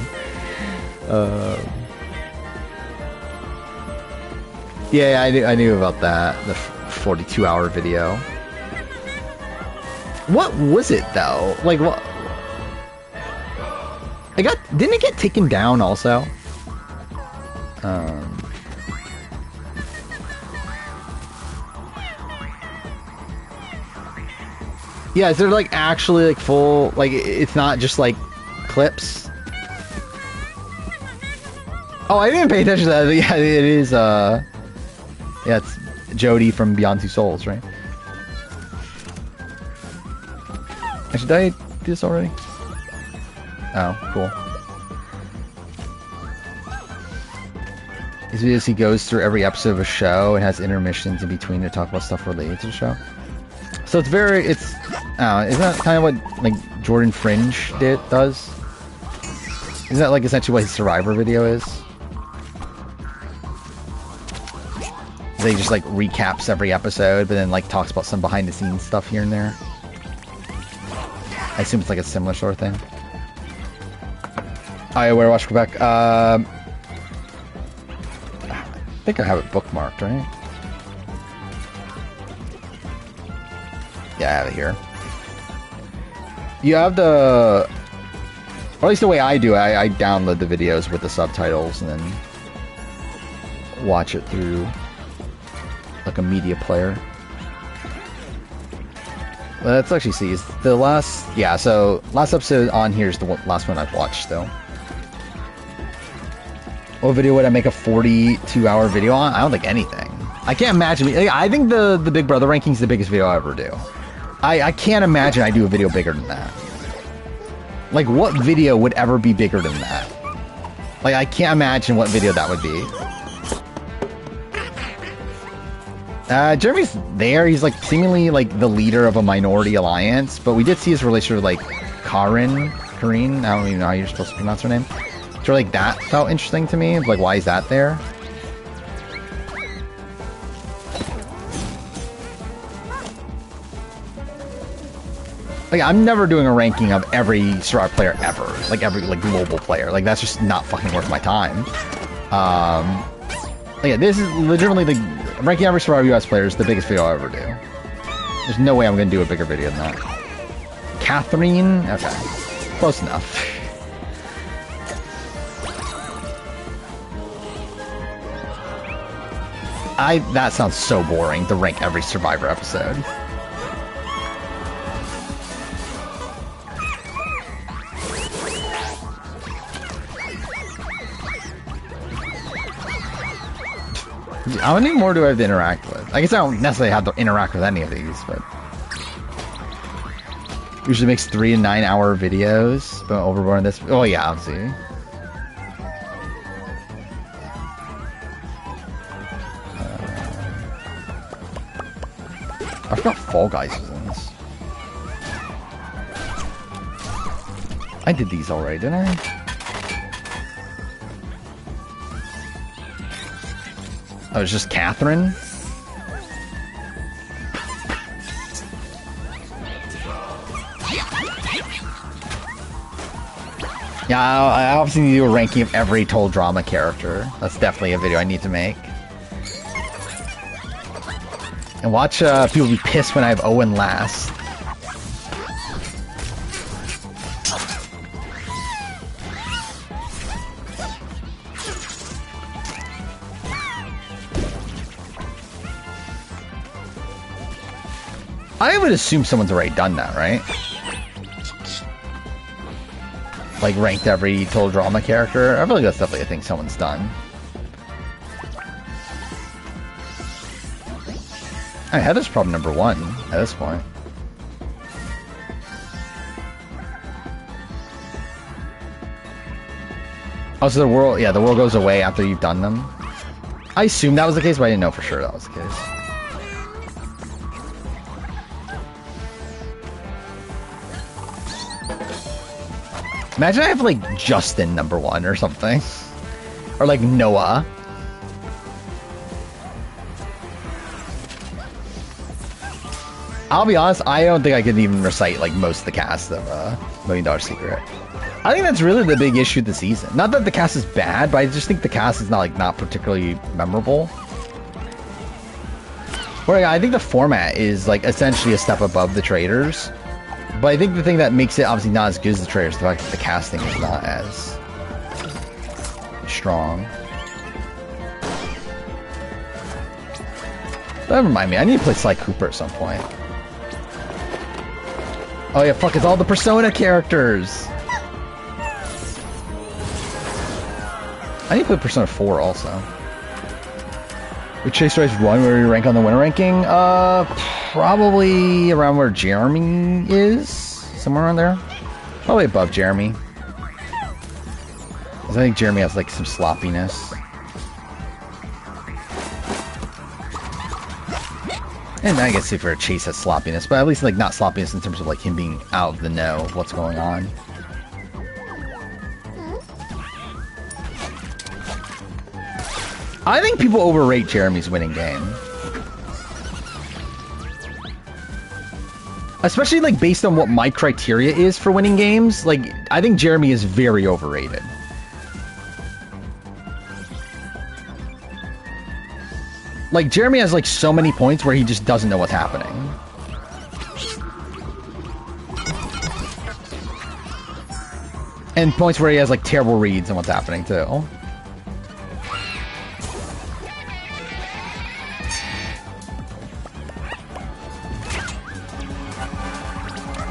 Yeah, I knew about that. The 42-hour video. What was it though? Like, what? Didn't it get taken down also? Yeah, is there like actually like full, like it's not just like clips? Oh, I didn't pay attention to that. Yeah, it is, yeah, it's Jody from Beyond Two Souls, right? Actually, did I do this already? Oh, cool. His videos, he goes through every episode of a show and has intermissions in between to talk about stuff related to the show. So it's isn't that kind of what, like, Jordan Fringe does? Isn't that, like, essentially what his Survivor video is? They just, like, recaps every episode, but then, like, talks about some behind-the-scenes stuff here and there. I assume it's, like, a similar sort of thing. Oh, yeah, where watch Quebec. I think I have it bookmarked, right? Yeah, I have it here. You have the... Or at least the way I do it, I download the videos with the subtitles and then watch it through like a media player. Let's actually see. Is the last... Yeah, so last episode on here is the last one I've watched, though. What video would I make a 42-hour video on? I don't think anything. I can't imagine... I think the Big Brother ranking is the biggest video I'll ever do. I can't imagine I do a video bigger than that. Like, what video would ever be bigger than that? Like, I can't imagine what video that would be. Jeremy's there. He's, like, seemingly, like, the leader of a minority alliance. But we did see his relationship with, like, Karine? I don't even know how you're supposed to pronounce her name. So, like, that felt interesting to me. Like, why is that there? Like, I'm never doing a ranking of every Survivor player ever. Like, every, like, global player. Like, that's just not fucking worth my time. Yeah, this is legitimately the... Ranking every Survivor US player is the biggest video I'll ever do. There's no way I'm gonna do a bigger video than that. Catherine? Okay. Close enough. That sounds so boring, to rank every Survivor episode. How many more do I have to interact with? I guess I don't necessarily have to interact with any of these, but... Usually makes 3 to 9 hour videos, but overboard this... Oh yeah, obviously. I forgot Fall Guys was in this. I did these already, didn't I? Oh, it's just Catherine? Yeah, I obviously need to do a ranking of every Total Drama character. That's definitely a video I need to make. And watch people be pissed when I have Owen last. I would assume someone's already done that, right? Like, ranked every Total Drama character. I feel like that's definitely a thing someone's done. I Heather's probably number 1 at this point. Oh, so the world, yeah, the world goes away after you've done them. I assumed that was the case, but I didn't know for sure that was the case. Imagine I have, like, Justin number 1 or something. Or, like, Noah. I'll be honest, I don't think I can even recite, like, most of the cast of $1 Million Secret. I think that's really the big issue this season. Not that the cast is bad, but I just think the cast is not, like, not particularly memorable. Well, I think the format is, like, essentially a step above the Traders. But I think the thing that makes it obviously not as good as the Traders is the fact that the casting is not as strong. That remind me, I need to play Sly Cooper at some point. Oh yeah, fuck, it's all the Persona characters! I need to play Persona 4 also. We Chase Race 1, where we rank on the winner ranking? Probably around where Jeremy is. Somewhere around there. Probably above Jeremy. Because I think Jeremy has, like, some sloppiness. And I guess if for Chase has sloppiness, but at least, like, not sloppiness in terms of, like, him being out of the know of what's going on. I think people overrate Jeremy's winning game. Especially, like, based on what my criteria is for winning games. Like, I think Jeremy is very overrated. Like, Jeremy has, like, so many points where he just doesn't know what's happening. And points where he has, like, terrible reads on what's happening, too.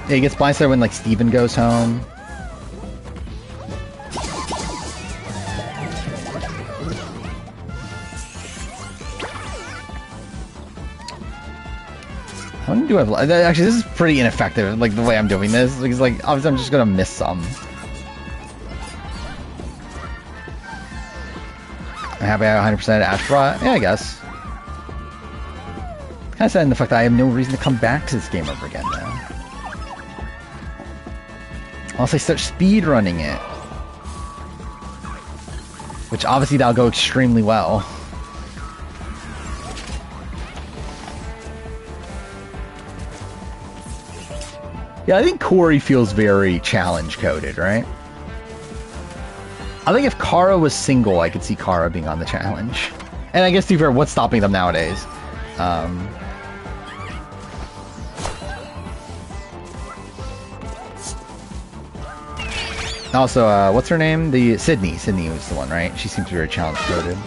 Yeah, he gets blindsided when, like, Steven goes home. How many do I have? Actually, this is pretty ineffective, like, the way I'm doing this. Because, like, obviously I'm just gonna miss some. I'm happy I have 100% Astro. Yeah, I guess. Kind of sad in the fact that I have no reason to come back to this game ever again now. Unless I start speedrunning it. Which obviously that'll go extremely well. Yeah, I think Corey feels very challenge-coded, right? I think if Kara was single, I could see Kara being on the challenge. And I guess, to be fair, what's stopping them nowadays? Also, what's her name? Sydney. Sydney was the one, right? She seems very challenge-coded.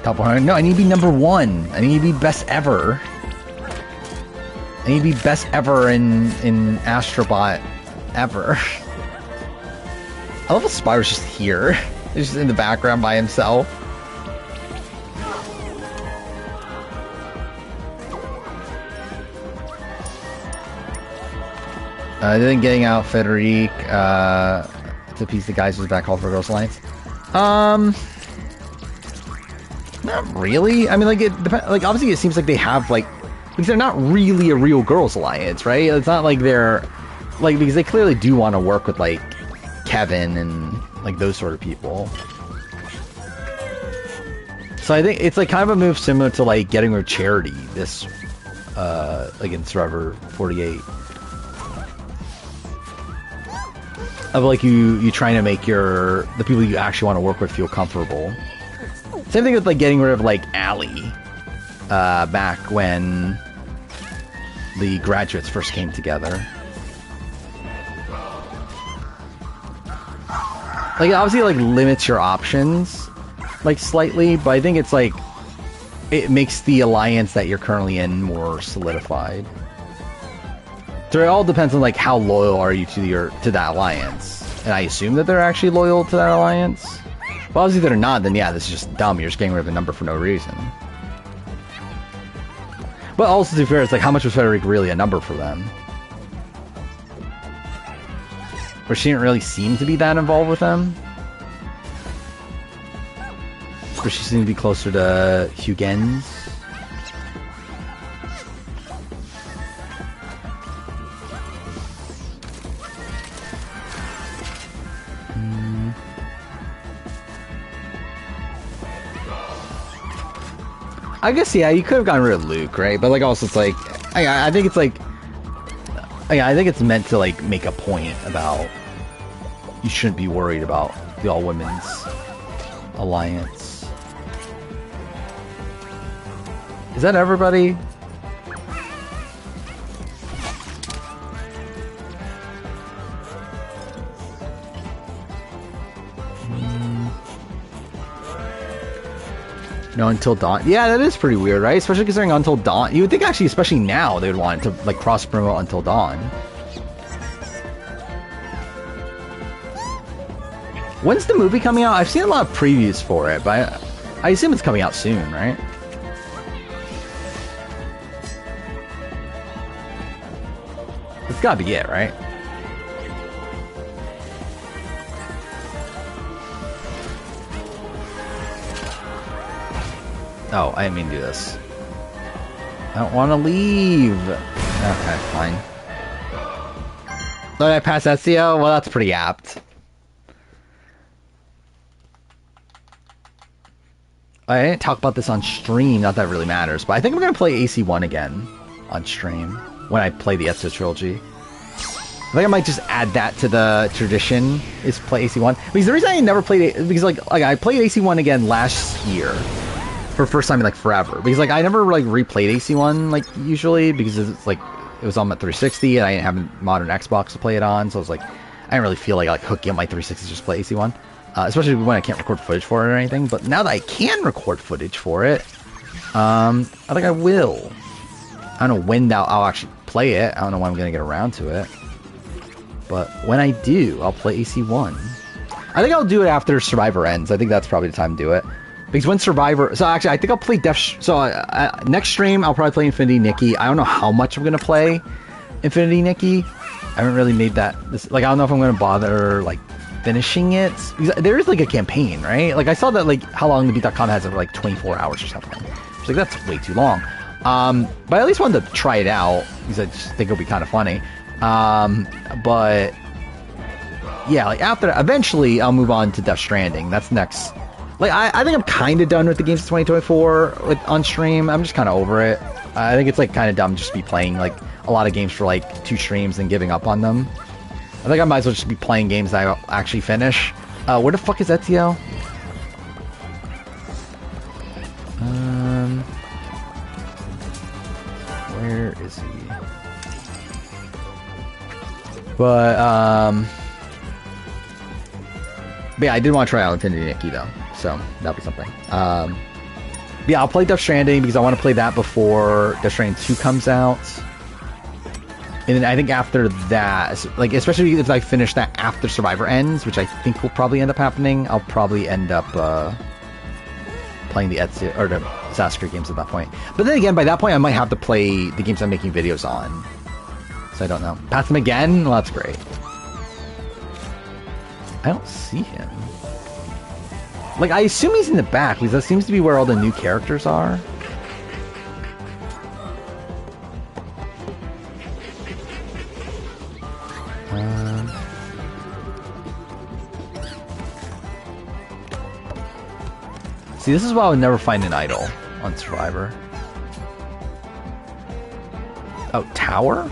Top 100? No, I need to be number 1. I need to be best ever. I need to be best ever in Astrobot ever. I love how Spyro's just here. He's just in the background by himself. Then getting out Federic to piece the guys who's back call for Girls Alliance. Not really. I mean, like like obviously it seems like they have like because they're not really a real Girls Alliance, right? It's not like they're like because they clearly do want to work with like Kevin and like those sort of people. So I think it's like kind of a move similar to like getting rid of Charity this like in Survivor 48. Of like you trying to make the people you actually want to work with feel comfortable. Same thing with like getting rid of like Allie back when the graduates first came together. Like it obviously like limits your options like slightly, but I think it's like it makes the alliance that you're currently in more solidified. So it all depends on like how loyal are you to that alliance, and I assume that they're actually loyal to that alliance. But obviously if they're not, then yeah, this is just dumb. You're just getting rid of a number for no reason. But also to be fair, it's like how much was Federic really a number for them? Or she didn't really seem to be that involved with them. Or she seemed to be closer to Huygens. I guess, yeah, you could have gotten rid of Luke, right? But, like, also, it's like... I think it's, like... I think it's meant to, like, make a point about... You shouldn't be worried about the all-women's alliance. Is that everybody? No, Until Dawn. Yeah, that is pretty weird, right? Especially considering Until Dawn. You would think, actually, especially now, they would want it to, like, cross-promote Until Dawn. When's the movie coming out? I've seen a lot of previews for it, but I assume it's coming out soon, right? It's gotta be it, right? Oh, I didn't mean to do this. I don't want to leave. Okay, fine. Did I pass Ezio? Well, that's pretty apt. I didn't talk about this on stream, not that it really matters, but I think I'm going to play AC1 again on stream when I play the Ezio trilogy. I think I might just add that to the tradition, is play AC1. Because the reason I never played it, because like I played AC1 again last year. For the first time in like forever, because like I never like replayed AC1 like usually, because it's like it was on my 360 and I didn't have a modern Xbox to play it on, so I was like I didn't really feel like hooking up my 360 just to play AC1, especially when I can't record footage for it or anything. But now that I can record footage for it, I think I will. I don't know when I'll actually play it. I don't know when I'm gonna get around to it, but when I do, I'll play AC1. I think I'll do it after Survivor ends. I think that's probably the time to do it. Because when Survivor... So actually, I think I'll play next stream, I'll probably play Infinity Nikki. I don't know how much I'm going to play Infinity Nikki. I haven't really made that... Like, I don't know if I'm going to bother, like, finishing it. Because there is, like, a campaign, right? Like, I saw that, like, How Long to Beat.com has it for, like, 24 hours or something. It's like, that's way too long. But I at least wanted to try it out. Because I just think it'll be kind of funny. But... Yeah, like, after... Eventually, I'll move on to Death Stranding. That's next... Like, I think I'm kind of done with the games of 2024 on stream. I'm just kind of over it. I think it's, like, kind of dumb just to be playing, like, a lot of games for, like, 2 streams and giving up on them. I think I might as well just be playing games that I'll actually finish. Where the fuck is Ezio? Where is he? But yeah, I did want to try out Infinity Nikki, though. So, that'll be something. Yeah, I'll play Death Stranding because I want to play that before Death Stranding 2 comes out. And then I think after that, like, especially if I finish that after Survivor ends, which I think will probably end up happening, I'll probably end up playing the Ezio or the Assassin's Creed games at that point. But then again, by that point, I might have to play the games I'm making videos on. So I don't know. Pass them again? Well, that's great. I don't see him. Like, I assume he's in the back, because that seems to be where all the new characters are. See, this is why I would never find an idol on Survivor. Oh, tower?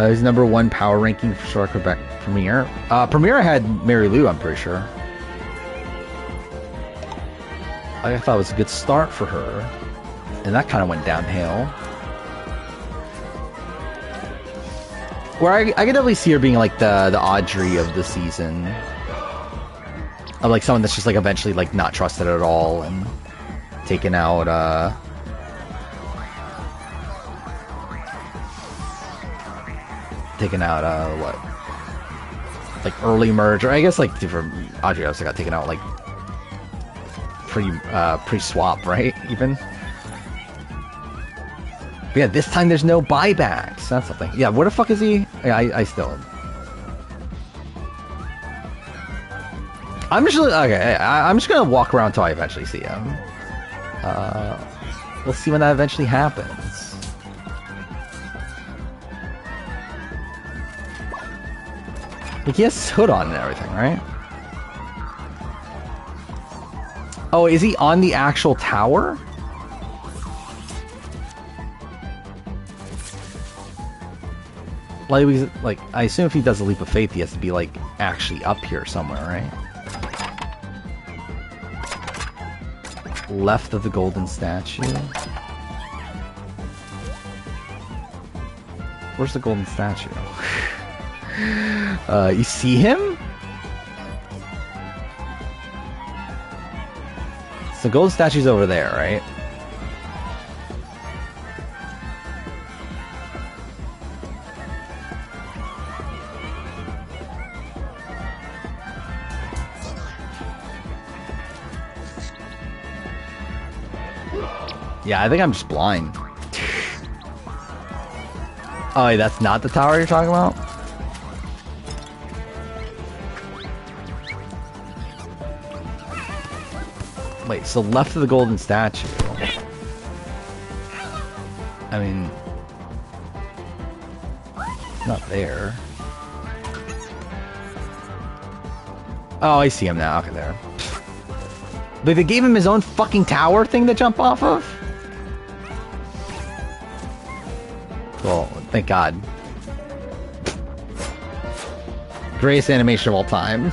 His number 1 power ranking for Star Quebec Premiere. Premiere had Mary Lou, I'm pretty sure. I thought it was a good start for her. And that kind of went downhill. Where I could definitely see her being like the Audrey of the season. Of like someone that's just like eventually like not trusted at all and taken out what? Like early merge, or I guess like for Audrey also got taken out like pre-swap, right? Even. But yeah, this time there's no buybacks. That's something. Yeah, where the fuck is he? I still. I'm just okay. I'm just gonna walk around until I eventually see him. We'll see when that eventually happens. Like, he has his hood on and everything, right? Oh, is he on the actual tower? Like, I assume if he does a leap of faith, he has to be, like, actually up here somewhere, right? Left of the golden statue. Where's the golden statue? You see him? So golden statue's over there, right? Yeah, I think I'm just blind. Oh, wait, that's not the tower you're talking about? Wait, so left of the golden statue. I mean, not there. Oh, I see him now. Okay, there. But they gave him his own fucking tower thing to jump off of? Well, thank God. Greatest animation of all time.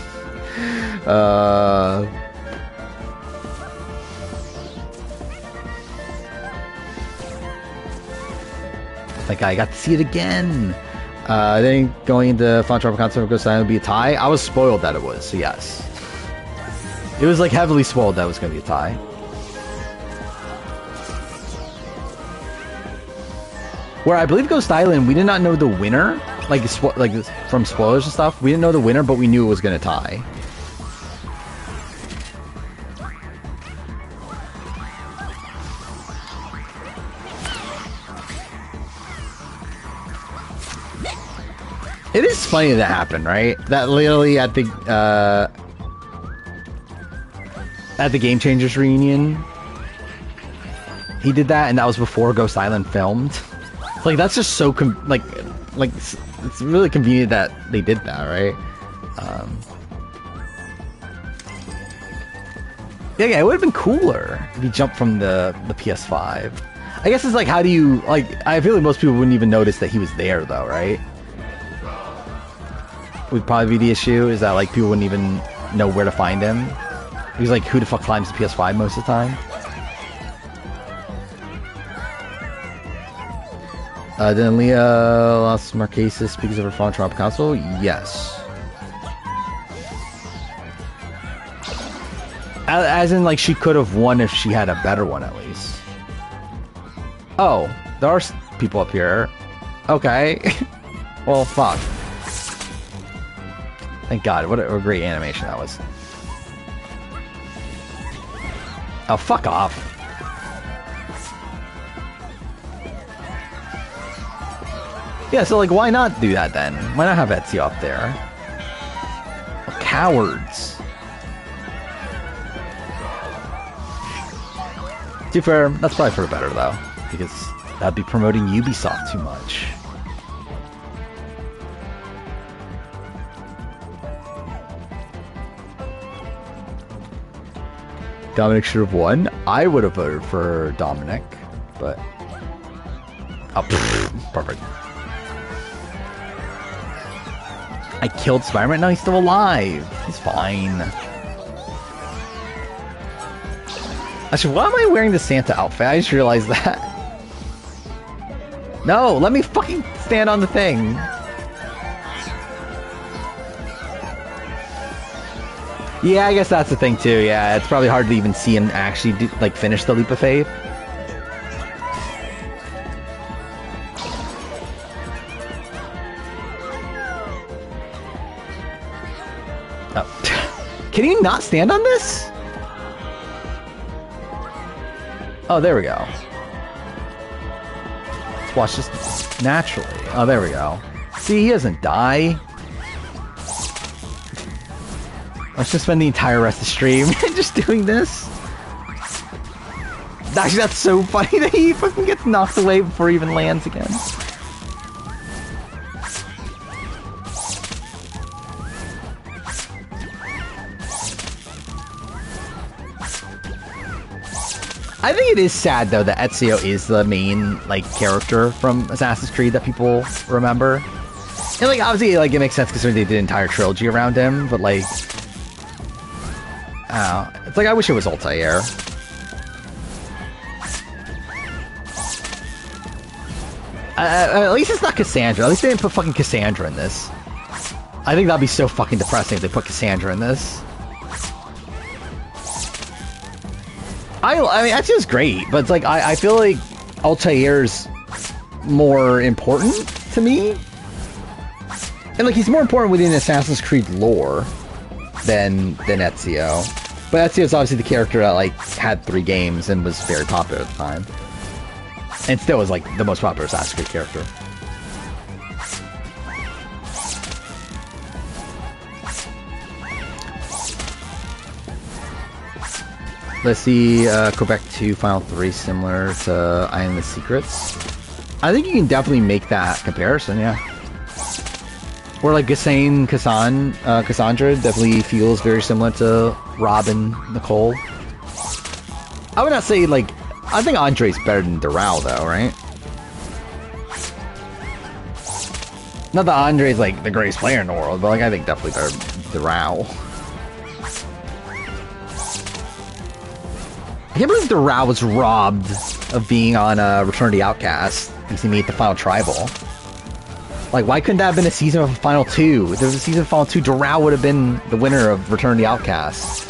Like, I got to see it again. Then going into Font Tropical Concert of Ghost Island would be a tie. I was spoiled that it was, so yes. It was like heavily spoiled that it was going to be a tie. Where I believe Ghost Island, we did not know the winner, like from spoilers and stuff. We didn't know the winner, but we knew it was going to tie. It is funny that happened, right? That literally at the Game Changers reunion, he did that, and that was before Ghost Island filmed. Like, that's just so it's really convenient that they did that, right? Yeah, it would have been cooler if you jumped from the PS5. I guess it's like, how do you, like, I feel like most people wouldn't even notice that he was there, though, right? Would probably be the issue, is that, like, people wouldn't even know where to find him. He's like, who the fuck climbs the PS5 most of the time? Then Leah Las Marquesas speaks of her Font Tropical console. Yes. As in, like, she could have won if she had a better one, at least. Oh, there are people up here. Okay. Well, fuck. Thank God. What a great animation that was. Oh, fuck off. Yeah, so, like, why not do that, then? Why not have Ezio up there? Oh, cowards. To be fair, that's probably for the better, though. Because that'd be promoting Ubisoft too much. Dominic should have won. I would have voted for Dominic, but... Oh, perfect. I killed Spider-Man? No, he's still alive. He's fine. Actually, why am I wearing the Santa outfit? I just realized that. No, let me fucking stand on the thing. Yeah, I guess that's the thing too. Yeah, it's probably hard to even see him actually like finish the leap of faith. Oh. Can you not stand on this? Oh, there we go. Let's watch this naturally. Oh, there we go. See, he doesn't die. Let's just spend the entire rest of the stream just doing this. Actually, that's so funny that he fucking gets knocked away before he even lands again. I think it is sad, though, that Ezio is the main, like, character from Assassin's Creed that people remember. And, like, obviously, like, it makes sense considering they did an entire trilogy around him, but, like... Oh, it's like, I wish it was Altair. At least it's not Cassandra. At least they didn't put fucking Cassandra in this. I think that'd be so fucking depressing if they put Cassandra in this. I mean, Ezio's great, but it's like, I feel like Altair's more important to me. And, like, he's more important within Assassin's Creed lore than Ezio. But Ezio's obviously the character that, like, had 3 games and was very popular at the time. And still was, like, the most popular Assassin's Creed character. Let's see, Quebec 2 Final 3 similar to I Am the Secrets. I think you can definitely make that comparison, yeah. Or like Cassandra definitely feels very similar to Rob and Nicole. I would not say, like, I think Andre's better than Doral, though, right? Not that Andre's, like, the greatest player in the world, but, like, I think definitely better than Doral. I can't believe Doral was robbed of being on Return of the Outcast because he made the final tribal. Like, why couldn't that have been a season of Final 2? If there was a season of Final 2, Doral would have been the winner of Return of the Outcast.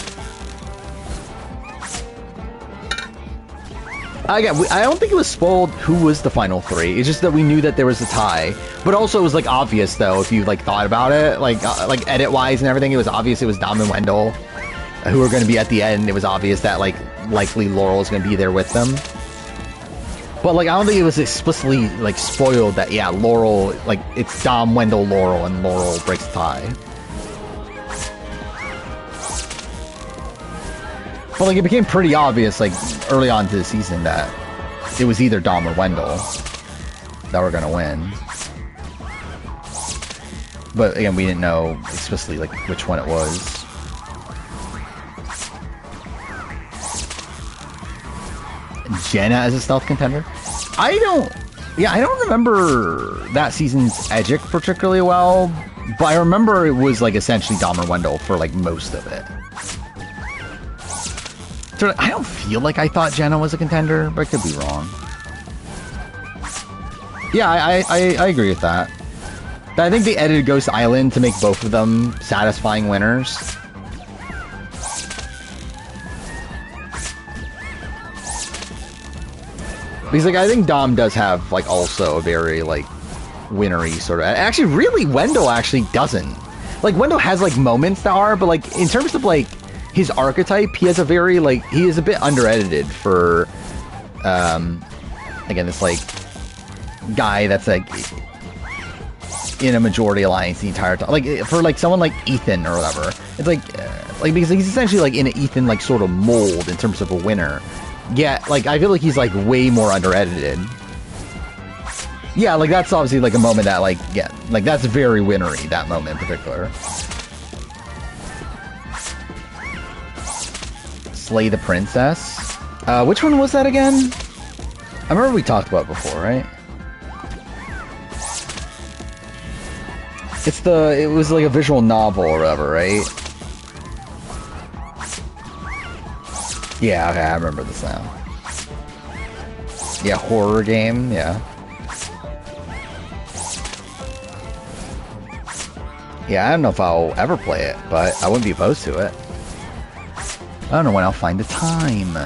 Again, I don't think it was spoiled who was the final 3. It's just that we knew that there was a tie. But also, it was, like, obvious, though, if you, like, thought about it. Like edit-wise and everything, it was obvious it was Dom and Wendell who were going to be at the end. It was obvious that, like, likely Laurel was going to be there with them. But, like, I don't think it was explicitly, like, spoiled that, yeah, Laurel, like, it's Dom, Wendell, Laurel, and Laurel breaks the tie. But, like, it became pretty obvious, like, early on to the season that it was either Dom or Wendell that were going to win. But, again, we didn't know explicitly, like, which one it was. Jenna as a stealth contender? I don't remember that season's Edgic particularly well, but I remember it was, like, essentially Dom or Wendell for, like, most of it. So I don't feel like I thought Jenna was a contender, but I could be wrong. Yeah, I agree with that. But I think they edited Ghost Island to make both of them satisfying winners. Because like I think Dom does have like also a very like winnery sort of. Actually, really, Wendell actually doesn't. Like Wendell has like moments that are, but like in terms of like his archetype, he has a very like he is a bit under-edited for again this like guy that's like in a majority alliance the entire time. Like for like someone like Ethan or whatever, it's like because he's essentially like in an Ethan like sort of mold in terms of a winner. Yeah, like I feel like he's like way more under-edited. Yeah, like that's obviously like a moment that like yeah, like that's very winnery, that moment in particular. Slay the princess. Which one was that again? I remember we talked about it before, right? It was like a visual novel or whatever, right? Yeah, okay, I remember this now. Yeah, horror game, yeah. Yeah, I don't know if I'll ever play it, but I wouldn't be opposed to it. I don't know when I'll find the time.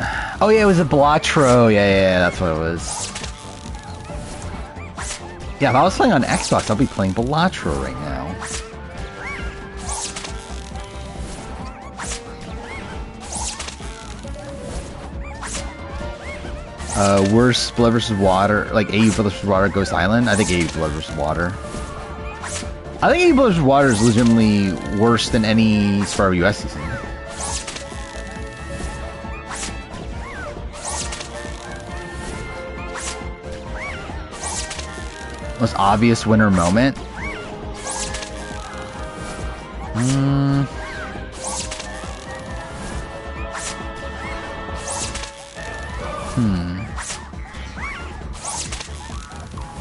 Oh yeah, it was a Blatro. Yeah, that's what it was. Yeah, if I was playing on Xbox, I'll be playing Blatro right now. Worst Blood vs. Water, like AU Blood vs. Water, Ghost Island? I think AU Blood vs. Water. I think AU Blood vs. Water is legitimately worse than any Survivor US season. Most obvious winner moment?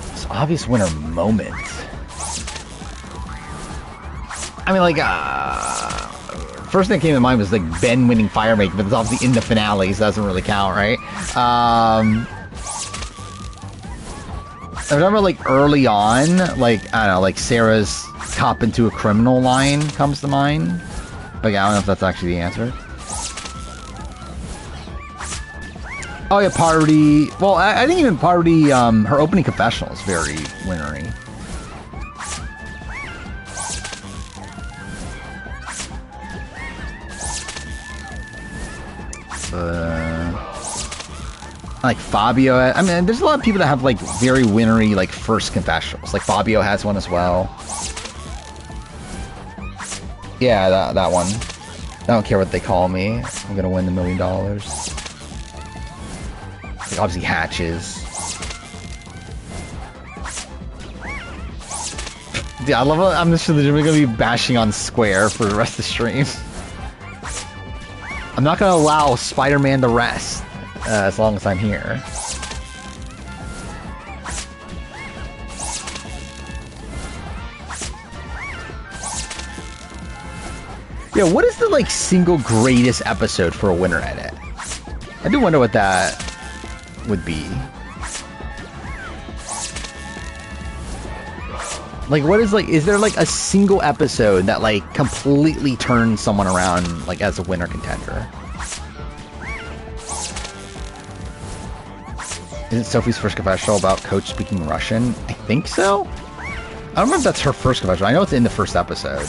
Most obvious winner moment? I mean, like, first thing that came to mind was, like, Ben winning Firemaker, but it's obviously in the finale, so that doesn't really count, right? I remember, like, early on, like, I don't know, like, Sarah's cop into a criminal line comes to mind. But yeah, I don't know if that's actually the answer. Oh, yeah, Parvati. Well, I think even Parvati, her opening confessional is very winnery. Like Fabio, I mean, there's a lot of people that have like very winnery like first confessionals. Like Fabio has one as well. Yeah, that one. I don't care what they call me. I'm gonna win the $1 million. Like obviously Hatches. Yeah, I love it. I'm just legitimately gonna be bashing on Square for the rest of the stream. I'm not gonna allow Spider-Man to rest. As long as I'm here. Yeah, what is the like single greatest episode for a winner edit? I do wonder what that would be. Like, what is like? Is there like a single episode that like completely turns someone around, like as a winner contender? Isn't Sophie's first confessional about Coach speaking Russian? I think so. I don't remember if that's her first confessional. I know it's in the first episode.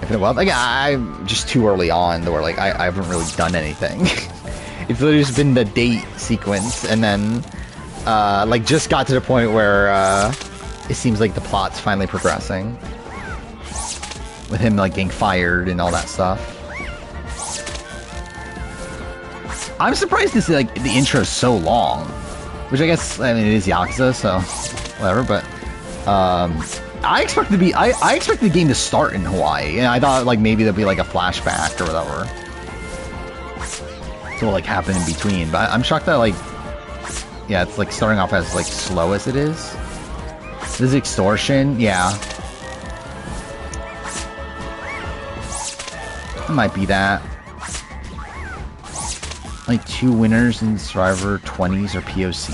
If it was, like, I'm just too early on where like I haven't really done anything. It's literally just been the date sequence, and then like just got to the point where it seems like the plot's finally progressing with him like getting fired and all that stuff. I'm surprised to see like the intro is so long, which I guess I mean it is Yakuza, so whatever. But I expected the game to start in Hawaii, and I thought like maybe there'd be like a flashback or whatever, so like happen in between. But I'm shocked that like yeah, it's like starting off as like slow as it is. This is extortion, yeah. It might be that. Like 2 winners in Survivor 20s or POC.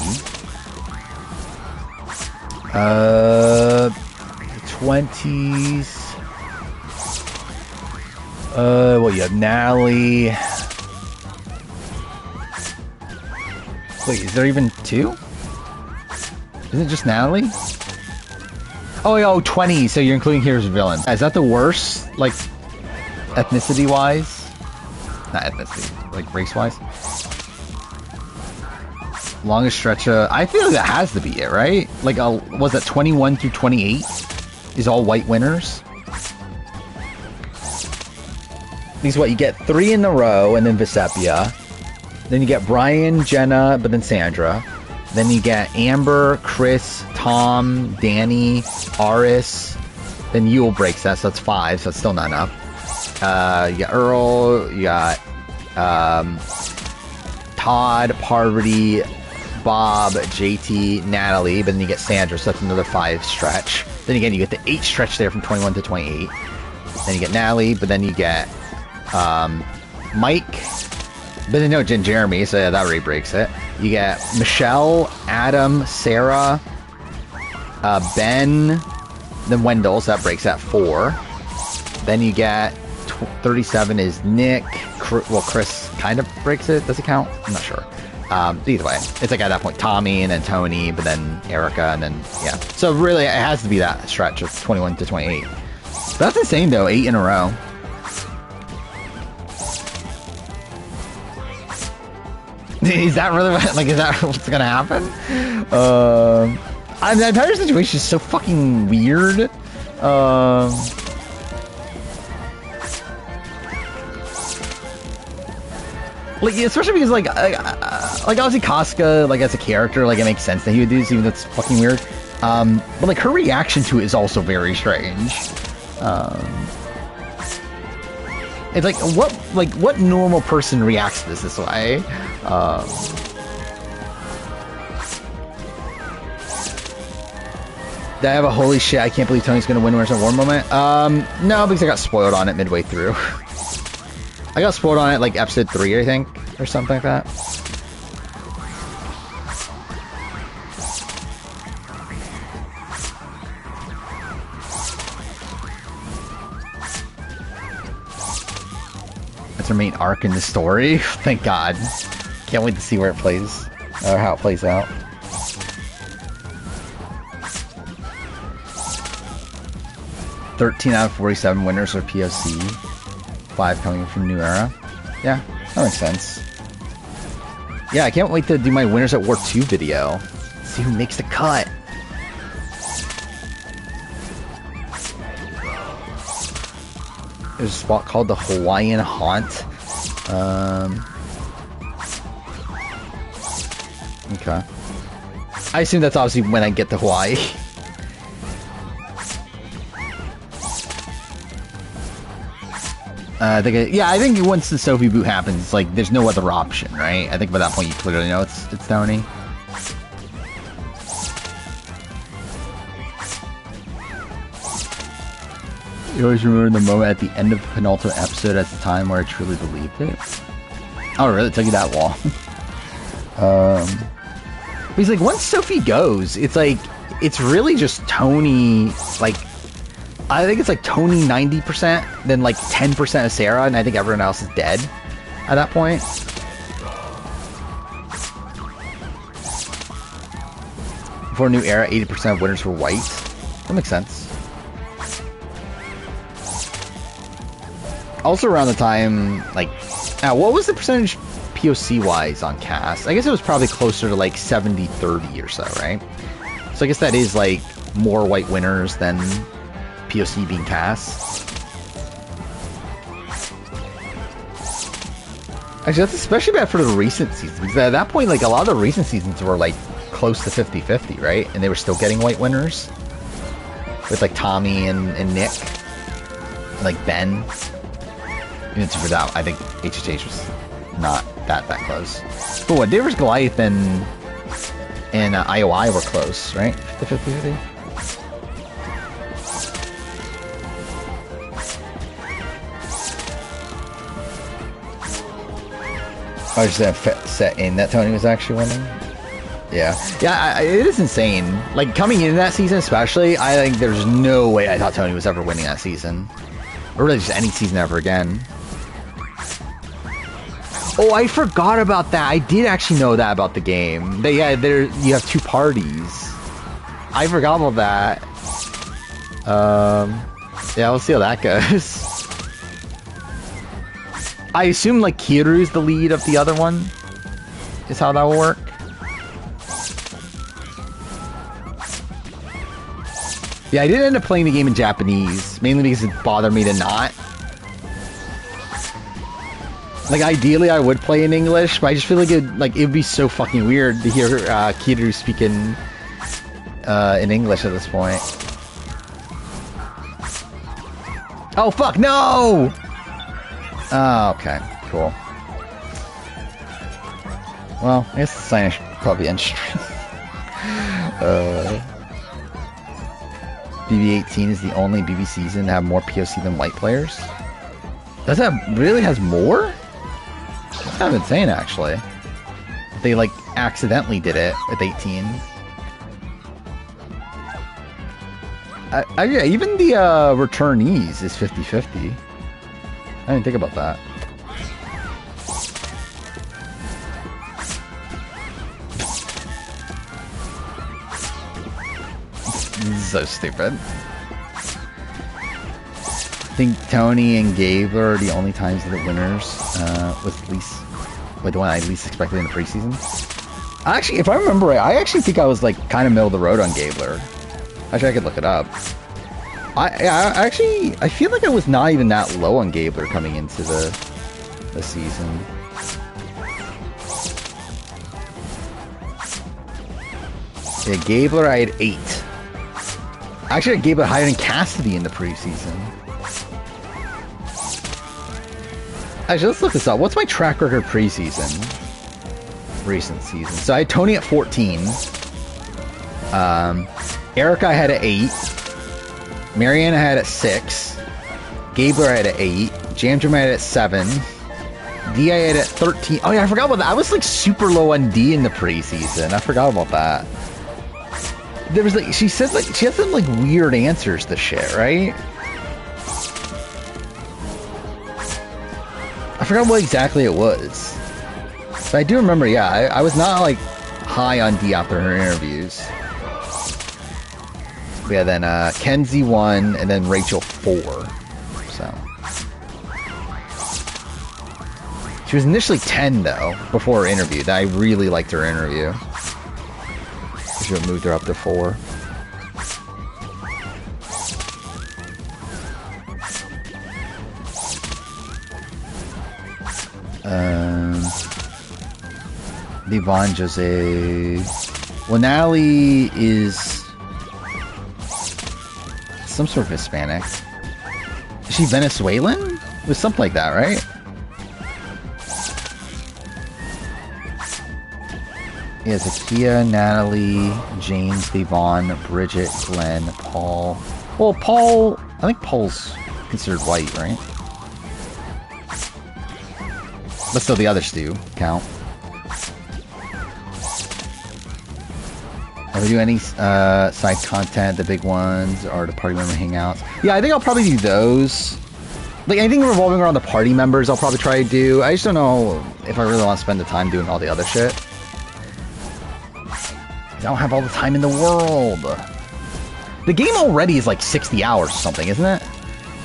20s. Well, you have Natalie. Wait, is there even 2? Isn't it just Natalie? Oh, yo, 20, so you're including here as a villain. Is that the worst, like, ethnicity-wise? Not ethnicity, like, race-wise? Longest stretch of... I feel like that has to be it, right? Like, was it 21 through 28? Is all white winners? Because what, you get 3 in a row, and then Visepia. Then you get Brian, Jenna, but then Sandra. Then you get Amber, Chris, Tom, Danny, Aris. Then Yule breaks that, so that's 5, so that's still not enough. You got Earl, you got Todd, Parvati, Bob, JT, Natalie, but then you get Sandra, so that's another 5 stretch. Then again, you get the 8 stretch there from 21 to 28. Then you get Natalie, but then you get Mike, but then no, Jeremy, so yeah, that already breaks it. You get Michelle, Adam, Sarah, Ben, then Wendell, so that breaks at 4. Then you get 37 is Nick. Well, Chris kind of breaks it. Does it count? I'm not sure. Either way, it's like at that point Tommy and then Tony, but then Erica, and then yeah. So really, it has to be that stretch of 21 to 28. But that's insane though, 8 in a row. Is that really like? Is that what's gonna happen? I mean, the entire situation is so fucking weird. Like, especially because like obviously Casca, like as a character, like it makes sense that he would do this, even though it's fucking weird. But like her reaction to it is also very strange. It's like what normal person reacts to this way? Did I have a holy shit, I can't believe Tony's gonna win Winners at War moment? No, because I got spoiled on it midway through. I got spoiled on it like episode 3, I think, or something like that. That's our main arc in the story. Thank God. Can't wait to see where it plays, or how it plays out. $13 out of 47 winners are POC. 5 coming from New Era. Yeah, that makes sense. Yeah, I can't wait to do my Winners at War 2 video. See who makes the cut. There's a spot called the Hawaiian Haunt. Okay. I assume that's obviously when I get to Hawaii. I think once the Sophie boot happens, like, there's no other option, right? I think by that point you clearly know it's Tony. You always remember the moment at the end of the penultimate episode as the time where I truly believed it? Oh, really? It took you that long? He's like, once Sophie goes, it's like, it's really just Tony, like, I think it's like Tony 90%, then like 10% of Sarah, and I think everyone else is dead at that point. For a New Era, 80% of winners were white. That makes sense. Also around the time, like, what was the percentage POC-wise on cast? I guess it was probably closer to like 70-30 or so, right? So I guess that is like more white winners than POC being cast. Actually, that's especially bad for the recent seasons, because at that point, like, a lot of the recent seasons were like close to 50-50, right? And they were still getting white winners with like Tommy and Nick and like Ben. Even for that, I think HHH was not that close. But what, Davis Goliath and IOI were close, right? 50-50. I was just set in that Tony was actually winning. Yeah, it is insane. Like, coming into that season especially, I think there's no way I thought Tony was ever winning that season. Or really just any season ever again. Oh, I forgot about that. I did actually know that about the game. You have 2 parties. I forgot about that. Yeah, we'll see how that goes. I assume like Kiru's the lead of the other one. Is how that will work. Yeah, I did end up playing the game in Japanese, mainly because it bothered me to not. Like, ideally, I would play in English, but I just feel like it'd be so fucking weird to hear Kiru speaking in English at this point. Oh, fuck, no! Oh, okay, cool. Well, I guess the sign should probably end stream. BB18 is the only BB season to have more POC than white players. Does that really has more? That's kind of insane, actually. They, like, accidentally did it with 18. Yeah, even the returnees is 50-50. I didn't think about that. So stupid. I think Tony and Gabe are the only times that the winners with the one I least expected in the preseason. Actually, if I remember right, I actually think I was like kind of middle of the road on Gabler. Actually, I could look it up. I feel like I was not even that low on Gabler coming into the season. Yeah, Gabler I had 8. Actually, I gave it higher than Cassidy in the preseason. Actually, let's look this up. What's my track record preseason? Recent season. So I had Tony at 14. Erica I had at 8. Marianne I had at 6. Gabler I had at 8. Jam I had at 7. D I had at 13. Oh yeah, I forgot about that. I was like super low on D in the preseason. I forgot about that. There was like, she said like, she had some like weird answers to shit, right? I forgot what exactly it was. But I do remember, yeah, I was not like high on D after her interviews. But yeah, then Kenzie 1 and then Rachel 4. So. She was initially 10 though, before her interview. I really liked her interview. Should have moved her up to 4. Devon Jose. Well, Natalie is some sort of Hispanic. Is she Venezuelan? It was something like that, right? Yeah, Zakia, Natalie, James, Devon, Bridget, Glenn, Paul. Well, Paul, I think Paul's considered white, right? But still, the others do count. If we do any side content, the big ones are the party member hangouts. Yeah, I think I'll probably do those. Like, anything revolving around the party members, I'll probably try to do. I just don't know if I really want to spend the time doing all the other shit. I don't have all the time in the world. The game already is like 60 hours or something, isn't it?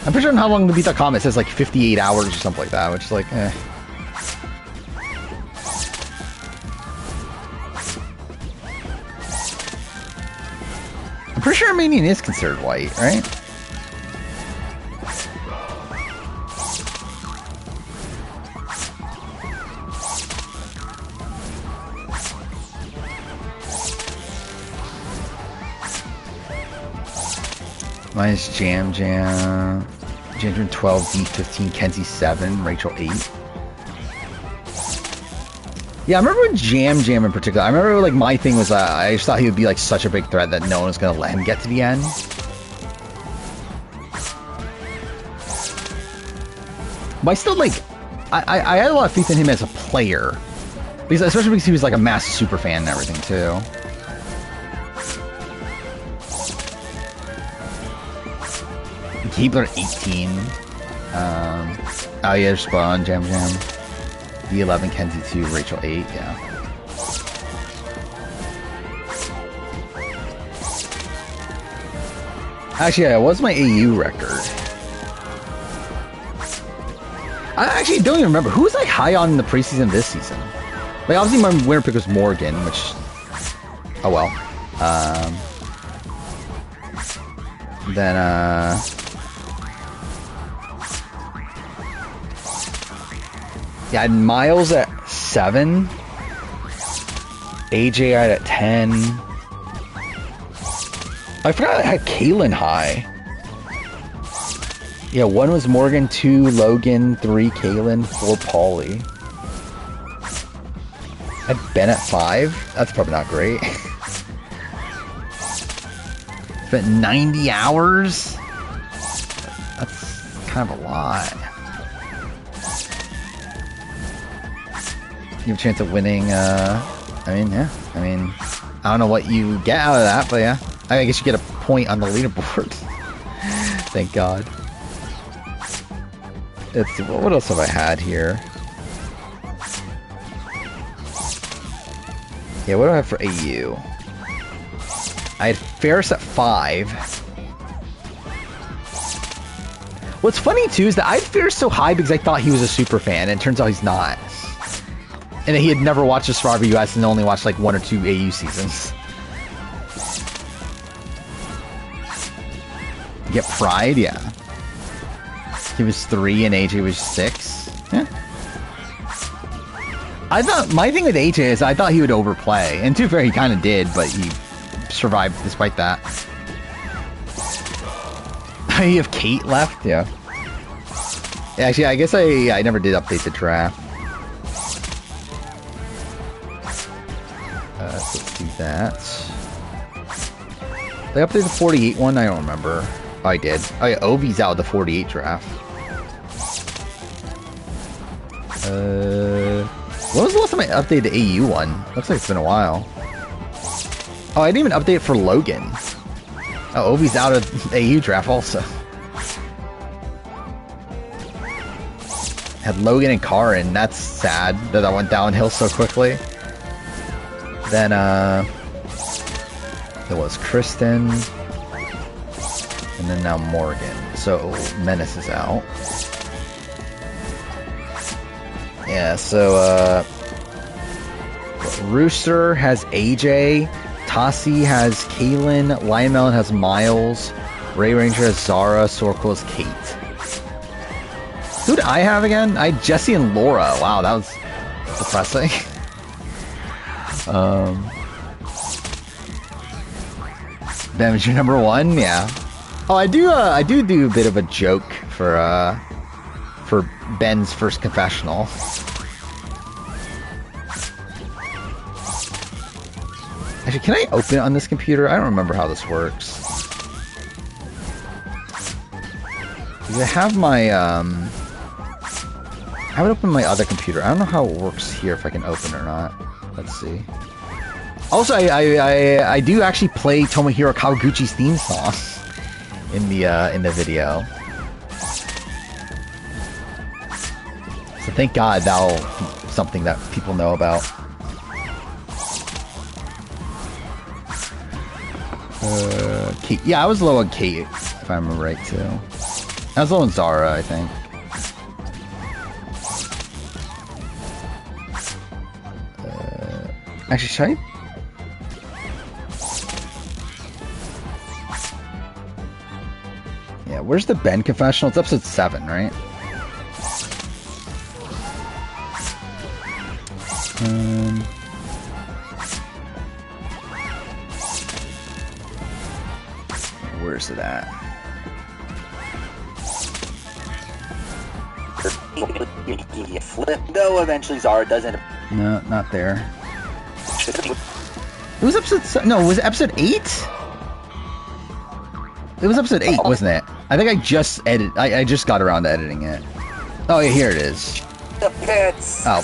I'm pretty sure on How Long to Beat.com it says like 58 hours or something like that, which is like, eh. I'm pretty sure Armenian is considered white, right? Mine is Jam 12, D15, Kenzie 7, Rachel 8. Yeah, I remember with Jam in particular. I remember like my thing was I just thought he would be like such a big threat that no one was gonna let him get to the end. But I still like I had a lot of faith in him as a player, because especially because he was like a massive super fan and everything too. Keebler 18. Oh yeah, Brawn, Jam. D11, Kenzie 2, Rachel 8, yeah. Actually, yeah, what's my AU record? I actually don't even remember. Who was like high on in the preseason this season? Like, obviously my winner pick was Morgan, which... Oh well. Then, yeah, I had Miles at 7. AJ I had at 10. I forgot I had Kaylin high. Yeah, 1 was Morgan, 2 Logan, 3 Kaylin, 4 Pauly. I had Ben at 5. That's probably not great. Spent 90 hours? That's kind of a lot. You have a chance of winning, I mean, yeah. I mean, I don't know what you get out of that, but yeah. I guess you get a point on the leaderboard. Thank God. Let's see, what else have I had here? Yeah, what do I have for AU? I had Ferris at 5. What's funny too is that I had Ferris so high because I thought he was a super fan, and it turns out he's not. And he had never watched a Survivor US and only watched like 1 or 2 AU seasons. Get Pride, yeah. He was 3 and AJ was 6. Yeah. I thought, my thing with AJ is I thought he would overplay. And to be fair, he kind of did, but he survived despite that. You have Kate left? Yeah. Actually, I guess I never did update the draft. So let's do that. They updated the 48 one? I don't remember. Oh, I did. Oh yeah, Ovi's out of the 48 draft. When was the last time I updated the AU one? Looks like it's been a while. Oh, I didn't even update it for Logan. Oh, Ovi's out of the AU draft also. Had Logan and Karin. That's sad that I went downhill so quickly. Then, it was Kristen. And then now Morgan. So, Menace is out. Yeah, so, Rooster has AJ. Tassi has Kaylin. Lion Melon has Miles. Ray Ranger has Zara. Sorko has Kate. Who did I have again? I had Jesse and Laura. Wow, that was depressing. Ben was your number 1? Yeah. Oh, I do a bit of a joke for Ben's first confessional. Actually, can I open it on this computer? I don't remember how this works. I have my I have it open on my other computer. I don't know how it works here, if I can open it or not. Let's see. Also, I do actually play Tomohiro Kawaguchi's theme song in the video. So thank God that'll be something that people know about. Kate. Yeah, I was low on Kate, if I remember right too. I was low on Zara, I think. Actually, should I? Yeah, where's the Ben confessional? It's episode 7, right? Where's it at? You flip though, eventually Zara doesn't. No, not there. It was episode... No, was it episode 8? It was episode 8, wasn't it? I think I just I just got around to editing it. Oh, yeah, here it is. The pits. Oh.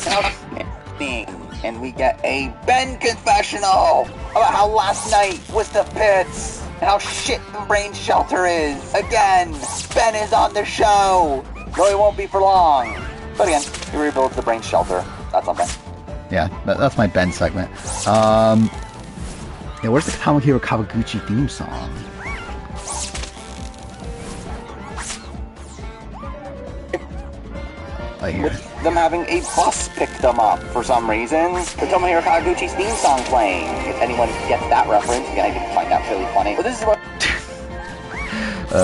And we get a Ben confessional about how last night was the pits. And how shit the brain shelter is. Again, Ben is on the show. Though it won't be for long. But again, he rebuilds the brain shelter. That's something. Yeah, that's my Ben segment. Yeah, where's the Tomohiro Kawaguchi theme song? With them having a bus pick them up for some reason. The Tomohiro Kawaguchi's theme song playing. If anyone gets that reference, again, I didn't find that really funny. But this is what...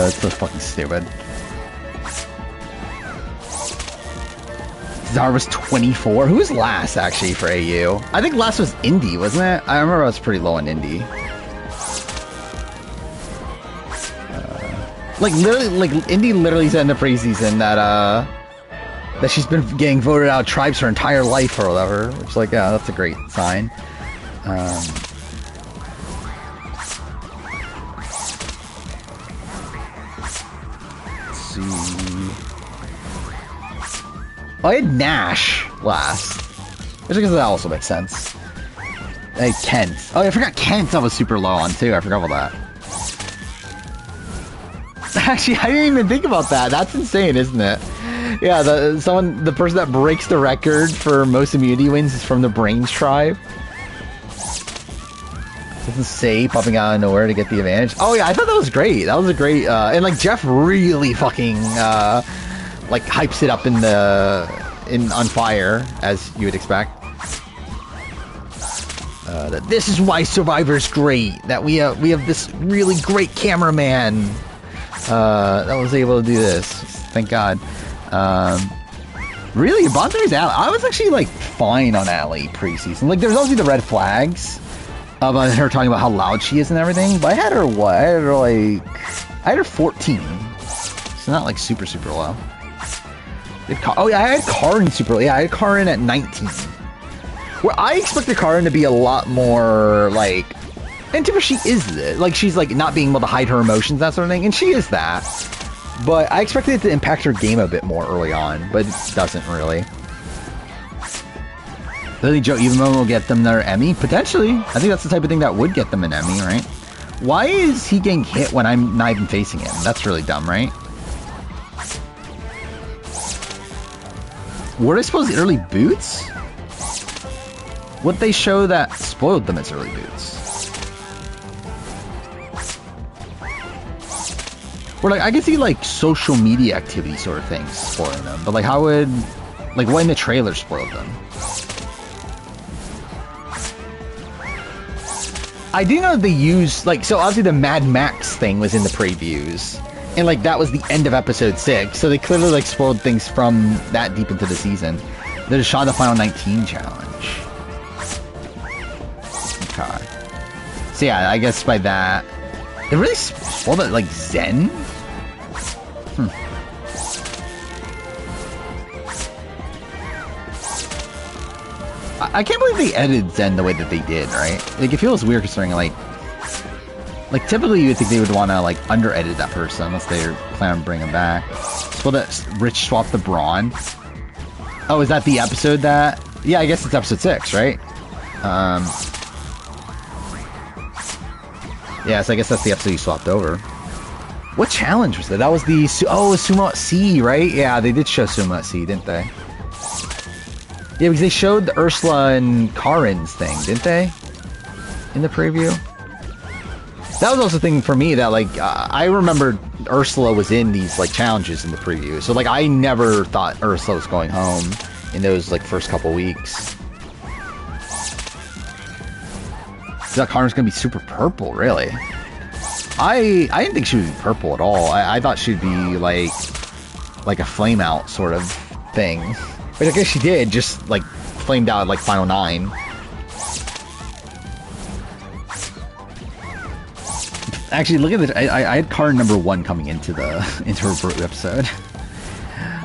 It's so fucking stupid. Zara was 24. Who was last, actually, for AU? I think last was Indy, wasn't it? I remember I was pretty low on Indy. Like, literally, like, Indy literally said in the preseason that, that she's been getting voted out of tribes her entire life or whatever. Which, like, yeah, that's a great sign. Let's see. Oh, I had Nash last. Which I guess that also makes sense. I had Kent. Oh, I forgot Kent I was super low on, too. I forgot about that. Actually, I didn't even think about that. That's insane, isn't it? Yeah, the person that breaks the record for most immunity wins is from the Brains tribe. Doesn't say popping out of nowhere to get the advantage. Oh yeah, I thought that was great. That was a great, and like Jeff really fucking like hypes it up on fire, as you would expect. That this is why Survivor's great. That we have this really great cameraman that was able to do this. Thank God. Really, Bonte's Alley. I was actually like fine on Alley preseason. Like, there's obviously the red flags about her talking about how loud she is and everything. But I had her what? I had her 14. So not like super low. Oh yeah, I had Karin super low. Yeah, I had Karin at 19. Where I expected Karin to be a lot more like, and to her she is it. Like, she's like not being able to hide her emotions, that sort of thing, and she is that. But I expected it to impact her game a bit more early on, but it doesn't really. Lily Joe Evenman will get them their Emmy? Potentially. I think that's the type of thing that would get them an Emmy, right? Why is he getting hit when I'm not even facing him? That's really dumb, right? Were they supposed to early boots? What they show that spoiled them as early boots? Or like, I can see like social media activity sort of things spoiling them, but like how would, like what in the trailer spoiled them? I do know they used, like, so obviously the Mad Max thing was in the previews, and like that was the end of episode 6, so they clearly like spoiled things from that deep into the season. They just shot the Final 19 challenge. Okay. So yeah, I guess by that, they really spoiled it, like Zen? I can't believe they edited Zen the way that they did, right? Like, it feels weird considering, like typically you would think they would want to, like, under-edit that person unless they plan on bringing him back. So that Rich swapped the Brawn. Oh, is that the episode that... Yeah, I guess it's episode 6, right? Yeah, so I guess that's the episode you swapped over. What challenge was that? That was the... Oh, Sumo at Sea, right? Yeah, they did show Sumo at Sea, didn't they? Yeah, because they showed the Ursula and Karin's thing, didn't they? In the preview? That was also a thing for me that, like, I remembered Ursula was in these, like, challenges in the preview. So, like, I never thought Ursula was going home in those, like, first couple weeks. So that Karin's gonna be super purple, really. I didn't think she would be purple at all. I thought she'd be, like a flame out sort of thing. But I guess she did, just, like, flamed out at, like, Final 9. Actually, look at this. I had card number 1 coming into her brew episode.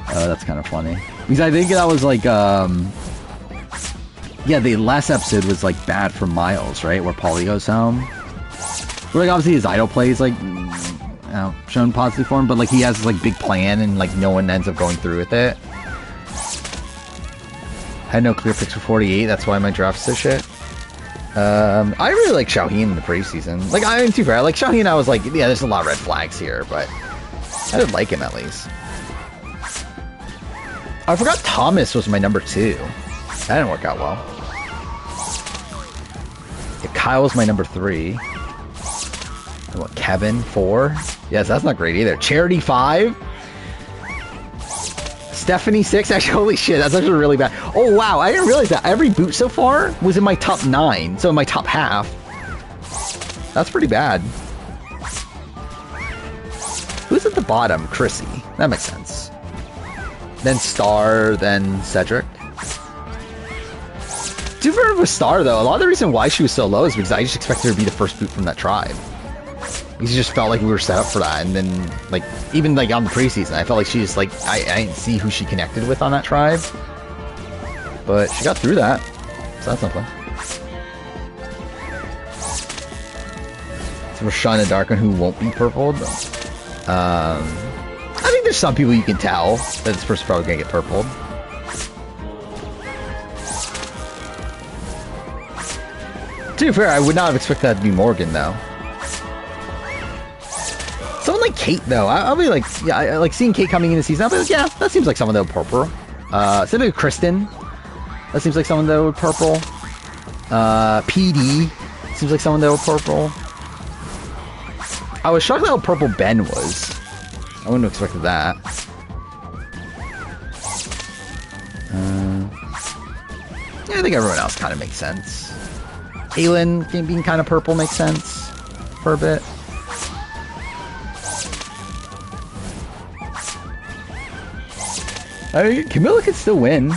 That's kind of funny. Because I think that was, like, yeah, the last episode was, like, bad for Miles, right? Where Paulie goes home. Where, like, obviously his idol plays, like, shown positive for him, but, like, he has this, like, big plan and, like, no one ends up going through with it. Had no clear picks for 48, that's why my draft's so shit. I really like Xiaohin in the preseason. Like, I mean, too fair, like, Xiaohin, I was like, yeah, there's a lot of red flags here, but I did like him at least. I forgot Thomas was my number 2. That didn't work out well. Yeah, Kyle was my number 3. And what, Kevin, 4? Yes, that's not great either. Charity, 5. Stephanie, 6. Actually, holy shit, that's actually really bad. Oh, wow, I didn't realize that. Every boot so far was in my top 9. So in my top half. That's pretty bad. Who's at the bottom? Chrissy. That makes sense. Then Star, then Cedric. To be fair with Star, though, a lot of the reason why she was so low is because I just expected her to be the first boot from that tribe. Because it just felt like we were set up for that. And then, like, even, like, on the preseason, I felt like she just, like, I didn't see who she connected with on that tribe. But she got through that. So that's something. So we're Shauna Darkin, who won't be purpled. I think there's some people you can tell that this person's probably gonna get purpled. To be fair, I would not have expected that to be Morgan, though. Someone like Kate, though, I'll be like, yeah, I like seeing Kate coming in the season. I'll be like, yeah, that seems like someone that would purple. Same like Kristen. That seems like someone that would purple. PD seems like someone that would purple. I was shocked at how purple Ben was. I wouldn't have expected that. Yeah, I think everyone else kind of makes sense. Kaylin being kind of purple makes sense for a bit. I mean, Camilla could still win.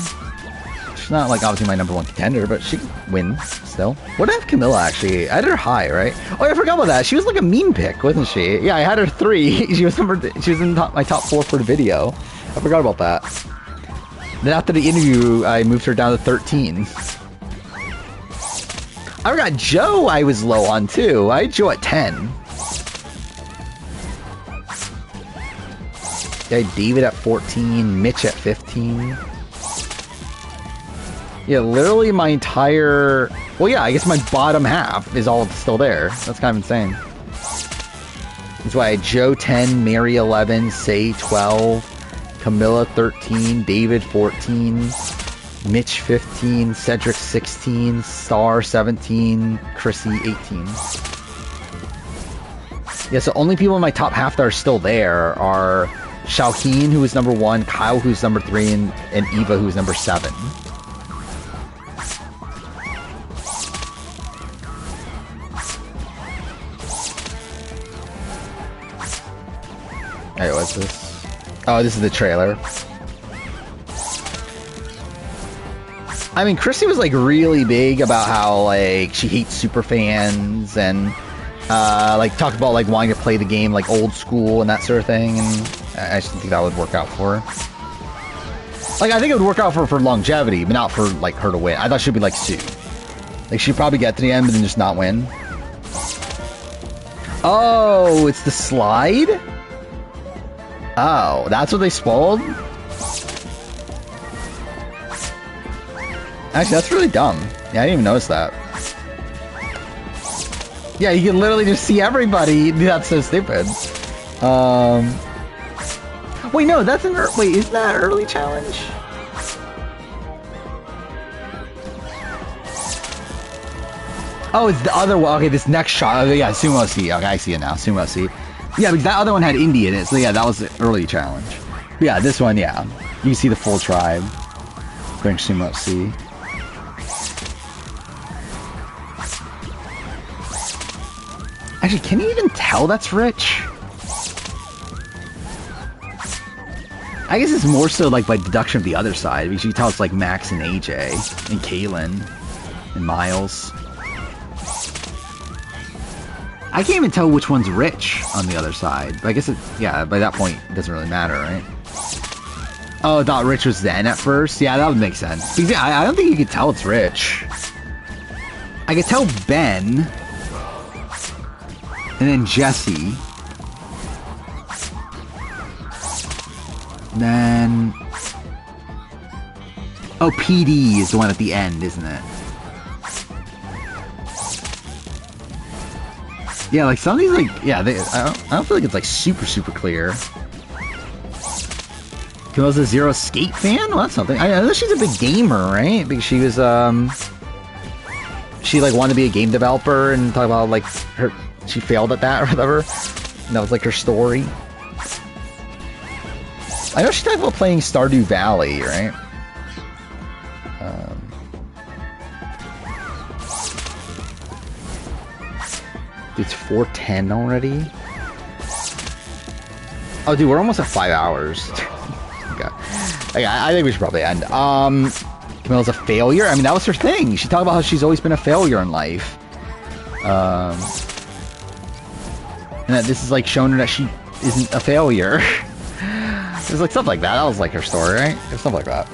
She's not, like, obviously my number 1 contender, but she could win still. What did I have Camilla, actually? I had her high, right? Oh, I forgot about that. She was, like, a meme pick, wasn't she? Yeah, I had her 3. She was in my top 4 for the video. I forgot about that. Then after the interview, I moved her down to 13. I forgot Joe I was low on, too. I had Joe at 10. I had David at 14, Mitch at 15. Yeah, literally my entire... Well, yeah, I guess my bottom half is all still there. That's kind of insane. That's why I had Joe 10, Mary 11, Say 12, Camilla 13, David 14, Mitch 15, Cedric 16, Star 17, Chrissy 18. Yeah, so only people in my top half that are still there are Xiaoheen, who is number 1, Kyle, who's number 3, and Eva, who's number 7. Hey, what's this? Oh, this is the trailer. I mean, Chrissy was, like, really big about how, like, she hates super fans and, like, talked about, like, wanting to play the game, like, old school and that sort of thing, and I just think that would work out for her. Like, I think it would work out for her for longevity, but not for, like, her to win. I thought she'd be like Sue. Like, she'd probably get to the end, but then just not win. Oh, it's the slide? Oh, that's what they spoiled? Actually, that's really dumb. Yeah, I didn't even notice that. Yeah, you can literally just see everybody. That's so stupid. Wait, no, that's an... Wait, isn't that an early challenge? Oh, it's the other one. Okay, this next shot. Oh, yeah, Sumo C. Okay, I see it now. Sumo C. Yeah, because that other one had Indy in it. So, yeah, that was the early challenge. But yeah, this one, yeah. You can see the full tribe. Going Sumo C. Actually, can you even tell that's Rich? I guess it's more so like by deduction of the other side, because you can tell it's like Max and AJ, and Kaylin, and Miles. I can't even tell which one's Rich on the other side, but I guess yeah, by that point, it doesn't really matter, right? Oh, I thought Rich was Zen at first? Yeah, that would make sense. Because, yeah, I don't think you could tell it's Rich. I could tell Ben, and then Jesse. Then... Oh, PD is the one at the end, isn't it? Yeah, like some of these, like, yeah, I don't feel like it's like super clear. Camilla's a Zero Skate fan? Well, that's something. I know she's a big gamer, right? Because she was, she, like, wanted to be a game developer and talk about, like, she failed at that or whatever. And that was, like, her story. I know she talked about playing Stardew Valley, right? It's 4:10 already? Oh, dude, we're almost at 5 hours. Okay, I think we should probably end. Camilla's a failure? I mean, that was her thing. She talked about how she's always been a failure in life. And that this is, like, showing her that she isn't a failure. It was, like, stuff like that. That was, like, her story, right? It was stuff like that.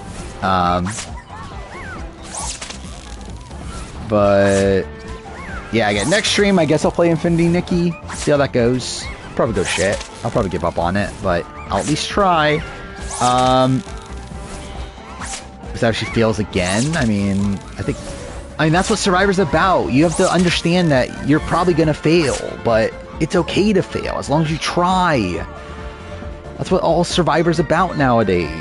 But... yeah, again, next stream, I guess I'll play Infinity Nikki. See how that goes. Probably go shit. I'll probably give up on it, but I'll at least try. Is that how she feels again? I mean, that's what Survivor's about. You have to understand that you're probably gonna fail, but it's okay to fail as long as you try. That's what all Survivor's about nowadays.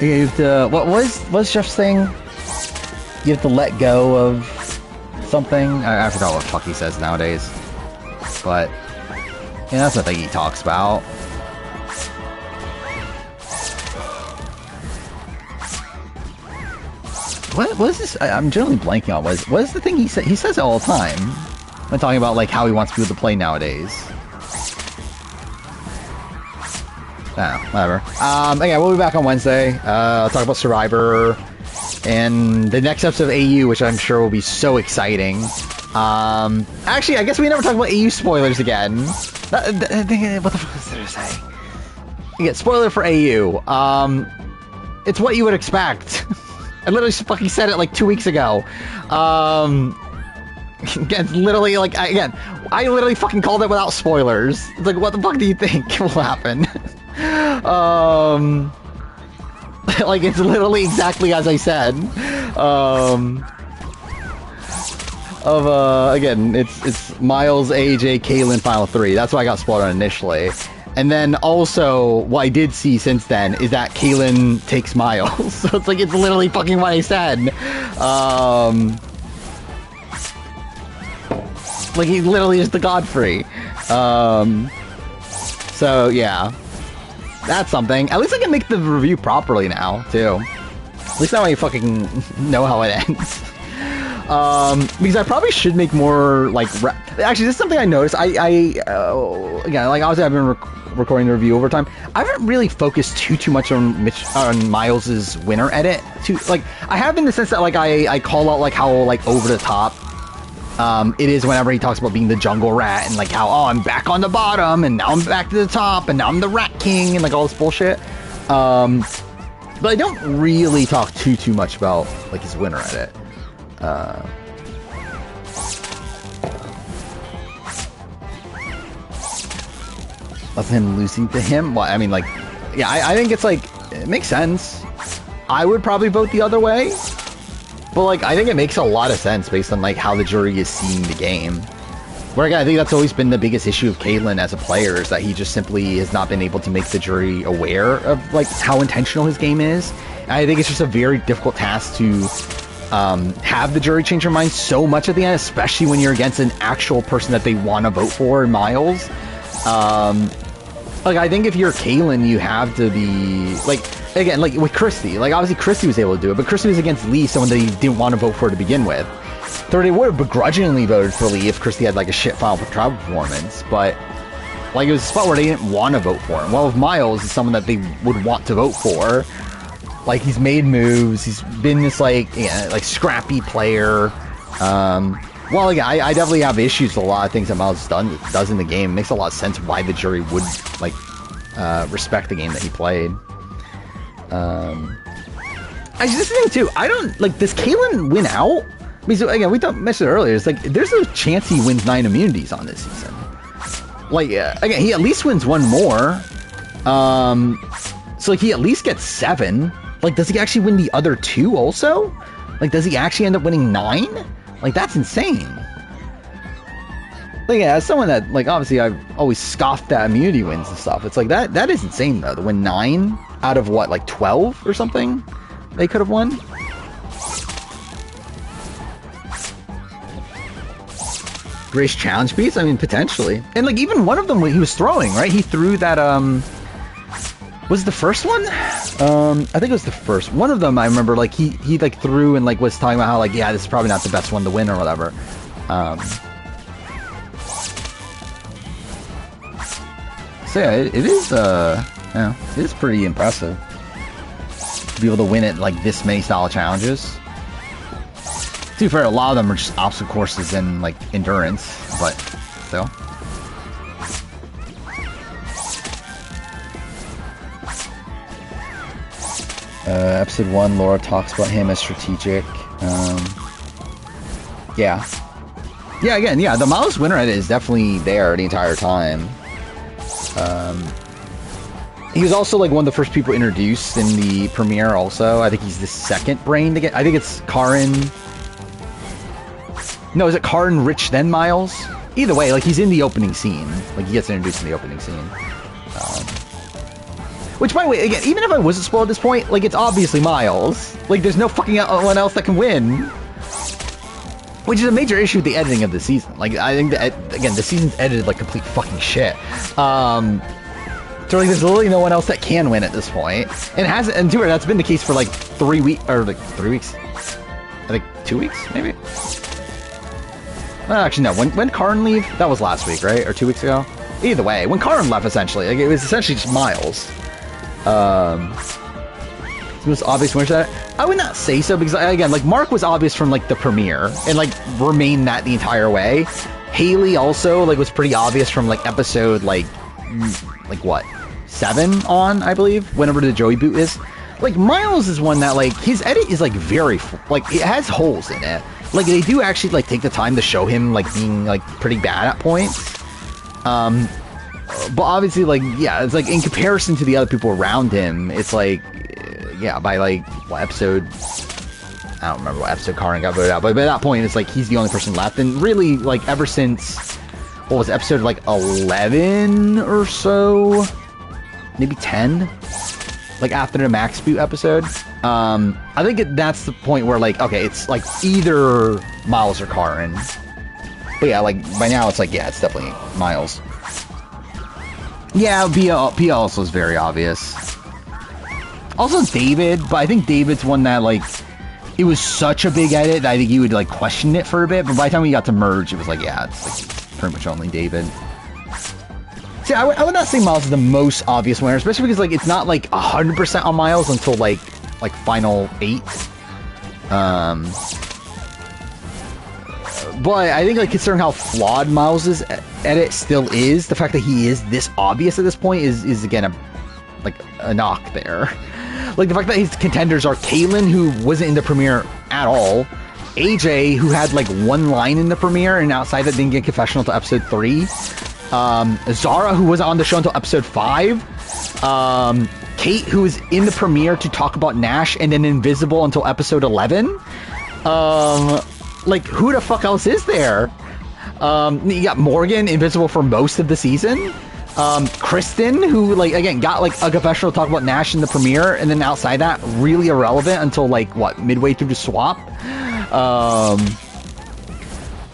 You have to, what's Jeff's thing? You have to let go of something? I forgot what the fuck he says nowadays. But, yeah, that's the thing he talks about. What is this? I'm generally blanking on what is the thing he said? He says it all the time. When talking about, like, how he wants people to play nowadays. Whatever. Okay, we'll be back on Wednesday. I'll talk about Survivor and the next episode of AU, which I'm sure will be so exciting. Actually, I guess we never talked about AU spoilers again. What the fuck was there to say? Yeah, spoiler for AU. It's what you would expect. I literally fucking said it like 2 weeks ago. It's literally like, I literally fucking called it without spoilers. It's like, what the fuck do you think will happen? Like, it's literally exactly as I said. Again, it's Miles, AJ, Kaylin, Final 3. That's why I got spoiled on initially. And then also, what I did see since then is that Kaylin takes Miles. So it's like, it's literally fucking what I said. Like, he literally is the Godfrey. So, yeah. That's something. At least I can make the review properly now, too. At least now I fucking know how it ends. Because I probably should make more, like, actually, this is something I noticed. Again, like, obviously I've been recording the review over time. I haven't really focused too much on Miles's winner edit. Like, I have in the sense that, like, I call out, like, how, like, over the top it is whenever he talks about being the jungle rat and, like, how, oh, I'm back on the bottom and now I'm back to the top and now I'm the rat king and, like, all this bullshit. But I don't really talk too much about, like, his winner edit. Of him losing to him? Well, I mean, like, yeah, I think it's, like, it makes sense. I would probably vote the other way. But, like, I think it makes a lot of sense based on, like, how the jury is seeing the game. Where, again, I think that's always been the biggest issue of Kaylin as a player, is that he just simply has not been able to make the jury aware of, like, how intentional his game is. And I think it's just a very difficult task to have the jury change their mind so much at the end, especially when you're against an actual person that they want to vote for in Miles. Like, I think if you're Kaylin, you have to be, like, again, like, with Christy. Like, obviously, Christy was able to do it, but Christy was against Lee, someone they didn't want to vote for to begin with. So they would have begrudgingly voted for Lee if Christy had, like, a shit final trial performance, but, like, it was a spot where they didn't want to vote for him. Well, with Miles, is someone that they would want to vote for. Like, he's made moves, he's been this, like, yeah, like, scrappy player. Well, again, I definitely have issues with a lot of things that Miles does in the game. It makes a lot of sense why the jury would, like, respect the game that he played. I just think, too, I don't, like, does Kaylin win out? Because, again, we mentioned it earlier, it's like, there's a chance he wins 9 immunities on this season. Like, again, he at least wins one more. So, like, he at least gets 7. Like, does he actually win the other 2 also? Like, does he actually end up winning 9? Like, that's insane. Like, yeah, as someone that, like, obviously I've always scoffed at immunity wins and stuff. It's like, that is insane, though. To win 9 out of, what, like 12 or something they could have won? Grace challenge beats? I mean, potentially. And, like, even one of them, he was throwing, right? He threw that, was it the first one? I think it was the first. One of them, I remember, like, he like, threw and, like, was talking about how, like, yeah, this is probably not the best one to win or whatever. So, yeah, it is, yeah, it is pretty impressive to be able to win it, like, this many style challenges. To be fair, a lot of them are just obstacle courses and, like, endurance, but still. Episode 1, Laura talks about him as strategic. Yeah. Yeah, again, yeah, the Miles winner edit is definitely there the entire time. He was also, like, one of the first people introduced in the premiere also. I think he's the second Brain to get... I think it's Karin... No, is it Karin, Rich, then Miles? Either way, like, he's in the opening scene. Like, he gets introduced in the opening scene. Which, by the way, again, even if I wasn't spoiled at this point, like, it's obviously Miles. Like, there's no fucking one else that can win. Which is a major issue with the editing of the season. Like, I think that, again, the season's edited like complete fucking shit. So, like, there's literally no one else that can win at this point. And it hasn't, and that's been the case for, like, 3 weeks, or, like, 3 weeks? I think 2 weeks, maybe? Actually, no. When Karin leave? That was last week, right? Or 2 weeks ago? Either way, when Karin left, essentially, like, it was essentially just Miles. It's the most obvious winner that I would not say so, because, again, like, Mark was obvious from, like, the premiere, and, like, remained that the entire way. Haley also, like, was pretty obvious from, like, episode, like what? 7 on, I believe, whenever the Joey boot is. Like, Miles is one that, like, his edit is, like, very, like, it has holes in it. Like, they do actually, like, take the time to show him, like, being, like, pretty bad at points. But obviously, like, yeah, it's, like, in comparison to the other people around him, it's, like, yeah, by, like, what episode... I don't remember what episode Karin got voted out, but by that point, it's, like, he's the only person left. And really, like, ever since, what was it, episode, like, 11 or so? Maybe 10? Like, after the Max Boot episode? I think that's the point where, like, okay, it's, like, either Miles or Karin. But yeah, like, by now, it's, like, yeah, it's definitely Miles. Yeah, Pia also is very obvious. Also David, but I think David's one that, like, it was such a big edit that I think you would, like, question it for a bit, but by the time we got to merge, it was like, yeah, it's, like, pretty much only David. See, I would not say Miles is the most obvious winner, especially because, like, it's not, like, 100% on Miles until, like Final 8. But I think, like, considering how flawed Miles' edit still is, the fact that he is this obvious at this point is again, a knock there. Like, the fact that his contenders are Kaylin, who wasn't in the premiere at all, AJ, who had, like, one line in the premiere, and outside that didn't get confessional until episode 3, Zara, who wasn't on the show until episode 5, Kate, who was in the premiere to talk about Nash, and then invisible until episode 11, like, who the fuck else is there? You got Morgan, invisible for most of the season. Kristen, who, like, again, got, like, a confessional to talk about Nash in the premiere, and then outside that, really irrelevant until, like, what, midway through the swap?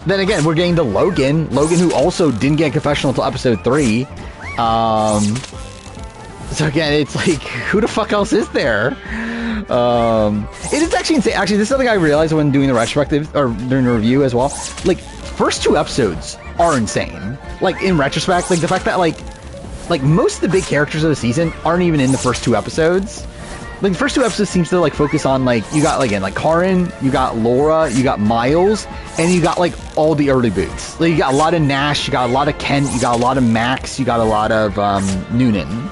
Then again, we're getting to Logan, who also didn't get a confessional until episode 3. So again, it's like, who the fuck else is there? It is actually insane. Actually, this is something I realized when doing the retrospective, or during the review as well. Like, first 2 episodes are insane. Like, in retrospect, like, the fact that, like, most of the big characters of the season aren't even in the first 2 episodes. Like, the first 2 episodes seems to, like, focus on, like, you got, like, again, like, Karin, you got Laura, you got Miles, and you got, like, all the early boots. Like, you got a lot of Nash, you got a lot of Kent, you got a lot of Max, you got a lot of, Noonan.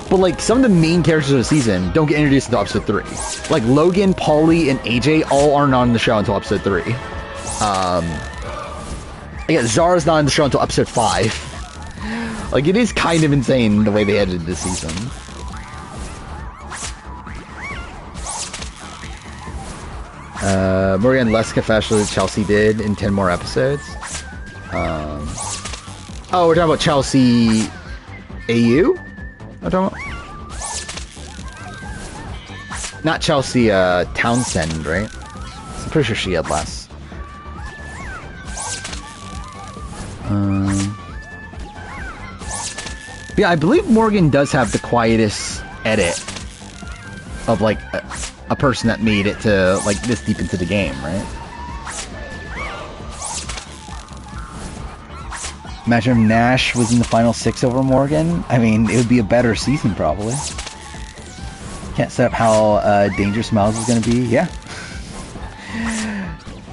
But, like, some of the main characters of the season don't get introduced until episode 3. Like, Logan, Paulie, and AJ all aren't on the show until episode 3. Again, Zara's not on the show until episode 5. Like, it is kind of insane the way they edited this season. Morgan less confessional than Chelsea did in 10 more episodes. Oh, we're talking about Chelsea AU? We're talking about? Not Chelsea Townsend, right? I'm pretty sure she had less. Yeah, I believe Morgan does have the quietest edit of like a person that made it to like this deep into the game, right? Imagine if Nash was in the final 6 over Morgan. I mean, it would be a better season probably. Can't set up how dangerous Miles is going to be. Yeah.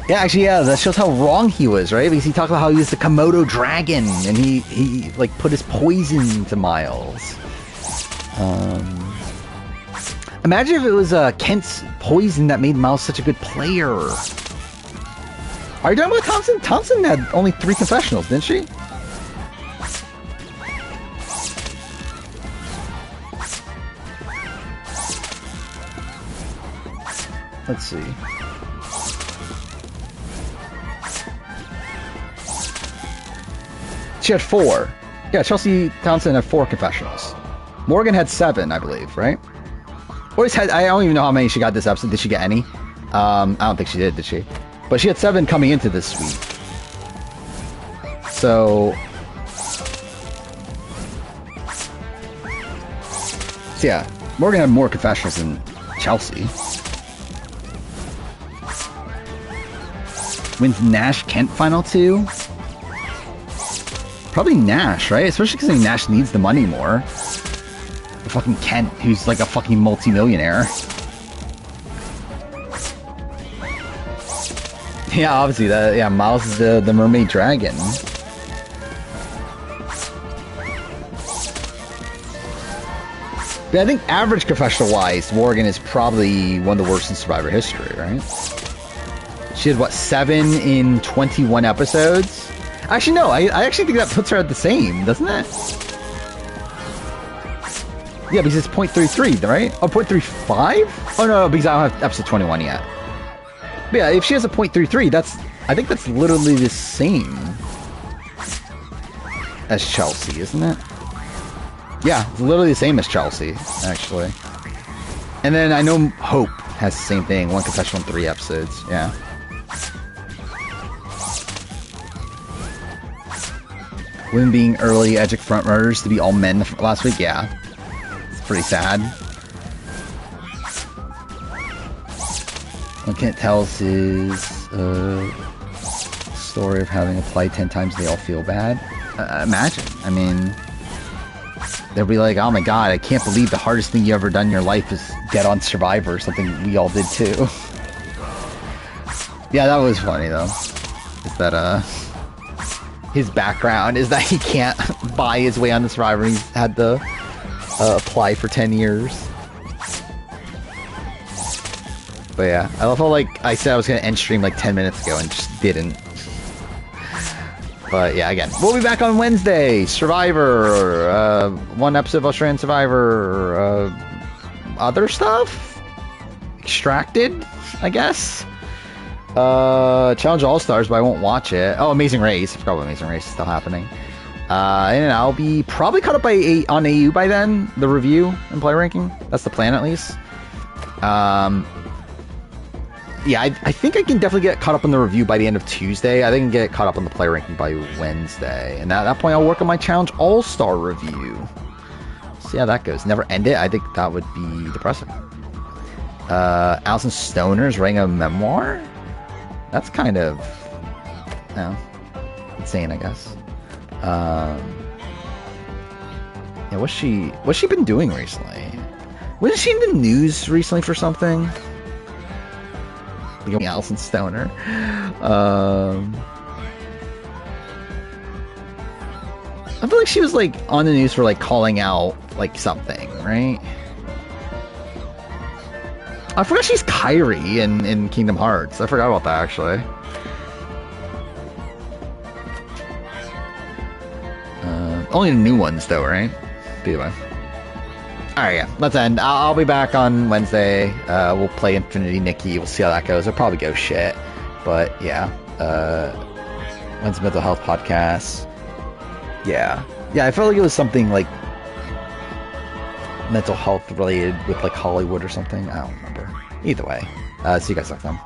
Yeah, actually, yeah, that shows how wrong he was, right? Because he talked about how he was the Komodo dragon, and he like put his poison to Miles. Imagine if it was Kent's poison that made Miles such a good player. Are you talking about Thompson? Thompson had only 3 confessionals, didn't she? Let's see. She had 4. Yeah, Chelsea Townsend had 4 confessionals. Morgan had 7, I believe, right? Or had, I don't even know how many she got this episode. Did she get any? I don't think she did she? But she had 7 coming into this week. So yeah, Morgan had more confessionals than Chelsea. Wins Nash Kent final 2? Probably Nash, right? Especially because Nash needs the money more. The fucking Kent, who's like a fucking multi-millionaire. Yeah, obviously, yeah, Miles is the mermaid dragon. But I think average confessional-wise, Morgan is probably one of the worst in Survivor history, right? She had, what, 7 in 21 episodes? Actually, no, I actually think that puts her at the same, doesn't it? Yeah, because it's 0.33, right? Oh, 0.35? Oh, no, because I don't have episode 21 yet. But yeah, if she has a 0.33, I think that's literally the same as Chelsea, isn't it? Yeah, it's literally the same as Chelsea, actually. And then I know Hope has the same thing, 1 confessional in 3 episodes, yeah. Women being early Edgic frontrunners to be all men last week, yeah. It's pretty sad. One can't tell us his story of having applied 10 times, they all feel bad. Imagine, I mean, they'll be like, oh my god, I can't believe the hardest thing you ever done in your life is get on Survivor, something we all did too. Yeah, that was funny though. Is that, his background is that he can't buy his way on the Survivor. He's had to apply for 10 years. But yeah, I love how like I said I was gonna end stream like 10 minutes ago and just didn't. But yeah, again, we'll be back on Wednesday. Survivor, 1 episode of Australian Survivor, other stuff, Extracted, I guess. Challenge All-Stars, but I won't watch it. Oh, Amazing Race. I forgot about Amazing Race is still happening. And I'll be probably caught up on AU by then, the review and play ranking. That's the plan, at least. Yeah, I think I can definitely get caught up on the review by the end of Tuesday. I think I can get caught up on the play ranking by Wednesday. And at that point, I'll work on my Challenge All-Star review. See how that goes. Never end it. I think that would be depressing. Alison Stoner's writing a memoir? That's kind of, you know, insane, I guess. Yeah, what's she been doing recently? Wasn't she in the news recently for something? Like Alison Stoner. I feel like she was like on the news for like calling out like something, right? I forgot she's Kairi in Kingdom Hearts. I forgot about that, actually. Only the new ones, though, right? But anyway. Alright, yeah. Let's end. I'll be back on Wednesday. We'll play Infinity Nikki. We'll see how that goes. It'll probably go shit. But, yeah. When's mental health podcast? Yeah. Yeah, I felt like it was something like mental health related with like Hollywood or something. I don't remember. Either way. See you guys next time.